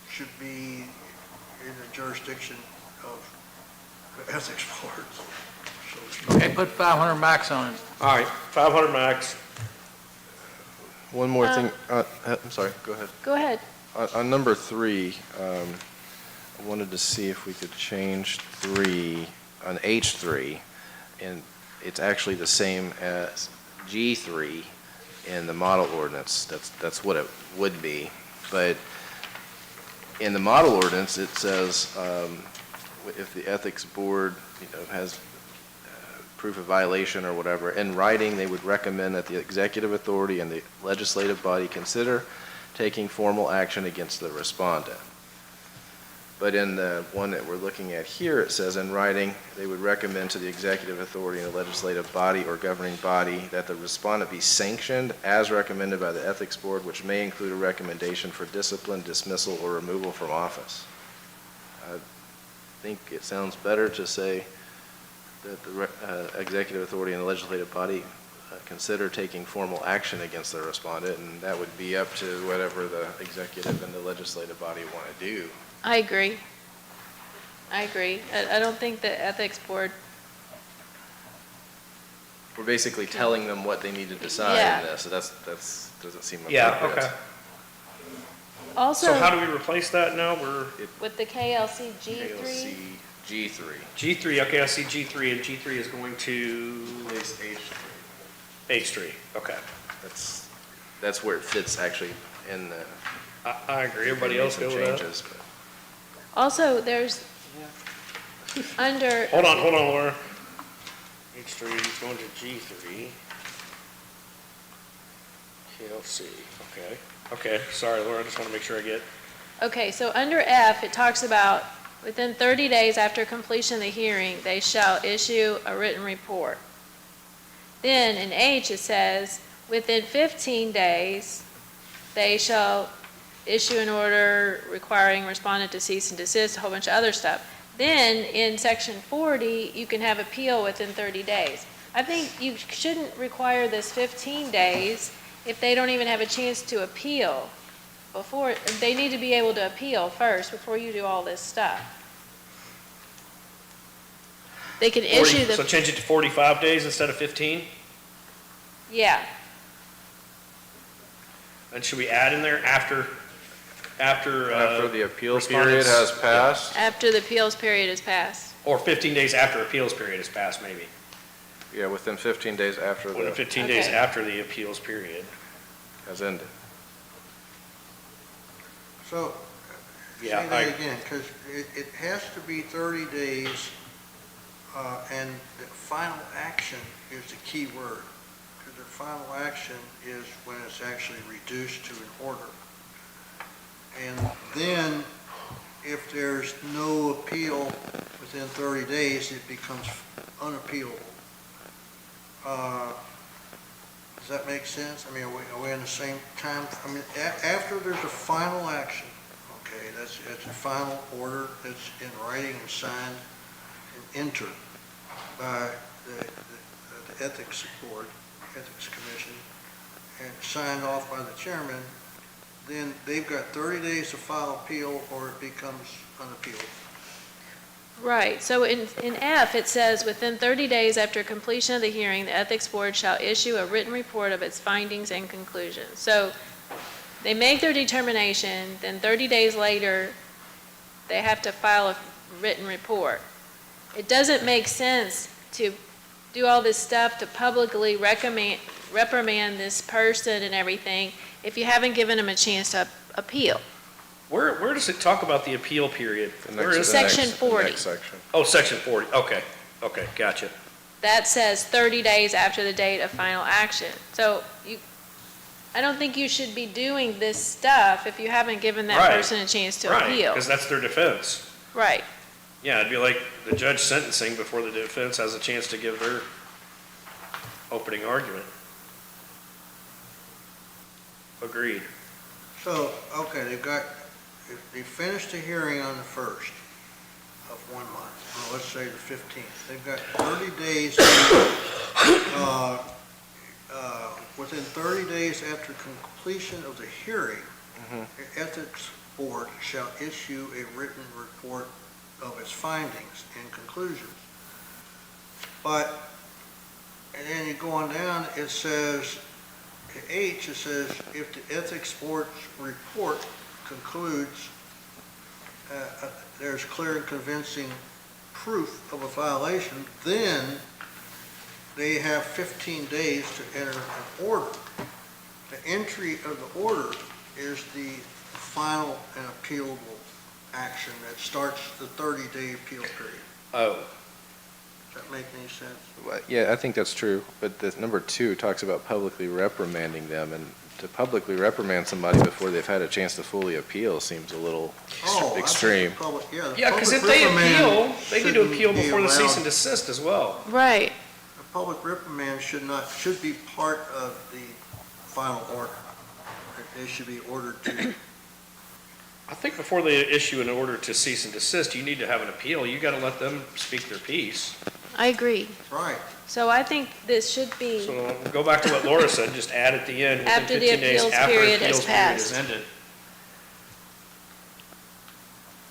should be in the jurisdiction of the ethics board. Okay, put 500 max on it. All right, 500 max. One more thing, I'm sorry, go ahead. Go ahead. On number 3, I wanted to see if we could change 3, on H3, and it's actually the same as G3 in the model ordinance. That's what it would be. But in the model ordinance, it says if the ethics board has proof of violation or whatever, in writing, they would recommend that the executive authority and the legislative body consider taking formal action against the respondent. But in the one that we're looking at here, it says in writing, they would recommend to the executive authority and the legislative body or governing body that the respondent be sanctioned as recommended by the ethics board, which may include a recommendation for discipline, dismissal, or removal from office. I think it sounds better to say that the executive authority and the legislative body consider taking formal action against the respondent, and that would be up to whatever the executive and the legislative body want to do. I agree. I don't think the ethics board, We're basically telling them what they need to decide Yeah. in this, so that's doesn't seem appropriate. Yeah, okay. also So how do we replace that now? We're with the KLC G3, KLC G3. G3, okay, I see G3, and G3 is going to Place H3. H3, okay. That's where it fits actually in the. I agree, everybody else go with that? changes, but- also there's under. Hold on, Laura. H3 is going to G3. KLC, okay. Okay, sorry, Laura, I just want to make sure I get. Okay, so under F, it talks about within 30 days after completion of the hearing, they shall issue a written report. Then in H, it says, within 15 days, they shall issue an order requiring respondent to cease and desist, a whole bunch of other stuff. Then in section 40, you can have appeal within 30 days. I think you shouldn't require this 15 days if they don't even have a chance to appeal. Before, they need to be able to appeal first before you do all this stuff. They can issue the. So change it to 45 days instead of 15? Yeah, And should we add in there after after. After the appeals period respondents- has passed? After the appeals period is passed. Or 15 days after appeals period has passed, maybe. Yeah, within 15 days after Within the 15 days Okay. after the appeals period. has ended. So, Yeah, say that again, because it has to be 30 days, and the final action is the key word. Because the final action is when it's actually reduced to an order. And then, if there's no appeal within 30 days, it becomes unappealable. Does that make sense? I mean, are we in the same time? I mean, after there's a final action, okay, it's a final order that's in writing and signed and entered by the Ethics Board, Ethics Commission, and signed off by the chairman, then they've got 30 days to file appeal or it becomes unappealable. Right, so in F, it says, within 30 days after completion of the hearing, the Ethics Board shall issue a written report of its findings and conclusions. So they make their determination, then 30 days later, they have to file a written report. It doesn't make sense to do all this stuff to publicly reprimand this person and everything if you haven't given them a chance to appeal. Where does it talk about the appeal period? Where is the it? Section 40. next section. Oh, section 40, okay, gotcha. That says 30 days after the date of final action. So I don't think you should be doing this stuff if you haven't given that Right. person a chance to Right, appeal. because that's their defense. Right. Yeah, it'd be like the judge sentencing before the defense has a chance to give their opening argument. Agreed. So, okay, they finished the hearing on the 1st of 1 month, or let's say the 15th. They've got 30 days, within 30 days after completion of the hearing, the Ethics Board shall issue a written report of its findings and conclusions. But, and then you go on down, it says, H, it says, if the Ethics Board's report concludes there's clear and convincing proof of a violation, then they have 15 days to enter an order. The entry of the order is the final and appealable action that starts the 30-day appeal period. Oh, Does that make any sense? Well, yeah, I think that's true, but the number 2 talks about publicly reprimanding them, and to publicly reprimand somebody before they've had a chance to fully appeal seems a little Oh, I think extreme. the public- the yeah, because if public they reprimand appeal, they need to shouldn't appeal be before the cease allowed. and desist as well. Right. A public reprimand should be part of the final order. They should be ordered to. I think before they issue an order to cease and desist, you need to have an appeal. You gotta let them speak their piece. I agree. Right. So I think this should be, So go back to what Laura said, just add at the end, within After the 15 days appeals after period appeals has period passed. is ended.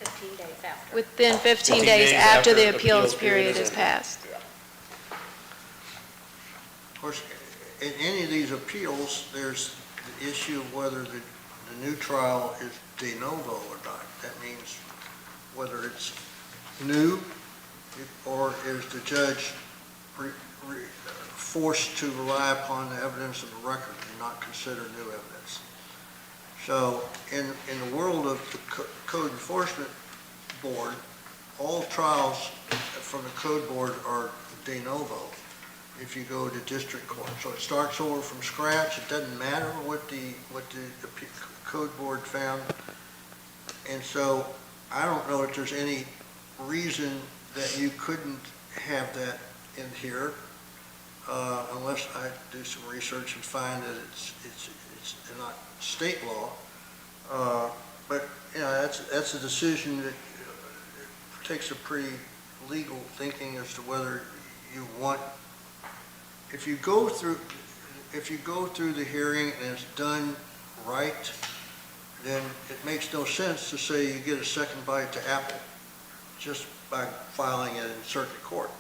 15 days after. within 15 days after the appeals period is passed. Of course, in any of these appeals, there's the issue of whether the new trial is de novo or not. That means whether it's new or is the judge forced to rely upon the evidence of the record and not consider new evidence. So in the world of the Code Enforcement Board, all trials from the Code Board are de novo if you go to district court. So it starts over from scratch. It doesn't matter what the Code Board found. And so I don't know if there's any reason that you couldn't have that in here, unless I do some research and find that it's not state law. But, you know, that's a decision that takes a pretty legal thinking as to whether you want, if you go through the hearing and it's done right, then it makes no sense to say you get a second bite to apple just by filing it in circuit court.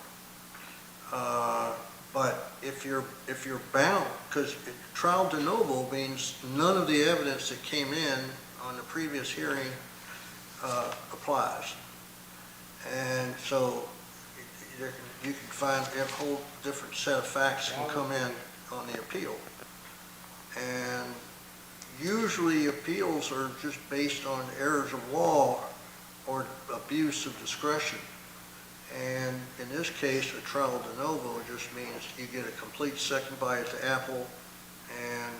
But if you're bound, because trial de novo means none of the evidence that came in on the previous hearing applies. And so you can find a whole different set of facts can come in on the appeal. And usually appeals are just based on errors of law or abuse of discretion. And in this case, a trial de novo just means you get a complete second bite at the apple, and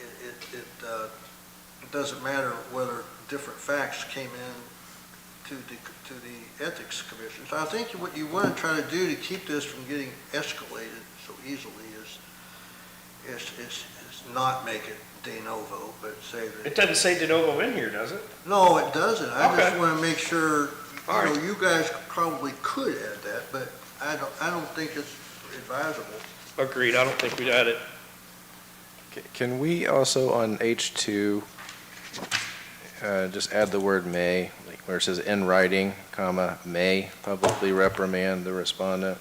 it doesn't matter whether different facts came in to the Ethics Commission. So I think what you want to try to do to keep this from getting escalated so easily is not make it de novo, but say that. It doesn't say de novo in here, does it? No, it doesn't. I just Okay. want to make sure, All right. you guys probably could add that, but I don't think it's advisable. Agreed, I don't think we'd add it. Can we also on H2, just add the word may, like where it says in writing, comma, may publicly reprimand the respondent,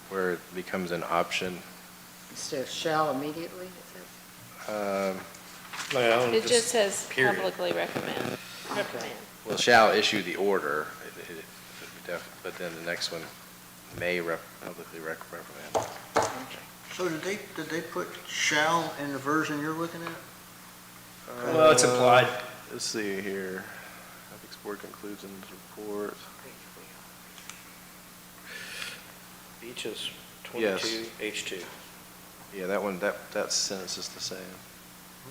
where it becomes an option? Instead of shall immediately, is it? Well, It just says period. publicly recommend. Well, shall issue the order, but then the next one, may publicly reprimand. So did they put shall in the version you're looking at? Well, it's implied. Let's see here. Ethics Board concludes in its report. Beach is Yes. 22, H2. Yeah, that one, that sentence is the same.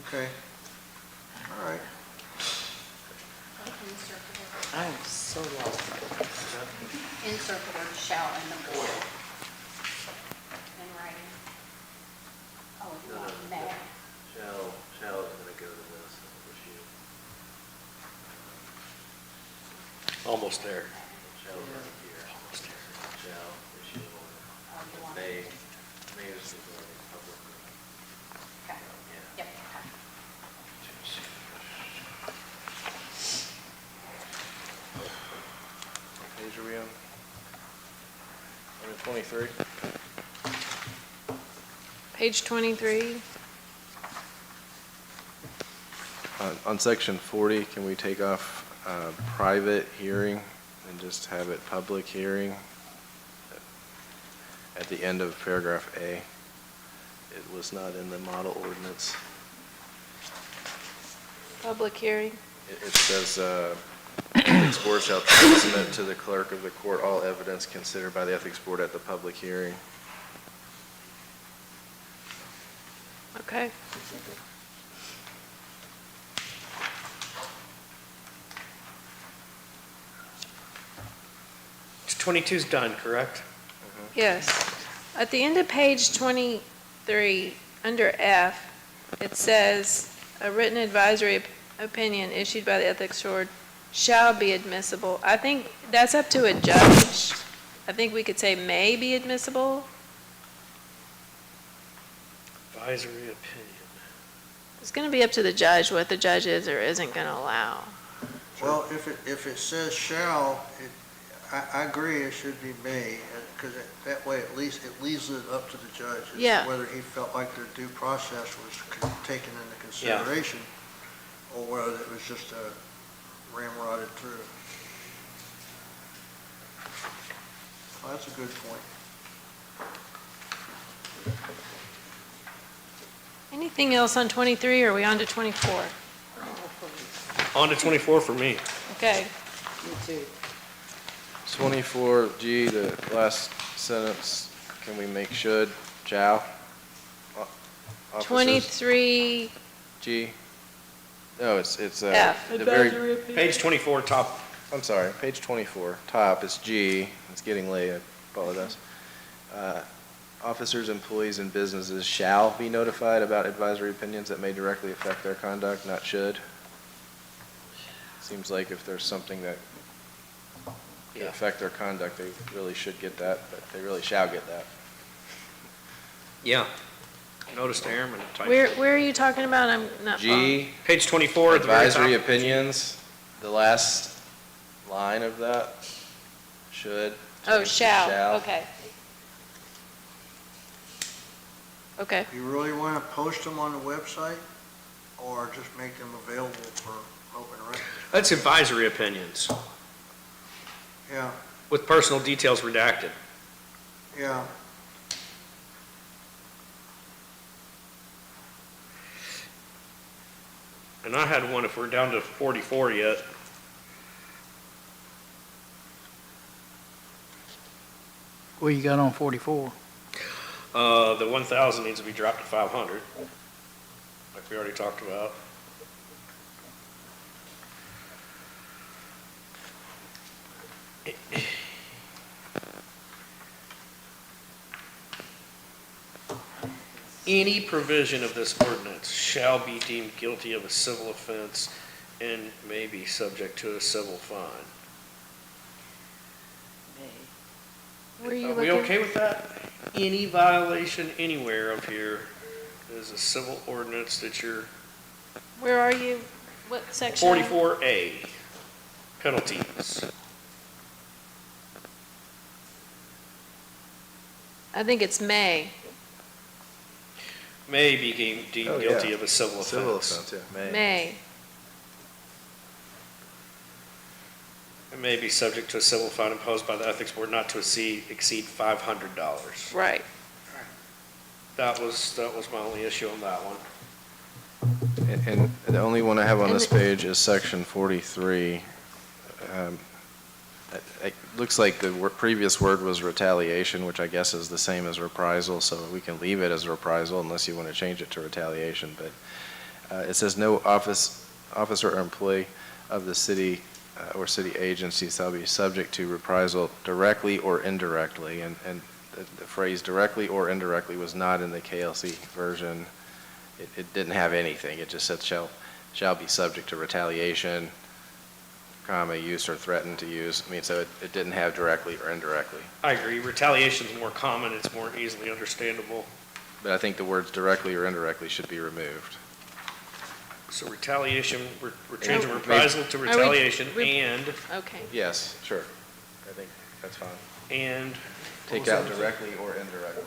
Okay. All right. I am so lost. Insert the word shall in the board. In writing. Oh, you want may. Shall is gonna go to this issue. Almost there. Shall is right here. Shall issue an order. Oh, you want. May is the public. Okay. Yep. What page are we on? 23? Page 23. On section 40, can we take off private hearing and just have it public hearing at the end of paragraph A? It was not in the model ordinance. Public hearing. It says, Ethics Board shall transmit to the clerk of the court all evidence considered by the Ethics Board at the public hearing. Okay. It's 22's done, correct? Yes. At the end of page 23, under F, it says, "A written advisory opinion issued by the Ethics Board shall be admissible." I think that's up to a judge. I think we could say may be admissible. Advisory opinion. It's going to be up to the judge what the judge is or isn't going to allow. Well, if it says shall, I agree it should be may, because that way at least it leaves it up to the judge as to Yeah. whether he felt like the due process was taken into consideration, or whether it was just ramrodded through. Well, that's a good point. Anything else on 23, or are we on to 24? On to 24 for me. Okay. Me too. 24G, the last sentence, can we make should, shall? Officers- 23 G? No, it's F. the very, Page 24, top. I'm sorry, page 24, top, it's G, it's getting late, I apologize. Officers, employees, and businesses shall be notified about advisory opinions that may directly affect their conduct, not should. Seems like if there's something that could affect their conduct, they really should get that, but they really shall get that. Yeah. Notice the airman type. Where are you talking about? I'm not following. G, Page 24 at the very top. advisory opinions, the last line of that, should. Oh, change to shall, okay. Okay. You really want to post them on the website? or just make them available for open records? That's advisory opinions Yeah, with personal details redacted. yeah. And I had one, if we're down to 44 yet. What you got on 44? The 1,000 needs to be dropped to 500, like we already talked about. Any provision of this ordinance shall be deemed guilty of a civil offense and may be subject to a civil fine. Where are you Are we looking? okay with that? Any violation anywhere of here is a civil ordinance that you're, Where are you? What section? 44A, penalties. I think it's May. May be deemed Oh, guilty yeah. of a civil Civil offense. offense, yeah, May. It may be subject to a civil fine imposed by the ethics board not to exceed $500. Right. That was my only issue on that one. And the only one I have on And this the- page is section 43. It looks like the previous word was retaliation, which I guess is the same as reprisal, so we can leave it as reprisal unless you want to change it to retaliation. But it says no officer or employee of the city or city agency shall be subject to reprisal directly or indirectly. And the phrase directly or indirectly was not in the KLC version. It didn't have anything. It just said shall be subject to retaliation, comma, use or threaten to use. I mean, so it didn't have directly or indirectly. I agree. Retaliation is more common. It's more easily understandable. But I think the words directly or indirectly should be removed. So retaliation, we're changing Are reprisal to we- retaliation we- and, Okay. Yes, sure. I think that's fine. and, Take out directly or indirectly.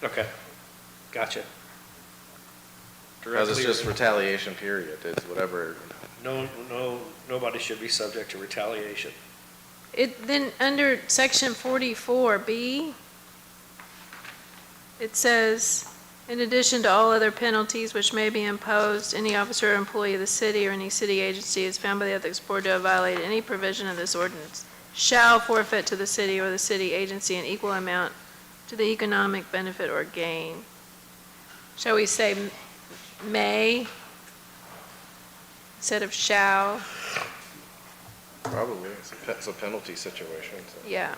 okay, gotcha. Because it's Directly or- just retaliation, period. It's whatever, nobody should be subject to retaliation. Then, under section 44B, it says, in addition to all other penalties which may be imposed, any officer or employee of the city or any city agency is found by the ethics board to have violated any provision of this ordinance shall forfeit to the city or the city agency an equal amount to the economic benefit or gain. Shall we say may instead of shall? probably, it's a penalty situation. So. Yeah.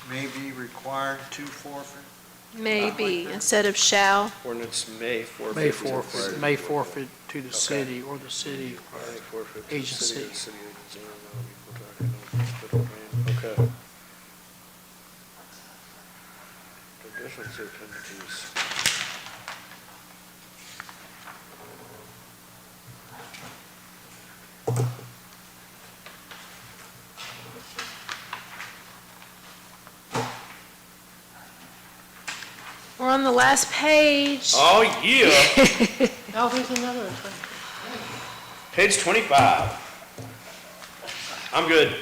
May be required to forfeit. Maybe instead of shall. Ordinance may forfeit. May forfeit to the city or the city. May forfeit to the Agency. city or the city agency. Okay. Conditions or penalties. We're on the last page. Oh, yeah. Oh, there's another one. Page 25. I'm good.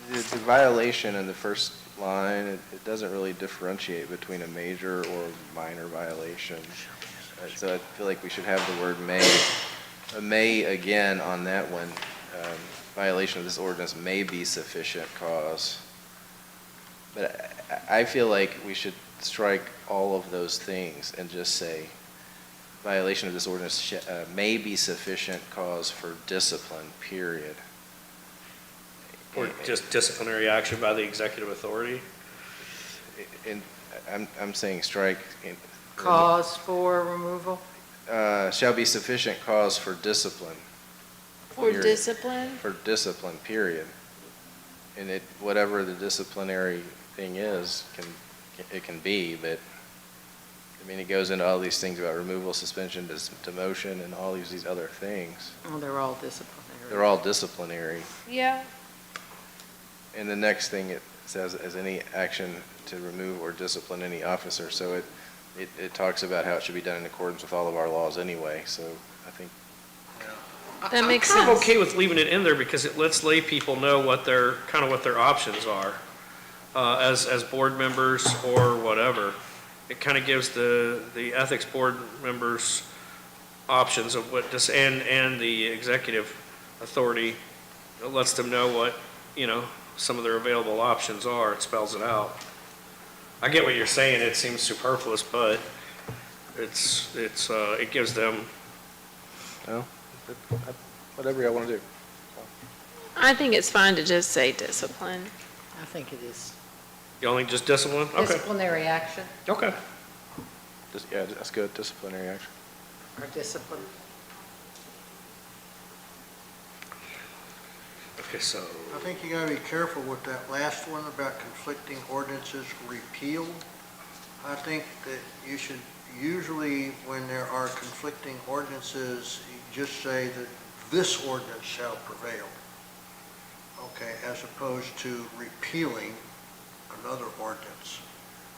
The violation in the first line, it doesn't really differentiate between a major or minor violation. So I feel like we should have the word may again on that one. Violation of this ordinance may be sufficient cause. But I feel like we should strike all of those things and just say violation of this ordinance may be sufficient cause for discipline, period. Or just disciplinary action by the executive authority. And I'm saying strike. Cause for removal? Shall be sufficient cause for discipline. For Period. discipline? For discipline, period. And whatever the disciplinary thing is, it can be, but, I mean, it goes into all these things about removal, suspension, demotion, and all these other things. Oh, they're all discipline. They're all disciplinary. Yeah. And the next thing it says is any action to remove or discipline any officer. So it talks about how it should be done in accordance with all of our laws anyway. So I think That makes I'm kind of sense. okay with leaving it in there because it lets lay people know what their options are, as board members or whatever. It kind of gives the ethics board members options of what this, and the executive authority. It lets them know what, some of their available options are. It spells it out. I get what you're saying. It seems superfluous, but it gives them. whatever y'all want to do. I think it's fine to just say discipline. I think it is You only just discipline? Okay. disciplinary action Okay. Yeah, that's good. Disciplinary action. or discipline. Okay, so. I think you gotta be careful with that last one about conflicting ordinances repealed. I think that you should usually, when there are conflicting ordinances, you just say that this ordinance shall prevail. Okay, as opposed to repealing another ordinance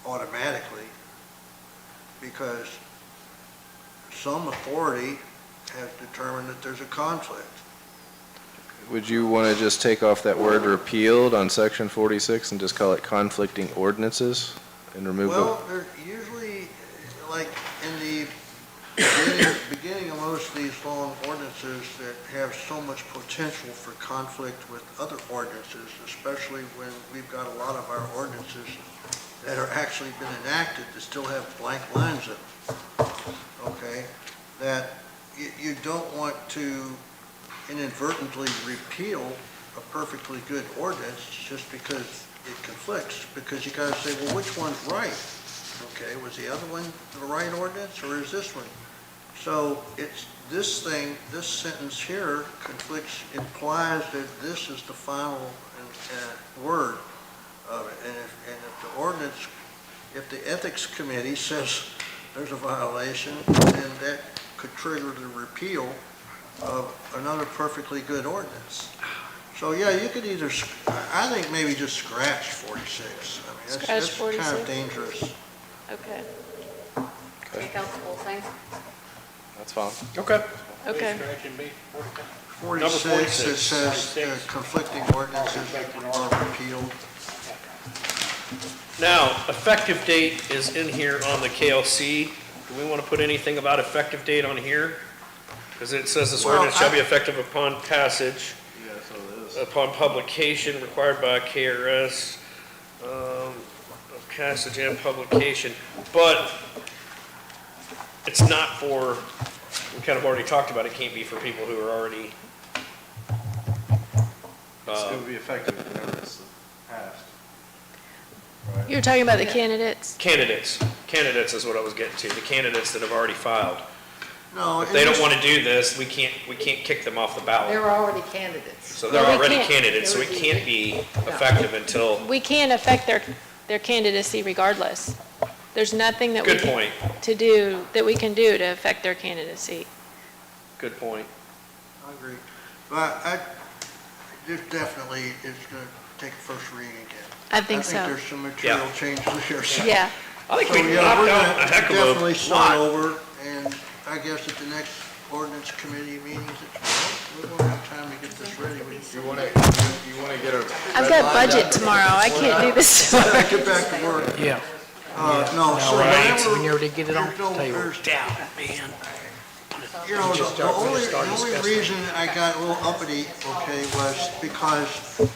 automatically, because some authority has determined that there's a conflict. Would you want to just take off that word repealed on section 46 and just call it conflicting ordinances and remove the? Well, they're usually, like, in the beginning of most of these long ordinances that have so much potential for conflict with other ordinances, especially when we've got a lot of our ordinances that are actually been enacted that still have blank lines in them, okay? That you don't want to inadvertently repeal a perfectly good ordinance just because it conflicts, because you gotta say, well, which one's right? Okay, was the other one the right ordinance, or is this one? So it's, this sentence here conflicts, implies that this is the final word of it. And if the ordinance, if the ethics committee says there's a violation, then that could trigger the repeal of another perfectly good ordinance. So yeah, you could either, I think maybe just scratch 46. I mean, Scratch that's 46? kind of dangerous. Okay. Take out the whole thing. That's fine. Okay. Okay. Scratching B, 46, it 46. says conflicting ordinances are repealed. Now, effective date is in here on the KLC. Do we want to put anything about effective date on here? Because it says this Well, ordinance shall be effective upon passage, Yeah, so it is. upon publication required by KRS, of passage and publication. But it's not for, we kind of already talked about, it can't be for people who are already, It would be effective whenever it's passed. You're talking about the candidates? candidates. Candidates is what I was getting to, the candidates that have already filed. No, If they don't want to do this, we can't kick them off the ballot. They're already candidates. So they're Well, we already can't- candidates, so it can't be effective until, We can't affect their candidacy regardless. There's nothing that we good point, that we can do to affect their candidacy. good point. I agree. But this definitely is going to take a first reading again. I think I so. think there's some material changes here. So- Yeah. I think So, we yeah, knocked we're out gonna a heck of definitely a start lot. over, and I guess at the next ordinance committee meetings, we won't have time to get this ready. You want to get a. I've got budget tomorrow. I can't do this tomorrow. Get back to work. Yeah. No, so Right, whenever when you're to get it on there's the no- table. there's- Down, man. You know, just the start- we only, just start the only discussing. reason I got a little uppity, okay, was because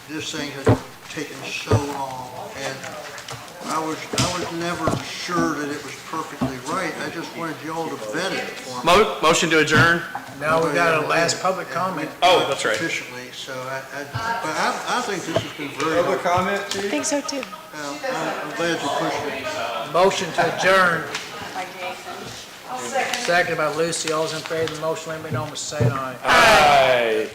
this thing had taken so long, and I was never sure that it was perfectly right. I just wanted y'all to vet it for me. Motion to adjourn? Now we got a last public comment. Oh, that's right. Efficiently, so but I think this has been very, Public comment, I Chief? think so too. I'm glad you pushed it. Motion to adjourn, By Jason. seconded by Lucy. All's in favor of the motion, let me know by saying aye. Aye.